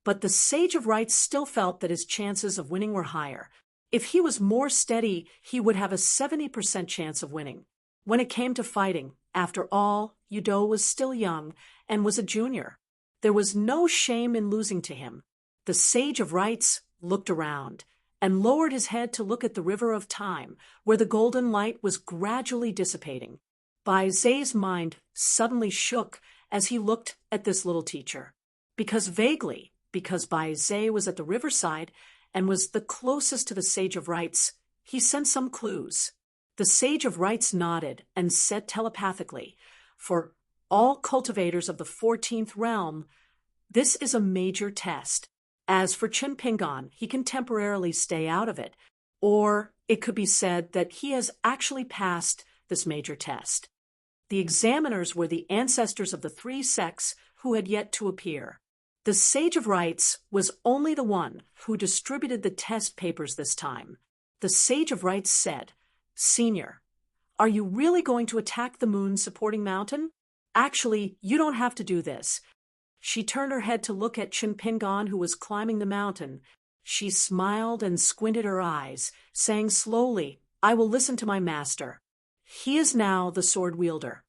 But the Sage of Rights still felt that his chances of winning were higher. If he was more steady, he would have a 70% chance of winning. When it came to fighting, after all, Yudo was still young and was a junior. There was no shame in losing to him. The Sage of Rights looked around and lowered his head to look at the river of time, where the golden light was gradually dissipating. Bai Zai's mind suddenly shook as he looked at this little teacher. Because Bai Zai was at the riverside and was the closest to the Sage of Rights, he sent some clues. The Sage of Rights nodded and said telepathically, "For all cultivators of the 14th realm, this is a major test. As for Qin Pingan, he can temporarily stay out of it, or it could be said that he has actually passed this major test." The examiners were the ancestors of the 3 sects who had yet to appear. The Sage of Rights was only the one who distributed the test papers this time. The Sage of Rights said, "Senior, are you really going to attack the moon supporting mountain? Actually, you don't have to do this." She turned her head to look at Qin Pingan, who was climbing the mountain. She smiled and squinted her eyes, saying slowly, "I will listen to my master. He is now the sword wielder."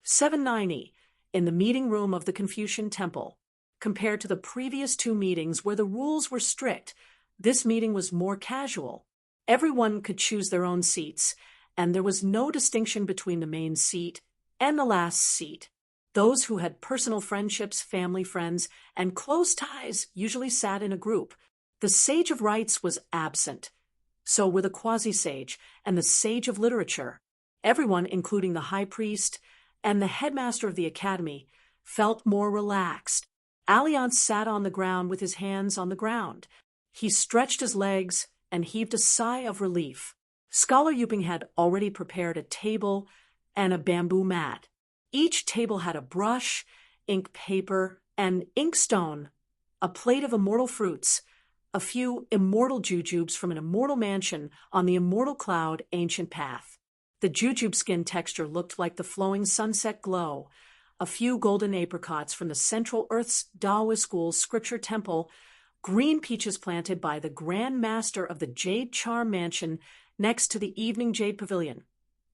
790. In the meeting room of the Confucian Temple. Compared to the previous two meetings where the rules were strict, this meeting was more casual. Everyone could choose their own seats, and there was no distinction between the main seat and the last seat. Those who had personal friendships, family friends, and close ties usually sat in a group. The sage of rites was absent. So were the quasi-sage and the sage of literature. Everyone, including the high priest and the headmaster of the academy, felt more relaxed. Alliance sat on the ground with his hands on the ground. He stretched his legs and heaved a sigh of relief. Scholar Yuping had already prepared a table and a bamboo mat. Each table had a brush, ink paper, and inkstone, a plate of immortal fruits, a few immortal jujubes from an immortal mansion on the immortal cloud ancient path. The jujube skin texture looked like the flowing sunset glow. A few golden apricots from the Central Earth's Daoist School's scripture temple, green peaches planted by the Grand Master of the Jade Charm Mansion next to the Evening Jade Pavilion,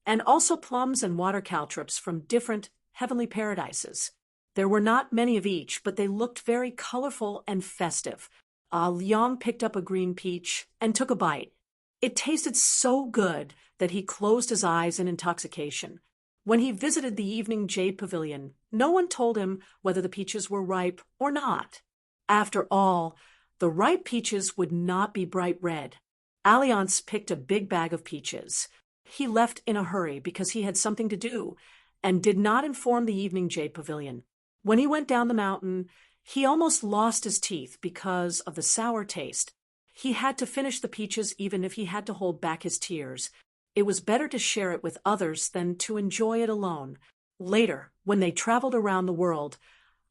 and also plums and water caltrops from different heavenly paradises. There were not many of each, but they looked very colorful and festive. Liang picked up a green peach and took a bite. It tasted so good that he closed his eyes in intoxication. When he visited the Evening Jade Pavilion, no one told him whether the peaches were ripe or not. After all, the ripe peaches would not be bright red. Alliance picked a big bag of peaches. He left in a hurry because he had something to do, and did not inform the Evening Jade Pavilion. When he went down the mountain, he almost lost his teeth because of the sour taste. He had to finish the peaches even if he had to hold back his tears. It was better to share it with others than to enjoy it alone. Later, when they traveled around the world,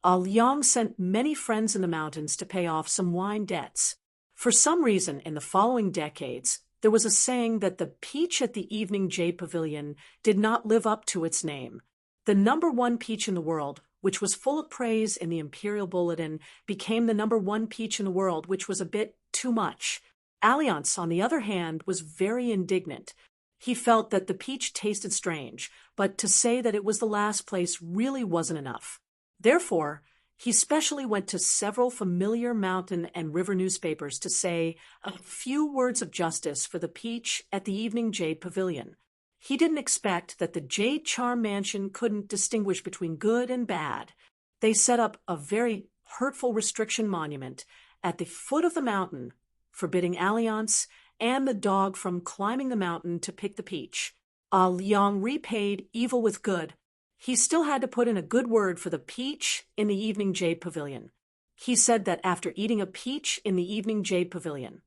Liang sent many friends in the mountains to pay off some wine debts. For some reason, in the following decades, there was a saying that the peach at the Evening Jade Pavilion did not live up to its name. The #1 peach in the world, which was full of praise in the Imperial Bulletin, became the #1 peach in the world, which was a bit too much. Alliance, on the other hand, was very indignant. He felt that the peach tasted strange, but to say that it was the last place really wasn't enough. Therefore, he specially went to several familiar mountain and river newspapers to say a few words of justice for the peach at the Evening Jade Pavilion. He didn't expect that the Jade Charm Mansion couldn't distinguish between good and bad. They set up a very hurtful restriction monument at the foot of the mountain, forbidding Alliance and the dog from climbing the mountain to pick the peach. Liang repaid evil with good. He still had to put in a good word for the peach in the Evening Jade Pavilion. He said that after eating a peach in the Evening Jade Pavilion,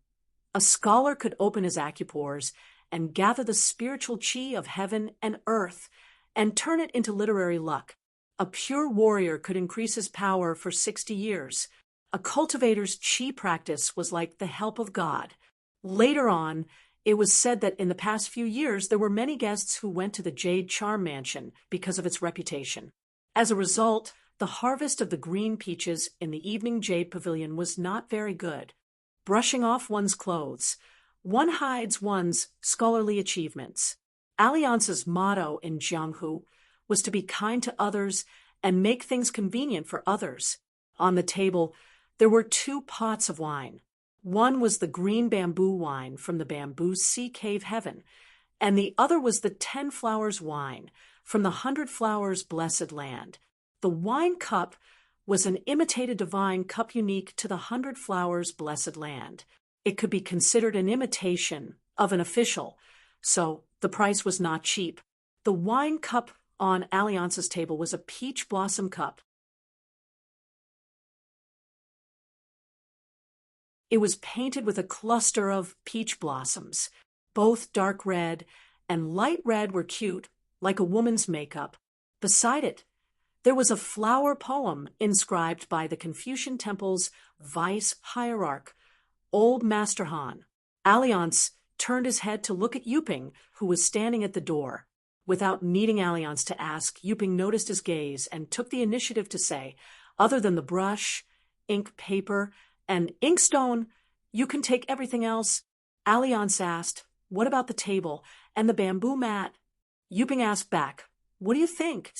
a scholar could open his acupores and gather the spiritual chi of heaven and earth and turn it into literary luck. A pure warrior could increase his power for 60 years. A cultivator's chi practice was like the help of God. Later on, it was said that in the past few years there were many guests who went to the Jade Charm Mansion because of its reputation. As a result, the harvest of the green peaches in the Evening Jade Pavilion was not very good. Brushing off one's clothes, one hides one's scholarly achievements. Alliance's motto in Jianghu was to be kind to others and make things convenient for others. On the table, there were 2 pots of wine. One was the green bamboo wine from the bamboo sea cave heaven, and the other was the 10 flowers wine from the 100 flowers blessed land. The wine cup was an imitated divine cup unique to the 100 flowers blessed land. It could be considered an imitation of an official, so the price was not cheap. The wine cup on Alliance's table was a peach blossom cup. It was painted with a cluster of peach blossoms. Both dark red and light red were cute, like a woman's makeup. Beside it, there was a flower poem inscribed by the Confucian Temple's vice hierarch, Old Master Han. Alliance turned his head to look at Yuping, who was standing at the door. Without needing Alliance to ask, Yuping noticed his gaze and took the initiative to say, "Other than the brush, ink paper, and inkstone, you can take everything else." Alliance asked, "What about the table and the bamboo mat?" Yuping asked back, "What do you think?"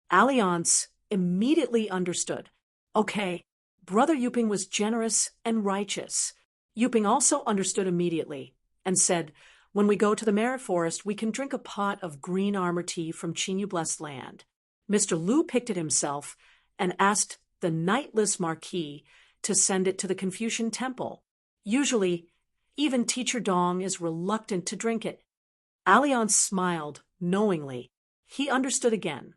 Alliance immediately understood. Okay, Brother Yuping was generous and righteous. Yuping also understood immediately and said, when we go to the Merit Forest, we can drink a pot of green armor tea from Chinyu Blessed Land. Mr. Lu picked it himself and asked the knightless Marquis to send it to the Confucian Temple. Usually, even Teacher Dong is reluctant to drink it. Alliance smiled knowingly. He understood again.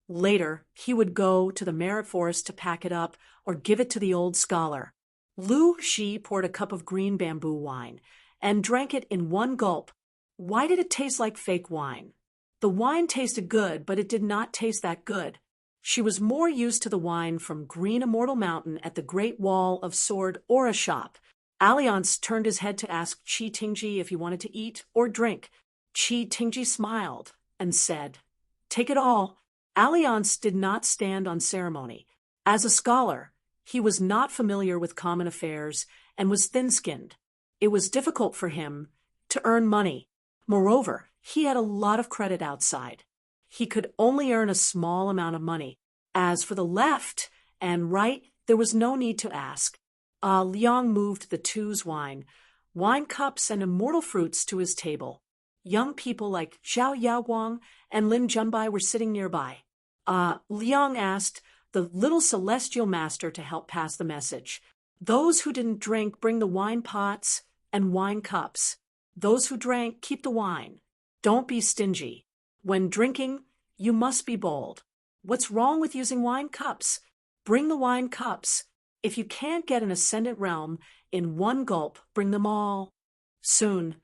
Later, he would go to the Merit Forest to pack it up or give it to the old scholar. Lu Shi poured a cup of green bamboo wine and drank it in one gulp. Why did it taste like fake wine? The wine tasted good, but it did not taste that good. She was more used to the wine from Green Immortal Mountain at the Great Wall of Sword Aura Shop. Alliance turned his head to ask Chi Tingji if he wanted to eat or drink. Chi Tingji smiled and said, "Take it all." Alliance did not stand on ceremony. As a scholar, he was not familiar with common affairs and was thin-skinned. It was difficult for him to earn money. Moreover, he had a lot of credit outside. He could only earn a small amount of money. As for the left and right, there was no need to ask. Liang moved the two's wine cups and immortal fruits to his table. Young people like Zhao Yaoguang and Lin Junbai were sitting nearby. Liang asked the little celestial master to help pass the message. Those who didn't drink, bring the wine pots and wine cups. Those who drank, keep the wine. Don't be stingy. When drinking, you must be bold. What's wrong with using wine cups? Bring the wine cups. If you can't get an ascendant realm in one gulp, bring them all. Soon,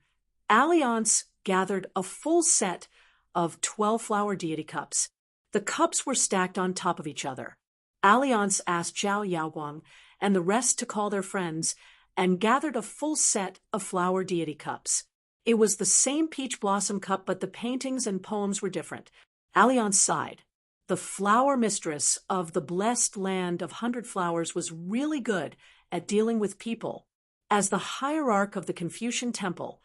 Alliance gathered a full set of 12 flower deity cups. The cups were stacked on top of each other. Alliance asked Zhao Yaoguang and the rest to call their friends and gathered a full set of flower deity cups. It was the same peach blossom cup, but the paintings and poems were different. Alliance sighed. The flower mistress of the blessed land of 100 flowers was really good at dealing with people. As the hierarch of the Confucian Temple,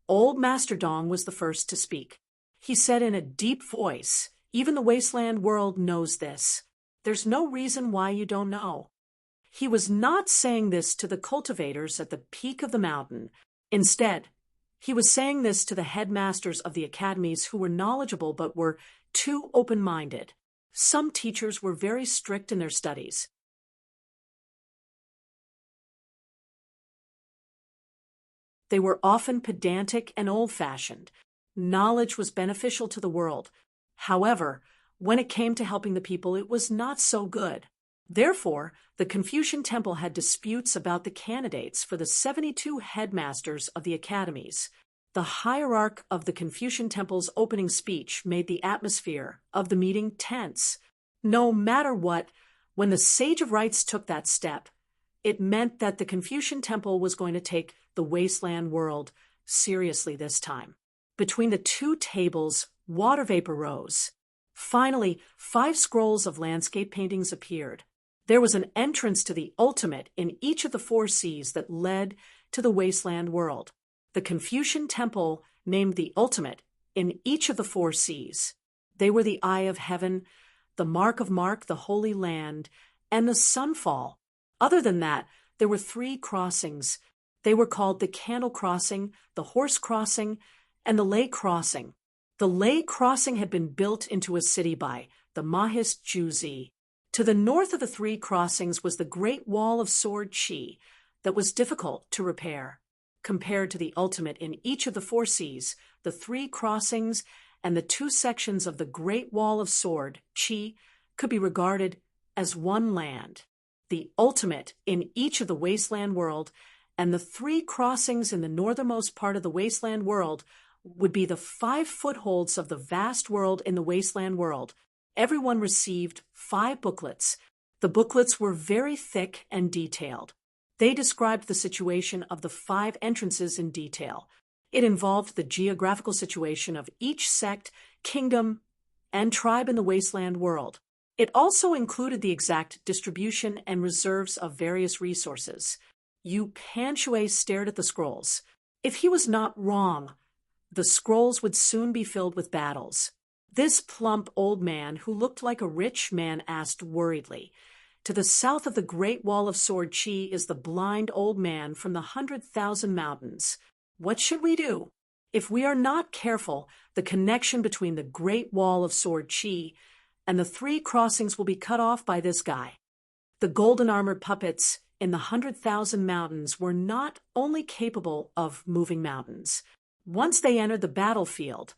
Old Master Dong was the first to speak. He said in a deep voice, "Even the wasteland world knows this. There's no reason why you don't know." He was not saying this to the cultivators at the peak of the mountain. Instead, he was saying this to the headmasters of the academies who were knowledgeable but were too open-minded. Some teachers were very strict in their studies. They were often pedantic and old-fashioned. Knowledge was beneficial to the world. However, when it came to helping the people, it was not so good. Therefore, the Confucian Temple had disputes about the candidates for the 72 headmasters of the academies. The hierarch of the Confucian Temple's opening speech made the atmosphere of the meeting tense. No matter what, when the Sage of Rites took that step, it meant that the Confucian Temple was going to take the wasteland world seriously this time. Between the two tables, water vapor rose. Finally, 5 scrolls of landscape paintings appeared. There was an entrance to the ultimate in each of the 4 seas that led to the wasteland world. The Confucian Temple named the ultimate in each of the 4 seas. They were the Eye of Heaven, the Mark of Mark, the Holy Land, and the Sunfall. Other than that, there were 3 crossings. They were called the Candle Crossing, the Horse Crossing, and the Lay Crossing. The Lay Crossing had been built into a city by the Mahis Juzi. To the north of the 3 crossings was the Great Wall of Sword Qi that was difficult to repair. Compared to the ultimate in each of the 4 seas, the 3 crossings and the 2 sections of the Great Wall of Sword Qi could be regarded as one land. The ultimate in each of the wasteland world and the 3 crossings in the northernmost part of the wasteland world would be the 5 footholds of the vast world in the wasteland world. Everyone received 5 booklets. The booklets were very thick and detailed. They described the situation of the 5 entrances in detail. It involved the geographical situation of each sect, kingdom, and tribe in the wasteland world. It also included the exact distribution and reserves of various resources. Yu Panshui stared at the scrolls. If he was not wrong, the scrolls would soon be filled with battles. This plump old man, who looked like a rich man, asked worriedly, "To the south of the Great Wall of Sword Chi is the blind old man from the 100,000 Mountains. What should we do? If we are not careful, the connection between the Great Wall of Sword Chi and the 3 crossings will be cut off by this guy." The golden-armored puppets in the 100,000 Mountains were not only capable of moving mountains. Once they entered the battlefield,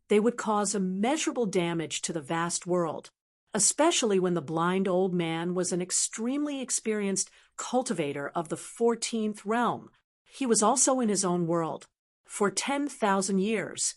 they would cause immeasurable damage to the vast world, especially when the blind old man was an extremely experienced cultivator of the 14th realm. He was also in his own world. For 10,000 years,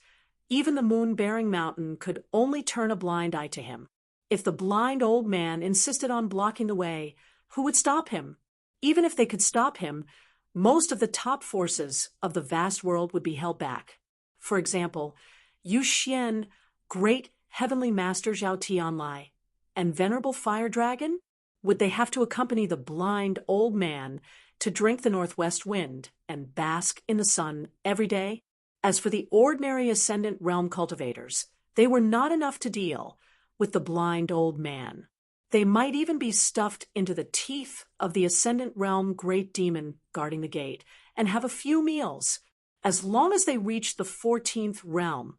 even the moon-bearing mountain could only turn a blind eye to him. If the blind old man insisted on blocking the way, who would stop him? Even if they could stop him, most of the top forces of the vast world would be held back. For example, Yu Xian, great heavenly master Zhao Tianlai, and venerable fire dragon? Would they have to accompany the blind old man to drink the northwest wind and bask in the sun every day? As for the ordinary ascendant realm cultivators, they were not enough to deal with the blind old man. They might even be stuffed into the teeth of the ascendant realm great demon guarding the gate and have a few meals. As long as they reached the 14th realm,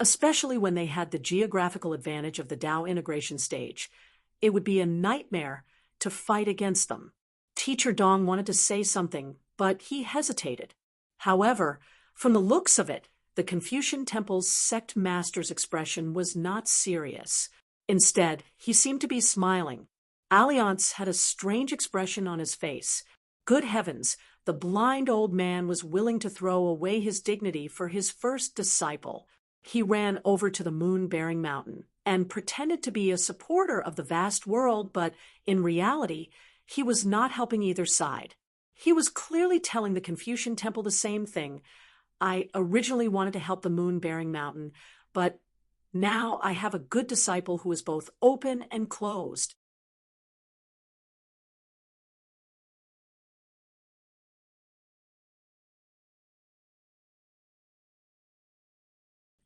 especially when they had the geographical advantage of the Tao integration stage, it would be a nightmare to fight against them. Teacher Dong wanted to say something, but he hesitated. However, from the looks of it, the Confucian Temple's sect master's expression was not serious. Instead, he seemed to be smiling. Alliance had a strange expression on his face. Good heavens, the blind old man was willing to throw away his dignity for his first disciple. He ran over to the moon-bearing mountain and pretended to be a supporter of the vast world, but in reality, he was not helping either side. He was clearly telling the Confucian Temple the same thing. "I originally wanted to help the moon-bearing mountain, but now I have a good disciple who is both open and closed."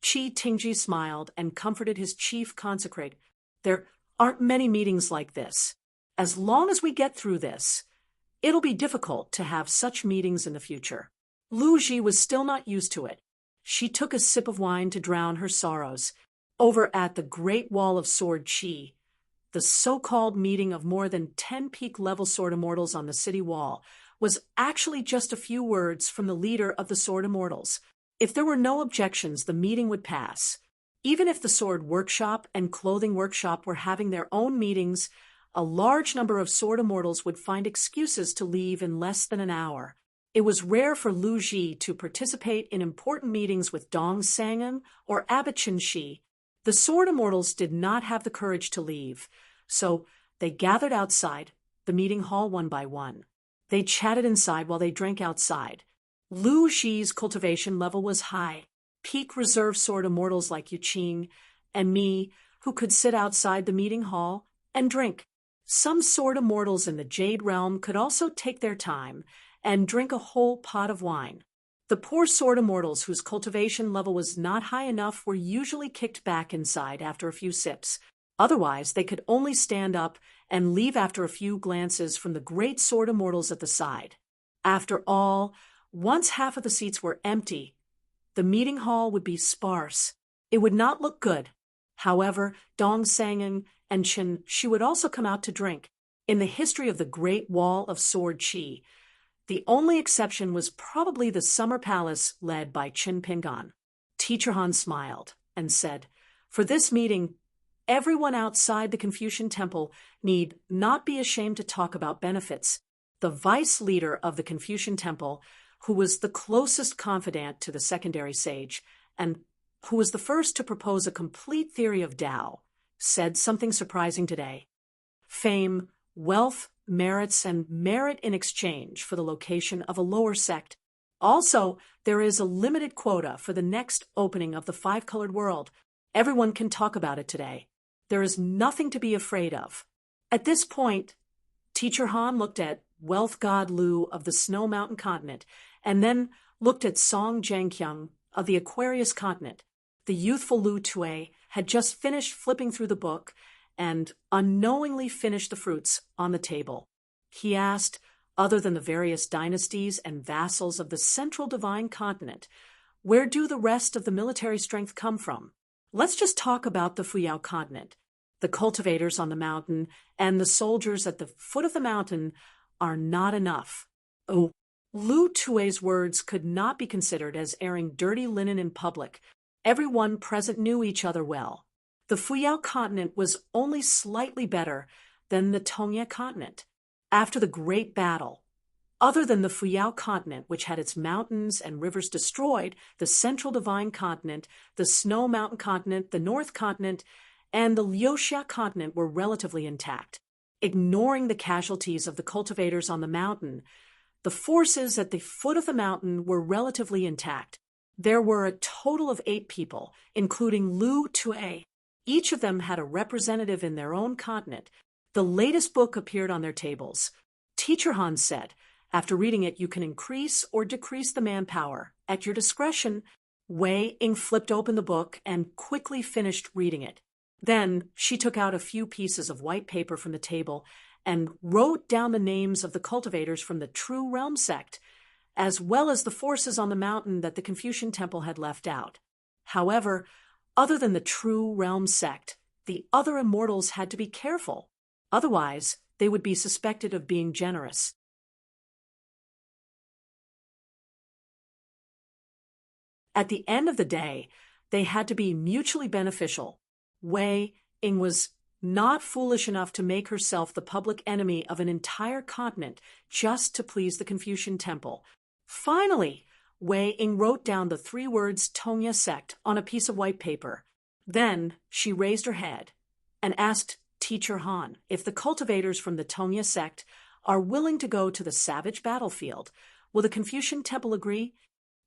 Qi Tingji smiled and comforted his chief consecrate. "There aren't many meetings like this. As long as we get through this, it'll be difficult to have such meetings in the future." Lu Ji was still not used to it. She took a sip of wine to drown her sorrows. Over at the Great Wall of Sword Chi, the so-called meeting of more than 10 peak-level sword immortals on the city wall was actually just a few words from the leader of the sword immortals. If there were no objections, the meeting would pass. Even if the sword workshop and clothing workshop were having their own meetings, a large number of sword immortals would find excuses to leave in less than an hour. It was rare for Lu Ji to participate in important meetings with Dong Sangen or Abbot Chen Shi. The sword immortals did not have the courage to leave, so they gathered outside the meeting hall one by one. They chatted inside while they drank outside. Lu Ji's cultivation level was high. Peak reserve sword immortals like Yu Qing and me, who could sit outside the meeting hall and drink. Some sword immortals in the Jade Realm could also take their time and drink a whole pot of wine. The poor sword immortals whose cultivation level was not high enough were usually kicked back inside after a few sips. Otherwise, they could only stand up and leave after a few glances from the great sword immortals at the side. After all, once half of the seats were empty, the meeting hall would be sparse. It would not look good. However, Dong Sangen and Chen Shi would also come out to drink. In the history of the Great Wall of Sword Chi, the only exception was probably the summer palace led by Qin Pingan. Teacher Han smiled and said, "For this meeting, everyone outside the Confucian Temple need not be ashamed to talk about benefits." The vice leader of the Confucian Temple, who was the closest confidant to the secondary sage, and who was the first to propose a complete theory of Tao, said something surprising today. Fame, wealth, merits, and merit in exchange for the location of a lower sect. Also, there is a limited quota for the next opening of the five-colored world. Everyone can talk about it today. There is nothing to be afraid of. At this point, Teacher Han looked at Wealth God Lu of the Snow Mountain continent, and then looked at Song Zhangqiang of the Aquarius continent. The youthful Lu Tui had just finished flipping through the book and unknowingly finished the fruits on the table. He asked, other than the various dynasties and vassals of the central divine continent, where do the rest of the military strength come from? Let's just talk about the Fuyao continent. The cultivators on the mountain and the soldiers at the foot of the mountain are not enough. Oh, Lu Tui's words could not be considered as airing dirty linen in public. Everyone present knew each other well. The Fuyao continent was only slightly better than the Tongye continent. After the Great Battle, other than the Fuyao continent, which had its mountains and rivers destroyed, the Central Divine Continent, the Snow Mountain Continent, the North Continent, and the Liuxia continent were relatively intact. Ignoring the casualties of the cultivators on the mountain, the forces at the foot of the mountain were relatively intact. There were a total of 8 people, including Lu Tui. Each of them had a representative in their own continent. The latest book appeared on their tables. Teacher Han said, after reading it, you can increase or decrease the manpower at your discretion. Wei Ying flipped open the book and quickly finished reading it. Then she took out a few pieces of white paper from the table and wrote down the names of the cultivators from the True Realm sect, as well as the forces on the mountain that the Confucian temple had left out. However, other than the True Realm sect, the other immortals had to be careful. Otherwise, they would be suspected of being generous. At the end of the day, they had to be mutually beneficial. Wei Ying was not foolish enough to make herself the public enemy of an entire continent just to please the Confucian temple. Finally, Wei Ying wrote down the 3 words Tongye sect on a piece of white paper. Then she raised her head and asked Teacher Han if the cultivators from the Tongye sect are willing to go to the savage battlefield. Will the Confucian temple agree?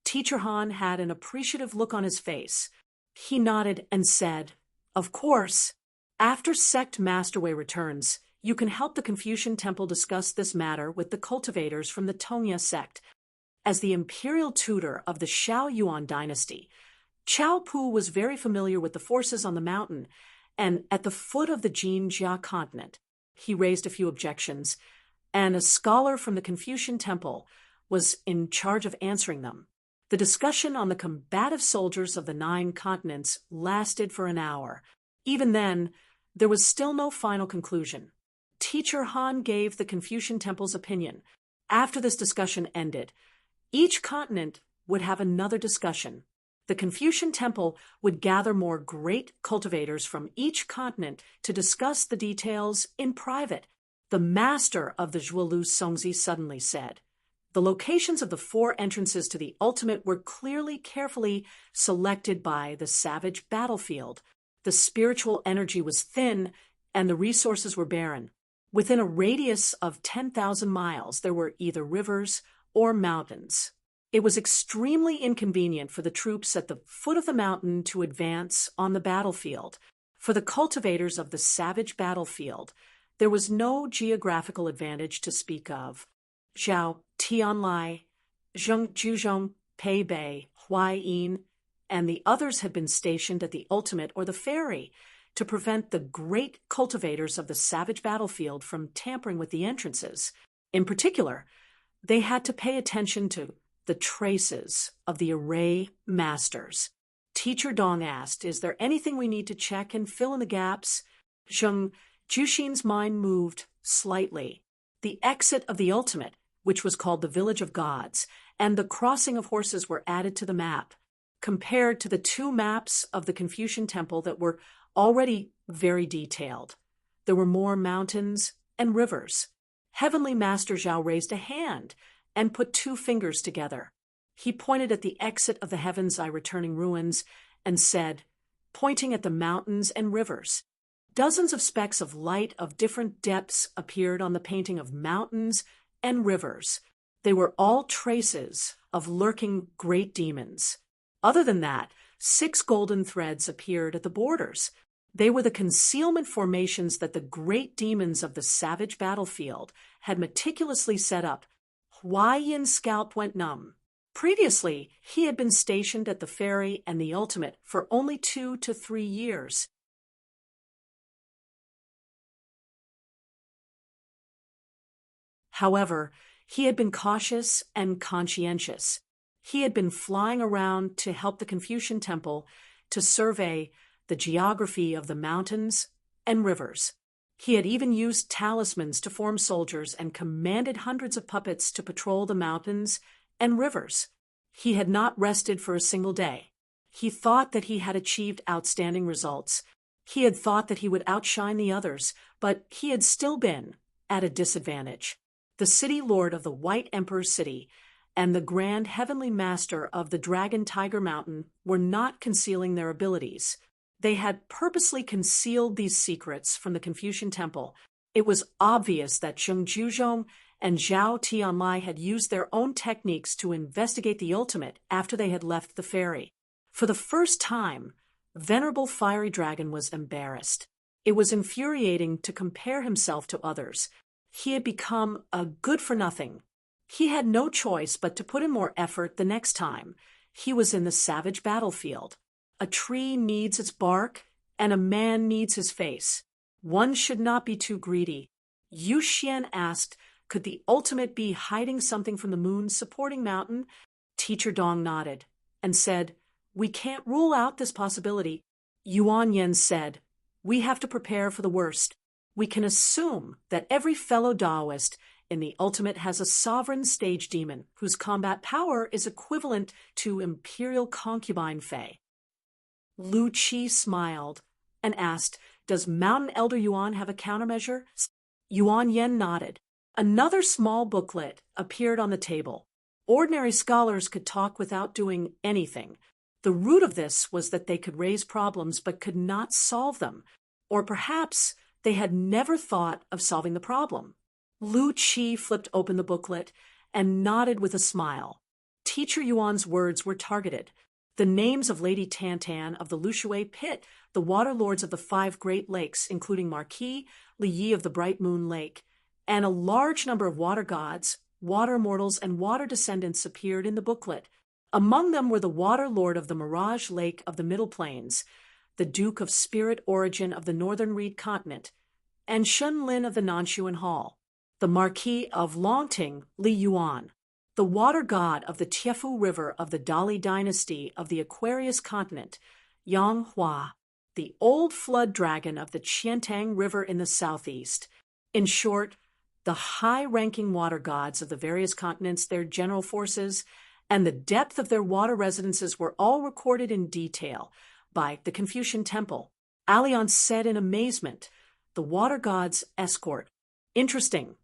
Teacher Han had an appreciative look on his face. He nodded and said, "Of course. After Sect Master Wei returns, you can help the Confucian temple discuss this matter with the cultivators from the Tongye sect." As the imperial tutor of the Xiao Yuan dynasty, Chao Pu was very familiar with the forces on the mountain and at the foot of the Jinjia continent. He raised a few objections, and a scholar from the Confucian temple was in charge of answering them. The discussion on the combative soldiers of the 9 continents lasted for an hour. Even then, there was still no final conclusion. Teacher Han gave the Confucian temple's opinion. After this discussion ended, each continent would have another discussion. The Confucian temple would gather more great cultivators from each continent to discuss the details in private. The master of the Zhuolu Songzi suddenly said, "The locations of the 4 entrances to the ultimate were clearly, carefully selected by the savage battlefield. The spiritual energy was thin, and the resources were barren. Within a radius of 10,000 miles, there were either rivers or mountains. It was extremely inconvenient for the troops at the foot of the mountain to advance on the battlefield. For the cultivators of the savage battlefield, there was no geographical advantage to speak of. Zhao Tianlai, Zheng Juzhong, Pei Bei, Huai Yin, and the others had been stationed at the ultimate or the ferry to prevent the great cultivators of the savage battlefield from tampering with the entrances. In particular, they had to pay attention to the traces of the array masters. Teacher Dong asked, "Is there anything we need to check and fill in the gaps?" Zheng Juxin's mind moved slightly. The exit of the ultimate, which was called the Village of Gods, and the crossing of horses were added to the map, compared to the 2 maps of the Confucian temple that were already very detailed. There were more mountains and rivers. Heavenly Master Zhao raised a hand and put 2 fingers together. He pointed at the exit of the Heaven's Eye returning ruins and said, pointing at the mountains and rivers. Dozens of specks of light of different depths appeared on the painting of mountains and rivers. They were all traces of lurking great demons. Other than that, 6 golden threads appeared at the borders. They were the concealment formations that the great demons of the savage battlefield had meticulously set up. Huai Yin's scalp went numb. Previously, he had been stationed at the ferry and the ultimate for only 2 to 3 years. However, he had been cautious and conscientious. He had been flying around to help the Confucian Temple to survey the geography of the mountains and rivers. He had even used talismans to form soldiers and commanded hundreds of puppets to patrol the mountains and rivers. He had not rested for a single day. He thought that he had achieved outstanding results. He had thought that he would outshine the others, but he had still been at a disadvantage. The city lord of the White Emperor's city and the grand heavenly master of the Dragon Tiger Mountain were not concealing their abilities. They had purposely concealed these secrets from the Confucian Temple. It was obvious that Zheng Juzhong and Zhao Tianlai had used their own techniques to investigate the ultimate after they had left the ferry. For the first time, Venerable Fiery Dragon was embarrassed. It was infuriating to compare himself to others. He had become a good-for-nothing. He had no choice but to put in more effort the next time. He was in the savage battlefield. A tree needs its bark, and a man needs his face. One should not be too greedy. Yu Xian asked, could the ultimate be hiding something from the moon's supporting mountain? Teacher Dong nodded and said, we can't rule out this possibility. Yuan Yen said, we have to prepare for the worst. We can assume that every fellow Taoist in the ultimate has a sovereign stage demon whose combat power is equivalent to imperial concubine Fei. Lu Qi smiled and asked, does Mountain Elder Yuan have a countermeasure? Yuan Yen nodded. Another small booklet appeared on the table. Ordinary scholars could talk without doing anything. The root of this was that they could raise problems but could not solve them. Or perhaps they had never thought of solving the problem. Lu Qi flipped open the booklet and nodded with a smile. Teacher Yuan's words were targeted. The names of Lady Tantan of the Lushui Pit, the water lords of the 5 Great Lakes, including Marquis Li Yi of the Bright Moon Lake, and a large number of water gods, water mortals, and water descendants appeared in the booklet. Among them were the water lord of the Mirage Lake of the Middle Plains, the Duke of Spirit Origin of the Northern Reed Continent, and Shun Lin of the Nanshuan Hall, the Marquis of Longting Li Yuan, the water god of the Tiefu River of the Dali Dynasty of the Aquarius Continent, Yang Hua, the old flood dragon of the Qiantang River in the southeast. In short, the high-ranking water gods of the various continents, their general forces, and the depth of their water residences were all recorded in detail by the Confucian Temple. Alliance said in amazement, the water gods' escort. Interesting.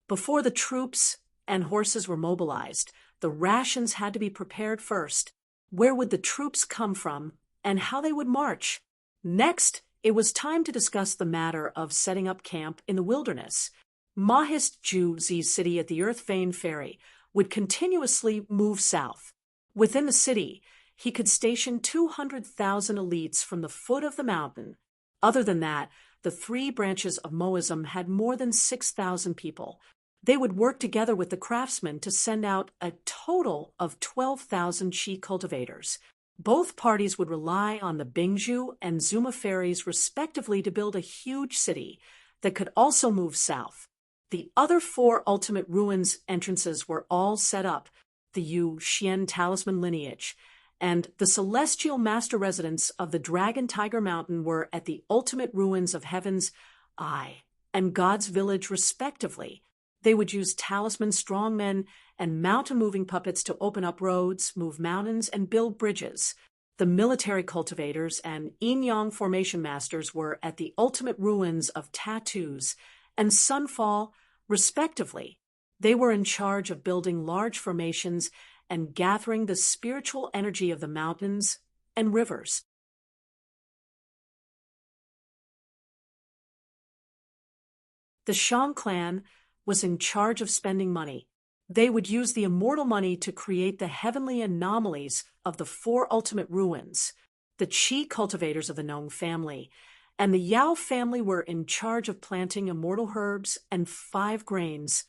Before the troops and horses were mobilized, the rations had to be prepared first. Where would the troops come from and how they would march? Next, it was time to discuss the matter of setting up camp in the wilderness. Mahist Juzi's city at the Earth Vane Ferry would continuously move south. Within the city, he could station 200,000 elites from the foot of the mountain. Other than that, the 3 branches of Moism had more than 6,000 people. They would work together with the craftsmen to send out a total of 12,000 Qi cultivators. Both parties would rely on the Bingzhu and Zuma ferries respectively to build a huge city that could also move south. The other 4 ultimate ruins entrances were all set up, the Yu Xian talisman lineage, and the celestial master residents of the Dragon Tiger Mountain were at the ultimate ruins of Heaven's Eye and God's Village respectively. They would use talisman strongmen and mountain-moving puppets to open up roads, move mountains, and build bridges. The military cultivators and yin-yang formation masters were at the ultimate ruins of Tattoos and Sunfall, respectively. They were in charge of building large formations and gathering the spiritual energy of the mountains and rivers. The Shang clan was in charge of spending money. They would use the immortal money to create the heavenly anomalies of the 4 ultimate ruins. The Qi cultivators of the Nong family and the Yao family were in charge of planting immortal herbs and 5 grains.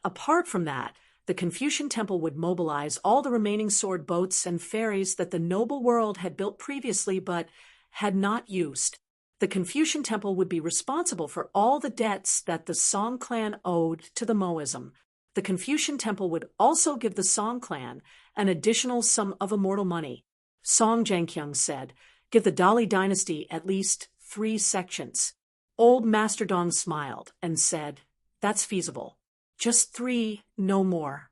Apart from that, the Confucian Temple would mobilize all the remaining sword boats and ferries that the noble world had built previously but had not used. The Confucian Temple would be responsible for all the debts that the Song clan owed to the Moism. The Confucian Temple would also give the Song clan an additional sum of immortal money. Song Zhengqiang said, "Give the Dali dynasty at least 3 sections." Old Master Dong smiled and said, "That's feasible. Just 3, no more."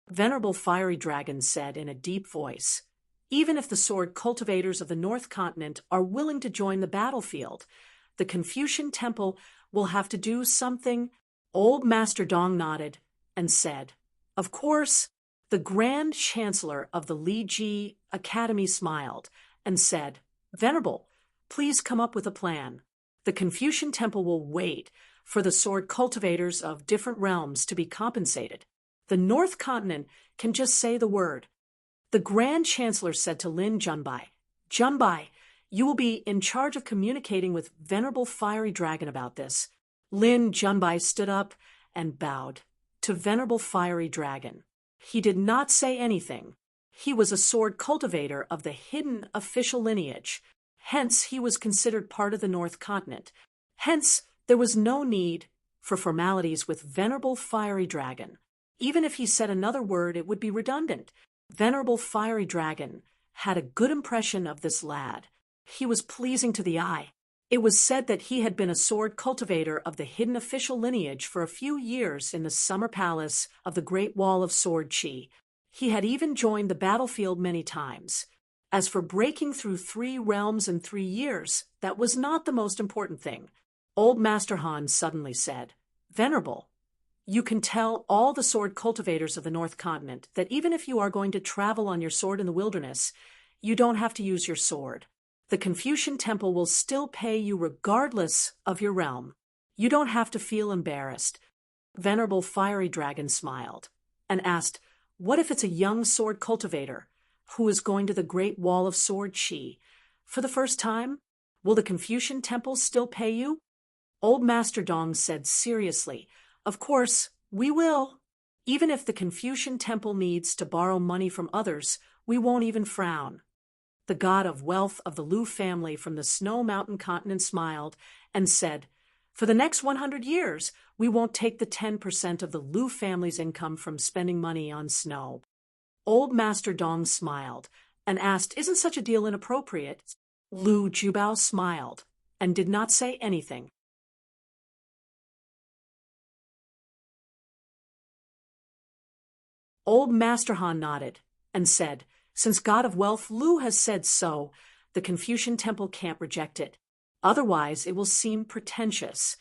Venerable Fiery Dragon said in a deep voice, "Even if the sword cultivators of the North Continent are willing to join the battlefield, the Confucian Temple will have to do something." Old Master Dong nodded and said, "Of course." The Grand Chancellor of the Li Ji Academy smiled and said, "Venerable, please come up with a plan. The Confucian Temple will wait for the sword cultivators of different realms to be compensated. The North Continent can just say the word." The Grand Chancellor said to Lin Junbai, "Junbai, you will be in charge of communicating with Venerable Fiery Dragon about this." Lin Junbai stood up and bowed to Venerable Fiery Dragon. He did not say anything. He was a sword cultivator of the hidden official lineage. Hence, he was considered part of the North Continent. Hence, there was no need for formalities with Venerable Fiery Dragon. Even if he said another word, it would be redundant. Venerable Fiery Dragon had a good impression of this lad. He was pleasing to the eye. It was said that he had been a sword cultivator of the hidden official lineage for a few years in the summer palace of the Great Wall of Sword Chi. He had even joined the battlefield many times. As for breaking through 3 realms in 3 years, that was not the most important thing. Old Master Han suddenly said, "Venerable, you can tell all the sword cultivators of the North Continent that even if you are going to travel on your sword in the wilderness, you don't have to use your sword. The Confucian Temple will still pay you regardless of your realm. You don't have to feel embarrassed." Venerable Fiery Dragon smiled and asked, "What if it's a young sword cultivator who is going to the Great Wall of Sword Chi for the first time? Will the Confucian Temple still pay you?" Old Master Dong said seriously, "Of course, we will. Even if the Confucian Temple needs to borrow money from others, we won't even frown." The god of wealth of the Lu family from the Snow Mountain continent smiled and said, "For the next 100 years, we won't take the 10% of the Lu family's income from spending money on snow." Old Master Dong smiled and asked, "Isn't such a deal inappropriate?" Lu Jubao smiled and did not say anything. Old Master Han nodded and said, "Since God of Wealth Lu has said so, the Confucian Temple can't reject it. Otherwise, it will seem pretentious."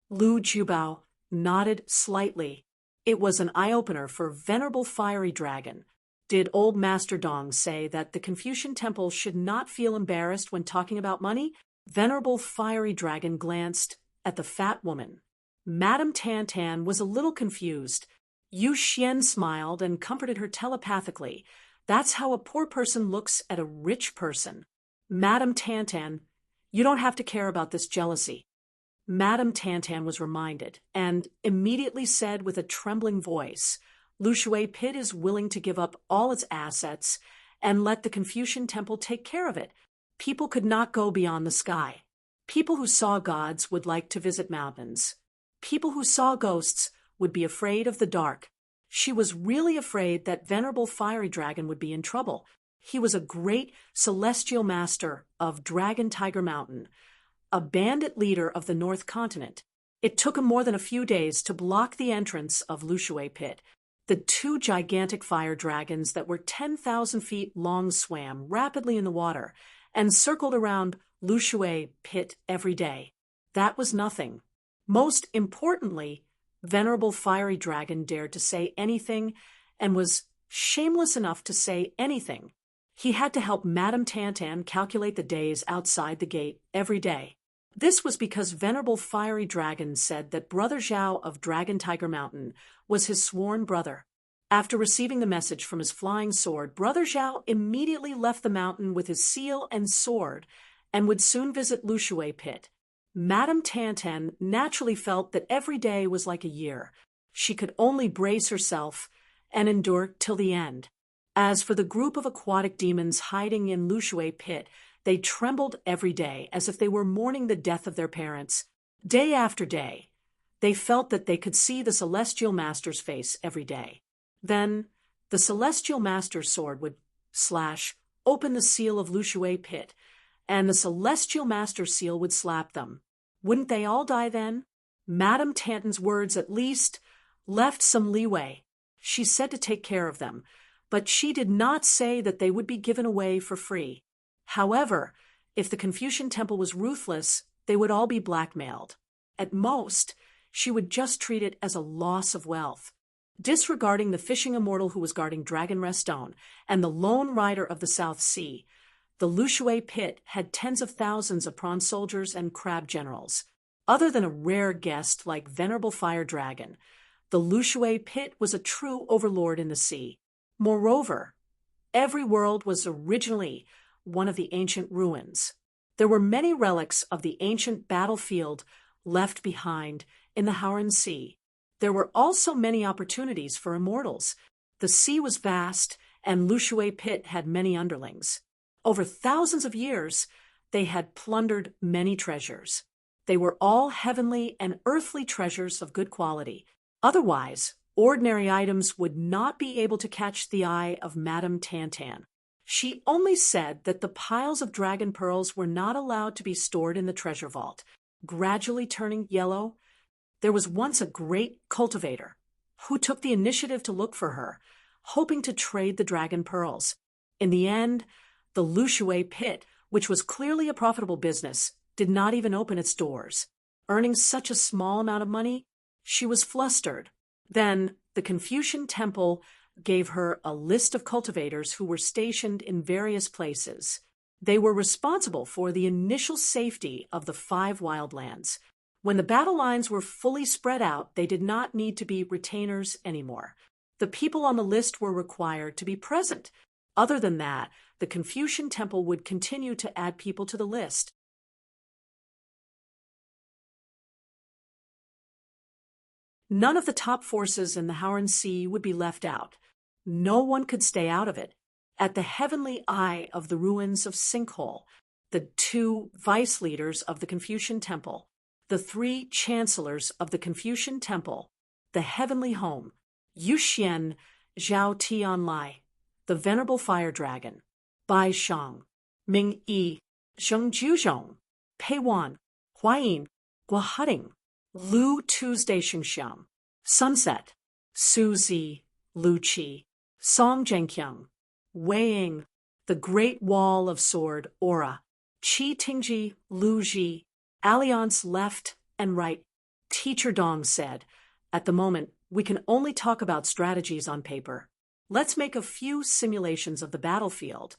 Lu Jubao nodded slightly. It was an eye-opener for Venerable Fiery Dragon. Did Old Master Dong say that the Confucian Temple should not feel embarrassed when talking about money? Venerable Fiery Dragon glanced at the fat woman. Madame Tan was a little confused. Yu Xian smiled and comforted her telepathically. "That's how a poor person looks at a rich person." "Madame Tan, you don't have to care about this jealousy." Madame Tan was reminded and immediately said with a trembling voice, "Lu Shui Pit is willing to give up all its assets and let the Confucian Temple take care of it. People could not go beyond the sky. People who saw gods would like to visit mountains. People who saw ghosts would be afraid of the dark." She was really afraid that Venerable Fiery Dragon would be in trouble. He was a great celestial master of Dragon Tiger Mountain, a bandit leader of the North Continent. It took him more than a few days to block the entrance of Lu Shui Pit. The 2 gigantic fire dragons that were 10,000 feet long swam rapidly in the water and circled around Lu Shui Pit every day. That was nothing. Most importantly, Venerable Fiery Dragon dared to say anything and was shameless enough to say anything. He had to help Madame Tan calculate the days outside the gate every day. This was because Venerable Fiery Dragon said that Brother Zhao of Dragon Tiger Mountain was his sworn brother. After receiving the message from his flying sword, Brother Zhao immediately left the mountain with his seal and sword and would soon visit Lu Shui Pit. Madame Tan naturally felt that every day was like a year. She could only brace herself and endure till the end. As for the group of aquatic demons hiding in Lushui pit, they trembled every day as if they were mourning the death of their parents. Day after day, they felt that they could see the celestial master's face every day. Then, the celestial master's sword would slash open the seal of Lushui pit, and the celestial master's seal would slap them. Wouldn't they all die then? Madame Tanton's words at least left some leeway. She said to take care of them, but she did not say that they would be given away for free. However, if the Confucian temple was ruthless, they would all be blackmailed. At most, she would just treat it as a loss of wealth. Disregarding the fishing immortal who was guarding Dragon Rest Stone and the lone rider of the South Sea, the Lushui pit had tens of thousands of prawn soldiers and crab generals. Other than a rare guest like Venerable Fire Dragon, the Lushui pit was a true overlord in the sea. Moreover, every world was originally one of the ancient ruins. There were many relics of the ancient battlefield left behind in the Howrah Sea. There were also many opportunities for immortals. The sea was vast, and Lushui pit had many underlings. Over thousands of years, they had plundered many treasures. They were all heavenly and earthly treasures of good quality. Otherwise, ordinary items would not be able to catch the eye of Madame Tantan. She only said that the piles of dragon pearls were not allowed to be stored in the treasure vault. Gradually turning yellow, there was once a great cultivator who took the initiative to look for her, hoping to trade the dragon pearls. In the end, the Lushui pit, which was clearly a profitable business, did not even open its doors. Earning such a small amount of money, she was flustered. Then the Confucian temple gave her a list of cultivators who were stationed in various places. They were responsible for the initial safety of the 5 wildlands. When the battle lines were fully spread out, they did not need to be retainers anymore. The people on the list were required to be present. Other than that, the Confucian temple would continue to add people to the list. None of the top forces in the Howrah Sea would be left out. No one could stay out of it. At the heavenly eye of the ruins of Sinkhole, the 2 vice leaders of the Confucian temple, the 3 chancellors of the Confucian temple, the heavenly home, Yuxian Zhao Tianlai, the venerable fire dragon, Bai Shang, Ming Yi, Zheng Juzhong, Pei Wan, Huayin, Guohading, Lu Tuesday Xingxiang, Sunset, Su Zi, Lu Qi, Song Zhengqiang, Wei Ying, the Great Wall of Sword, Aura, Qi Tingji, Lu Ji, Alliance left and right. Teacher Dong said, "At the moment, we can only talk about strategies on paper. Let's make a few simulations of the battlefield."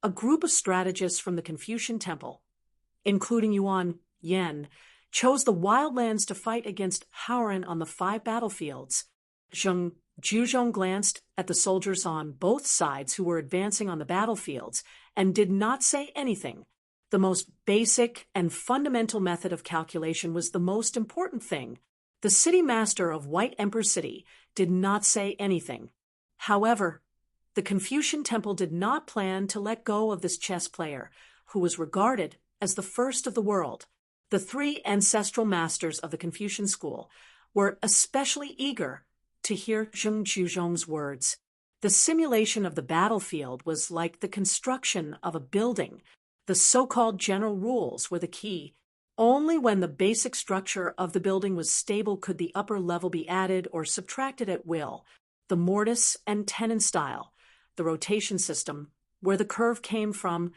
A group of strategists from the Confucian temple, including Yuan Yen, chose the wildlands to fight against Howrah on the 5 battlefields. Zheng Juzhong glanced at the soldiers on both sides who were advancing on the battlefields and did not say anything. The most basic and fundamental method of calculation was the most important thing. The city master of White Emperor City did not say anything. However, the Confucian temple did not plan to let go of this chess player, who was regarded as the first of the world. The 3 ancestral masters of the Confucian school were especially eager to hear Zheng Juzhong's words. The simulation of the battlefield was like the construction of a building. The so-called general rules were the key. Only when the basic structure of the building was stable could the upper level be added or subtracted at will. The mortise and tenon style, the rotation system, where the curve came from,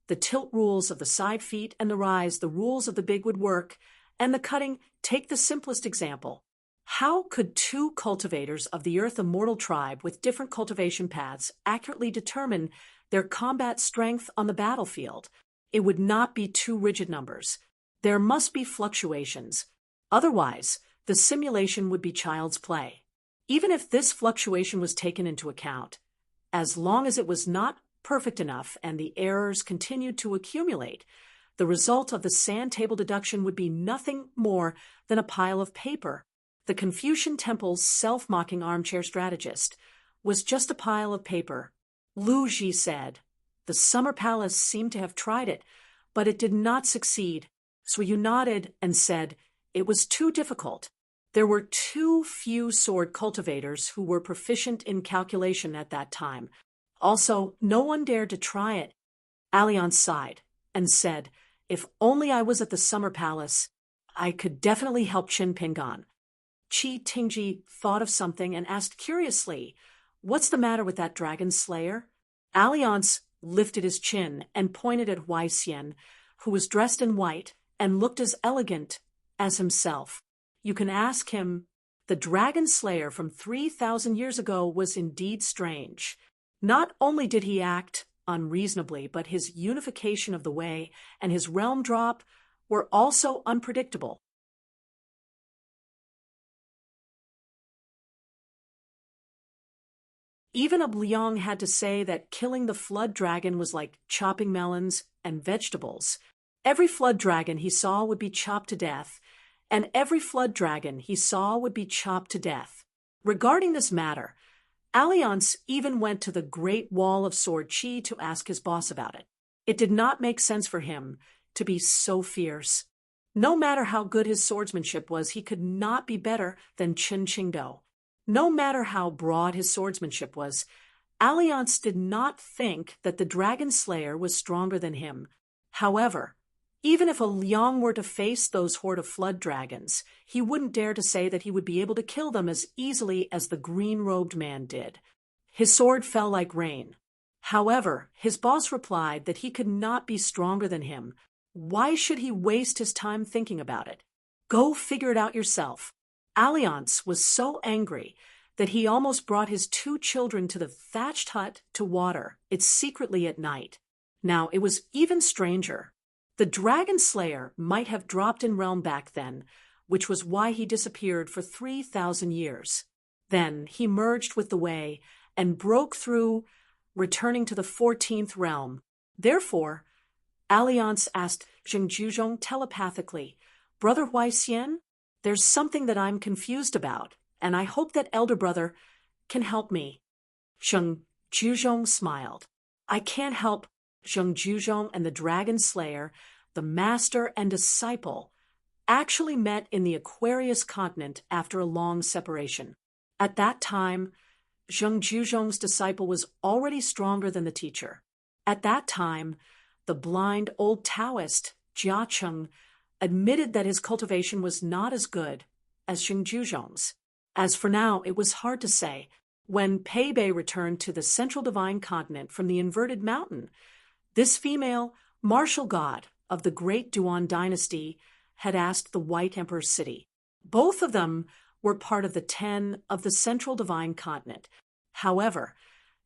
the tilt rules of the side feet and the rise, the rules of the big woodwork, and the cutting. Take the simplest example. How could 2 cultivators of the Earth Immortal tribe with different cultivation paths accurately determine their combat strength on the battlefield? It would not be 2 rigid numbers. There must be fluctuations. Otherwise, the simulation would be child's play. Even if this fluctuation was taken into account, as long as it was not perfect enough and the errors continued to accumulate, the result of the sand table deduction would be nothing more than a pile of paper. The Confucian temple's self-mocking armchair strategist was just a pile of paper. Lu Ji said. The summer palace seemed to have tried it, but it did not succeed. So Yu nodded and said it was too difficult. There were too few sword cultivators who were proficient in calculation at that time. Also, no one dared to try it. Alliance sighed and said, if only I was at the summer palace, I could definitely help Qin Pingan. Qi Tingji thought of something and asked curiously, what's the matter with that dragon slayer? Alliance lifted his chin and pointed at Huai Xian, who was dressed in white and looked as elegant as himself. You can ask him. The dragon slayer from 3,000 years ago was indeed strange. Not only did he act unreasonably, but his unification of the Wei and his realm drop were also unpredictable. Even a Liang had to say that killing the flood dragon was like chopping melons and vegetables. Every flood dragon he saw would be chopped to death, and every flood dragon he saw would be chopped to death. Regarding this matter, Alliance even went to the Great Wall of Sword Qi to ask his boss about it. It did not make sense for him to be so fierce. No matter how good his swordsmanship was, he could not be better than Chen Qingdou. No matter how broad his swordsmanship was, Alliance did not think that the Dragon Slayer was stronger than him. However, even if a Liang were to face those horde of flood dragons, he wouldn't dare to say that he would be able to kill them as easily as the green-robed man did. His sword fell like rain. However, his boss replied that he could not be stronger than him. Why should he waste his time thinking about it? Go figure it out yourself. Alliance was so angry that he almost brought his 2 children to the thatched hut to water it secretly at night. Now, it was even stranger. The Dragon Slayer might have dropped in realm back then, which was why he disappeared for 3,000 years. Then he merged with the Wei and broke through, returning to the 14th realm. Therefore, Alliance asked Zheng Juzhong telepathically, Brother Huai Xian, there's something that I'm confused about, and I hope that elder brother can help me. Zheng Juzhong smiled. I can't help. Zheng Juzhong and the Dragon Slayer, the master and disciple, actually met in the Aquarius continent after a long separation. At that time, Zheng Juzhong's disciple was already stronger than the teacher. At that time, the blind old Taoist, Jia Cheng, admitted that his cultivation was not as good as Zheng Juzhong's. As for now, it was hard to say. When Pei Bei returned to the central divine continent from the inverted mountain, this female, martial god of the great Duan dynasty, had asked the White Emperor's city. Both of them were part of the 10 of the central divine continent. However,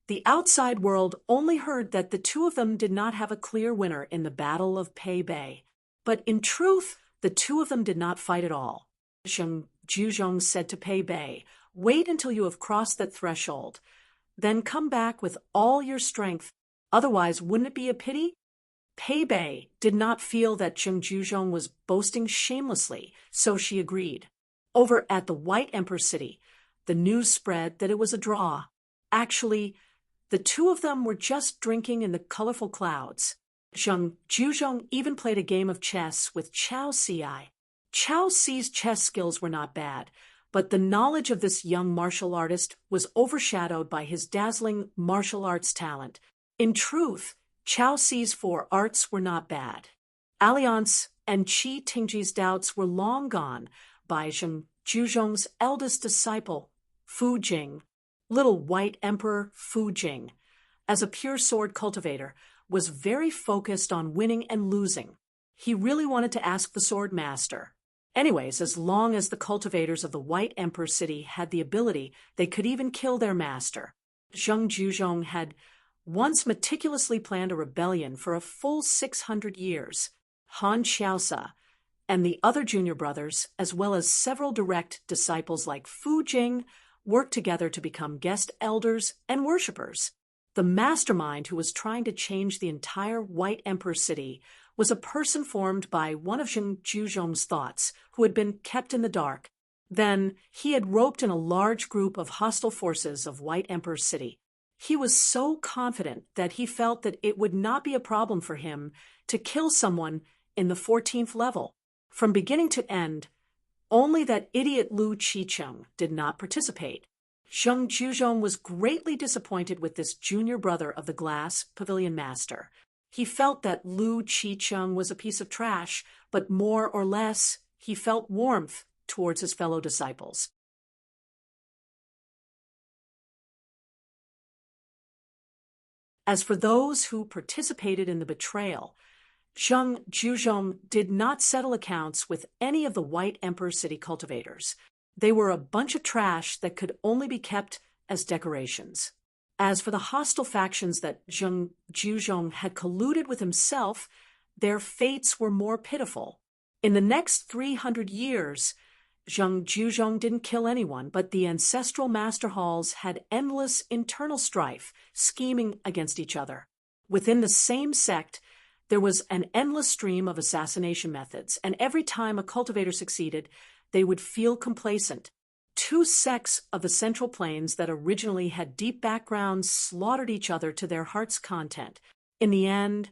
the outside world only heard that the 2 of them did not have a clear winner in the Battle of Pei Bei. But in truth, the 2 of them did not fight at all. Zheng Juzhong said to Pei Bei, wait until you have crossed that threshold. Then come back with all your strength. Otherwise, wouldn't it be a pity? Pei Bei did not feel that Zheng Juzhong was boasting shamelessly, so she agreed. Over at the White Emperor's city, the news spread that it was a draw. Actually, the 2 of them were just drinking in the colorful clouds. Zheng Juzhong even played a game of chess with Chao Si. Chao Si's chess skills were not bad, but the knowledge of this young martial artist was overshadowed by his dazzling martial arts talent. In truth, Chao Si's 4 arts were not bad. Alliance and Qi Tingji's doubts were long gone by Zheng Juzhong's eldest disciple, Fu Jing. Little White Emperor Fu Jing, as a pure sword cultivator, was very focused on winning and losing. He really wanted to ask the sword master. Anyways, as long as the cultivators of the White Emperor city had the ability, they could even kill their master. Zheng Juzhong had once meticulously planned a rebellion for a full 600 years. Han Xiaosa and the other junior brothers, as well as several direct disciples like Fu Jing, worked together to become guest elders and worshippers. The mastermind who was trying to change the entire White Emperor city was a person formed by one of Zheng Juzhong's thoughts, who had been kept in the dark. Then he had roped in a large group of hostile forces of White Emperor's city. He was so confident that he felt that it would not be a problem for him to kill someone in the 14th level. From beginning to end, only that idiot Lu Qicheng did not participate. Zheng Zhuzhong was greatly disappointed with this junior brother of the glass pavilion master. He felt that Lu Qicheng was a piece of trash, but more or less, he felt warmth towards his fellow disciples. As for those who participated in the betrayal, Zheng Zhuzhong did not settle accounts with any of the White Emperor city cultivators. They were a bunch of trash that could only be kept as decorations. As for the hostile factions that Zheng Zhuzhong had colluded with himself, their fates were more pitiful. In the next 300 years, Zheng Zhuzhong didn't kill anyone, but the ancestral master halls had endless internal strife, scheming against each other. Within the same sect, there was an endless stream of assassination methods, and every time a cultivator succeeded, they would feel complacent. Two sects of the Central Plains that originally had deep backgrounds slaughtered each other to their heart's content. In the end,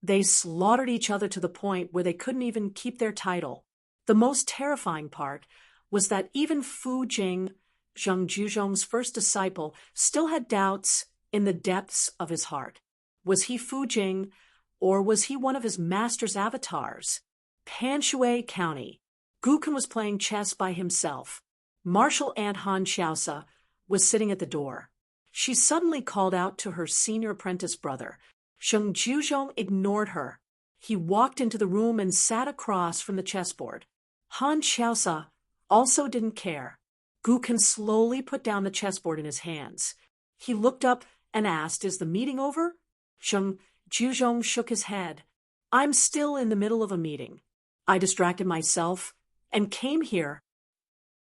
they slaughtered each other to the point where they couldn't even keep their title. The most terrifying part was that even Fu Jing, Zheng Zhuzhong's first disciple, still had doubts in the depths of his heart. Was he Fu Jing, or was he one of his master's avatars? Panshui County. Guken was playing chess by himself. Martial Aunt Han Xiaosa was sitting at the door. She suddenly called out to her senior apprentice brother. Zheng Zhuzhong ignored her. He walked into the room and sat across from the chessboard. Han Xiaosa also didn't care. Guken slowly put down the chessboard in his hands. He looked up and asked, "Is the meeting over?" Zheng Zhuzhong shook his head. "I'm still in the middle of a meeting. I distracted myself and came here."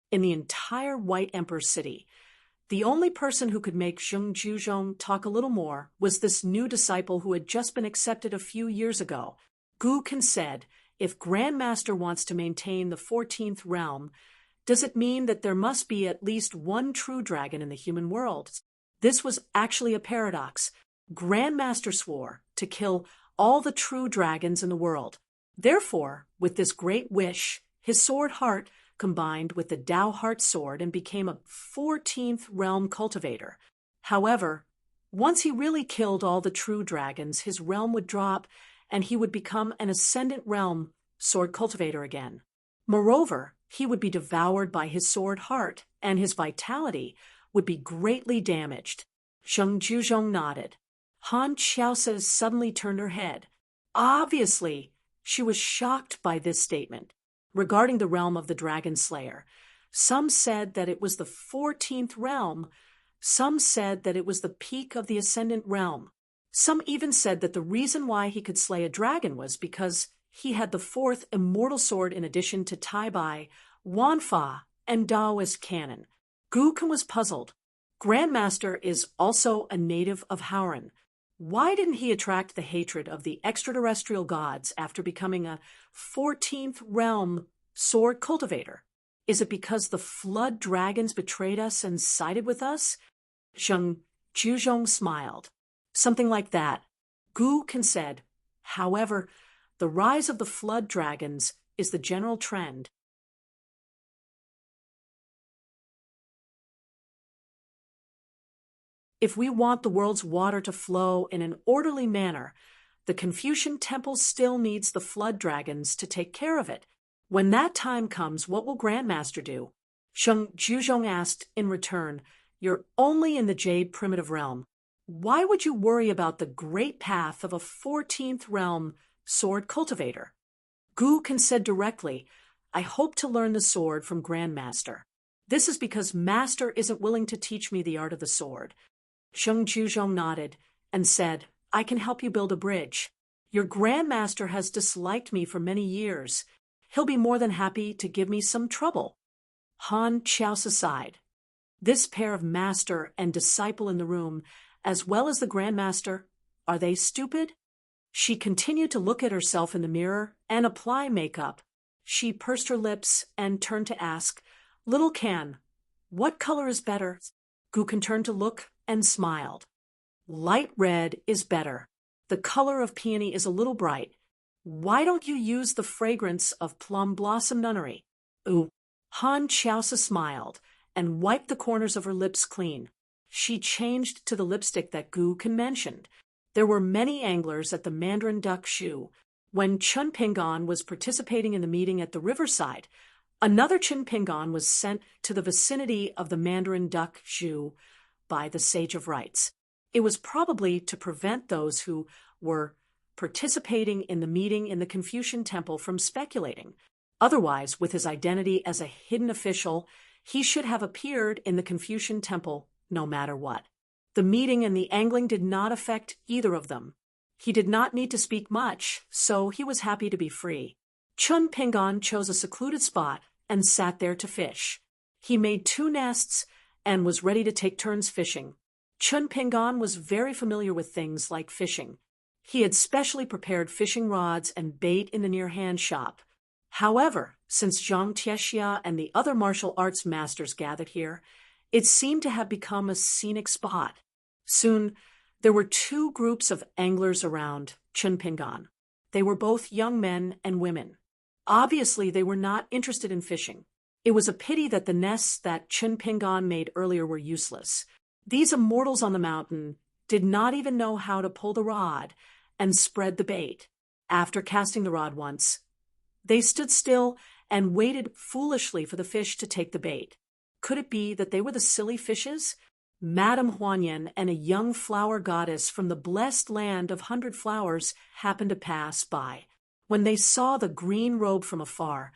In the entire White Emperor city, the only person who could make Zheng Zhuzhong talk a little more was this new disciple who had just been accepted a few years ago. Guken said, "If Grandmaster wants to maintain the 14th realm, does it mean that there must be at least one true dragon in the human world?" This was actually a paradox. Grandmaster swore to kill all the true dragons in the world. Therefore, with this great wish, his sword heart combined with the Tao Heart sword and became a 14th realm cultivator. However, once he really killed all the true dragons, his realm would drop and he would become an ascendant realm sword cultivator again. Moreover, he would be devoured by his sword heart and his vitality would be greatly damaged. Zheng Zhuzhong nodded. Han Xiaosa suddenly turned her head. Obviously, she was shocked by this statement. Regarding the realm of the Dragon Slayer, some said that it was the 14th realm, some said that it was the peak of the Ascendant realm. Some even said that the reason why he could slay a dragon was because he had the 4th immortal sword in addition to Tai Bai, Wanfa, and Daoist canon. Guken was puzzled. Grandmaster is also a native of Hauran. Why didn't he attract the hatred of the extraterrestrial gods after becoming a 14th realm sword cultivator? Is it because the flood dragons betrayed us and sided with us? Zheng Zhuzhong smiled. Something like that. Guken said, "However, the rise of the flood dragons is the general trend." If we want the world's water to flow in an orderly manner, the Confucian temple still needs the flood dragons to take care of it. When that time comes, what will Grandmaster do? Zheng Zhuzhong asked in return, "You're only in the Jade primitive realm. Why would you worry about the great path of a 14th realm sword cultivator?" Guken said directly, "I hope to learn the sword from Grandmaster. This is because Master isn't willing to teach me the art of the sword." Zheng Zhuzhong nodded and said, "I can help you build a bridge. Your Grandmaster has disliked me for many years. He'll be more than happy to give me some trouble." Han Xiaosa sighed. This pair of master and disciple in the room, as well as the Grandmaster, are they stupid? She continued to look at herself in the mirror and apply makeup. She pursed her lips and turned to ask, Little Can, what color is better? Gukan turned to look and smiled. Light red is better. The color of peony is a little bright. Why don't you use the fragrance of plum blossom nunnery? Ooh. Han Chiaosa smiled and wiped the corners of her lips clean. She changed to the lipstick that Gukan mentioned. There were many anglers at the Mandarin Duck Shoe. When Chun Pingon was participating in the meeting at the riverside, another Chun Pingon was sent to the vicinity of the Mandarin Duck Shoe by the Sage of Rites. It was probably to prevent those who were participating in the meeting in the Confucian temple from speculating. Otherwise, with his identity as a hidden official, he should have appeared in the Confucian temple no matter what. The meeting and the angling did not affect either of them. He did not need to speak much, so he was happy to be free. Chun Pingon chose a secluded spot and sat there to fish. He made 2 nests and was ready to take turns fishing. Chun Pingon was very familiar with things like fishing. He had specially prepared fishing rods and bait in the near-hand shop. However, since Zhang Tiexia and the other martial arts masters gathered here, it seemed to have become a scenic spot. Soon, there were 2 groups of anglers around Chun Pingon. They were both young men and women. Obviously, they were not interested in fishing. It was a pity that the nests that Chun Pingon made earlier were useless. These immortals on the mountain did not even know how to pull the rod and spread the bait. After casting the rod once, they stood still and waited foolishly for the fish to take the bait. Could it be that they were the silly fishes? Madame Huanyan and a young flower goddess from the blessed land of 100 flowers happened to pass by. When they saw the green robe from afar,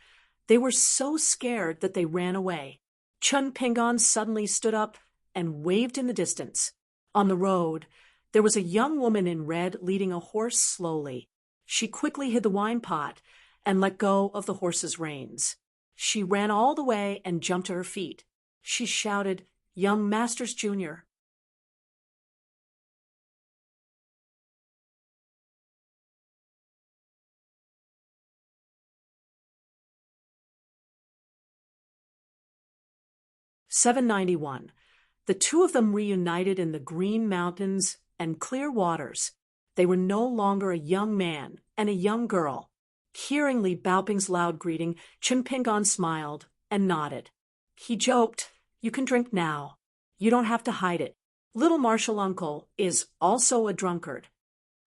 they were so scared that they ran away. Chun Pingon suddenly stood up and waved in the distance. On the road, there was a young woman in red leading a horse slowly. She quickly hid the wine pot and let go of the horse's reins. She ran all the way and jumped to her feet. She shouted, "Young Masters Jr." "791. The 2 of them reunited in the green mountains and clear waters. They were no longer a young man and a young girl. Hearing Li Baoping's loud greeting, Chun Pingon smiled and nodded. He joked, "You can drink now. You don't have to hide it. Little martial uncle is also a drunkard."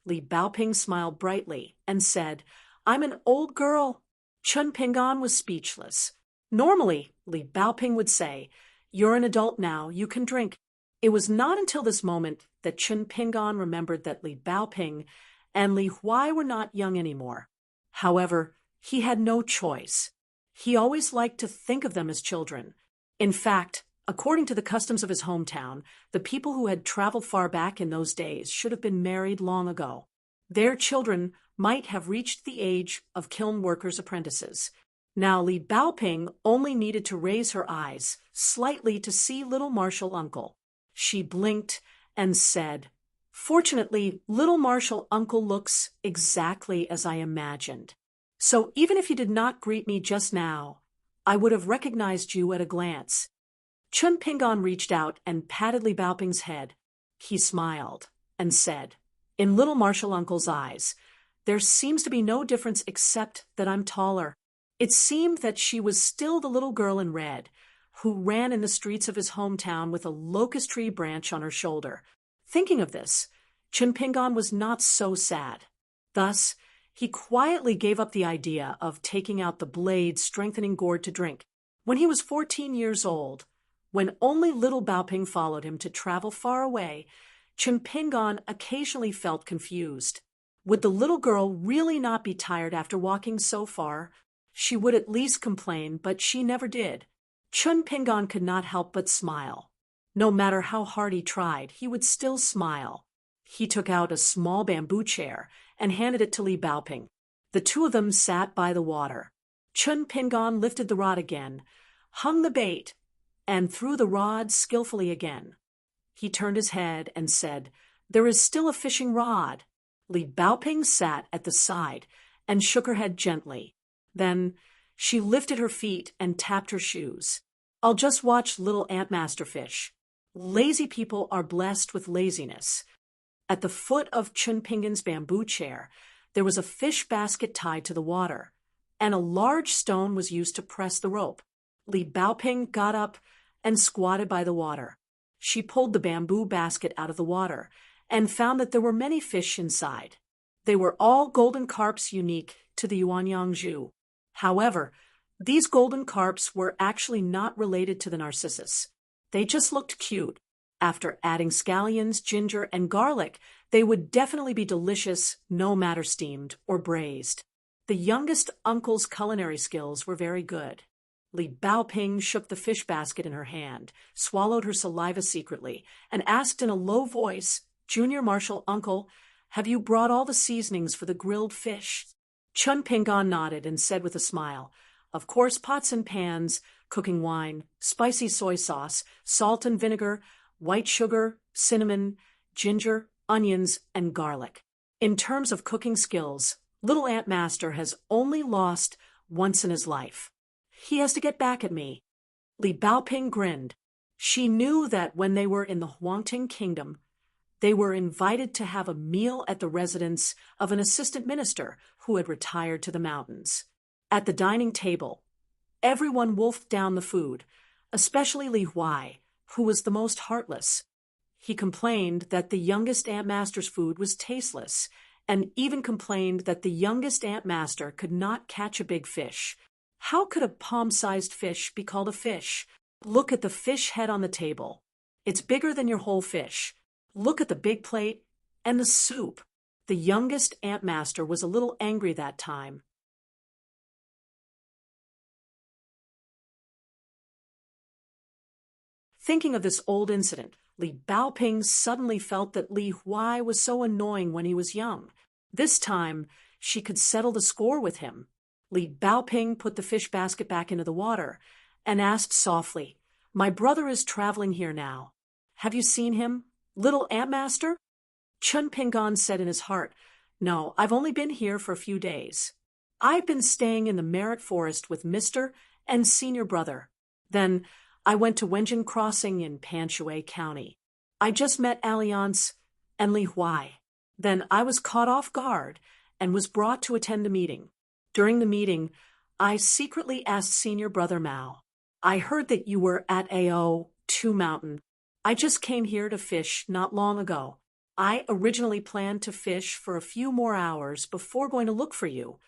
Li Baoping smiled brightly and said, "I'm an old girl." Chun Pingon was speechless. Normally, Li Baoping would say, "You're an adult now, you can drink." It was not until this moment that Chun Pingon remembered that Li Baoping and Li Huai were not young anymore. However, he had no choice. He always liked to think of them as children. In fact, according to the customs of his hometown, the people who had traveled far back in those days should have been married long ago. Their children might have reached the age of kiln workers' apprentices. Now Li Baoping only needed to raise her eyes slightly to see little martial uncle. She blinked and said, "Fortunately, little martial uncle looks exactly as I imagined. So even if you did not greet me just now, I would have recognized you at a glance." Chun Pingon reached out and patted Li Baoping's head. He smiled and said, "In little martial uncle's eyes, there seems to be no difference except that I'm taller." It seemed that she was still the little girl in red, who ran in the streets of his hometown with a locust tree branch on her shoulder. Thinking of this, Chun Pingon was not so sad. Thus, he quietly gave up the idea of taking out the blade-strengthening gourd to drink. When he was 14 years old, when only little Baoping followed him to travel far away, Chun Pingon occasionally felt confused. Would the little girl really not be tired after walking so far? She would at least complain, but she never did. Chun Pingon could not help but smile. No matter how hard he tried, he would still smile. He took out a small bamboo chair and handed it to Li Baoping. The 2 of them sat by the water. Chun Pingon lifted the rod again, hung the bait, and threw the rod skillfully again. He turned his head and said, "There is still a fishing rod." Li Baoping sat at the side and shook her head gently. Then she lifted her feet and tapped her shoes. I'll just watch little Antmaster fish. Lazy people are blessed with laziness. At the foot of Chun Pingan's bamboo chair, there was a fish basket tied to the water, and a large stone was used to press the rope. Li Baoping got up and squatted by the water. She pulled the bamboo basket out of the water and found that there were many fish inside. They were all golden carps unique to the Yuanyangzhu. However, these golden carps were actually not related to the narcissus. They just looked cute. After adding scallions, ginger, and garlic, they would definitely be delicious, no matter steamed or braised. The youngest uncle's culinary skills were very good. Li Baoping shook the fish basket in her hand, swallowed her saliva secretly, and asked in a low voice, "Junior Marshal Uncle, have you brought all the seasonings for the grilled fish?" Chun Pingan nodded and said with a smile, "Of course, pots and pans, cooking wine, spicy soy sauce, salt and vinegar, white sugar, cinnamon, ginger, onions, and garlic." In terms of cooking skills, little Antmaster has only lost once in his life. He has to get back at me. Li Baoping grinned. She knew that when they were in the Huangting Kingdom, they were invited to have a meal at the residence of an assistant minister who had retired to the mountains. At the dining table, everyone wolfed down the food, especially Li Huai, who was the most heartless. He complained that the youngest Antmaster's food was tasteless, and even complained that the youngest Antmaster could not catch a big fish. How could a palm-sized fish be called a fish? Look at the fish head on the table. It's bigger than your whole fish. Look at the big plate and the soup. The youngest Antmaster was a little angry that time. Thinking of this old incident, Li Baoping suddenly felt that Li Huai was so annoying when he was young. This time, she could settle the score with him. Li Baoping put the fish basket back into the water and asked softly, "My brother is traveling here now. Have you seen him, little Antmaster?" Chun Pingan said in his heart, "No, I've only been here for a few days. I've been staying in the Merit Forest with Mr. and Senior Brother. Then I went to Wenjin Crossing in Panshui County. I just met Alliance and Li Huai. Then I was caught off guard and was brought to attend a meeting. During the meeting, I secretly asked Senior Brother Mao, 'I heard that you were at AO2 Mountain. I just came here to fish not long ago. I originally planned to fish for a few more hours before going to look for you.'"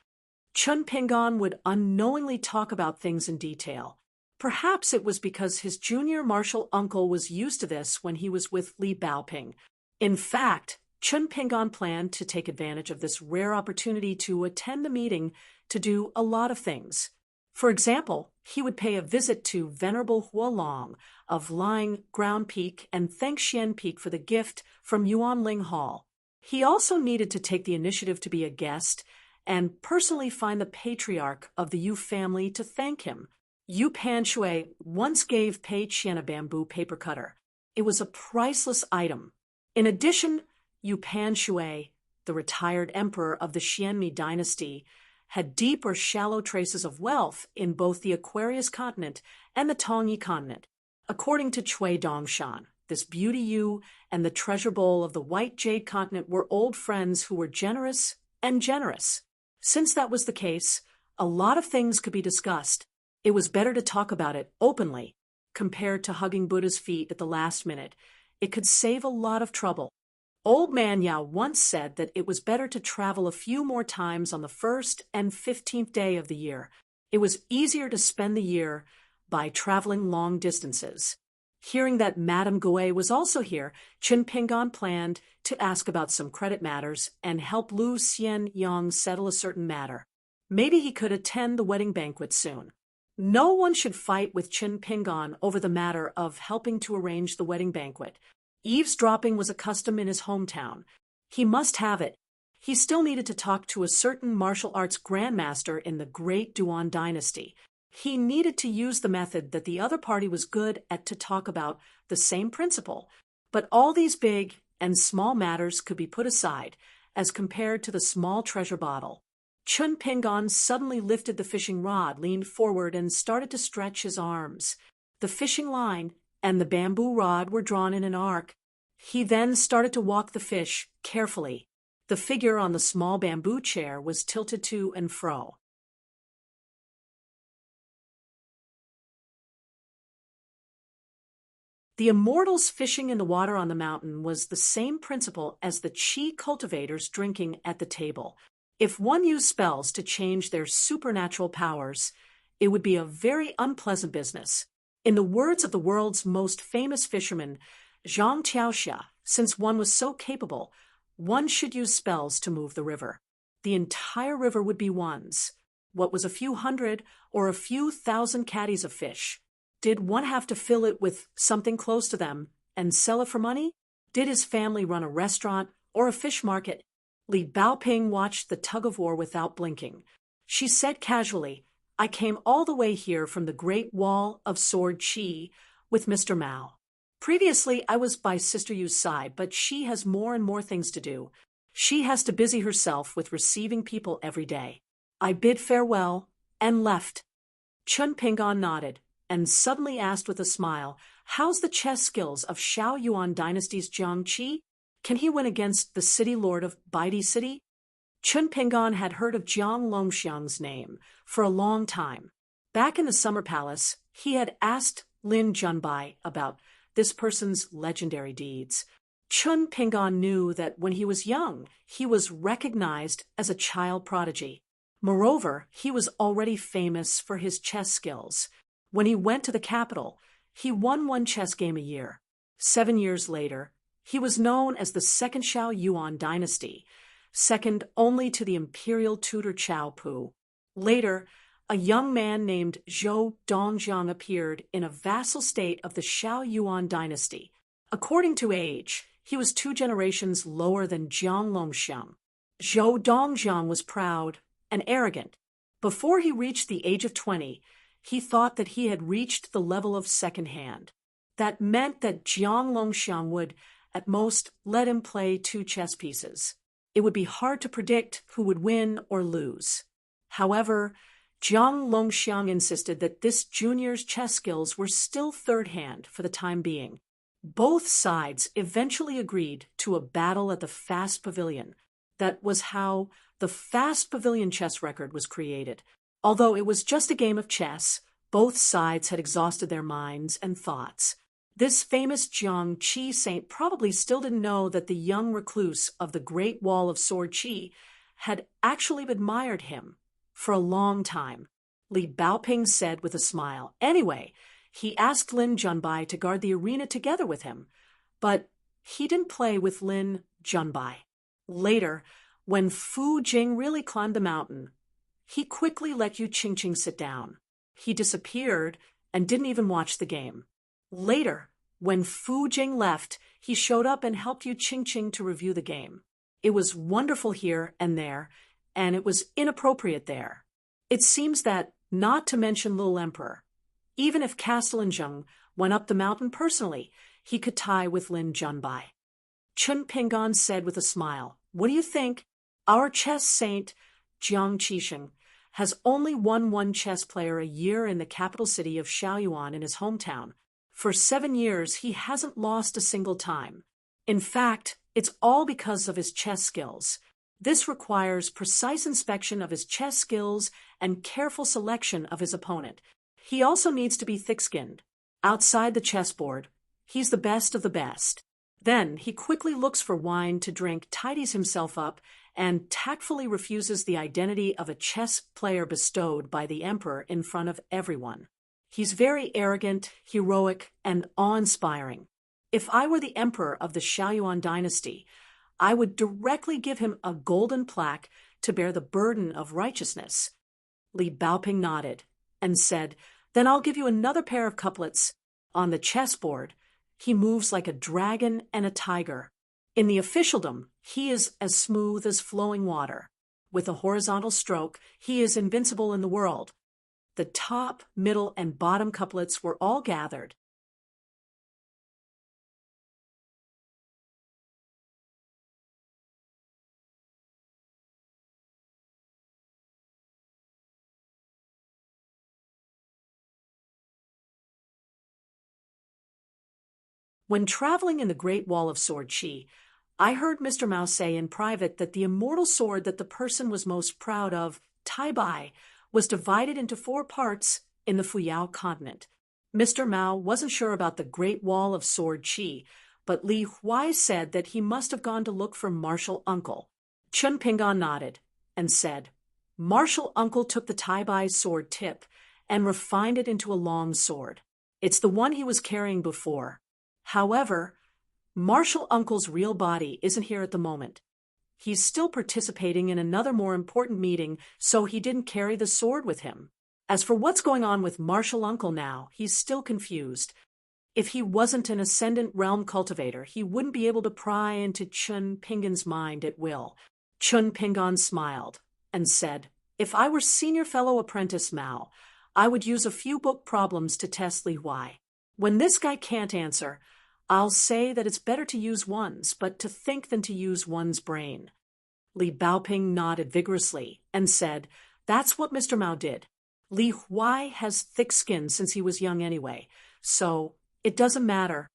Chun Pingan would unknowingly talk about things in detail. Perhaps it was because his junior martial uncle was used to this when he was with Li Baoping. In fact, Chun Pingan planned to take advantage of this rare opportunity to attend the meeting to do a lot of things. For example, he would pay a visit to Venerable Huolong of Lying Ground Peak and thank Xian Peak for the gift from Yuanling Hall. He also needed to take the initiative to be a guest and personally find the patriarch of the Yu family to thank him. Yu Panshui once gave Pei Qian a bamboo paper cutter. It was a priceless item. In addition, Yu Panshui, the retired emperor of the Xianmi dynasty, had deep or shallow traces of wealth in both the Aquarius continent and the Tongyi continent. According to Cui Dongshan, this beauty Yu and the treasure bowl of the White Jade continent were old friends who were generous and generous. Since that was the case, a lot of things could be discussed. It was better to talk about it openly. Compared to hugging Buddha's feet at the last minute, it could save a lot of trouble. Old Man Yao once said that it was better to travel a few more times on the 1st and 15th day of the year. It was easier to spend the year by traveling long distances. Hearing that Madame Gouet was also here, Chun Pingan planned to ask about some credit matters and help Lu Xian Yang settle a certain matter. Maybe he could attend the wedding banquet soon. No one should fight with Chun Pingan over the matter of helping to arrange the wedding banquet. Eavesdropping was a custom in his hometown. He must have it. He still needed to talk to a certain martial arts grandmaster in the Great Duan dynasty. He needed to use the method that the other party was good at to talk about the same principle. But all these big and small matters could be put aside as compared to the small treasure bottle. Chun Pingan suddenly lifted the fishing rod, leaned forward, and started to stretch his arms. The fishing line and the bamboo rod were drawn in an arc. He then started to walk the fish carefully. The figure on the small bamboo chair was tilted to and fro. The immortals fishing in the water on the mountain was the same principle as the chi cultivators drinking at the table. If one used spells to change their supernatural powers, it would be a very unpleasant business. In the words of the world's most famous fisherman, Zhang Tiaoxia, since one was so capable, one should use spells to move the river. The entire river would be one's. What was a few hundred or a few thousand caddies of fish? Did one have to fill it with something close to them and sell it for money? Did his family run a restaurant or a fish market? Li Baoping watched the tug-of-war without blinking. She said casually, "I came all the way here from the Great Wall of Sword Chi with Mr. Mao. Previously, I was by Sister Yu's side, but she has more and more things to do. She has to busy herself with receiving people every day. I bid farewell and left." Chun Pingon nodded and suddenly asked with a smile, "How's the chess skills of Xiao Yuan Dynasty's Jiang Qi? Can he win against the city lord of Baidi City?" Chun Pingon had heard of Jiang Longxiang's name for a long time. Back in the Summer Palace, he had asked Lin Junbai about this person's legendary deeds. Chun Pingon knew that when he was young, he was recognized as a child prodigy. Moreover, he was already famous for his chess skills. When he went to the capital, he won one chess game a year. 7 years later, he was known as the second Xiao Yuan dynasty, second only to the imperial tutor Chao Pu. Later, a young man named Zhou Dongjiang appeared in a vassal state of the Xiao Yuan dynasty. According to age, he was 2 generations lower than Jiang Longxiang. Zhou Dongjiang was proud and arrogant. Before he reached the age of 20, he thought that he had reached the level of second hand. That meant that Jiang Longxiang would, at most, let him play 2 chess pieces. It would be hard to predict who would win or lose. However, Jiang Longxiang insisted that this junior's chess skills were still third hand for the time being. Both sides eventually agreed to a battle at the Fast Pavilion. That was how the Fast Pavilion chess record was created. Although it was just a game of chess, both sides had exhausted their minds and thoughts. This famous Jiang Qi saint probably still didn't know that the young recluse of the Great Wall of Sword Qi had actually admired him for a long time. Li Baoping said with a smile. Anyway, he asked Lin Junbai to guard the arena together with him, but he didn't play with Lin Junbai. Later, when Fu Jing really climbed the mountain, he quickly let Yu Qingqing sit down. He disappeared and didn't even watch the game. Later, when Fu Jing left, he showed up and helped Yu Qingqing to review the game. It was wonderful here and there, and it was inappropriate there. It seems that, not to mention Little Emperor, even if Castellan Zheng went up the mountain personally, he could tie with Lin Junbai. Chun Pingon said with a smile, "What do you think? Our chess saint, Jiang Qisheng, has only won one chess player a year in the capital city of Xiaoyuan in his hometown. For 7 years, he hasn't lost a single time. In fact, it's all because of his chess skills. This requires precise inspection of his chess skills and careful selection of his opponent. He also needs to be thick-skinned. Outside the chessboard, he's the best of the best. Then he quickly looks for wine to drink, tidies himself up, and tactfully refuses the identity of a chess player bestowed by the emperor in front of everyone. He's very arrogant, heroic, and awe-inspiring. If I were the emperor of the Xiaoyuan dynasty, I would directly give him a golden plaque to bear the burden of righteousness." Li Baoping nodded and said, "Then I'll give you another pair of couplets. On the chessboard, he moves like a dragon and a tiger. In the officialdom, he is as smooth as flowing water. With a horizontal stroke, he is invincible in the world." The top, middle, and bottom couplets were all gathered, When traveling in the Great Wall of Sword Chi, I heard Mr. Mao say in private that the immortal sword that the person was most proud of, Tai Bai, was divided into 4 parts in the Fuyao continent. Mr. Mao wasn't sure about the Great Wall of Sword Chi, but Li Huai said that he must have gone to look for Martial Uncle. Chun Pingan nodded and said, Martial Uncle took the Tai Bai sword tip and refined it into a long sword. It's the one he was carrying before. However, Martial Uncle's real body isn't here at the moment. He's still participating in another more important meeting, so he didn't carry the sword with him. As for what's going on with Martial Uncle now, he's still confused. If he wasn't an Ascendant Realm cultivator, he wouldn't be able to pry into Chun Pingan's mind at will. Chun Pingan smiled and said, If I were Senior Fellow Apprentice Mao, I would use a few book problems to test Li Huai. When this guy can't answer, I'll say that it's better to use one's, but to think than to use one's brain. Li Baoping nodded vigorously and said, That's what Mr. Mao did. Li Huai has thick skin since he was young anyway, so it doesn't matter.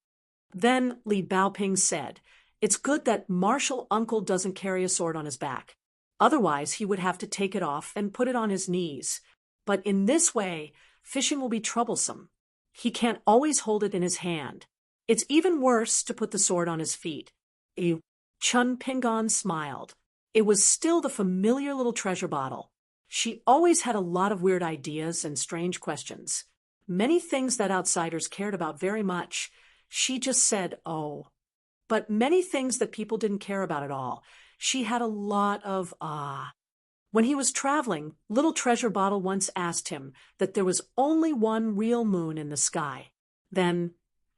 Then Li Baoping said, It's good that Martial Uncle doesn't carry a sword on his back. Otherwise, he would have to take it off and put it on his knees. But in this way, fishing will be troublesome. He can't always hold it in his hand. It's even worse to put the sword on his feet. Chun Pingan smiled. It was still the familiar little treasure bottle. She always had a lot of weird ideas and strange questions. Many things that outsiders cared about very much. She just said, oh. But many things that people didn't care about at all. She had a lot of ah. When he was traveling, Little Treasure Bottle once asked him that there was only one real moon in the sky. Then,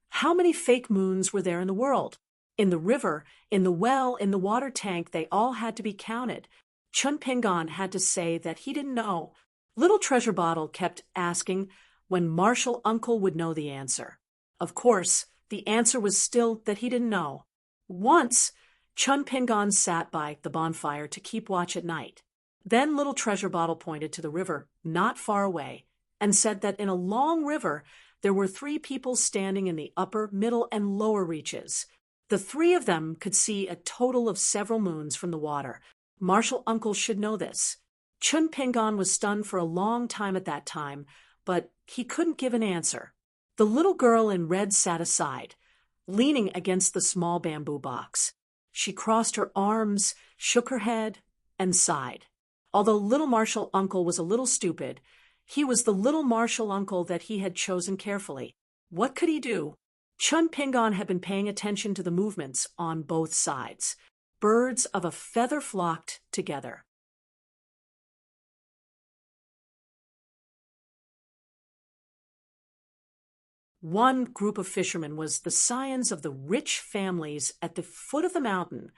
how many fake moons were there in the world? In the river, in the well, in the water tank, they all had to be counted. Chun Pingan had to say that he didn't know. Little Treasure Bottle kept asking when Martial Uncle would know the answer. Of course, the answer was still that he didn't know. Once, Chun Pingan sat by the bonfire to keep watch at night. Then Little Treasure Bottle pointed to the river not far away and said that in a long river there were 3 people standing in the upper, middle, and lower reaches. The 3 of them could see a total of several moons from the water. Martial Uncle should know this. Chun Pingan was stunned for a long time at that time, but he couldn't give an answer. The little girl in red sat aside, leaning against the small bamboo box. She crossed her arms, shook her head, and sighed. Although little Martial Uncle was a little stupid, he was the little Martial Uncle that he had chosen carefully. What could he do? Chun Pingan had been paying attention to the movements on both sides. Birds of a feather flocked together. One group of fishermen was the scions of the rich families at the foot of the mountain,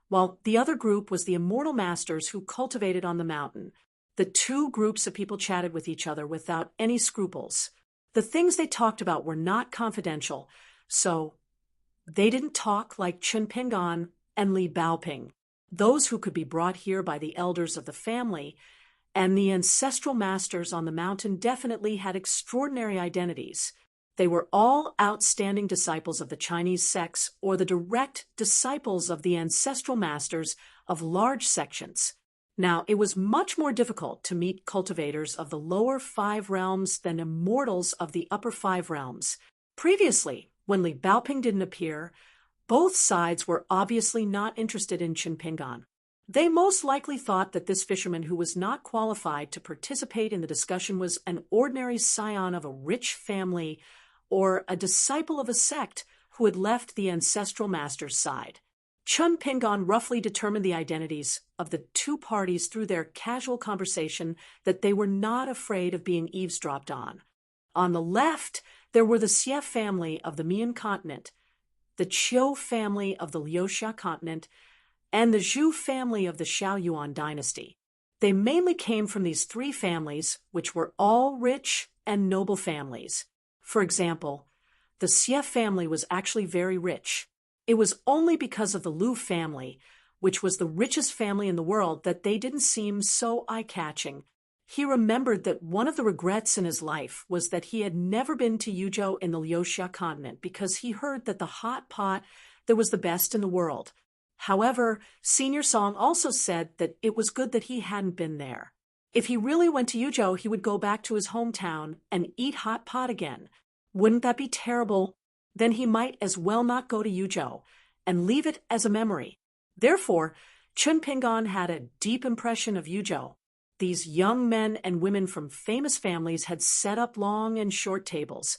while the other group was the immortal masters who cultivated on the mountain. The 2 groups of people chatted with each other without any scruples. The things they talked about were not confidential, so they didn't talk like Chun Pingan and Li Baoping, those who could be brought here by the elders of the family, and the ancestral masters on the mountain definitely had extraordinary identities. They were all outstanding disciples of the Chinese sects or the direct disciples of the ancestral masters of large sections. Now, it was much more difficult to meet cultivators of the lower 5 realms than immortals of the upper 5 realms. Previously, when Li Baoping didn't appear, both sides were obviously not interested in Chun Pingan. They most likely thought that this fisherman who was not qualified to participate in the discussion was an ordinary scion of a rich family or a disciple of a sect who had left the ancestral master's side. Chun Pingan roughly determined the identities of the 2 parties through their casual conversation that they were not afraid of being eavesdropped on. On the left, there were the Xie family of the Mian continent, the Qiu family of the Liuxia continent, and the Zhu family of the Xiaoyuan dynasty. They mainly came from these 3 families, which were all rich and noble families. For example, the Xie family was actually very rich. It was only because of the Lu family, which was the richest family in the world, that they didn't seem so eye-catching. He remembered that one of the regrets in his life was that he had never been to Yuzhou in the Liuxia continent because he heard that the hot pot there was the best in the world. However, Senior Song also said that it was good that he hadn't been there. If he really went to Yuzhou, he would go back to his hometown and eat hot pot again. Wouldn't that be terrible? Then he might as well not go to Yuzhou and leave it as a memory. Therefore, Chun Pingon had a deep impression of Yuzhou. These young men and women from famous families had set up long and short tables,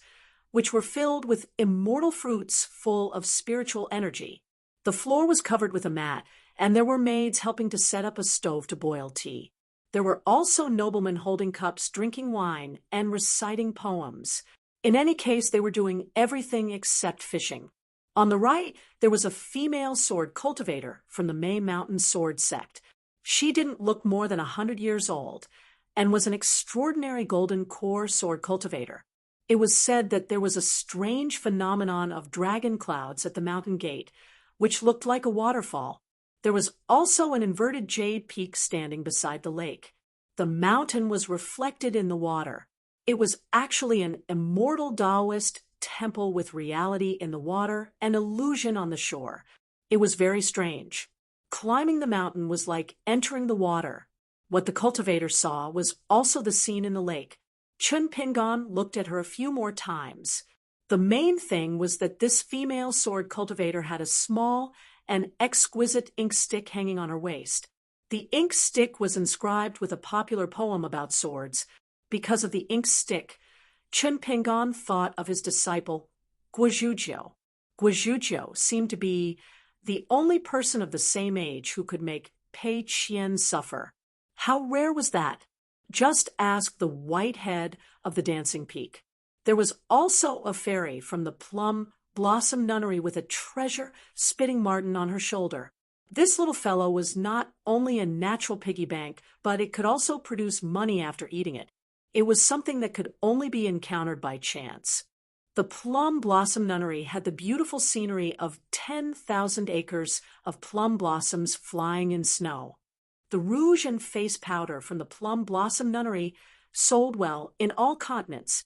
which were filled with immortal fruits full of spiritual energy. The floor was covered with a mat, and there were maids helping to set up a stove to boil tea. There were also noblemen holding cups, drinking wine, and reciting poems. In any case, they were doing everything except fishing. On the right, there was a female sword cultivator from the May Mountain sword sect. She didn't look more than 100 years old and was an extraordinary golden core sword cultivator. It was said that there was a strange phenomenon of dragon clouds at the mountain gate, which looked like a waterfall. There was also an inverted jade peak standing beside the lake. The mountain was reflected in the water. It was actually an immortal Taoist temple with reality in the water and illusion on the shore. It was very strange. Climbing the mountain was like entering the water. What the cultivator saw was also the scene in the lake. Chun Pingon looked at her a few more times. The main thing was that this female sword cultivator had a small and exquisite ink stick hanging on her waist. The ink stick was inscribed with a popular poem about swords. Because of the ink stick, Chun Pingon thought of his disciple, Guizhuzhou. Guizhuzhou seemed to be the only person of the same age who could make Pei Qian suffer. How rare was that? Just ask the white head of the dancing peak. There was also a fairy from the Plum Blossom Nunnery with a treasure-spitting marten on her shoulder. This little fellow was not only a natural piggy bank, but it could also produce money after eating it. It was something that could only be encountered by chance. The Plum Blossom Nunnery had the beautiful scenery of 10,000 acres of plum blossoms flying in snow. The rouge and face powder from the Plum Blossom Nunnery sold well in all continents.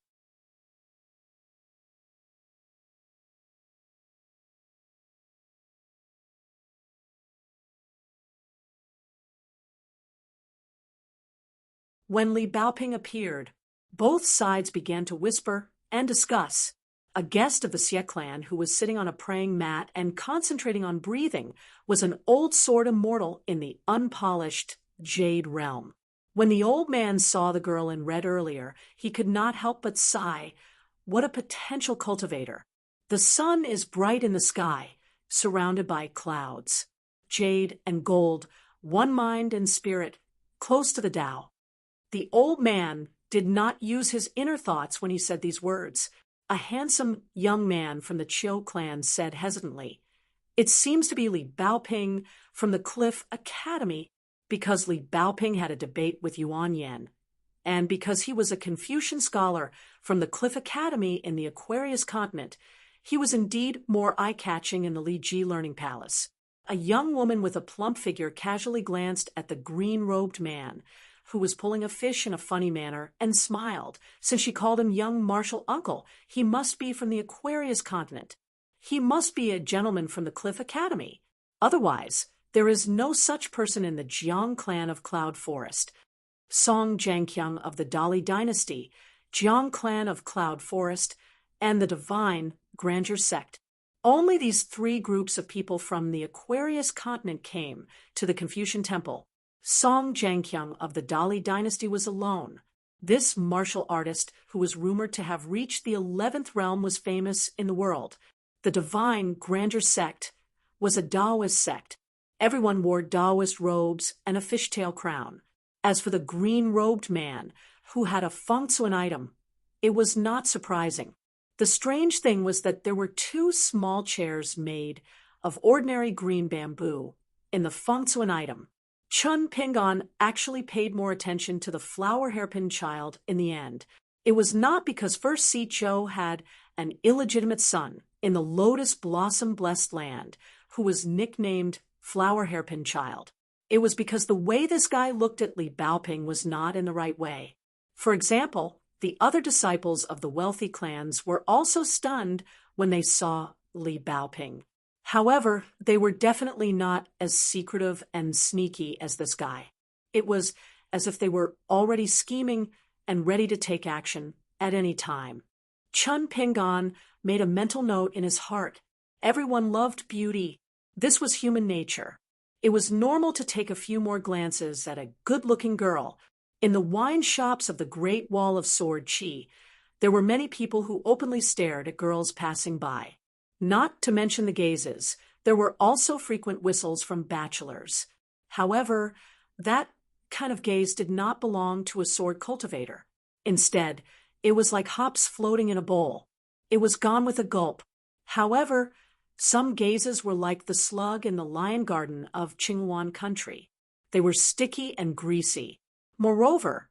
When Li Baoping appeared, both sides began to whisper and discuss. A guest of the Xie clan who was sitting on a praying mat and concentrating on breathing was an old sword immortal in the unpolished Jade realm. When the old man saw the girl in red earlier, he could not help but sigh. What a potential cultivator. The sun is bright in the sky, surrounded by clouds. Jade and gold, one mind and spirit, close to the Tao. The old man did not use his inner thoughts when he said these words. A handsome young man from the Chiu clan said hesitantly, "It seems to be Li Baoping from the Cliff Academy," because Li Baoping had a debate with Yuan Yan, and because he was a Confucian scholar from the Cliff Academy in the Aquarius continent. He was indeed more eye-catching in the Li Ji Learning Palace. A young woman with a plump figure casually glanced at the green-robed man, who was pulling a fish in a funny manner, and smiled. Since she called him young martial uncle, he must be from the Aquarius continent. He must be a gentleman from the Cliff Academy. Otherwise, there is no such person in the Jiang clan of Cloud Forest. Song Zhangqiang of the Dali dynasty, Jiang clan of Cloud Forest, and the Divine Grandeur sect. Only these three groups of people from the Aquarius continent came to the Confucian temple. Song Zhangqiang of the Dali dynasty was alone. This martial artist, who was rumored to have reached the 11th realm, was famous in the world. The Divine Grandeur sect was a Taoist sect. Everyone wore Taoist robes and a fishtail crown. As for the green-robed man, who had a feng-shui item, it was not surprising. The strange thing was that there were two small chairs made of ordinary green bamboo in the feng-shui item. Chun Pingon actually paid more attention to the flower hairpin child in the end. It was not because first Si Chou had an illegitimate son in the lotus blossom blessed land who was nicknamed flower hairpin child. It was because the way this guy looked at Li Baoping was not in the right way. For example, the other disciples of the wealthy clans were also stunned when they saw Li Baoping. However, they were definitely not as secretive and sneaky as this guy. It was as if they were already scheming and ready to take action at any time. Chun Pingan made a mental note in his heart. Everyone loved beauty. This was human nature. It was normal to take a few more glances at a good-looking girl. In the wine shops of the Great Wall of Sword Chi, there were many people who openly stared at girls passing by. Not to mention the gazes, there were also frequent whistles from bachelors. However, that kind of gaze did not belong to a sword cultivator. Instead, it was like hops floating in a bowl. It was gone with a gulp. However, some gazes were like the slug in the lion garden of Qingwan country. They were sticky and greasy. Moreover,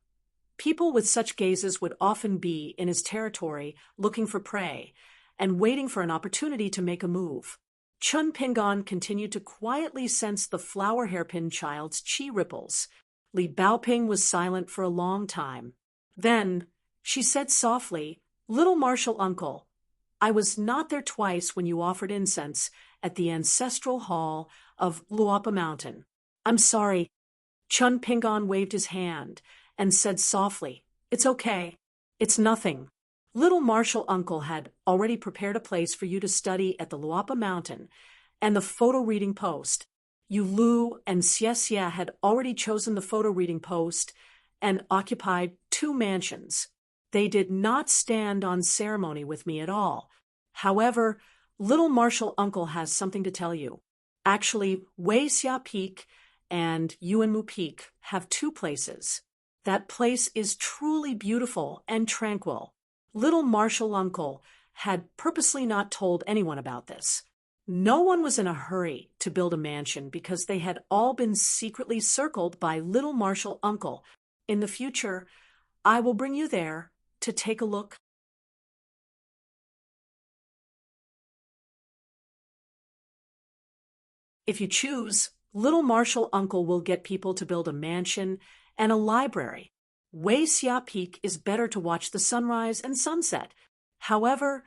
people with such gazes would often be in his territory looking for prey and waiting for an opportunity to make a move. Chun Pingan continued to quietly sense the flower hairpin child's chi ripples. Li Baoping was silent for a long time. Then, she said softly, "Little martial uncle, I was not there twice when you offered incense at the ancestral hall of Luapa Mountain. I'm sorry." Chun Pingan waved his hand and said softly, "It's okay. It's nothing. Little martial uncle had already prepared a place for you to study at the Luapa Mountain and the photo reading post. You Lu and Xie Xie had already chosen the photo reading post and occupied 2 mansions. They did not stand on ceremony with me at all. However, little martial uncle has something to tell you. Actually, Wei Xia Peak and Yuanmu Peak have 2 places. That place is truly beautiful and tranquil. Little martial uncle had purposely not told anyone about this. No one was in a hurry to build a mansion because they had all been secretly circled by little martial uncle. In the future, I will bring you there to take a look." If you choose, little martial uncle will get people to build a mansion and a library. Wei Xia Peak is better to watch the sunrise and sunset. However,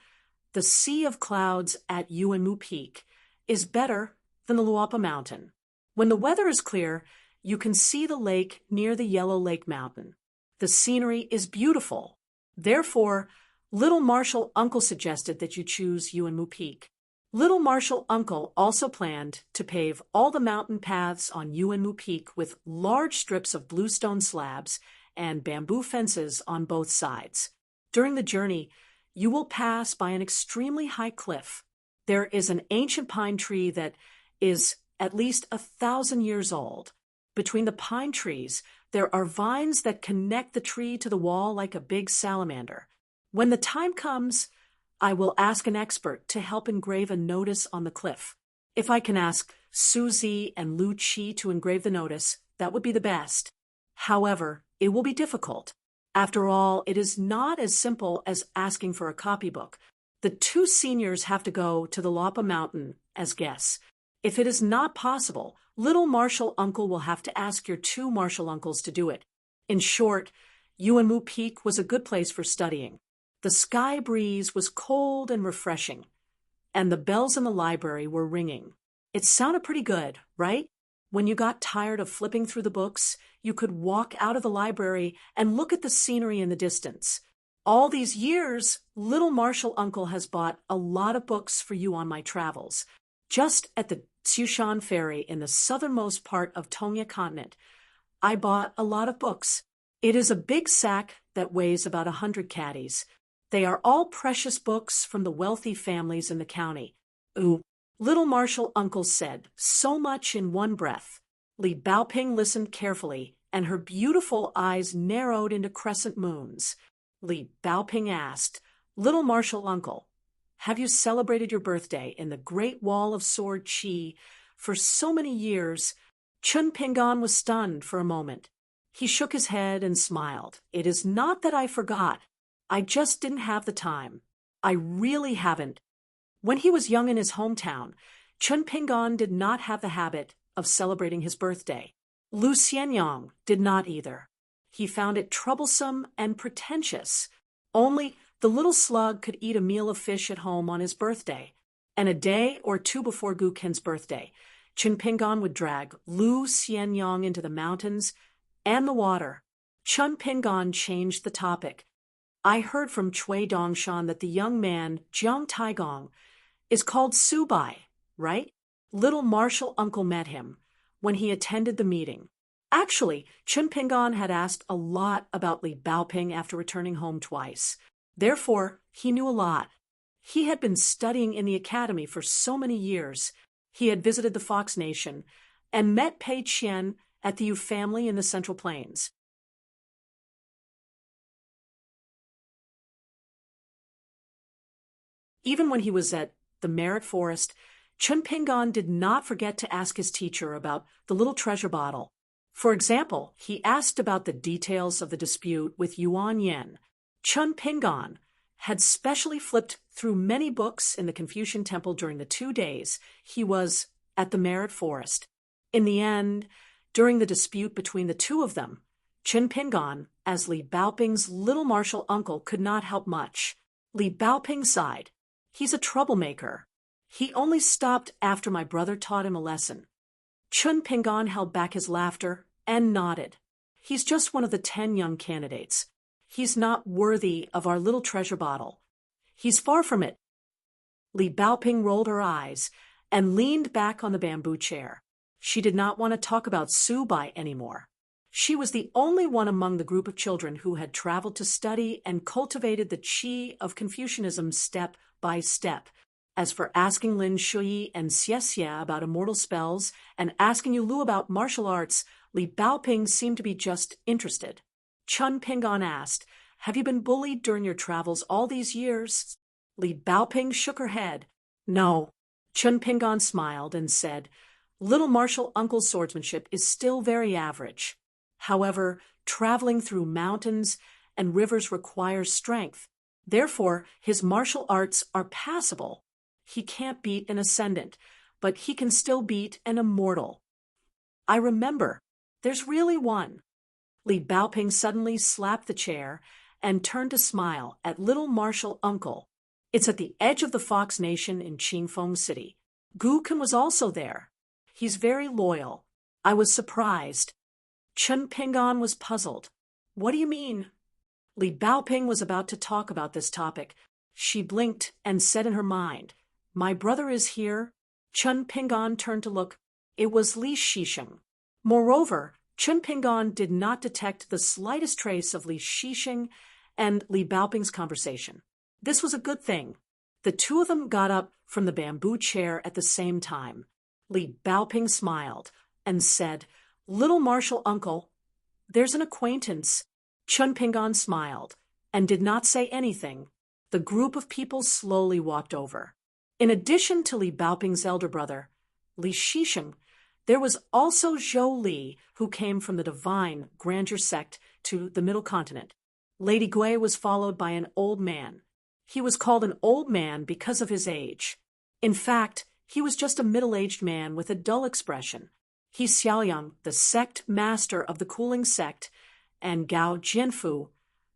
the sea of clouds at Yuanmu Peak is better than the Luapa Mountain. When the weather is clear, you can see the lake near the Yellow Lake Mountain. The scenery is beautiful. Therefore, little martial uncle suggested that you choose Yuanmu Peak. Little martial uncle also planned to pave all the mountain paths on Yuanmu Peak with large strips of bluestone slabs and bamboo fences on both sides. During the journey, you will pass by an extremely high cliff. There is an ancient pine tree that is at least 1,000 years old. Between the pine trees, there are vines that connect the tree to the wall like a big salamander. When the time comes, I will ask an expert to help engrave a notice on the cliff. If I can ask Suzy and Lu Chi to engrave the notice, that would be the best. However, it will be difficult. After all, it is not as simple as asking for a copybook. The 2 seniors have to go to the Luapa Mountain as guests. If it is not possible, little martial uncle will have to ask your 2 martial uncles to do it. In short, Yuanmu Peak was a good place for studying. The sky breeze was cold and refreshing, and the bells in the library were ringing. It sounded pretty good, right? When you got tired of flipping through the books, you could walk out of the library and look at the scenery in the distance. All these years, little martial uncle has bought a lot of books for you on my travels. Just at the Tsushan Ferry in the southernmost part of Tongya continent, I bought a lot of books. It is a big sack that weighs about 100 caddies. They are all precious books from the wealthy families in the county. Ooh, little martial uncle said, so much in one breath. Li Baoping listened carefully, and her beautiful eyes narrowed into crescent moons. Li Baoping asked, "Little martial uncle, have you celebrated your birthday in the Great Wall of Sword Chi for so many years?" Chun Pingan was stunned for a moment. He shook his head and smiled. "It is not that I forgot. I just didn't have the time. I really haven't." When he was young in his hometown, Chun Pingan did not have the habit of celebrating his birthday. Lu Xianyang did not either. He found it troublesome and pretentious. Only the little slug could eat a meal of fish at home on his birthday, and a day or two before Gu Ken's birthday, Chen Pingan would drag Lu Xianyang into the mountains and the water. Chen Pingan changed the topic. I heard from Cui Dongshan that the young man, Jiang Taigong, is called Subai, right? Little martial uncle met him when he attended the meeting. Actually, Chen Pingan had asked a lot about Li Baoping after returning home twice. Therefore, he knew a lot. He had been studying in the academy for so many years. He had visited the Fox Nation and met Pei Qian at the Yu family in the Central Plains. Even when he was at the Merit Forest, Chen Pingan did not forget to ask his teacher about the little treasure bottle. For example, he asked about the details of the dispute with Yuan Yen. Chen Pingan had specially flipped through many books in the Confucian Temple during the 2 days he was at the Merit Forest. In the end, during the dispute between the two of them, Chen Pingan, as Li Baoping's little martial uncle, could not help much. Li Baoping sighed. He's a troublemaker. He only stopped after my brother taught him a lesson. Chen Pingan held back his laughter and nodded. He's just one of the 10 young candidates. He's not worthy of our little treasure bottle. He's far from it. Li Baoping rolled her eyes and leaned back on the bamboo chair. She did not want to talk about Subai anymore. She was the only one among the group of children who had traveled to study and cultivated the qi of Confucianism step by step. As for asking Lin Shui and Xie Xie about immortal spells and asking Yu Lu about martial arts, Li Baoping seemed to be just interested. Chen Pingan asked, "Have you been bullied during your travels all these years?" Li Baoping shook her head. "No." Chen Pingan smiled and said, "Little martial uncle's swordsmanship is still very average. However, traveling through mountains and rivers requires strength. Therefore, his martial arts are passable. He can't beat an ascendant, but he can still beat an immortal. I remember, there's really one." Li Baoping suddenly slapped the chair and turned to smile at little martial uncle. "It's at the edge of the Fox Nation in Qingfeng City. Gu Ken was also there. He's very loyal. I was surprised." Chen Pingan was puzzled. "What do you mean?" Li Baoping was about to talk about this topic. She blinked and said in her mind, "My brother is here." Chen Pingan turned to look. It was Li Shisheng. Moreover, Chen Pingan did not detect the slightest trace of Li Shisheng and Li Baoping's conversation. This was a good thing. The two of them got up from the bamboo chair at the same time. Li Baoping smiled and said, "Little martial uncle, there's an acquaintance." Chen Pingan smiled and did not say anything. The group of people slowly walked over. In addition to Li Baoping's elder brother, Li Shisheng, there was also Zhou Li, who came from the divine grandeur sect to the Middle Continent. Lady Gui was followed by an old man. He was called an old man because of his age. In fact, he was just a middle-aged man with a dull expression. He's Xiaoyang, the sect master of the cooling sect, and Gao Jianfu,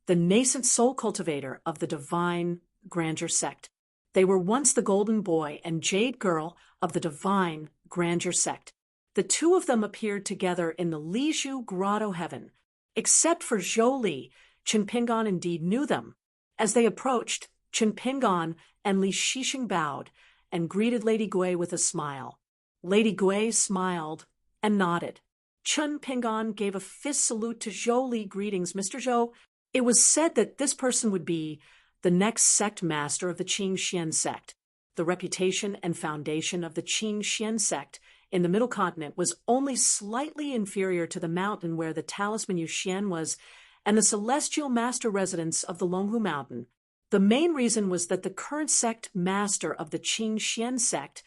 the nascent soul cultivator of the divine grandeur sect. They were once the golden boy and jade girl of the divine grandeur sect. The two of them appeared together in the Lizhu grotto heaven. Except for Zhou Li, Chen Pingan indeed knew them. As they approached, Chen Pingan and Li Shisheng bowed and greeted Lady Gui with a smile. Lady Gui smiled and nodded. Chen Pingan gave a fist salute to Zhou Li. "Greetings, Mr. Zhou." It was said that this person would be the next sect master of the Qing Xian sect. The reputation and foundation of the Qing Xian sect in the Middle Continent was only slightly inferior to the mountain where the talisman Yuxian was and the celestial master residence of the Longhu Mountain. The main reason was that the current sect master of the Qing Xian sect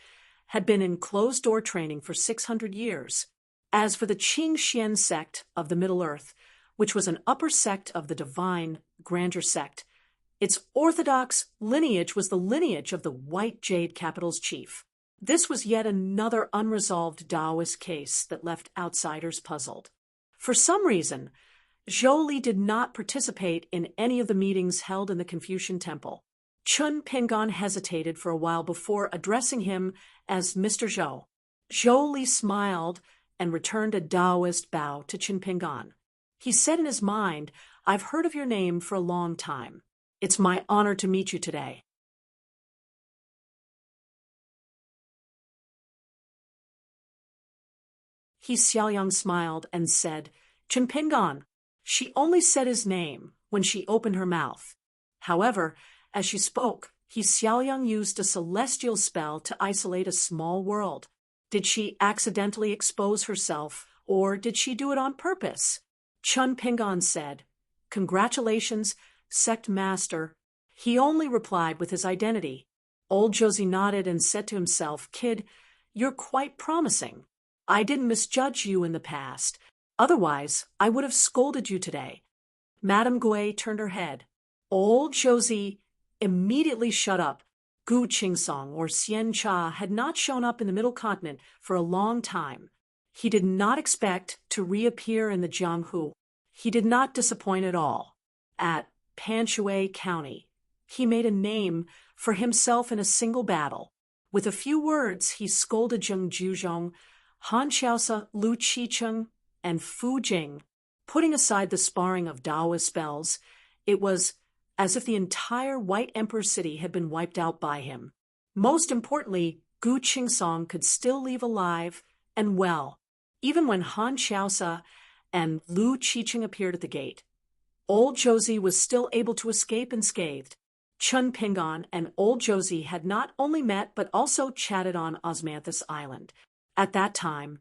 had been in closed-door training for 600 years. As for the Qing Xian sect of the Middle Earth, which was an upper sect of the divine grandeur sect, its orthodox lineage was the lineage of the White Jade Capital's chief. This was yet another unresolved Taoist case that left outsiders puzzled. For some reason, Zhou Li did not participate in any of the meetings held in the Confucian Temple. Chun Pingan hesitated for a while before addressing him as Mr. Zhou. Zhou Li smiled and returned a Taoist bow to Chun Pingan. He said in his mind, "I've heard of your name for a long time. It's my honor to meet you today." He Xiaoyang smiled and said, "Chun Pingan." She only said his name when she opened her mouth. However, as she spoke, He Xiaoyang used a celestial spell to isolate a small world. Did she accidentally expose herself, or did she do it on purpose? Chun Pingan said, "Congratulations, sect master." He only replied with his identity. Old Josie nodded and said to himself, "Kid, you're quite promising. I didn't misjudge you in the past. Otherwise, I would have scolded you today." Madame Gui turned her head. Old Josie immediately shut up. Gu Qingsong or Xian Cha had not shown up in the Middle Continent for a long time. He did not expect to reappear in the Jianghu. He did not disappoint at all. At Panshui County, he made a name for himself in a single battle. With a few words, he scolded Zheng Juzhong, Han Xiaosa, Lu Qicheng, and Fu Jing. Putting aside the sparring of Daoist spells, it was as if the entire White Emperor city had been wiped out by him. Most importantly, Gu Qingsong could still leave alive and well, even when Han Xiaosa and Lu Qicheng appeared at the gate. Old Josie was still able to escape unscathed. Chun Pingan and Old Josie had not only met but also chatted on Osmanthus Island. At that time,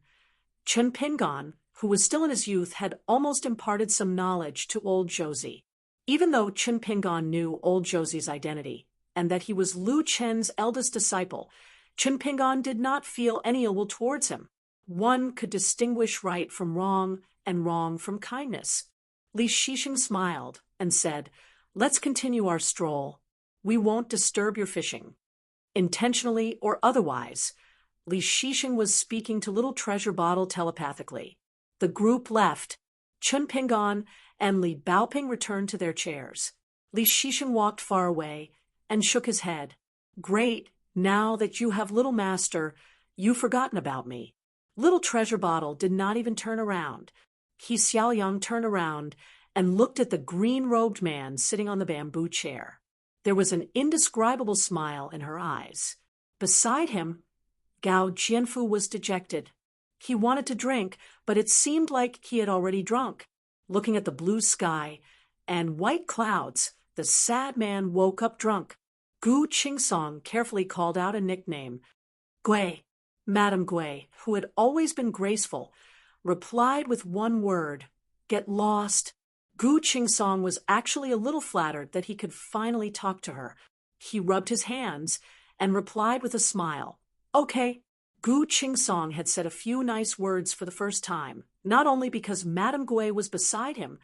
Chun Pingan, who was still in his youth, had almost imparted some knowledge to Old Josie. Even though Chun Pingan knew Old Josie's identity and that he was Lu Chen's eldest disciple, Chun Pingan did not feel any ill will towards him. One could distinguish right from wrong and wrong from kindness. Li Shishing smiled and said, "Let's continue our stroll. We won't disturb your fishing." Intentionally or otherwise, Li Shishing was speaking to Little Treasure Bottle telepathically. The group left. Chun Pingan and Li Baoping returned to their chairs. Li Shishing walked far away and shook his head. "Great, now that you have Little Master, you've forgotten about me." Little Treasure Bottle did not even turn around. He Xiaoyang turned around and looked at the green-robed man sitting on the bamboo chair. There was an indescribable smile in her eyes. Beside him, Gao Jianfu was dejected. He wanted to drink, but it seemed like he had already drunk. Looking at the blue sky and white clouds, the sad man woke up drunk. Gu Qingsong carefully called out a nickname. Gui, Madame Gui, who had always been graceful, replied with one word, "Get lost." Gu Qingsong was actually a little flattered that he could finally talk to her. He rubbed his hands and replied with a smile, "Okay." Gu Qingsong had said a few nice words for the first time, not only because Madame Gui was beside him,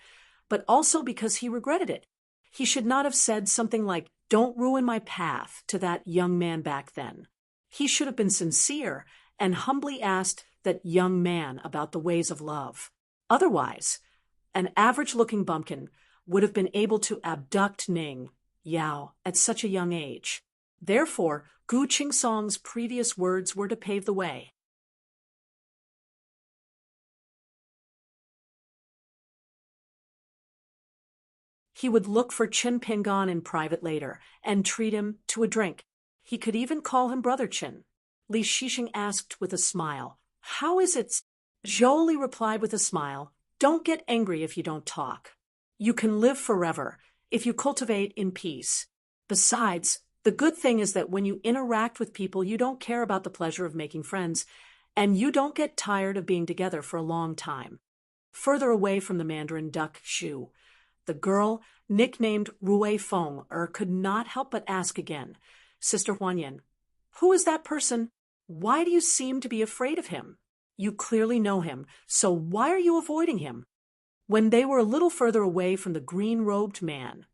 but also because he regretted it. He should not have said something like, "Don't ruin my path," to that young man back then. He should have been sincere and humbly asked that young man about the ways of love. Otherwise, an average-looking bumpkin would have been able to abduct Ning Yao at such a young age. Therefore, Gu Qingsong's previous words were to pave the way. He would look for Chun Pingan in private later and treat him to a drink. He could even call him Brother Chin. Li Shishing asked with a smile, "How is it?" Zhou Li replied with a smile, "Don't get angry if you don't talk. You can live forever if you cultivate in peace. Besides, the good thing is that when you interact with people, you don't care about the pleasure of making friends, and you don't get tired of being together for a long time." Further away from the Mandarin duck Shu, the girl, nicknamed Rui Feng, could not help but ask again, "Sister Huanyan, who is that person? Why do you seem to be afraid of him? You clearly know him, so why are you avoiding him?" When they were a little further away from the green-robed man,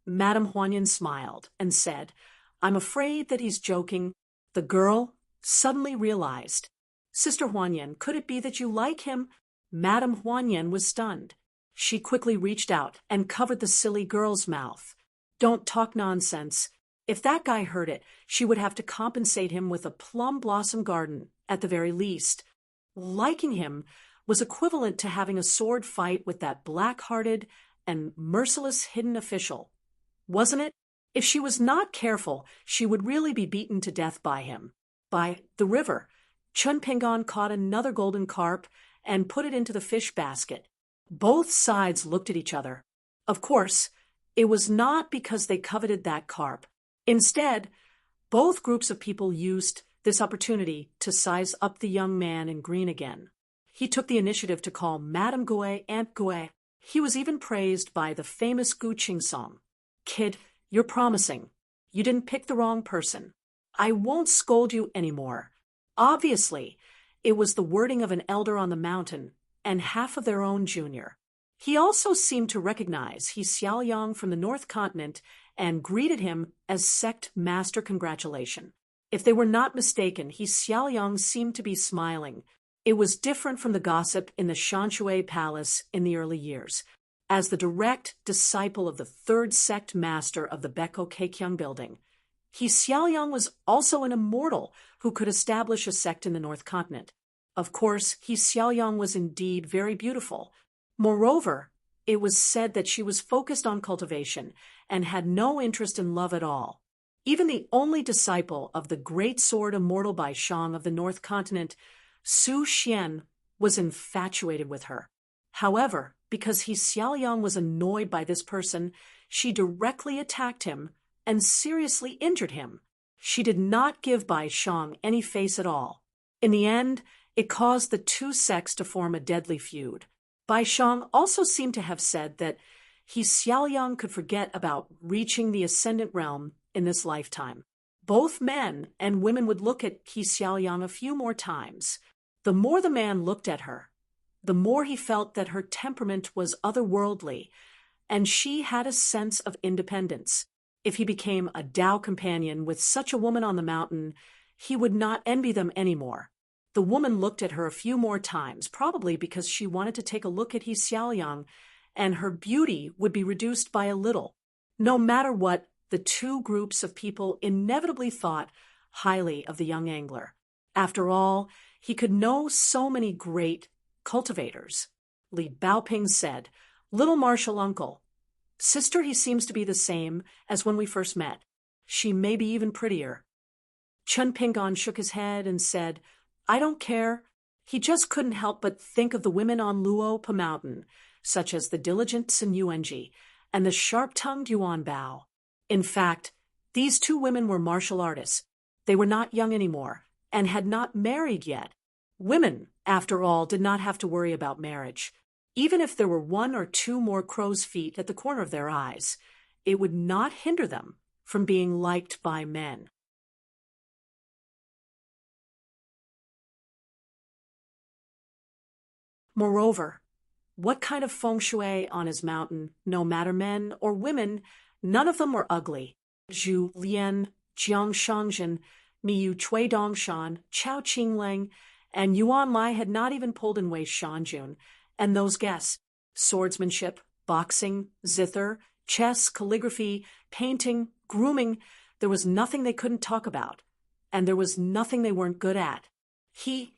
Madame Huanyan smiled and said, "I'm afraid that he's joking." The girl, suddenly realized. Sister Huanyan, could it be that you like him? Madame Huanyan was stunned. She quickly reached out and covered the silly girl's mouth. Don't talk nonsense. If that guy heard it, she would have to compensate him with a plum blossom garden, at the very least. Liking him was equivalent to having a sword fight with that black-hearted and merciless hidden official. Wasn't it? If she was not careful, she would really be beaten to death by him. By the river, Chun Pingon caught another golden carp and put it into the fish basket. Both sides looked at each other. Of course, it was not because they coveted that carp. Instead, both groups of people used this opportunity to size up the young man in green again. He took the initiative to call Madame Gouet Aunt Gouet. He was even praised by the famous Gu Qing song. Kid, you're promising. You didn't pick the wrong person. I won't scold you anymore. Obviously, it was the wording of an elder on the mountain and half of their own junior. He also seemed to recognize He Xiaoyang from the North Continent and greeted him as sect master congratulation. If they were not mistaken, He Xiaoyang seemed to be smiling. It was different from the gossip in the Shanshui Palace in the early years. As the direct disciple of the third sect master of the Beko Keikyang building, He Xiaoyang was also an immortal who could establish a sect in the North Continent. Of course, He Xiaoyang was indeed very beautiful. Moreover, it was said that she was focused on cultivation and had no interest in love at all. Even the only disciple of the great sword immortal Bai Shang of the North Continent, Su Xian, was infatuated with her. However, because He Xiaoyang was annoyed by this person, she directly attacked him and seriously injured him. She did not give Bai Shang any face at all. In the end, it caused the two sects to form a deadly feud. Bai Shang also seemed to have said that He Xiaoyang could forget about reaching the ascendant realm in this lifetime. Both men and women would look at He Xiaoyang a few more times. The more the man looked at her, the more he felt that her temperament was otherworldly, and she had a sense of independence. If he became a Tao companion with such a woman on the mountain, he would not envy them anymore. The woman looked at her a few more times, probably because she wanted to take a look at He Xiaoyang, and her beauty would be reduced by a little. No matter what, the two groups of people inevitably thought highly of the young angler. After all, he could know so many great cultivators. Li Baoping said, "Little martial uncle. Sister, he seems to be the same as when we first met. She may be even prettier." Chun Pingon shook his head and said, "I don't care." He just couldn't help but think of the women on Luo Pa Mountain, such as the diligent Sun Yuanji and the sharp-tongued Yuan Bao. In fact, these two women were martial artists. They were not young anymore and had not married yet. Women, after all, did not have to worry about marriage. Even if there were one or two more crow's feet at the corner of their eyes, it would not hinder them from being liked by men. Moreover, what kind of feng shui on his mountain, no matter men or women, none of them were ugly. Zhu Lian, Jiang Shangjin, Miyu Chui Dongshan, Chao Qingleng, and Yuan Lai had not even pulled in Wei Shanjun, and those guests, swordsmanship, boxing, zither, chess, calligraphy, painting, grooming, there was nothing they couldn't talk about, and there was nothing they weren't good at. He,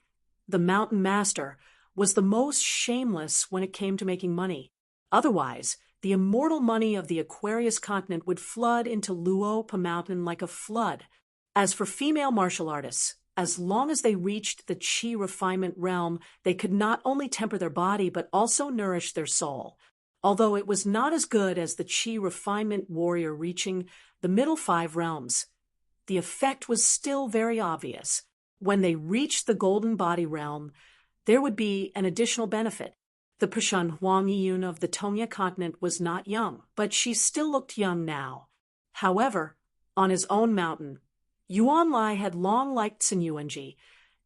the mountain master, was the most shameless when it came to making money. Otherwise, the immortal money of the Aquarius continent would flood into Luo Pa Mountain like a flood. As for female martial artists, as long as they reached the Qi refinement realm, they could not only temper their body but also nourish their soul. Although it was not as good as the Qi refinement warrior reaching the middle 5 realms, the effect was still very obvious. When they reached the golden body realm, there would be an additional benefit. The Pushan Huang Yiyun of the Tongya continent was not young, but she still looked young now. However, on his own mountain, Yuan Lai had long liked Sun Yuanji,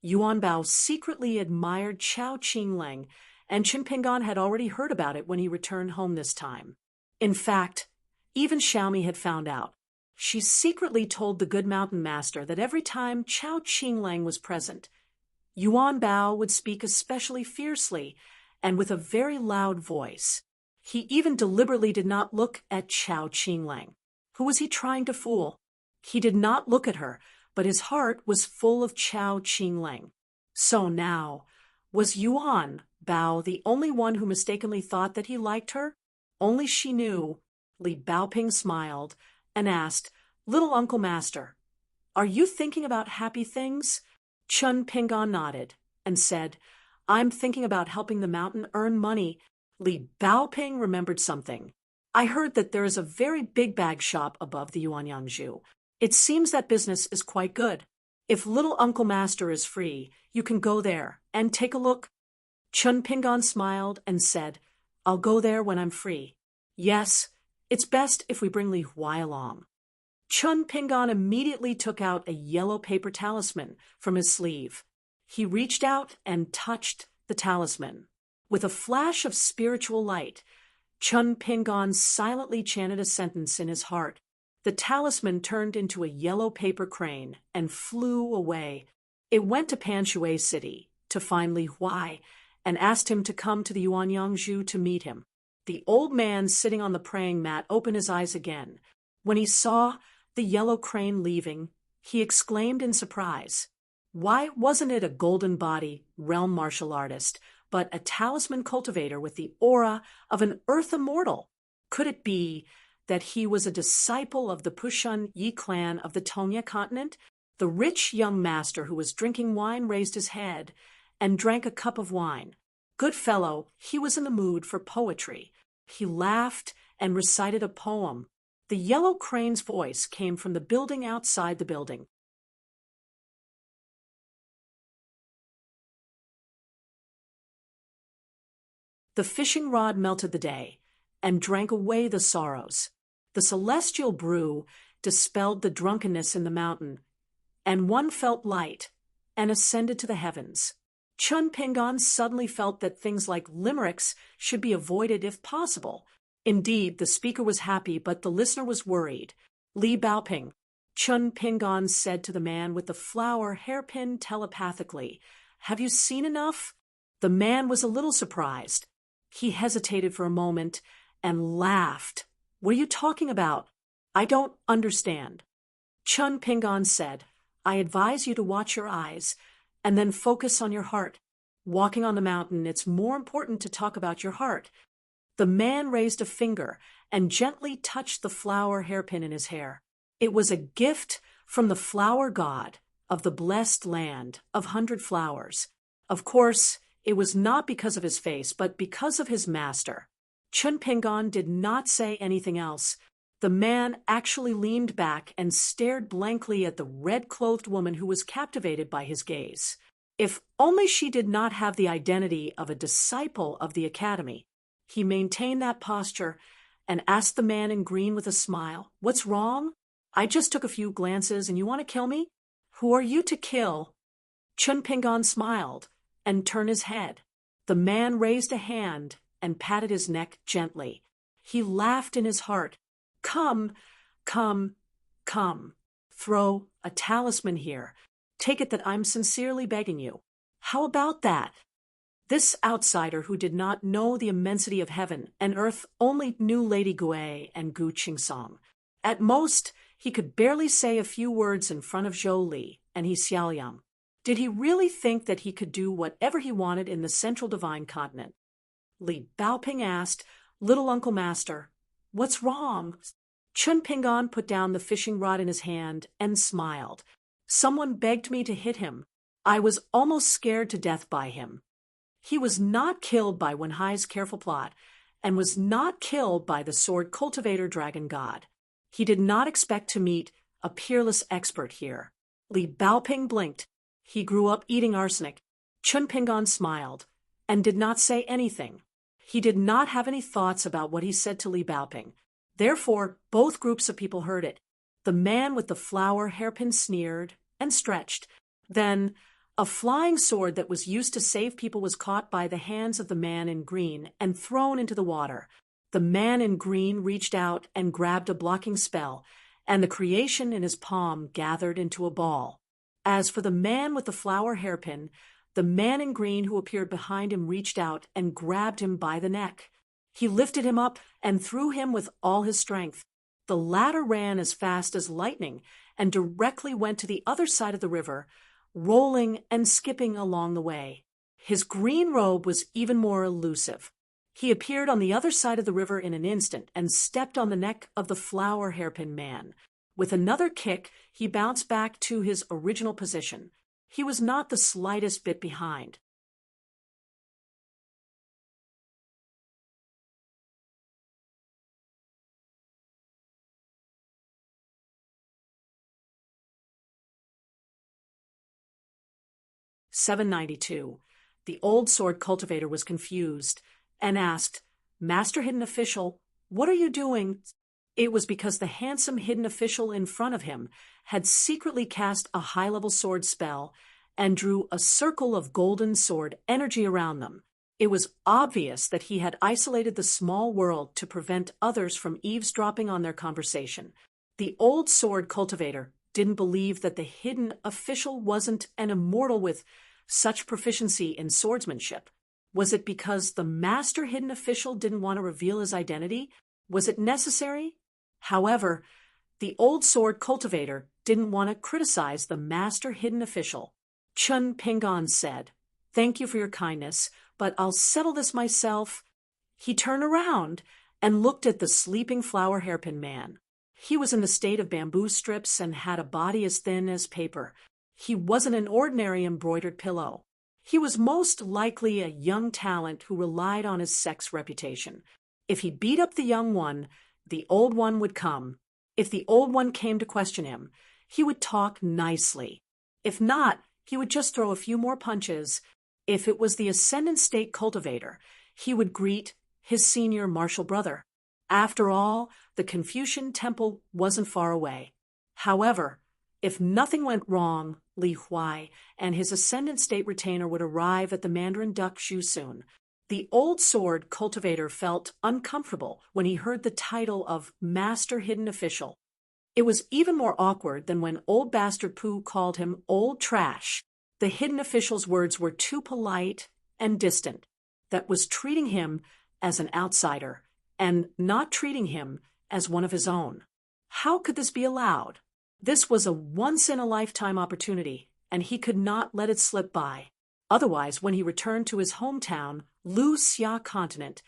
Yuan Bao secretly admired Chao Qingleng, and Chun Pingon had already heard about it when he returned home this time. In fact, even Xiaomi had found out. She secretly told the good mountain master that every time Chao Qinglang was present, Yuan Bao would speak especially fiercely and with a very loud voice. He even deliberately did not look at Chao Qinglang. Who was he trying to fool? He did not look at her, but his heart was full of Chao Qinglang. So now, was Yuan Bao the only one who mistakenly thought that he liked her? Only she knew. Li Baoping smiled and asked, "Little Uncle Master, are you thinking about happy things?" Chun Pingon nodded and said, "I'm thinking about helping the mountain earn money." Li Baoping remembered something. "I heard that there is a very big bag shop above the Yuanyangzhu. It seems that business is quite good. If little Uncle Master is free, you can go there and take a look." Chun Pingon smiled and said, "I'll go there when I'm free. Yes, it's best if we bring Li Huai along." Chun Pingon immediately took out a yellow paper talisman from his sleeve. He reached out and touched the talisman. With a flash of spiritual light, Chun Pingon silently chanted a sentence in his heart. The talisman turned into a yellow paper crane and flew away. It went to Panshui City to find Li Huai and asked him to come to the Yuanyangzhu to meet him. The old man sitting on the praying mat opened his eyes again. When he saw the yellow crane leaving, he exclaimed in surprise. Why wasn't it a golden body realm martial artist, but a talisman cultivator with the aura of an earth immortal? Could it be that he was a disciple of the Pushun Yi clan of the Tongya continent? The rich young master who was drinking wine raised his head and drank a cup of wine. Good fellow, he was in the mood for poetry. He laughed and recited a poem. The yellow crane's voice came from the building outside the building. The fishing rod melted the day and drank away the sorrows. The celestial brew dispelled the drunkenness in the mountain, and one felt light and ascended to the heavens. Chun Pingon suddenly felt that things like limericks should be avoided if possible. Indeed, the speaker was happy, but the listener was worried. Li Baoping, Chun Pingon said to the man with the flower hairpin telepathically, "Have you seen enough?" The man was a little surprised. He hesitated for a moment and laughed. "What are you talking about? I don't understand." Chun Pingon said, "I advise you to watch your eyes and then focus on your heart. Walking on the mountain, it's more important to talk about your heart." The man raised a finger and gently touched the flower hairpin in his hair. It was a gift from the flower god of the blessed land of 100 flowers. Of course, it was not because of his face, but because of his master. Chun Pingon did not say anything else. The man actually leaned back and stared blankly at the red-clothed woman who was captivated by his gaze. If only she did not have the identity of a disciple of the academy. He maintained that posture and asked the man in green with a smile, "What's wrong? I just took a few glances and you want to kill me? Who are you to kill?" Chun Pingon smiled and turned his head. The man raised a hand and patted his neck gently. He laughed in his heart. "Come, come, come. Throw a talisman here. Take it that I'm sincerely begging you. How about that?" This outsider who did not know the immensity of heaven and earth only knew Lady Gui and Gu Qingsong. At most, he could barely say a few words in front of Zhou Li and he Xiaoyang. Did he really think that he could do whatever he wanted in the central divine continent? Li Baoping asked, "Little Uncle Master, what's wrong?" Chun Pingon put down the fishing rod in his hand and smiled. "Someone begged me to hit him. I was almost scared to death by him. He was not killed by Wenhai's careful plot and was not killed by the sword cultivator dragon god. He did not expect to meet a peerless expert here." Li Baoping blinked. He grew up eating arsenic. Chun Pingon smiled and did not say anything. He did not have any thoughts about what he said to Li Baoping. Therefore, both groups of people heard it. The man with the flower hairpin sneered and stretched. Then, a flying sword that was used to save people was caught by the hands of the man in green and thrown into the water. The man in green reached out and grabbed a blocking spell, and the creation in his palm gathered into a ball. As for the man with the flower hairpin, the man in green who appeared behind him reached out and grabbed him by the neck. He lifted him up and threw him with all his strength. The latter ran as fast as lightning and directly went to the other side of the river, rolling and skipping along the way. His green robe was even more elusive. He appeared on the other side of the river in an instant and stepped on the neck of the flower hairpin man. With another kick, he bounced back to his original position. He was not the slightest bit behind. $7.92. The old sword cultivator was confused and asked, "Master Hidden Official, what are you doing?" It was because the handsome hidden official in front of him had secretly cast a high-level sword spell and drew a circle of golden sword energy around them. It was obvious that he had isolated the small world to prevent others from eavesdropping on their conversation. The old sword cultivator didn't believe that the hidden official wasn't an immortal with such proficiency in swordsmanship. Was it because the master hidden official didn't want to reveal his identity? Was it necessary? However, the old sword cultivator didn't want to criticize the master hidden official. Chun Pingon said, "Thank you for your kindness, but I'll settle this myself." He turned around and looked at the sleeping flower hairpin man. He was in a state of bamboo strips and had a body as thin as paper. He wasn't an ordinary embroidered pillow. He was most likely a young talent who relied on his sex reputation. If he beat up the young one, the old one would come. If the old one came to question him, he would talk nicely. If not, he would just throw a few more punches. If it was the Ascendant State cultivator, he would greet his senior martial brother. After all, the Confucian temple wasn't far away. However, if nothing went wrong, Li Huai and his Ascendant State retainer would arrive at the Mandarin Duck Shoe soon. The old sword cultivator felt uncomfortable when he heard the title of Master Hidden Official. It was even more awkward than when old Bastard Pooh called him old trash. The hidden official's words were too polite and distant. That was treating him as an outsider and not treating him as one of his own. How could this be allowed? This was a once-in-a-lifetime opportunity, and he could not let it slip by. Otherwise, when he returned to his hometown, Lu Xia Continent,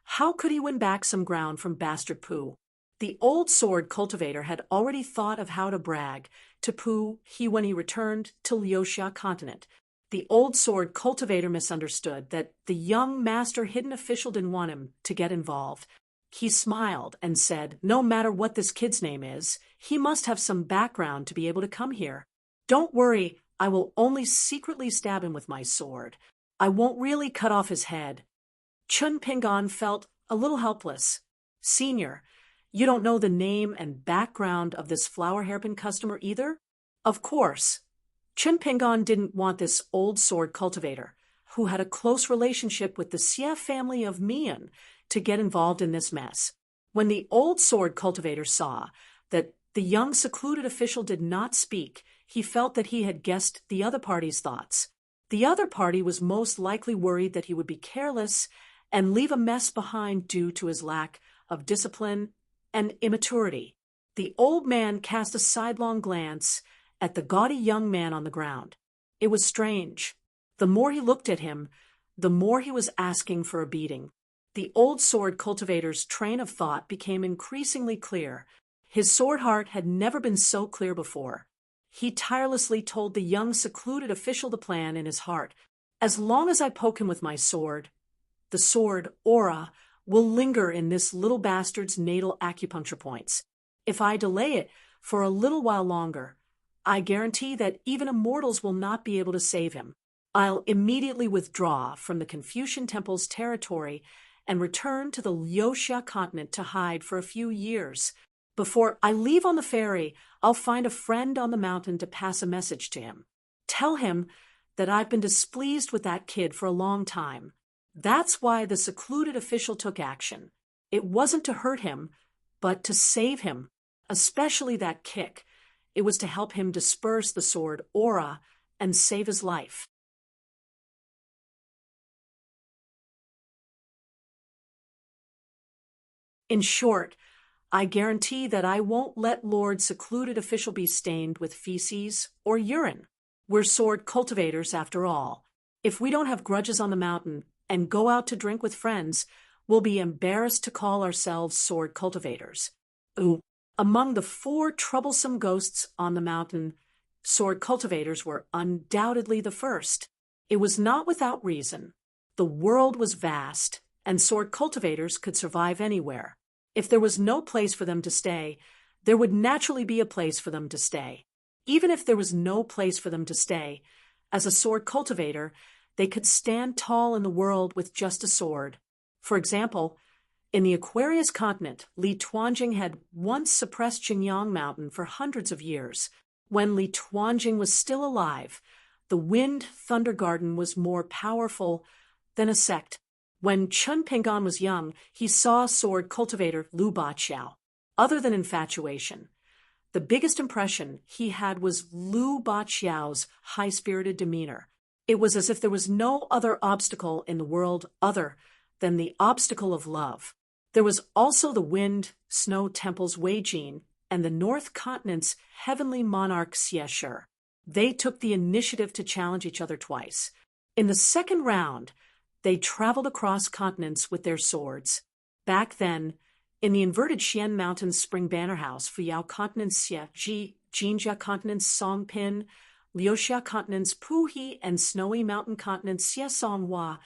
how could he win back some ground from Bastard Pooh? The old sword cultivator had already thought of how to brag to Pooh when he returned to Liu Xia Continent. The old sword cultivator misunderstood that the young master hidden official didn't want him to get involved. He smiled and said, "No matter what this kid's name is, he must have some background to be able to come here. Don't worry, I will only secretly stab him with my sword. I won't really cut off his head." Chun Pingon felt a little helpless. "Senior, you don't know the name and background of this flower hairpin customer either?" Of course. Chun Pingon didn't want this old sword cultivator, who had a close relationship with the Xie family of Mian, to get involved in this mess. When the old sword cultivator saw that the young secluded official did not speak, he felt that he had guessed the other party's thoughts. The other party was most likely worried that he would be careless and leave a mess behind due to his lack of discipline and immaturity. The old man cast a sidelong glance at the gaudy young man on the ground. It was strange. The more he looked at him, the more he was asking for a beating. The old sword cultivator's train of thought became increasingly clear. His sword heart had never been so clear before. He tirelessly told the young secluded official the plan in his heart. "As long as I poke him with my sword, the sword aura will linger in this little bastard's natal acupuncture points. If I delay it for a little while longer, I guarantee that even immortals will not be able to save him. I'll immediately withdraw from the Confucian temple's territory and return to the Liu Xia continent to hide for a few years. Before I leave on the ferry, I'll find a friend on the mountain to pass a message to him. Tell him that I've been displeased with that kid for a long time. That's why the secluded official took action. It wasn't to hurt him, but to save him." especially that kick. It was to help him disperse the sword aura and save his life. In short, I guarantee that I won't let Lord Secluded Official be stained with feces or urine. We're sword cultivators after all. If we don't have grudges on the mountain and go out to drink with friends, we'll be embarrassed to call ourselves sword cultivators. Ooh. Among the 4 troublesome ghosts on the mountain, sword cultivators were undoubtedly the first. It was not without reason. The world was vast, and sword cultivators could survive anywhere. If there was no place for them to stay, there would naturally be a place for them to stay. Even if there was no place for them to stay, as a sword cultivator, they could stand tall in the world with just a sword. For example, in the Aquarius continent, Li Tuanjing had once suppressed Qingyang Mountain for hundreds of years. When Li Tuanjing was still alive, the Wind Thunder Garden was more powerful than a sect. When Chun Pingan was young, he saw sword cultivator Lu Baqiao. Other than infatuation, the biggest impression he had was Lu Baqiao's high-spirited demeanor. It was as if there was no other obstacle in the world other than the obstacle of love. There was also the Wind Snow Temple's Wei Jin and the North Continent's heavenly monarch Xie Shi. They took the initiative to challenge each other twice. In the second round, they traveled across continents with their swords. Back then, in the inverted Xian Mountains Spring Banner House, Fuyao Continent's Xie Ji, Jinjia Continent's Song Pin, Liuxia Continent's Puhi, and Snowy Mountain Continent's Xie Song Hua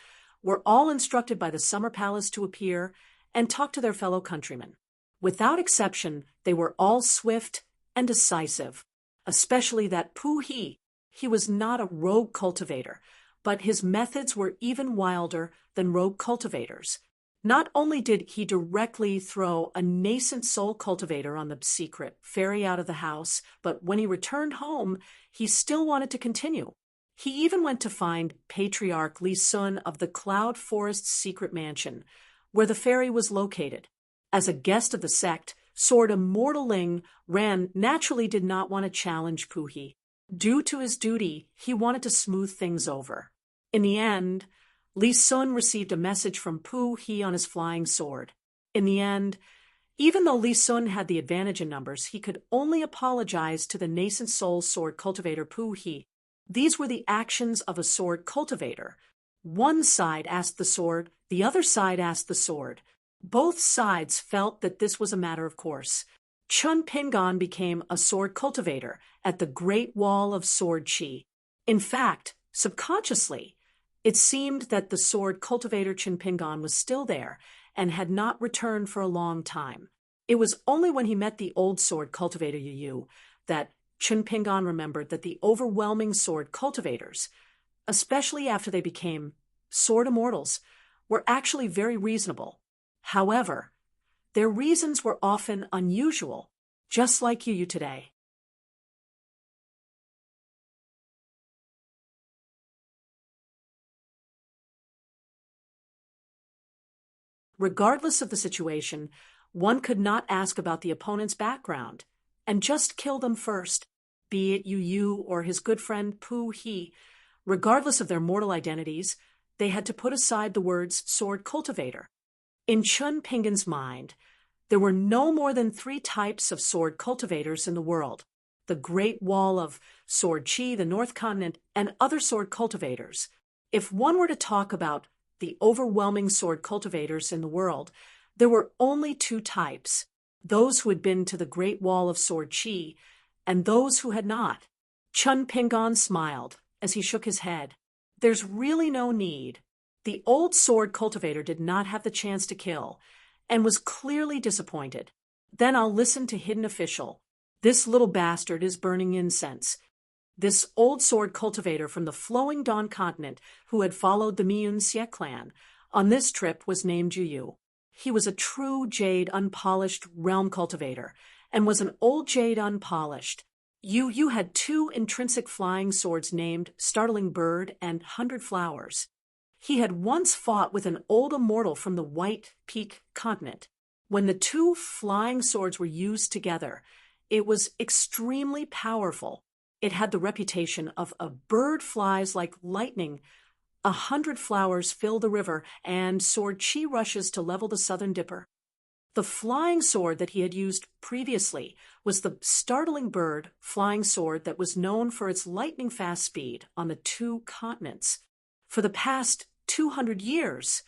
were all instructed by the Summer Palace to appear and talk to their fellow countrymen. Without exception, they were all swift and decisive, especially that Puhi. He was not a rogue cultivator, but his methods were even wilder than rogue cultivators. Not only did he directly throw a nascent soul cultivator on the secret ferry out of the house, but when he returned home, he still wanted to continue. He even went to find Patriarch Li Sun of the Cloud Forest's secret mansion, where the ferry was located. As a guest of the sect, Sword Immortal Ling Ran naturally did not want to challenge Puhi. Due to his duty, he wanted to smooth things over. In the end, Li Sun received a message from Puhi on his flying sword. In the end, even though Li Sun had the advantage in numbers, he could only apologize to the nascent soul sword cultivator Puhi. These were the actions of a sword cultivator. One side asked the sword, the other side asked the sword. Both sides felt that this was a matter of course. Chun Pingan became a sword cultivator at the Great Wall of Sword Qi. In fact, subconsciously, it seemed that the sword cultivator Chun Pingan was still there and had not returned for a long time. It was only when he met the old sword cultivator Yu Yu that Chun Pingan remembered that the overwhelming sword cultivators, especially after they became sword immortals, were actually very reasonable. However, their reasons were often unusual, just like Yu Yu today. Regardless of the situation, one could not ask about the opponent's background and just kill them first, be it Yu Yu or his good friend Pu He. Regardless of their mortal identities, they had to put aside the words sword cultivator. In Chun Pingan's mind, there were no more than 3 types of sword cultivators in the world: the Great Wall of Sword Qi, the North Continent, and other sword cultivators. If one were to talk about the overwhelming sword cultivators in the world, there were only 2 types: those who had been to the Great Wall of Sword Qi and those who had not. Chun Pingan smiled as he shook his head. There's really no need. The old sword cultivator did not have the chance to kill and was clearly disappointed. Then I'll listen to Hidden Official. This little bastard is burning incense. This old sword cultivator from the Flowing Dawn continent who had followed the Miyun Xie clan on this trip was named Yu Yu. He was a true jade unpolished realm cultivator and was an old jade unpolished. Yu Yu had 2 intrinsic flying swords named Startling Bird and 100 Flowers. He had once fought with an old immortal from the White Peak continent. When the two flying swords were used together, it was extremely powerful. It had the reputation of a bird flies like lightning, 100 flowers fill the river, and sword chi rushes to level the southern dipper. The flying sword that he had used previously was the startling bird flying sword that was known for its lightning-fast speed on the two continents. For the past 200 years,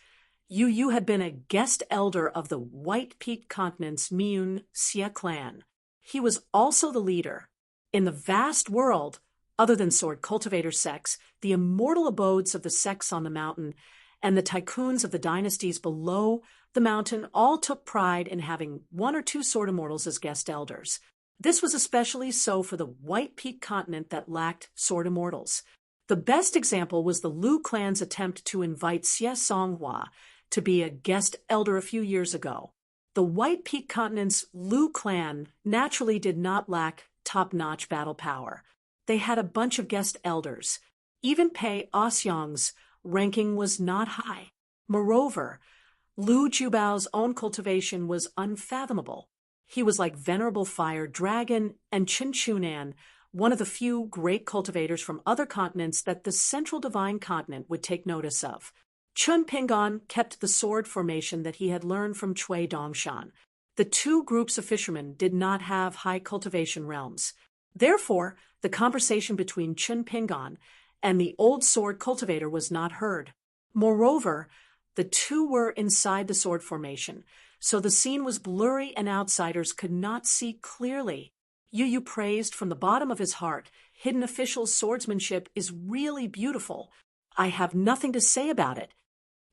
Yu Yu had been a guest elder of the White Peak Continent's Miyun Xie clan. He was also the leader. In the vast world, other than sword cultivator sects, the immortal abodes of the sects on the mountain, and the tycoons of the dynasties below the mountain all took pride in having one or two sword immortals as guest elders. This was especially so for the White Peak continent that lacked sword immortals. The best example was the Lu clan's attempt to invite Xie Songhua to be a guest elder a few years ago. The White Peak continent's Lu clan naturally did not lack top-notch battle power. They had a bunch of guest elders. Even Pei Osyong's ranking was not high. Moreover, Lu Jubao's own cultivation was unfathomable. He was like Venerable Fire Dragon and Chen Chunan, one of the few great cultivators from other continents that the Central Divine Continent would take notice of. Chun Pingon kept the sword formation that he had learned from Cui Dongshan. The two groups of fishermen did not have high cultivation realms. Therefore, the conversation between Chun Pingon and the old sword cultivator was not heard. Moreover, the two were inside the sword formation, so the scene was blurry and outsiders could not see clearly. Yu Yu praised from the bottom of his heart, Hidden Official's swordsmanship is really beautiful. I have nothing to say about it.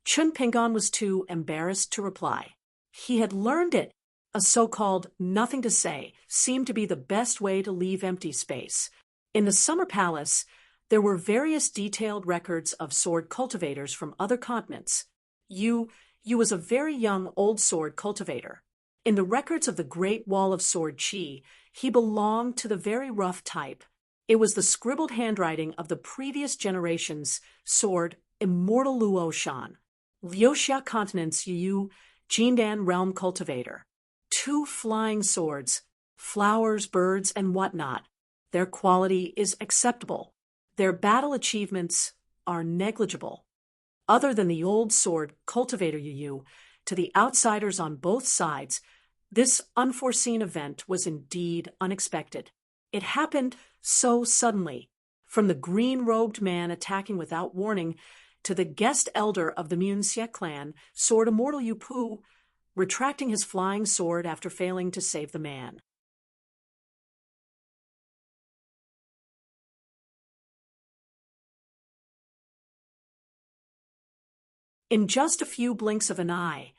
Chun Pingon was too embarrassed to reply. He had learned it. A so-called nothing to say seemed to be the best way to leave empty space. In the Summer Palace, there were various detailed records of sword cultivators from other continents. Yu was a very young old sword cultivator. In the records of the Great Wall of Sword Chi, he belonged to the very rough type. It was the scribbled handwriting of the previous generation's sword Immortal Luo Shan. Liuxia Continent's Yu Jindan realm cultivator. Two flying swords, flowers, birds, and whatnot. Their quality is acceptable. Their battle achievements are negligible. Other than the old sword cultivator Yu, to the outsiders on both sides, this unforeseen event was indeed unexpected. It happened so suddenly, from the green-robed man attacking without warning to the guest elder of the Munxie clan, Sword Immortal Yu Pu, retracting his flying sword after failing to save the man. In just a few blinks of an eye,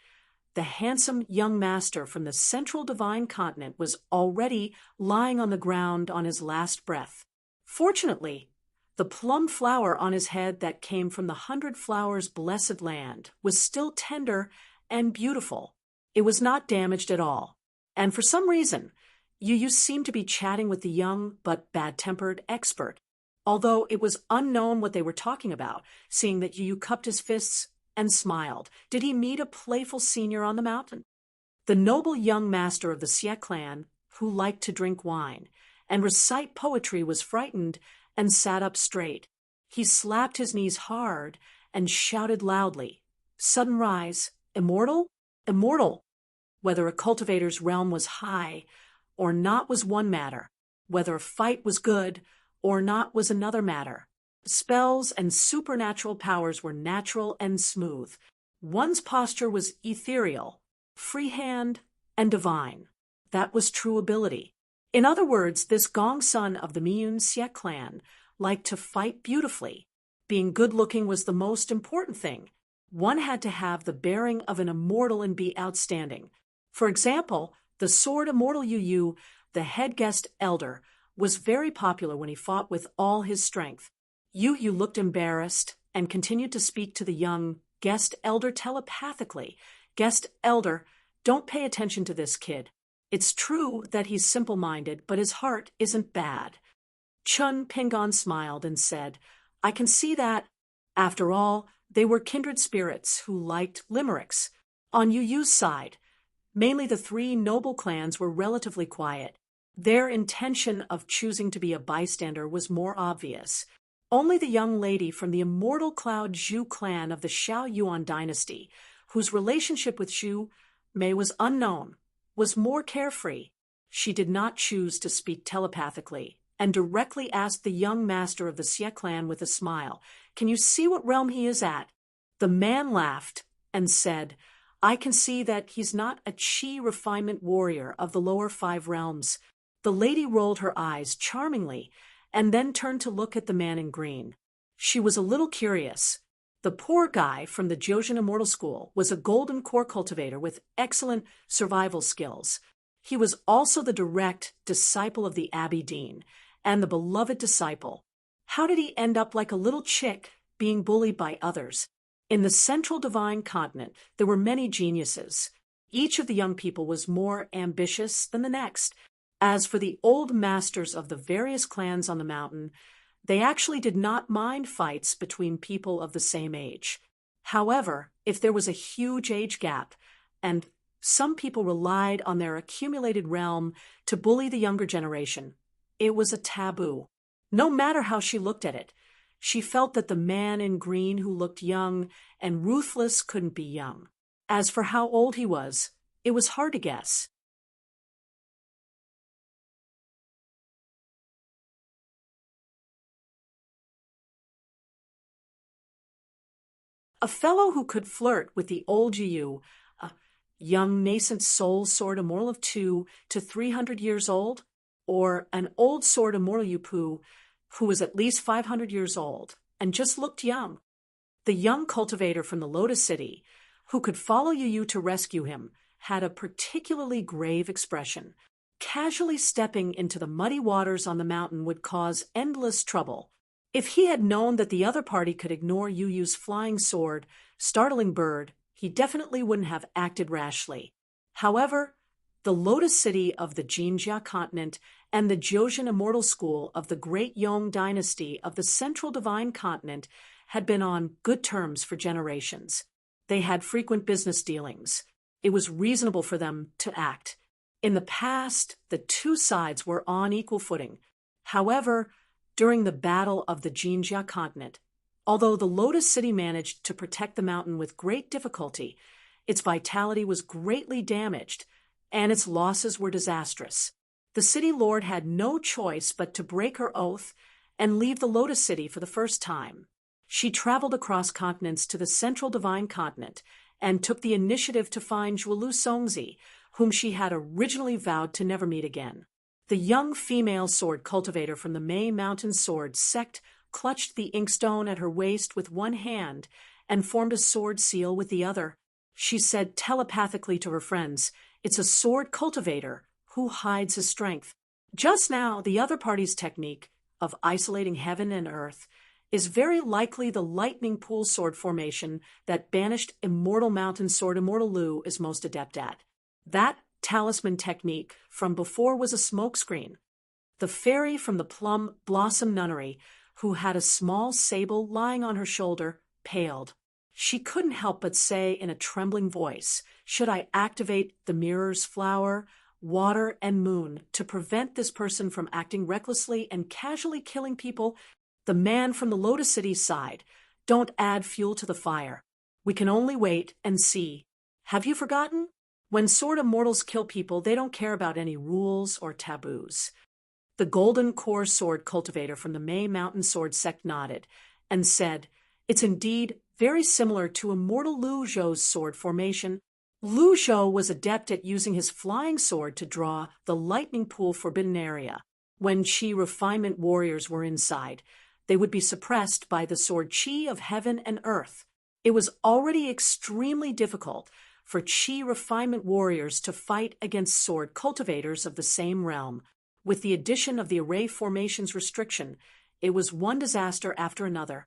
the handsome young master from the Central Divine Continent was already lying on the ground on his last breath. Fortunately, the plum flower on his head that came from the 100 Flowers' blessed land was still tender and beautiful. It was not damaged at all, and for some reason, Yu seemed to be chatting with the young but bad-tempered expert, although it was unknown what they were talking about, seeing that Yu cupped his fists and smiled. Did he meet a playful senior on the mountain? The noble young master of the Xie clan, who liked to drink wine and recite poetry, was frightened and sat up straight. He slapped his knees hard and shouted loudly, "Sudden rise, immortal? Immortal!" Whether a cultivator's realm was high or not was one matter. Whether a fight was good or not was another matter. Spells and supernatural powers were natural and smooth. One's posture was ethereal, freehand, and divine. That was true ability. In other words, this Gong son of the Miyun Xie clan liked to fight beautifully. Being good-looking was the most important thing. One had to have the bearing of an immortal and be outstanding. For example, the sword Immortal Yu, the head guest elder, was very popular when he fought with all his strength. Yu looked embarrassed and continued to speak to the young guest elder telepathically. "Guest elder, don't pay attention to this kid. It's true that he's simple-minded, but his heart isn't bad." Chun Pingon smiled and said, "I can see that. After all, they were kindred spirits who liked limericks. On Yu's side, Mainly the three noble clans were relatively quiet. Their intention of choosing to be a bystander was more obvious. Only the young lady from the immortal cloud Zhu clan of the Xiao Yuan dynasty, whose relationship with Zhu Mei was unknown, was more carefree. She did not choose to speak telepathically, and directly asked the young master of the Xie clan with a smile, "Can you see what realm he is at?" The man laughed and said, "I can see that he's not a Qi refinement warrior of the lower 5 realms." The lady rolled her eyes charmingly and then turned to look at the man in green. She was a little curious. The poor guy from the Jiuzhen Immortal School was a golden core cultivator with excellent survival skills. He was also the direct disciple of the Abbey Dean and the beloved disciple. How did he end up like a little chick being bullied by others? In the central divine continent, there were many geniuses. Each of the young people was more ambitious than the next. As for the old masters of the various clans on the mountain, they actually did not mind fights between people of the same age. However, if there was a huge age gap, and some people relied on their accumulated realm to bully the younger generation, it was a taboo. No matter how she looked at it, she felt that the man in green who looked young and ruthless couldn't be young. As for how old he was, it was hard to guess. A fellow who could flirt with the old Jiu, a young nascent soul sword immortal of 2 to 300 years old, or an old sword immortal Yupu who was at least 500 years old and just looked young. The young cultivator from the Lotus City, who could follow Yu to rescue him, had a particularly grave expression. Casually stepping into the muddy waters on the mountain would cause endless trouble. If he had known that the other party could ignore Yu's flying sword, startling bird, he definitely wouldn't have acted rashly. However, the Lotus City of the Jinjia continent and the Jiuzhen Immortal School of the Great Yong dynasty of the Central Divine Continent had been on good terms for generations. They had frequent business dealings. It was reasonable for them to act. In the past, the two sides were on equal footing. However, during the Battle of the Jinjia continent, although the Lotus City managed to protect the mountain with great difficulty, its vitality was greatly damaged, and its losses were disastrous. The city lord had no choice but to break her oath and leave the Lotus City for the first time. She traveled across continents to the Central Divine Continent and took the initiative to find Zhuolu Songzi, whom she had originally vowed to never meet again. The young female sword cultivator from the May Mountain Sword sect clutched the inkstone at her waist with one hand and formed a sword seal with the other. She said telepathically to her friends, "It's a sword cultivator who hides his strength." Just now, the other party's technique of isolating heaven and earth is very likely the lightning pool sword formation that banished Immortal Mountain Sword Immortal Lu is most adept at. That talisman technique from before was a smokescreen. The fairy from the Plum Blossom Nunnery, who had a small sable lying on her shoulder, paled. She couldn't help but say in a trembling voice, "Should I activate the mirror's flower, water, and moon to prevent this person from acting recklessly and casually killing people?" The man from the Lotus City sighed, "Don't add fuel to the fire. We can only wait and see. Have you forgotten? When sword immortals kill people, they don't care about any rules or taboos." The golden core sword cultivator from the May Mountain Sword sect nodded and said, "It's indeed very similar to Immortal Lu Zhou's sword formation. Lu Zhou was adept at using his flying sword to draw the lightning pool forbidden area. When Qi refinement warriors were inside, they would be suppressed by the sword Qi of heaven and earth. It was already extremely difficult for Qi refinement warriors to fight against sword cultivators of the same realm. With the addition of the array formations restriction, it was one disaster after another.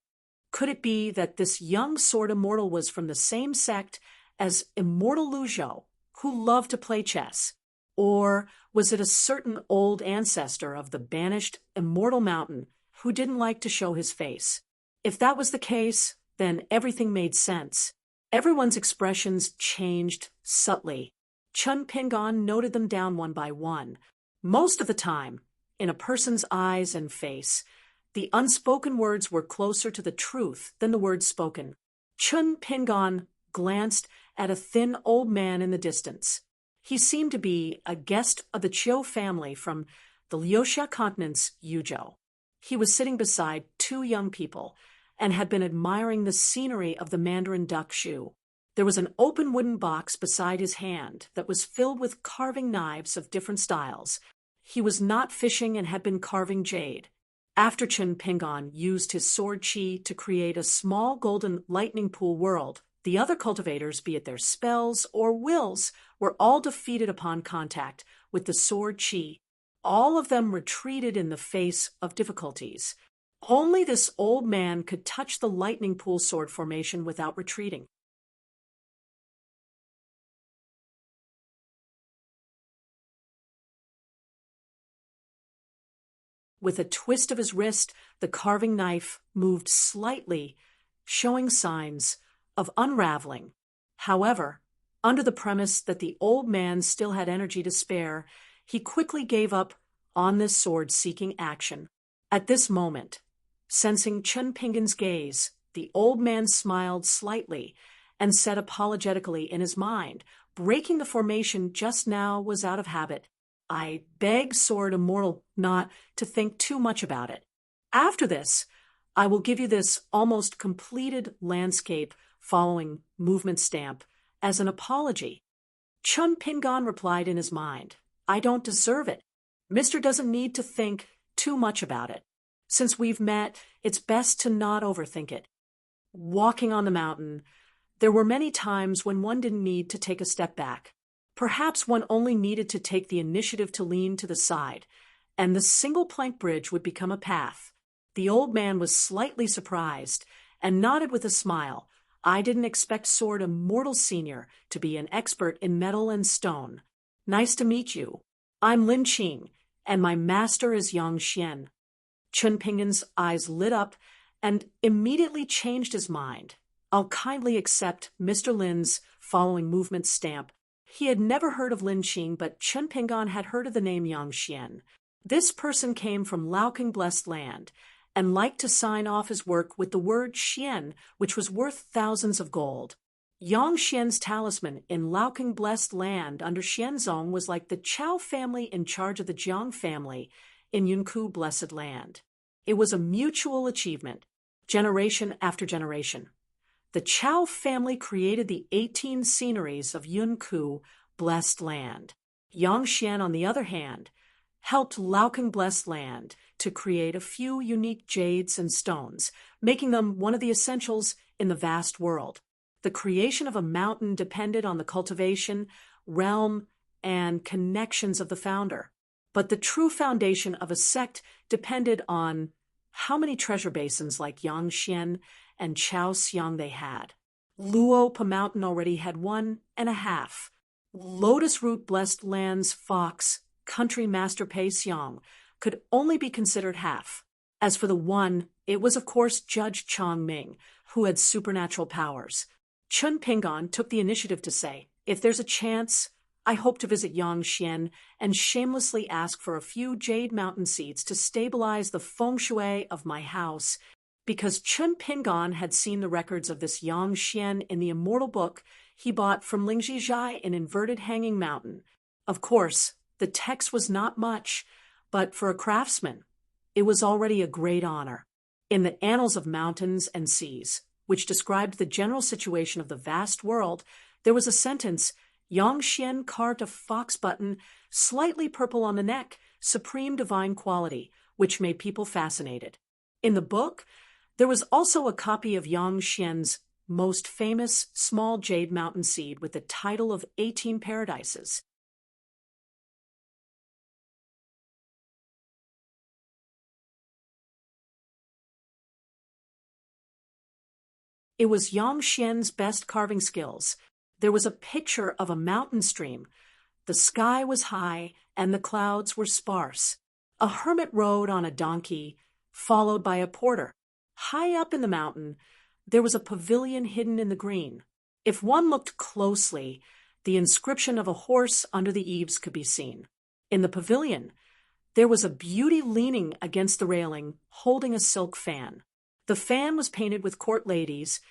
Could it be that this young sword immortal was from the same sect as Immortal Lu Zhou, who loved to play chess? Or was it a certain old ancestor of the banished Immortal Mountain who didn't like to show his face? If that was the case, then everything made sense. Everyone's expressions changed subtly. Chun Pingon noted them down one by one. Most of the time, in a person's eyes and face, the unspoken words were closer to the truth than the words spoken. Chun Pingon glanced at a thin old man in the distance. He seemed to be a guest of the Chiu family from the Liuxia continent's Yuzhou. He was sitting beside two young people and had been admiring the scenery of the Mandarin Duck Shoe. There was an open wooden box beside his hand that was filled with carving knives of different styles. He was not fishing and had been carving jade. After Chun Pingon used his sword chi to create a small golden lightning pool world, the other cultivators, be it their spells or wills, were all defeated upon contact with the sword chi. All of them retreated in the face of difficulties. Only this old man could touch the lightning pool sword formation without retreating. With a twist of his wrist, the carving knife moved slightly, showing signs of unraveling. However, under the premise that the old man still had energy to spare, he quickly gave up on this sword-seeking action. At this moment, sensing Chun Pingon's gaze, the old man smiled slightly and said apologetically in his mind, "Breaking the formation just now was out of habit. I beg Sword Immortal not to think too much about it. After this, I will give you this almost completed landscape following movement stamp as an apology." Chun Pingon replied in his mind, "I don't deserve it. Mister doesn't need to think too much about it. Since we've met, it's best to not overthink it." Walking on the mountain, there were many times when one didn't need to take a step back. Perhaps one only needed to take the initiative to lean to the side, and the single plank bridge would become a path. The old man was slightly surprised and nodded with a smile. "I didn't expect Sword Immortal Senior to be an expert in metal and stone. Nice to meet you. I'm Lin Qing, and my master is Yang Xian." Chun Pingon's eyes lit up and immediately changed his mind. "I'll kindly accept Mr. Lin's following movement stamp." He had never heard of Lin Qing, but Chun Pingon had heard of the name Yang Xian. This person came from Laoking Blessed Land and liked to sign off his work with the word Xian, which was worth thousands of gold. Yang Xian's talisman in Laoking Blessed Land under Xianzong was like the Chao family in charge of the Jiang family in Yunku Blessed Land. It was a mutual achievement, generation after generation. The Chao family created the 18 sceneries of Yunku Blessed Land. Yang Xian, on the other hand, helped Laoking Blessed Land to create a few unique jades and stones, making them one of the essentials in the vast world. The creation of a mountain depended on the cultivation, realm, and connections of the founder. But the true foundation of a sect depended on how many treasure basins like Yang Xian and Chao Xiang they had. Luopa Mountain already had 1.5. Lotus Root Blessed Land's Fox, Country Master Pei Xiang, could only be considered half. As for the one, it was of course Judge Chong Ming, who had supernatural powers. Chun Pingon took the initiative to say, "If there's a chance, I hope to visit Yang Xian and shamelessly ask for a few jade mountain seeds to stabilize the feng shui of my house." Because Chun Pingon had seen the records of this Yang Xian in the immortal book he bought from Lingji Zhai in Inverted Hanging Mountain. Of course, the text was not much, but for a craftsman, it was already a great honor. In the Annals of Mountains and Seas, which described the general situation of the vast world, there was a sentence, "Yang Xian carved a fox button, slightly purple on the neck, supreme divine quality," which made people fascinated. In the book, there was also a copy of Yang Xian's most famous small jade mountain seed with the title of 18 Paradises. It was Yang Xian's best carving skills. There was a picture of a mountain stream. The sky was high and the clouds were sparse. A hermit rode on a donkey, followed by a porter. High up in the mountain, there was a pavilion hidden in the green. If one looked closely, The inscription of a horse under the eaves could be seen. In the pavilion, there was a beauty leaning against the railing, holding a silk fan. The fan was painted with court ladies,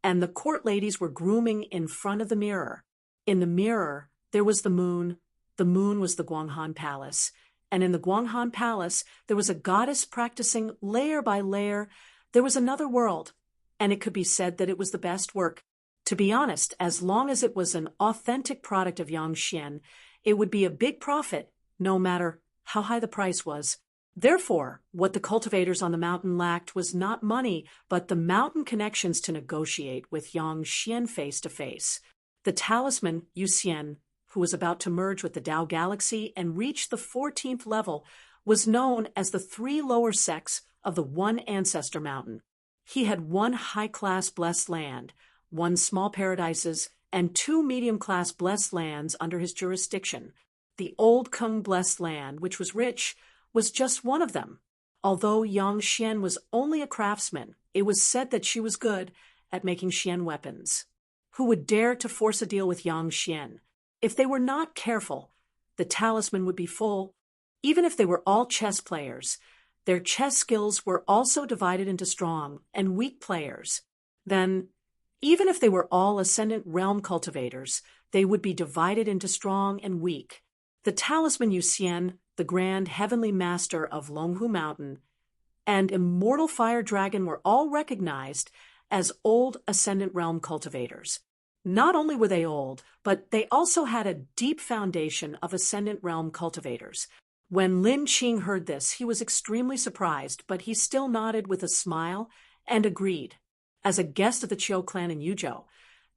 and the court ladies were grooming in front of the mirror. In the mirror, there was the moon. The moon was the Guanghan Palace. And in the Guanghan Palace, there was a goddess practicing layer by layer. There was another world, and it could be said that it was the best work. To be honest, as long as it was an authentic product of Yangxian, it would be a big profit, no matter how high the price was. Therefore, what the cultivators on the mountain lacked was not money, but the mountain connections to negotiate with Yangxian face to face. The talisman, Yuxian, who was about to merge with the Tao Galaxy and reach the 14th level, was known as the 3 lower sects of the one ancestor mountain. He had 1 high-class blessed land, 1 small paradises, and 2 medium-class blessed lands under his jurisdiction. The old Kung blessed land, which was rich, was just one of them. Although Yang Xian was only a craftsman, it was said that she was good at making Xian weapons. Who would dare to force a deal with Yang Xian? If they were not careful, the talisman would be full. Even if they were all chess players, their chess skills were also divided into strong and weak players. Then, even if they were all ascendant realm cultivators, they would be divided into strong and weak. The talisman Yuxian, the grand heavenly master of Longhu Mountain, and immortal fire dragon were all recognized as old ascendant realm cultivators. Not only were they old, but they also had a deep foundation of ascendant realm cultivators. When Lin Qing heard this, he was extremely surprised, but he still nodded with a smile and agreed. As a guest of the Qiu clan in Yuzhou,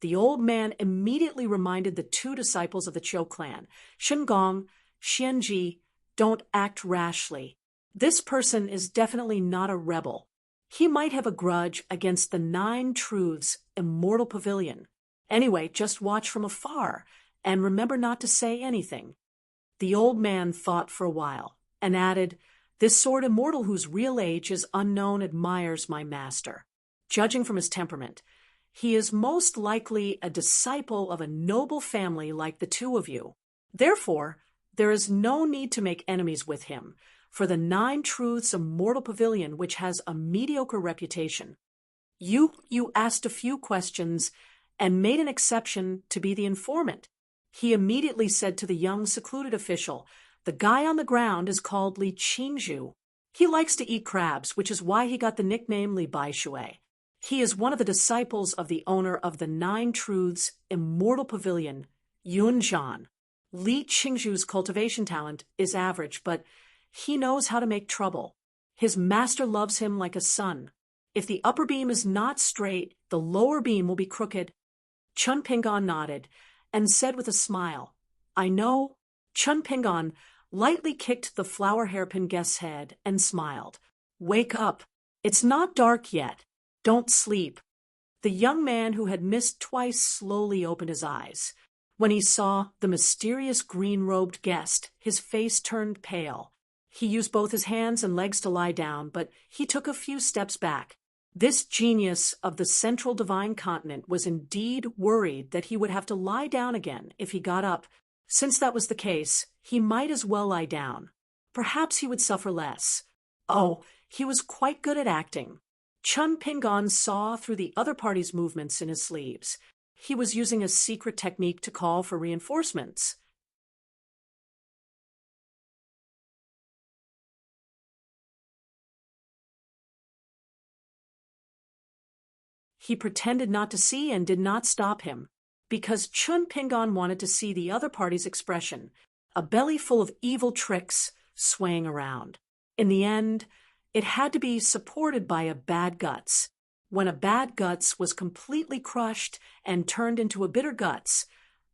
the old man immediately reminded the 2 disciples of the Qiu clan, Shengong, Xianji, don't act rashly. This person is definitely not a rebel. He might have a grudge against the 9 Truths immortal pavilion. Anyway, just watch from afar, and remember not to say anything. The old man thought for a while, and added, this sword immortal whose real age is unknown admires my master. Judging from his temperament, he is most likely a disciple of a noble family like the 2 of you. Therefore, there is no need to make enemies with him, for the 9 Truths immortal pavilion, which has a mediocre reputation. You asked a few questions and made an exception to be the informant. He immediately said to the young secluded official, the guy on the ground is called Li Qingzhu. He likes to eat crabs, which is why he got the nickname Li Baishui. He is one of the disciples of the owner of the 9 Truths immortal pavilion, Yun Zhan. Li Qingzhu's cultivation talent is average, but he knows how to make trouble. His master loves him like a son. If the upper beam is not straight, the lower beam will be crooked. Chun Pingon nodded and said with a smile, I know. Chun Pingon lightly kicked the flower hairpin guest's head and smiled. Wake up. It's not dark yet. Don't sleep. The young man who had missed twice slowly opened his eyes. When he saw the mysterious green-robed guest, his face turned pale. He used both his hands and legs to lie down, but he took a few steps back. This genius of the central divine continent was indeed worried that he would have to lie down again if he got up. Since that was the case, he might as well lie down. Perhaps he would suffer less. Oh, he was quite good at acting. Chun Pingon saw through the other party's movements in his sleeves. He was using a secret technique to call for reinforcements. He pretended not to see and did not stop him, because Chun Pingon wanted to see the other party's expression, a belly full of evil tricks swaying around. In the end, it had to be supported by a bad guts. When a bad guts was completely crushed and turned into a bitter guts,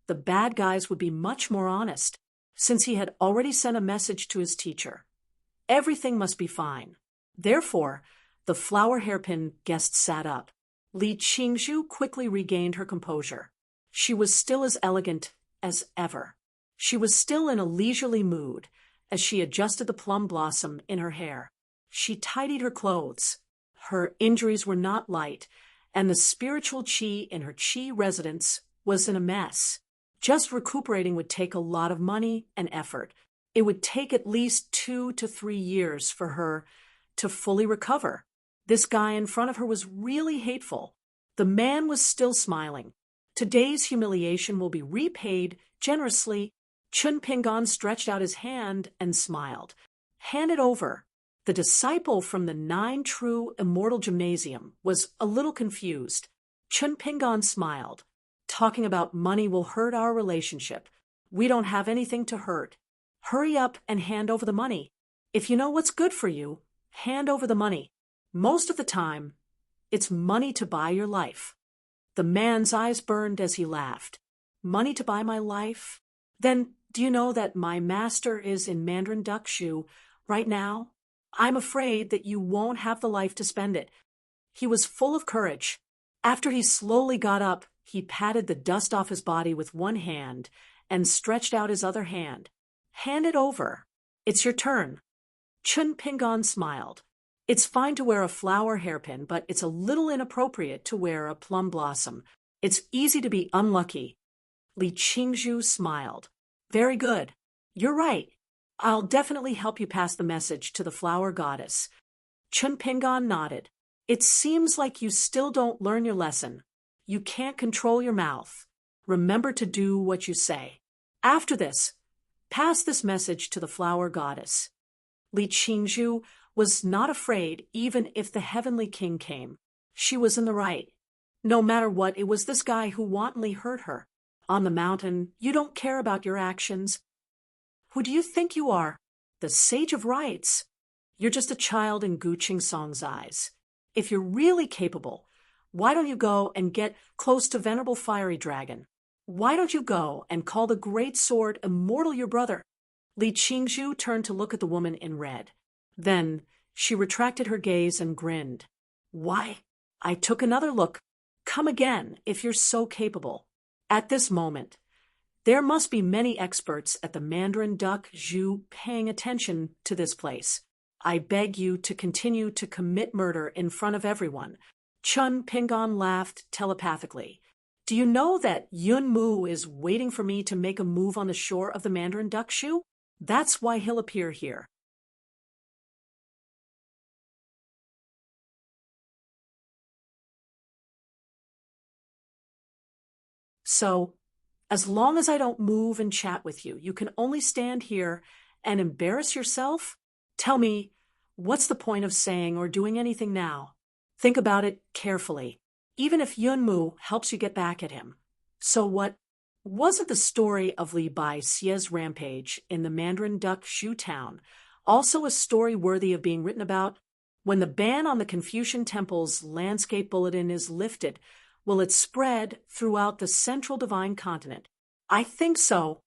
the bad guys would be much more honest, since he had already sent a message to his teacher. Everything must be fine. Therefore, the flower hairpin guest sat up. Li Qingzhu quickly regained her composure. She was still as elegant as ever. She was still in a leisurely mood as she adjusted the plum blossom in her hair. She tidied her clothes. Her injuries were not light, and the spiritual qi in her qi residence was in a mess. Just recuperating would take a lot of money and effort. It would take at least 2 to 3 years for her to fully recover. This guy in front of her was really hateful. The man was still smiling. Today's humiliation will be repaid generously. Chun Pingon stretched out his hand and smiled. Hand it over. The disciple from the 9 True Immortal Gymnasium was a little confused. Chun Pingon smiled. Talking about money will hurt our relationship. We don't have anything to hurt. Hurry up and hand over the money. If you know what's good for you, hand over the money. Most of the time, it's money to buy your life. The man's eyes burned as he laughed. Money to buy my life? Then do you know that my master is in Mandarin Duck Shoe right now? I'm afraid that you won't have the life to spend it. He was full of courage. After he slowly got up, he patted the dust off his body with one hand and stretched out his other hand. Hand it over. It's your turn. Chun Pingon smiled. It's fine to wear a flower hairpin, but it's a little inappropriate to wear a plum blossom. It's easy to be unlucky. Li Qingzhu smiled. Very good. You're right. I'll definitely help you pass the message to the flower goddess. Chun Pingon nodded. It seems like you still don't learn your lesson. You can't control your mouth. Remember to do what you say. After this, pass this message to the flower goddess. Li Qingzhu was not afraid even if the heavenly king came. She was in the right. No matter what, it was this guy who wantonly hurt her. On the mountain, you don't care about your actions. Who do you think you are? The Sage of Rights. You're just a child in Gu Qingsong's eyes. If you're really capable, why don't you go and get close to Venerable Fiery Dragon? Why don't you go and call the Great Sword immortal your brother? Li Qingzhu turned to look at the woman in red. Then she retracted her gaze and grinned. Why? I took another look. Come again if you're so capable. At this moment, there must be many experts at the Mandarin Duck Zhu paying attention to this place. I beg you to continue to commit murder in front of everyone. Chun Pingon laughed telepathically. Do you know that Yun Mu is waiting for me to make a move on the shore of the Mandarin Duck Shoe? That's why he'll appear here. So, as long as I don't move and chat with you, you can only stand here and embarrass yourself? Tell me, what's the point of saying or doing anything now? Think about it carefully, even if Yun Mu helps you get back at him. So what? Wasn't the story of Li Bai Xie's rampage in the Mandarin Duck Shoe Town also a story worthy of being written about? When the ban on the Confucian Temple's landscape bulletin is lifted, will it spread throughout the central divine continent? I think so.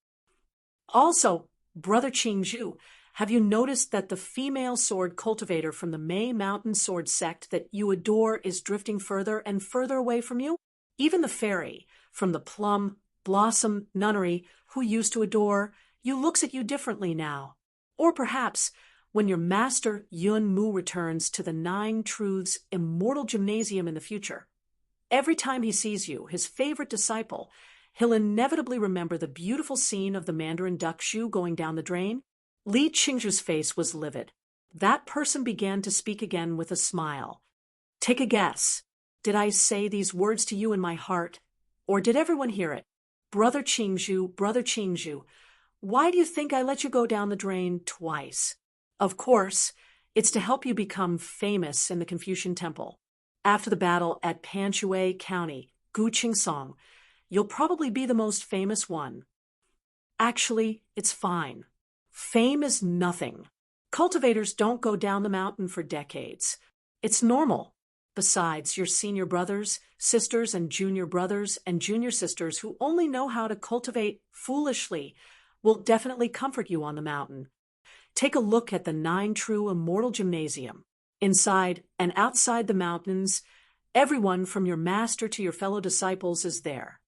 Also, Brother Qingzhu, have you noticed that the female sword cultivator from the May Mountain sword sect that you adore is drifting further and further away from you? Even the fairy from the Plum Blossom Nunnery who used to adore you looks at you differently now. Or perhaps when your master Yun Mu returns to the 9 Truths Immortal Gymnasium in the future, every time he sees you, his favorite disciple, he'll inevitably remember the beautiful scene of the Mandarin Duck Shoe going down the drain. Li Qingzhu's face was livid. That person began to speak again with a smile. Take a guess. Did I say these words to you in my heart? Or did everyone hear it? Brother Qingzhu, why do you think I let you go down the drain twice? Of course, it's to help you become famous in the Confucian Temple. After the battle at Panshui County, Gu Qingsong, you'll probably be the most famous one. Actually, it's fine. Fame is nothing. Cultivators don't go down the mountain for decades. It's normal. Besides, your senior brothers, sisters, and junior brothers and junior sisters who only know how to cultivate foolishly will definitely comfort you on the mountain. Take a look at the 9 True Immortal Gymnasium. Inside and outside the mountains, everyone from your master to your fellow disciples is there.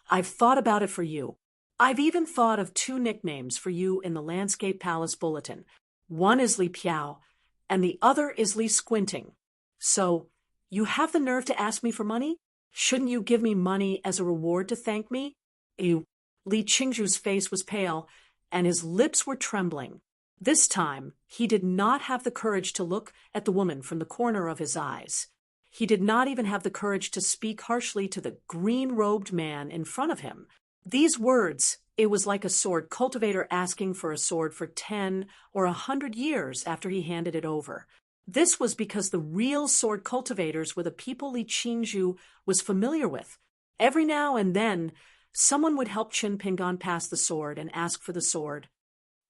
I've thought about it for you. I've even thought of 2 nicknames for you in the Landscape Palace Bulletin. One is Li Piao, and the other is Li Squinting. So, you have the nerve to ask me for money? Shouldn't you give me money as a reward to thank me? Li Qingzhu's face was pale, and his lips were trembling. This time, he did not have the courage to look at the woman from the corner of his eyes. He did not even have the courage to speak harshly to the green-robed man in front of him. These words, it was like a sword cultivator asking for a sword for 10 or 100 years after he handed it over. This was because the real sword cultivators were the people Li Qingzhu was familiar with. Every now and then, someone would help Chen Pingan pass the sword and ask for the sword.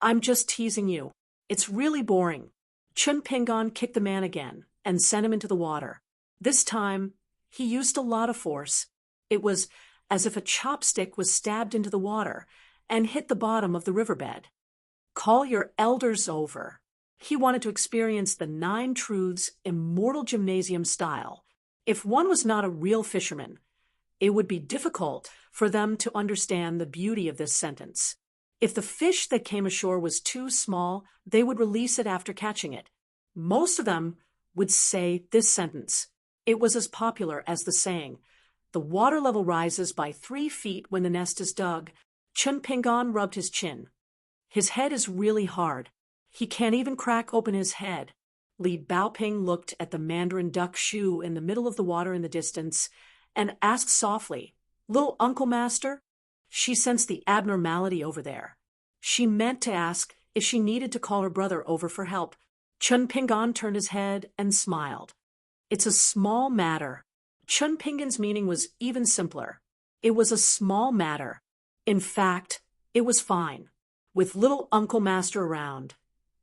"I'm just teasing you. It's really boring." Chen Pingan kicked the man again and sent him into the water. This time, he used a lot of force. It was as if a chopstick was stabbed into the water and hit the bottom of the riverbed. "Call your elders over." He wanted to experience the 9 Truths immortal gymnasium style. If one was not a real fisherman, it would be difficult for them to understand the beauty of this sentence. If the fish that came ashore was too small, they would release it after catching it. Most of them would say this sentence. It was as popular as the saying, "The water level rises by 3 feet when the nest is dug." Chen Pingan rubbed his chin. His head is really hard. He can't even crack open his head. Li Baoping looked at the mandarin duck shoe in the middle of the water in the distance and asked softly, "Little Uncle Master?" She sensed the abnormality over there. She meant to ask if she needed to call her brother over for help. Chen Pingan turned his head and smiled. "It's a small matter." Chen Pingan's meaning was even simpler. It was a small matter. In fact, it was fine. With little Uncle Master around,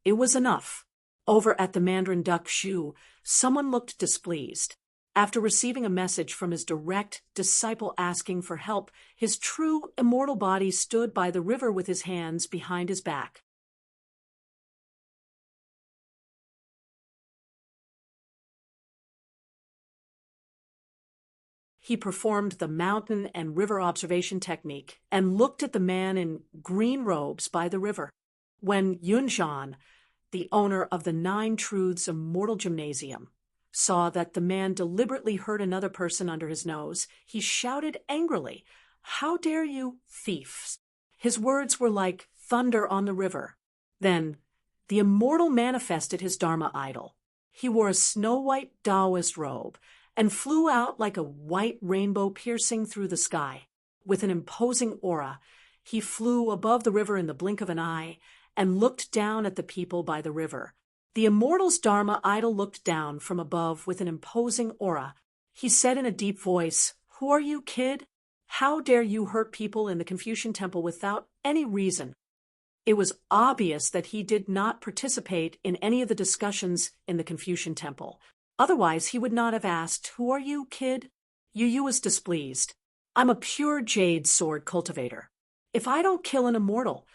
it was enough. Over at the Mandarin Duck Shoe, someone looked displeased. After receiving a message from his direct disciple asking for help, his true immortal body stood by the river with his hands behind his back. He performed the mountain and river observation technique and looked at the man in green robes by the river. When Yunzhan, the owner of the 9 Truths Immortal Gymnasium, saw that the man deliberately hurt another person under his nose, he shouted angrily, "How dare you, thieves!" His words were like thunder on the river. Then, the immortal manifested his Dharma idol. He wore a snow-white Taoist robe and flew out like a white rainbow piercing through the sky. With an imposing aura, he flew above the river in the blink of an eye and looked down at the people by the river. The immortal's Dharma idol looked down from above with an imposing aura. He said in a deep voice, "Who are you, kid? How dare you hurt people in the Confucian temple without any reason?" It was obvious that he did not participate in any of the discussions in the Confucian temple. Otherwise, he would not have asked, "Who are you, kid?" Yu was displeased. "I'm a pure jade sword cultivator. If I don't kill an immortal,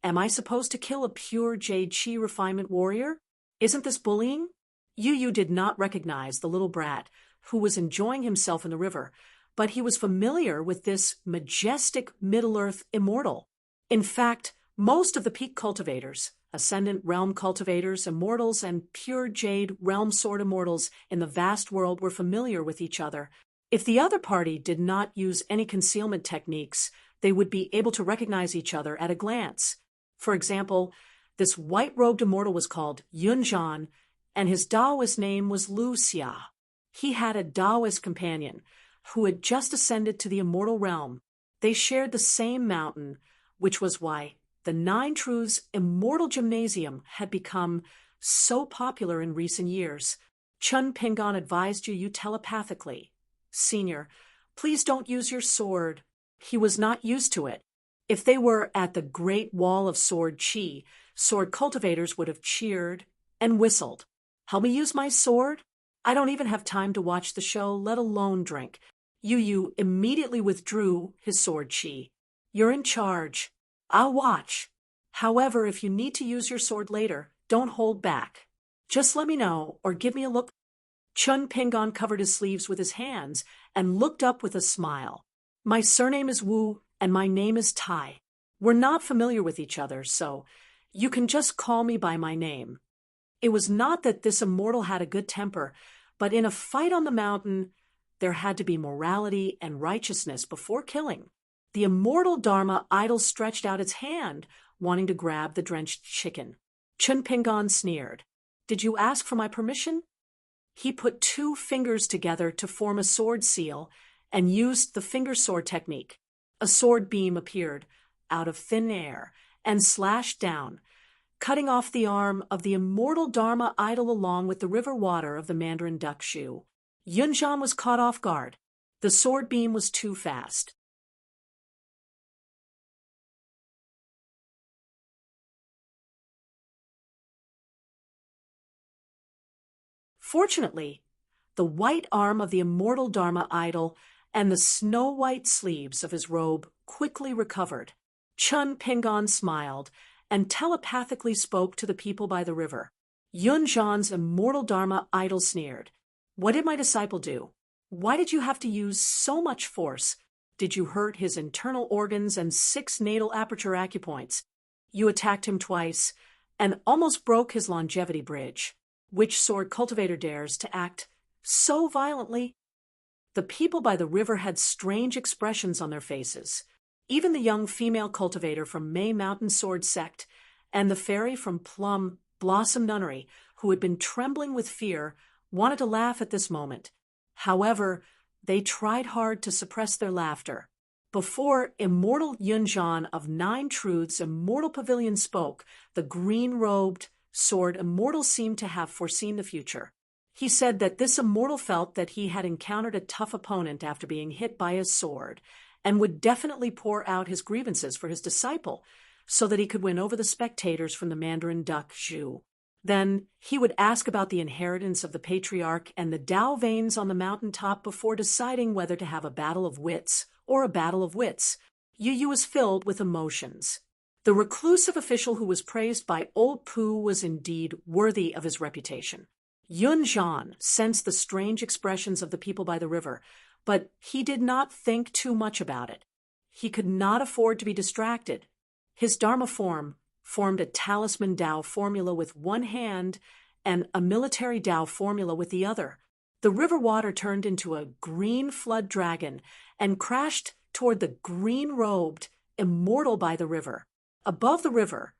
am I supposed to kill a pure jade chi refinement warrior? Isn't this bullying?" Yu did not recognize the little brat who was enjoying himself in the river, but he was familiar with this majestic Middle-earth immortal. In fact, most of the peak cultivators, Ascendant Realm cultivators, immortals, and pure jade Realm sword immortals in the vast world were familiar with each other. If the other party did not use any concealment techniques, they would be able to recognize each other at a glance. For example, this white-robed immortal was called Yunzhan, and his Taoist name was Lu Xia. He had a Taoist companion who had just ascended to the immortal realm. They shared the same mountain, which was why the 9 Truths Immortal Gymnasium had become so popular in recent years. Chen Pingan advised Yu telepathically, "Senior, please don't use your sword." He was not used to it. If they were at the Great Wall of Sword Chi, sword cultivators would have cheered and whistled. "Help me use my sword? I don't even have time to watch the show, let alone drink." Yu immediately withdrew his sword chi. "You're in charge. I'll watch. However, if you need to use your sword later, don't hold back. Just let me know or give me a look." Chen Pingan covered his sleeves with his hands and looked up with a smile. "My surname is Wu and my name is Tai. We're not familiar with each other, so you can just call me by my name." It was not that this immortal had a good temper, but in a fight on the mountain, there had to be morality and righteousness before killing. The immortal Dharma idol stretched out its hand, wanting to grab the drenched chicken. Chun Pingon sneered. "Did you ask for my permission?" He put 2 fingers together to form a sword seal and used the finger sword technique. A sword beam appeared out of thin air and slashed down, cutting off the arm of the immortal Dharma idol along with the river water of the Mandarin duck shoe. Yunzhan was caught off guard. The sword beam was too fast. Fortunately, the white arm of the immortal Dharma idol and the snow-white sleeves of his robe quickly recovered. Chun Pingon smiled and telepathically spoke to the people by the river. Yunzhan's immortal Dharma idol sneered. "What did my disciple do? Why did you have to use so much force? Did you hurt his internal organs and 6 natal aperture acupoints? You attacked him twice and almost broke his longevity bridge. Which sword cultivator dares to act so violently?" The people by the river had strange expressions on their faces. Even the young female cultivator from May Mountain Sword Sect and the fairy from Plum Blossom Nunnery, who had been trembling with fear, wanted to laugh at this moment. However, they tried hard to suppress their laughter. Before immortal Yunzhan of 9 Truths Immortal Pavilion spoke, the green-robed sword immortal seemed to have foreseen the future. He said that this immortal felt that he had encountered a tough opponent after being hit by his sword, and would definitely pour out his grievances for his disciple, so that he could win over the spectators from the Mandarin duck shoe. Then he would ask about the inheritance of the patriarch and the Tao veins on the mountaintop before deciding whether to have a battle of wits or a battle of wits. Yu was filled with emotions. The reclusive official who was praised by Old Pooh was indeed worthy of his reputation. Yunzhan sensed the strange expressions of the people by the river, but he did not think too much about it. He could not afford to be distracted. His Dharma form formed a talisman Tao formula with one hand and a military Tao formula with the other. The river water turned into a green flood dragon and crashed toward the green-robed immortal by the river. Above the river,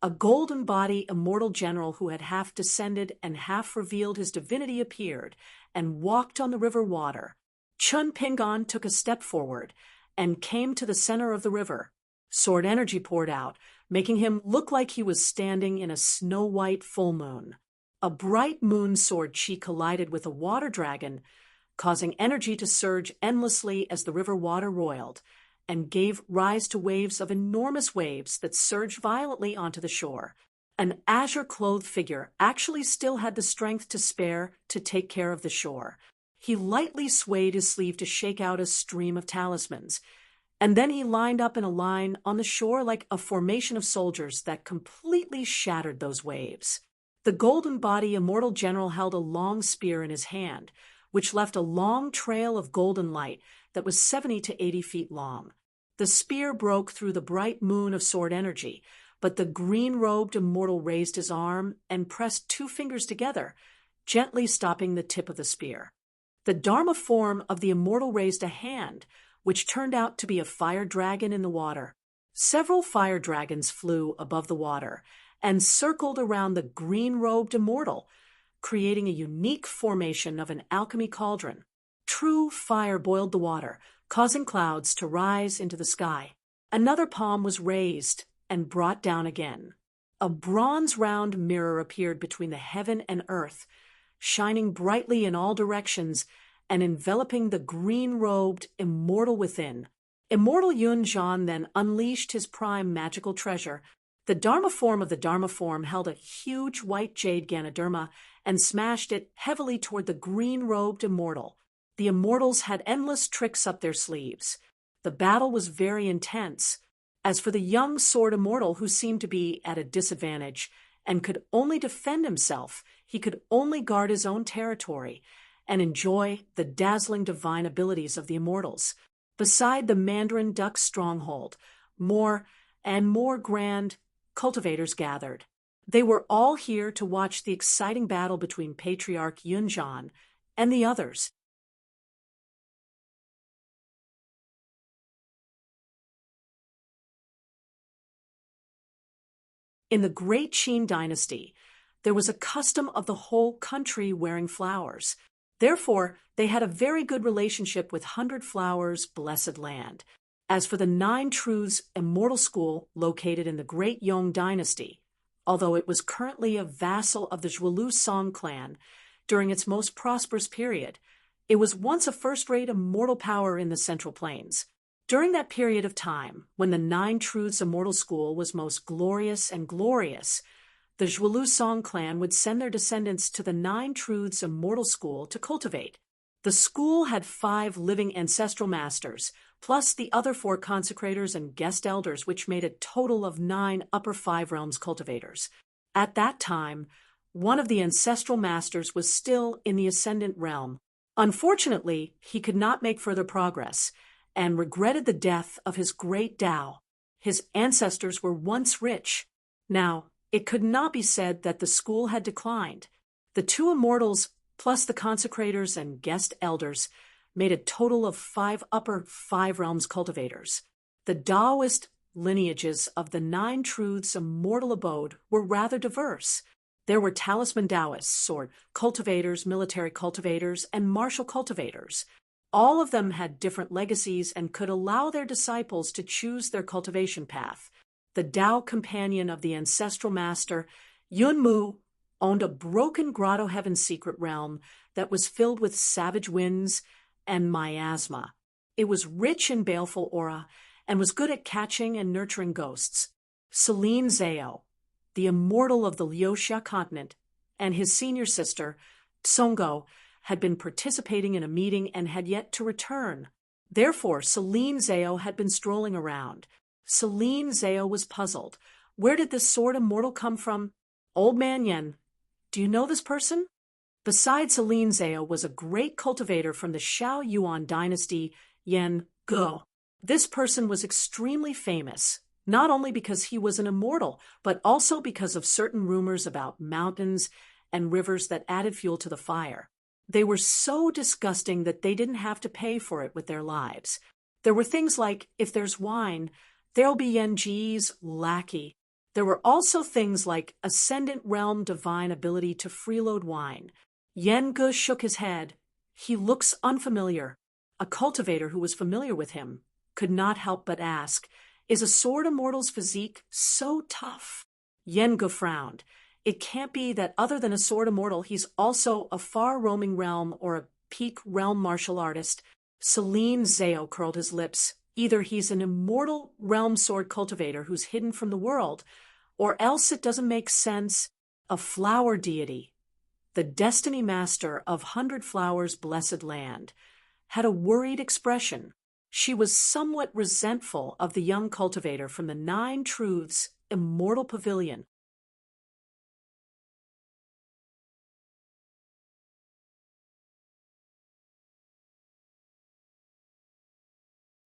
a golden body immortal general who had half descended and half revealed his divinity appeared and walked on the river water. Chun Pingon took a step forward and came to the center of the river. Sword energy poured out, making him look like he was standing in a snow-white full moon. A bright moon sword chi collided with a water dragon, causing energy to surge endlessly as the river water roiled, and gave rise to waves of enormous waves that surged violently onto the shore. An azure-clothed figure actually still had the strength to spare to take care of the shore. He lightly swayed his sleeve to shake out a stream of talismans, and then he lined up in a line on the shore like a formation of soldiers that completely shattered those waves. The golden body immortal general held a long spear in his hand, which left a long trail of golden light that was 70 to 80 feet long. The spear broke through the bright moon of sword energy, but the green-robed immortal raised his arm and pressed 2 fingers together, gently stopping the tip of the spear. The Dharma form of the immortal raised a hand, which turned out to be a fire dragon in the water. Several fire dragons flew above the water and circled around the green-robed immortal, creating a unique formation of an alchemy cauldron. True fire boiled the water, causing clouds to rise into the sky. Another palm was raised and brought down again. A bronze-round mirror appeared between the heaven and earth, shining brightly in all directions and enveloping the green-robed immortal within. Immortal Yunzhan then unleashed his prime magical treasure. The Dharma form of the Dharma form held a huge white jade Ganoderma and smashed it heavily toward the green-robed immortal. The immortals had endless tricks up their sleeves. The battle was very intense. As for the young sword immortal, who seemed to be at a disadvantage and could only defend himself, he could only guard his own territory and enjoy the dazzling divine abilities of the immortals. Beside the Mandarin duck stronghold, more and more grand cultivators gathered. They were all here to watch the exciting battle between Patriarch Yunzhan and the others. In the Great Qin dynasty, there was a custom of the whole country wearing flowers. Therefore, they had a very good relationship with Hundred Flowers' blessed land. As for the Nine Truths Immortal School located in the Great Yong dynasty, although it was currently a vassal of the Zhuolu Song clan during its most prosperous period, it was once a first-rate immortal power in the Central Plains. During that period of time, when the Nine Truths Immortal School was most glorious and glorious, the Zhuolu Song clan would send their descendants to the Nine Truths Immortal School to cultivate. The school had 5 living ancestral masters, plus the other 4 consecrators and guest elders, which made a total of 9 upper 5 realms cultivators. At that time, one of the ancestral masters was still in the ascendant realm. Unfortunately, he could not make further progress, and regretted the death of his great Tao. His ancestors were once rich. Now, it could not be said that the school had declined. The 2 immortals, plus the consecrators and guest elders, made a total of 5 upper 5 realms cultivators. The Taoist lineages of the Nine Truths Immortal Abode were rather diverse. There were talisman Taoists, or cultivators, military cultivators, and martial cultivators. All of them had different legacies and could allow their disciples to choose their cultivation path. The Tao companion of the ancestral master, Yun Mu, owned a broken grotto heaven secret realm that was filled with savage winds and miasma. It was rich in baleful aura and was good at catching and nurturing ghosts. Celine Zhao, the immortal of the Liuxia continent, and his senior sister, Tsongo, had been participating in a meeting and had yet to return. Therefore, Celine Zhao had been strolling around. Celine Zhao was puzzled. Where did this sword immortal come from? Old man Yen, do you know this person? Besides Celine Zhao was a great cultivator from the Shao Yuan dynasty, Yen Go. This person was extremely famous, not only because he was an immortal, but also because of certain rumors about mountains and rivers that added fuel to the fire. They were so disgusting that they didn't have to pay for it with their lives. There were things like, if there's wine, there'll be Yen Ji's lackey. There were also things like ascendant realm divine ability to freeload wine. Yen Ge shook his head. He looks unfamiliar. A cultivator who was familiar with him could not help but ask, is a sword immortal's physique so tough? Yen Ge frowned. It can't be that other than a sword immortal, he's also a far-roaming realm or a peak realm martial artist. Celine Zhao curled his lips. Either he's an immortal realm sword cultivator who's hidden from the world, or else it doesn't make sense. A flower deity, the destiny master of Hundred Flowers' blessed land, had a worried expression. She was somewhat resentful of the young cultivator from the Nine Truths Immortal Pavilion.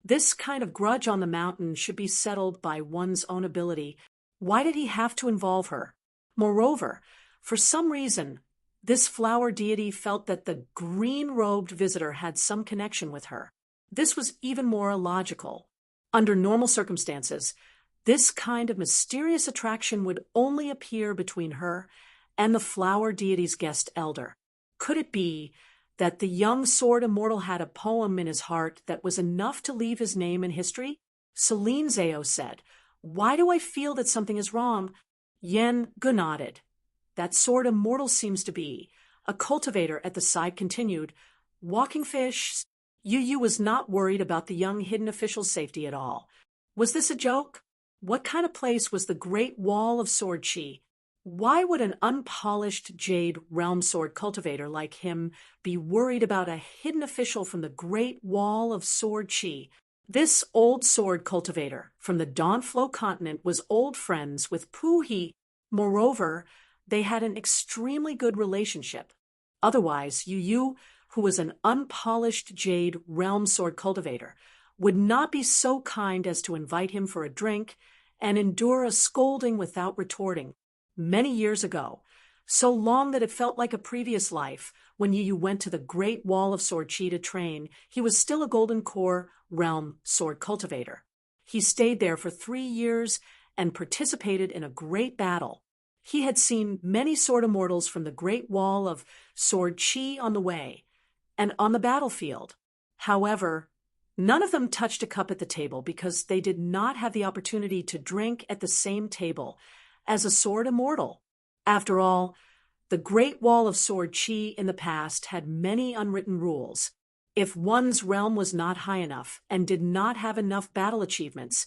This kind of grudge on the mountain should be settled by one's own ability. Why did he have to involve her? Moreover, for some reason, this flower deity felt that the green-robed visitor had some connection with her. This was even more illogical. Under normal circumstances, this kind of mysterious attraction would only appear between her and the flower deity's guest elder. Could it be that the young sword immortal had a poem in his heart that was enough to leave his name in history? Celine Zhao said, "Why do I feel that something is wrong?" Yen Ge nodded. "That sword immortal seems to be." A cultivator at the side continued, "Walking fish." Yu was not worried about the young hidden official's safety at all. Was this a joke? What kind of place was the Great Wall of Sword Qi? Why would an unpolished jade realm sword cultivator like him be worried about a hidden official from the Great Wall of Sword Qi? This old sword cultivator from the Dawnflow continent was old friends with Pu He. Moreover, they had an extremely good relationship. Otherwise, Yu, who was an unpolished jade realm sword cultivator, would not be so kind as to invite him for a drink and endure a scolding without retorting. Many years ago, so long that it felt like a previous life, when Yu went to the Great Wall of Sword Qi to train, he was still a Golden Core realm sword cultivator. He stayed there for 3 years and participated in a great battle. He had seen many sword immortals from the Great Wall of Sword Chi on the way and on the battlefield. However, none of them touched a cup at the table because they did not have the opportunity to drink at the same table as a sword immortal. After all, the Great Wall of Sword Chi in the past had many unwritten rules. If one's realm was not high enough and did not have enough battle achievements,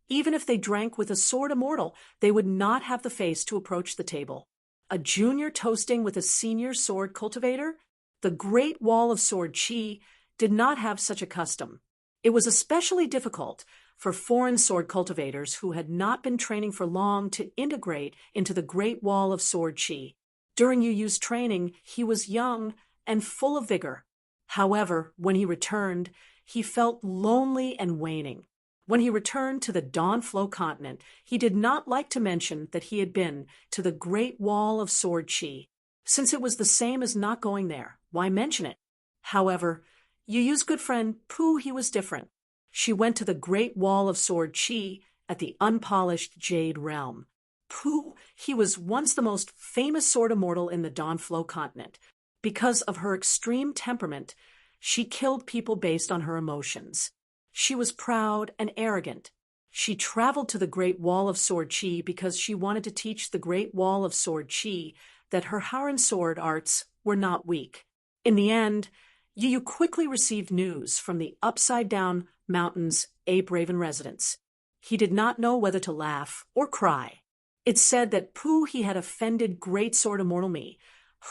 even if they drank with a sword immortal, they would not have the face to approach the table. A junior toasting with a senior sword cultivator? The Great Wall of Sword Chi did not have such a custom. It was especially difficult for foreign sword cultivators who had not been training for long to integrate into the Great Wall of Sword Chi. During Yu Yu's training, he was young and full of vigor. However, when he returned, he felt lonely and waning. When he returned to the Dawn Flow continent, he did not like to mention that he had been to the Great Wall of Sword Chi. Since it was the same as not going there, why mention it? However, Yu Yu's good friend Pooh He was different. She went to the Great Wall of Sword Chi at the unpolished Jade Realm. Pooh He was once the most famous sword immortal in the Dawn Flow continent. Because of her extreme temperament, she killed people based on her emotions. She was proud and arrogant. She traveled to the Great Wall of Sword Chi because she wanted to teach the Great Wall of Sword Chi that her Haran sword arts were not weak. In the end, Yu Yu quickly received news from the Upside-Down Mountain's Ape Raven residents. He did not know whether to laugh or cry. It said that Pooh He had offended Great Sword Immortal Me,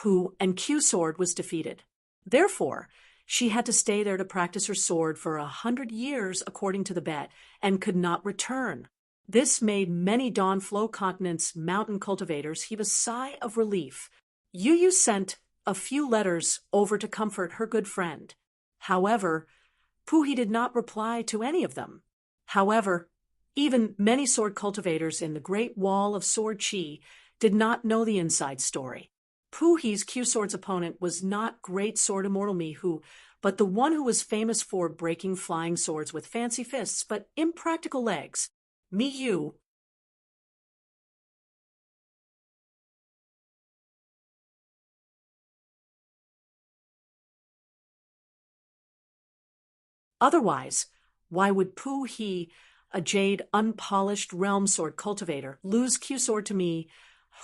who and Q Sword was defeated. Therefore, she had to stay there to practice her sword for 100 years according to the bet, and could not return. This made many Dawn Flow continent's mountain cultivators heave a sigh of relief. Yu Yu sent a few letters over to comfort her good friend. However, Pooh He did not reply to any of them. However, even many sword cultivators in the Great Wall of Sword Chi did not know the inside story. Pooh He's Q-Sword's opponent was not Great Sword Immortal Me but the one who was famous for breaking flying swords with fancy fists but impractical legs, Mi Yu. Otherwise, why would Pooh He, a jade unpolished realm sword cultivator, lose Q-Sword to me,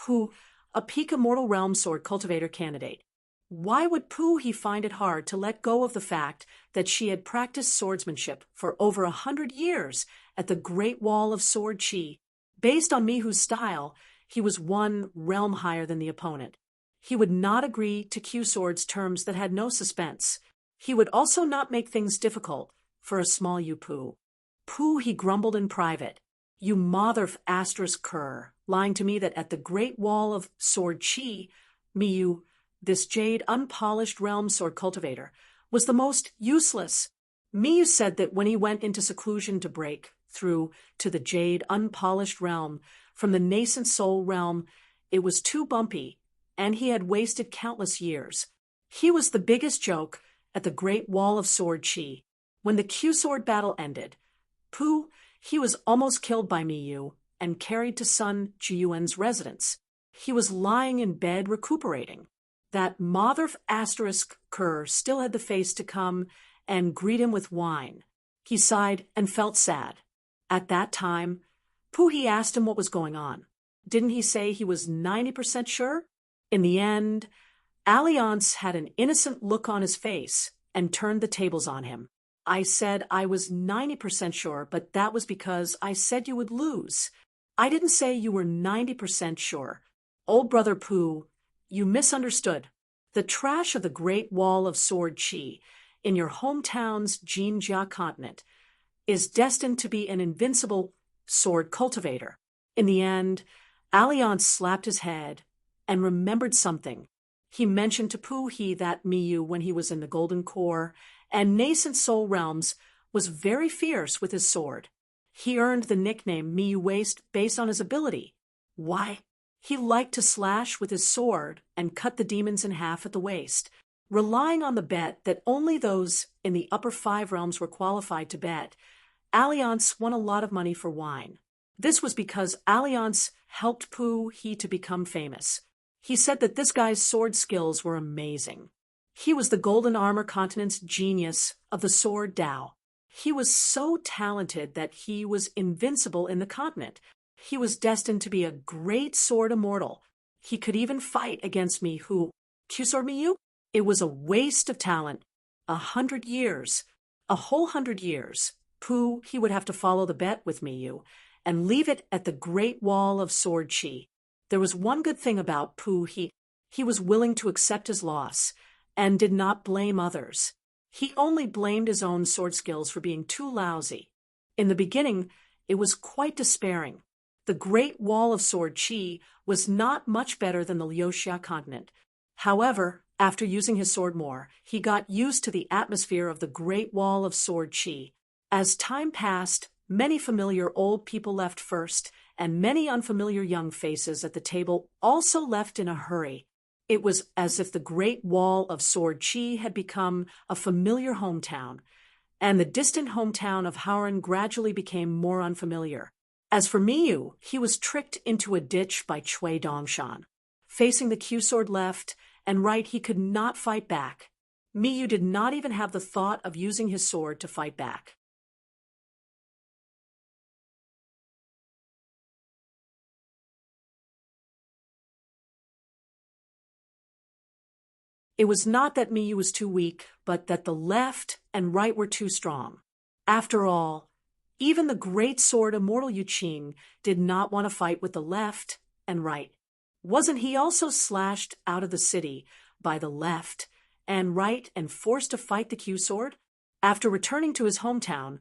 who a peak immortal realm sword cultivator candidate? Why would Pooh He find it hard to let go of the fact that she had practiced swordsmanship for over 100 years at the Great Wall of Sword Chi? Based on Mihu's style, he was one realm higher than the opponent. He would not agree to Q-Sword's terms that had no suspense. He would also not make things difficult for a small Yu Pooh. Pooh He grumbled in private. You motherf asterisk cur, lying to me that at the Great Wall of Sword Chi, Miyu, this jade unpolished realm sword cultivator, was the most useless. Miyu said that when he went into seclusion to break through to the jade unpolished realm from the nascent soul realm, it was too bumpy, and he had wasted countless years. He was the biggest joke at the Great Wall of Sword Chi. When the Q-Sword battle ended, Pooh He was almost killed by Miyu and carried to Sun Jiyuan's residence. He was lying in bed recuperating. That motherf asterisk cur still had the face to come and greet him with wine. He sighed and felt sad. At that time, Pooh He asked him what was going on. Didn't he say he was 90% sure? In the end, Alliance had an innocent look on his face and turned the tables on him. I said I was 90% sure, but that was because I said you would lose. I didn't say you were 90% sure. Old brother Pooh, you misunderstood. The trash of the Great Wall of Sword Chi in your hometown's Jinjia continent is destined to be an invincible sword cultivator. In the end, Alliance slapped his head and remembered something. He mentioned to Pooh He that Miyu, when he was in the Golden Core and nascent soul realms, was very fierce with his sword. He earned the nickname Miyu Waste based on his ability. Why? He liked to slash with his sword and cut the demons in half at the waist, relying on the bet that only those in the upper 5 realms were qualified to bet. Alliance won a lot of money for wine. This was because Alliance helped Pu He to become famous. He said that this guy's sword skills were amazing. He was the Golden Armor Continent's genius of the sword Dao. He was so talented that he was invincible in the continent. He was destined to be a great sword immortal. He could even fight against me who, Q-Sword Miyu? It was a waste of talent. 100 years. A whole 100 years. Pu He would have to follow the bet with Miyu and leave it at the Great Wall of Sword Chi. There was one good thing about Pu He. He was willing to accept his loss and did not blame others. He only blamed his own sword skills for being too lousy. In the beginning, it was quite despairing. The Great Wall of Sword Chi was not much better than the Liuxia continent. However, after using his sword more, he got used to the atmosphere of the Great Wall of Sword Chi. As time passed, many familiar old people left first, and many unfamiliar young faces at the table also left in a hurry. It was as if the Great Wall of Sword Chi had become a familiar hometown, and the distant hometown of Hauran gradually became more unfamiliar. As for Miyu, he was tricked into a ditch by Cui Dongshan. Facing the Q-Sword left and right, he could not fight back. Miyu did not even have the thought of using his sword to fight back. It was not that Miyu was too weak, but that the left and right were too strong. After all, even the great sword immortal Yuqing did not want to fight with the left and right. Wasn't he also slashed out of the city by the left and right and forced to fight the Q-Sword? After returning to his hometown,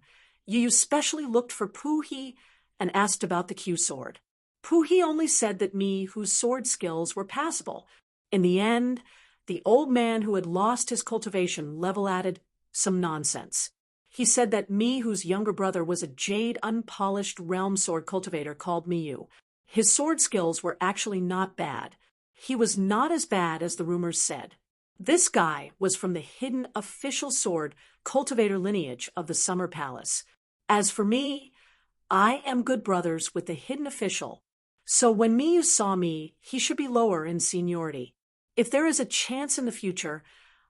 Yu specially looked for Pu He and asked about the Q-Sword. Pu He only said that Mi, whose sword skills were passable. In the end, the old man who had lost his cultivation level-added some nonsense. He said that Mi, whose younger brother was a jade unpolished realm sword cultivator called Miyu. His sword skills were actually not bad. He was not as bad as the rumors said. This guy was from the hidden official sword cultivator lineage of the Summer Palace. As for me, I am good brothers with the hidden official. So when Miyu saw me, he should be lower in seniority. If there is a chance in the future,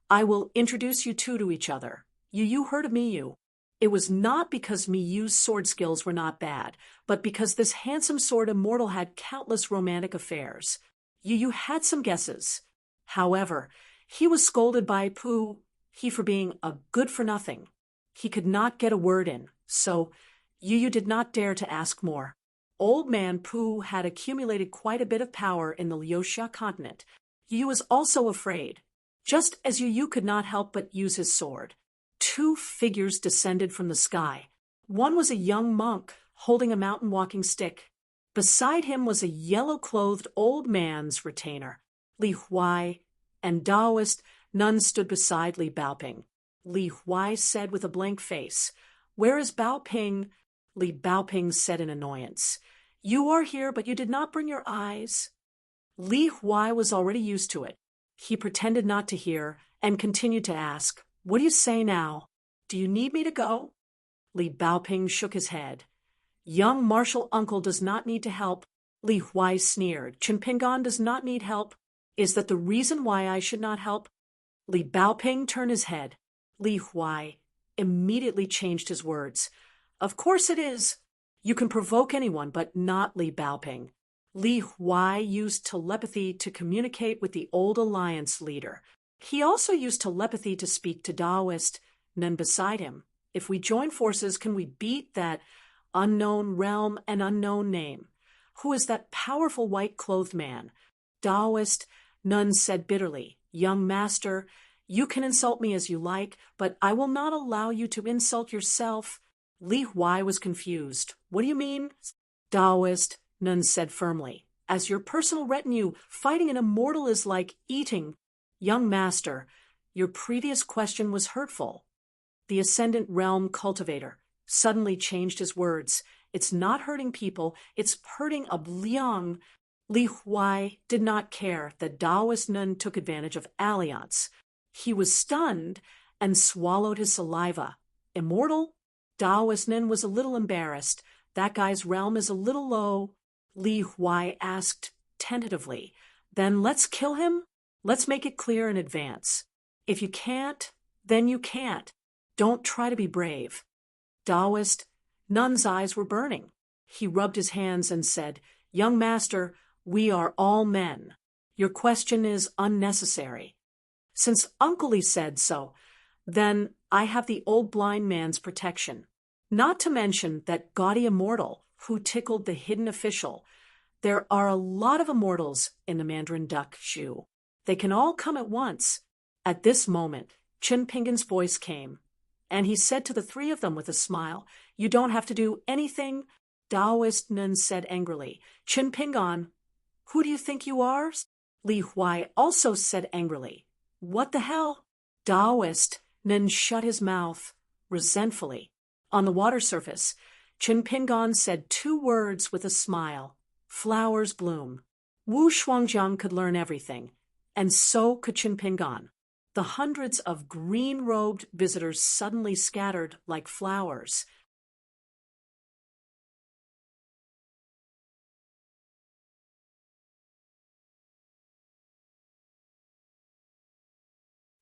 I will introduce you two to each other. You heard of Miyu. It was not because Miyu's sword skills were not bad, but because this handsome sword immortal had countless romantic affairs. Yu had some guesses. However, he was scolded by Pu He for being a good-for-nothing. He could not get a word in, so Yu did not dare to ask more. Old man Pu had accumulated quite a bit of power in the Liuxia continent. Yu was also afraid. Just as Yu could not help but use his sword, two figures descended from the sky. One was a young monk holding a mountain walking stick. Beside him was a yellow-clothed old man's retainer. Li Huai and Taoist nun stood beside Li Baoping. Li Huai said with a blank face, "Where is Baoping?" Li Baoping said in annoyance, "You are here, but you did not bring your eyes." Li Huai was already used to it. He pretended not to hear and continued to ask, "What do you say now? Do you need me to go?" Li Baoping shook his head. "Young martial uncle does not need to help." Li Huai sneered. "Chinpingan does not need help. Is that the reason why I should not help?" Li Baoping turned his head. Li Huai immediately changed his words. "Of course it is. You can provoke anyone, but not Li Baoping." Li Huai used telepathy to communicate with the old alliance leader. He also used telepathy to speak to Taoist nun beside him. "If we join forces, can we beat that unknown realm and unknown name? Who is that powerful white-clothed man?" Taoist nun said bitterly, "Young master, you can insult me as you like, but I will not allow you to insult yourself." Li Huai was confused. "What do you mean?" Taoist nun said firmly, "As your personal retinue, fighting an immortal is like eating." "Young master, your previous question was hurtful." The Ascendant Realm cultivator suddenly changed his words. "It's not hurting people, it's hurting a Liang." Li Huai did not care that Taoist nun took advantage of Alliance. He was stunned and swallowed his saliva. "Immortal?" Taoist nun was a little embarrassed. That guy's realm is a little low, Li Huai asked tentatively. Then let's kill him? Let's make it clear in advance. If you can't, then you can't. Don't try to be brave. Taoist, Nun's eyes were burning. He rubbed his hands and said, Young master, we are all men. Your question is unnecessary. Since Uncle Li said so, then I have the old blind man's protection. Not to mention that gaudy immortal who tickled the hidden official. There are a lot of immortals in the Mandarin Duck Shoe. They can all come at once. At this moment, Chen Pingan's voice came, and he said to the three of them with a smile, You don't have to do anything. Taoist Nun said angrily, Chen Pingan, who do you think you are? Li Huai also said angrily, What the hell? Taoist Nun shut his mouth resentfully. On the water surface, Chen Pingan said two words with a smile. Flowers bloom. Wu Shuangjiang could learn everything, and so could Chen Pingan. The hundreds of green-robed visitors suddenly scattered like flowers.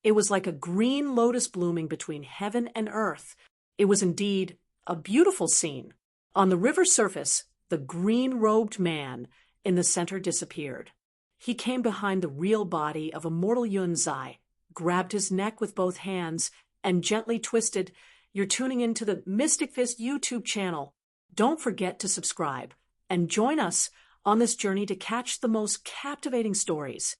It was like a green lotus blooming between heaven and earth. It was indeed a beautiful scene. On the river surface, the green-robed man in the center disappeared. He came behind the real body of immortal Yun Zai, grabbed his neck with both hands, and gently twisted. You're tuning into the Mystic Fist YouTube channel. Don't forget to subscribe and join us on this journey to catch the most captivating stories.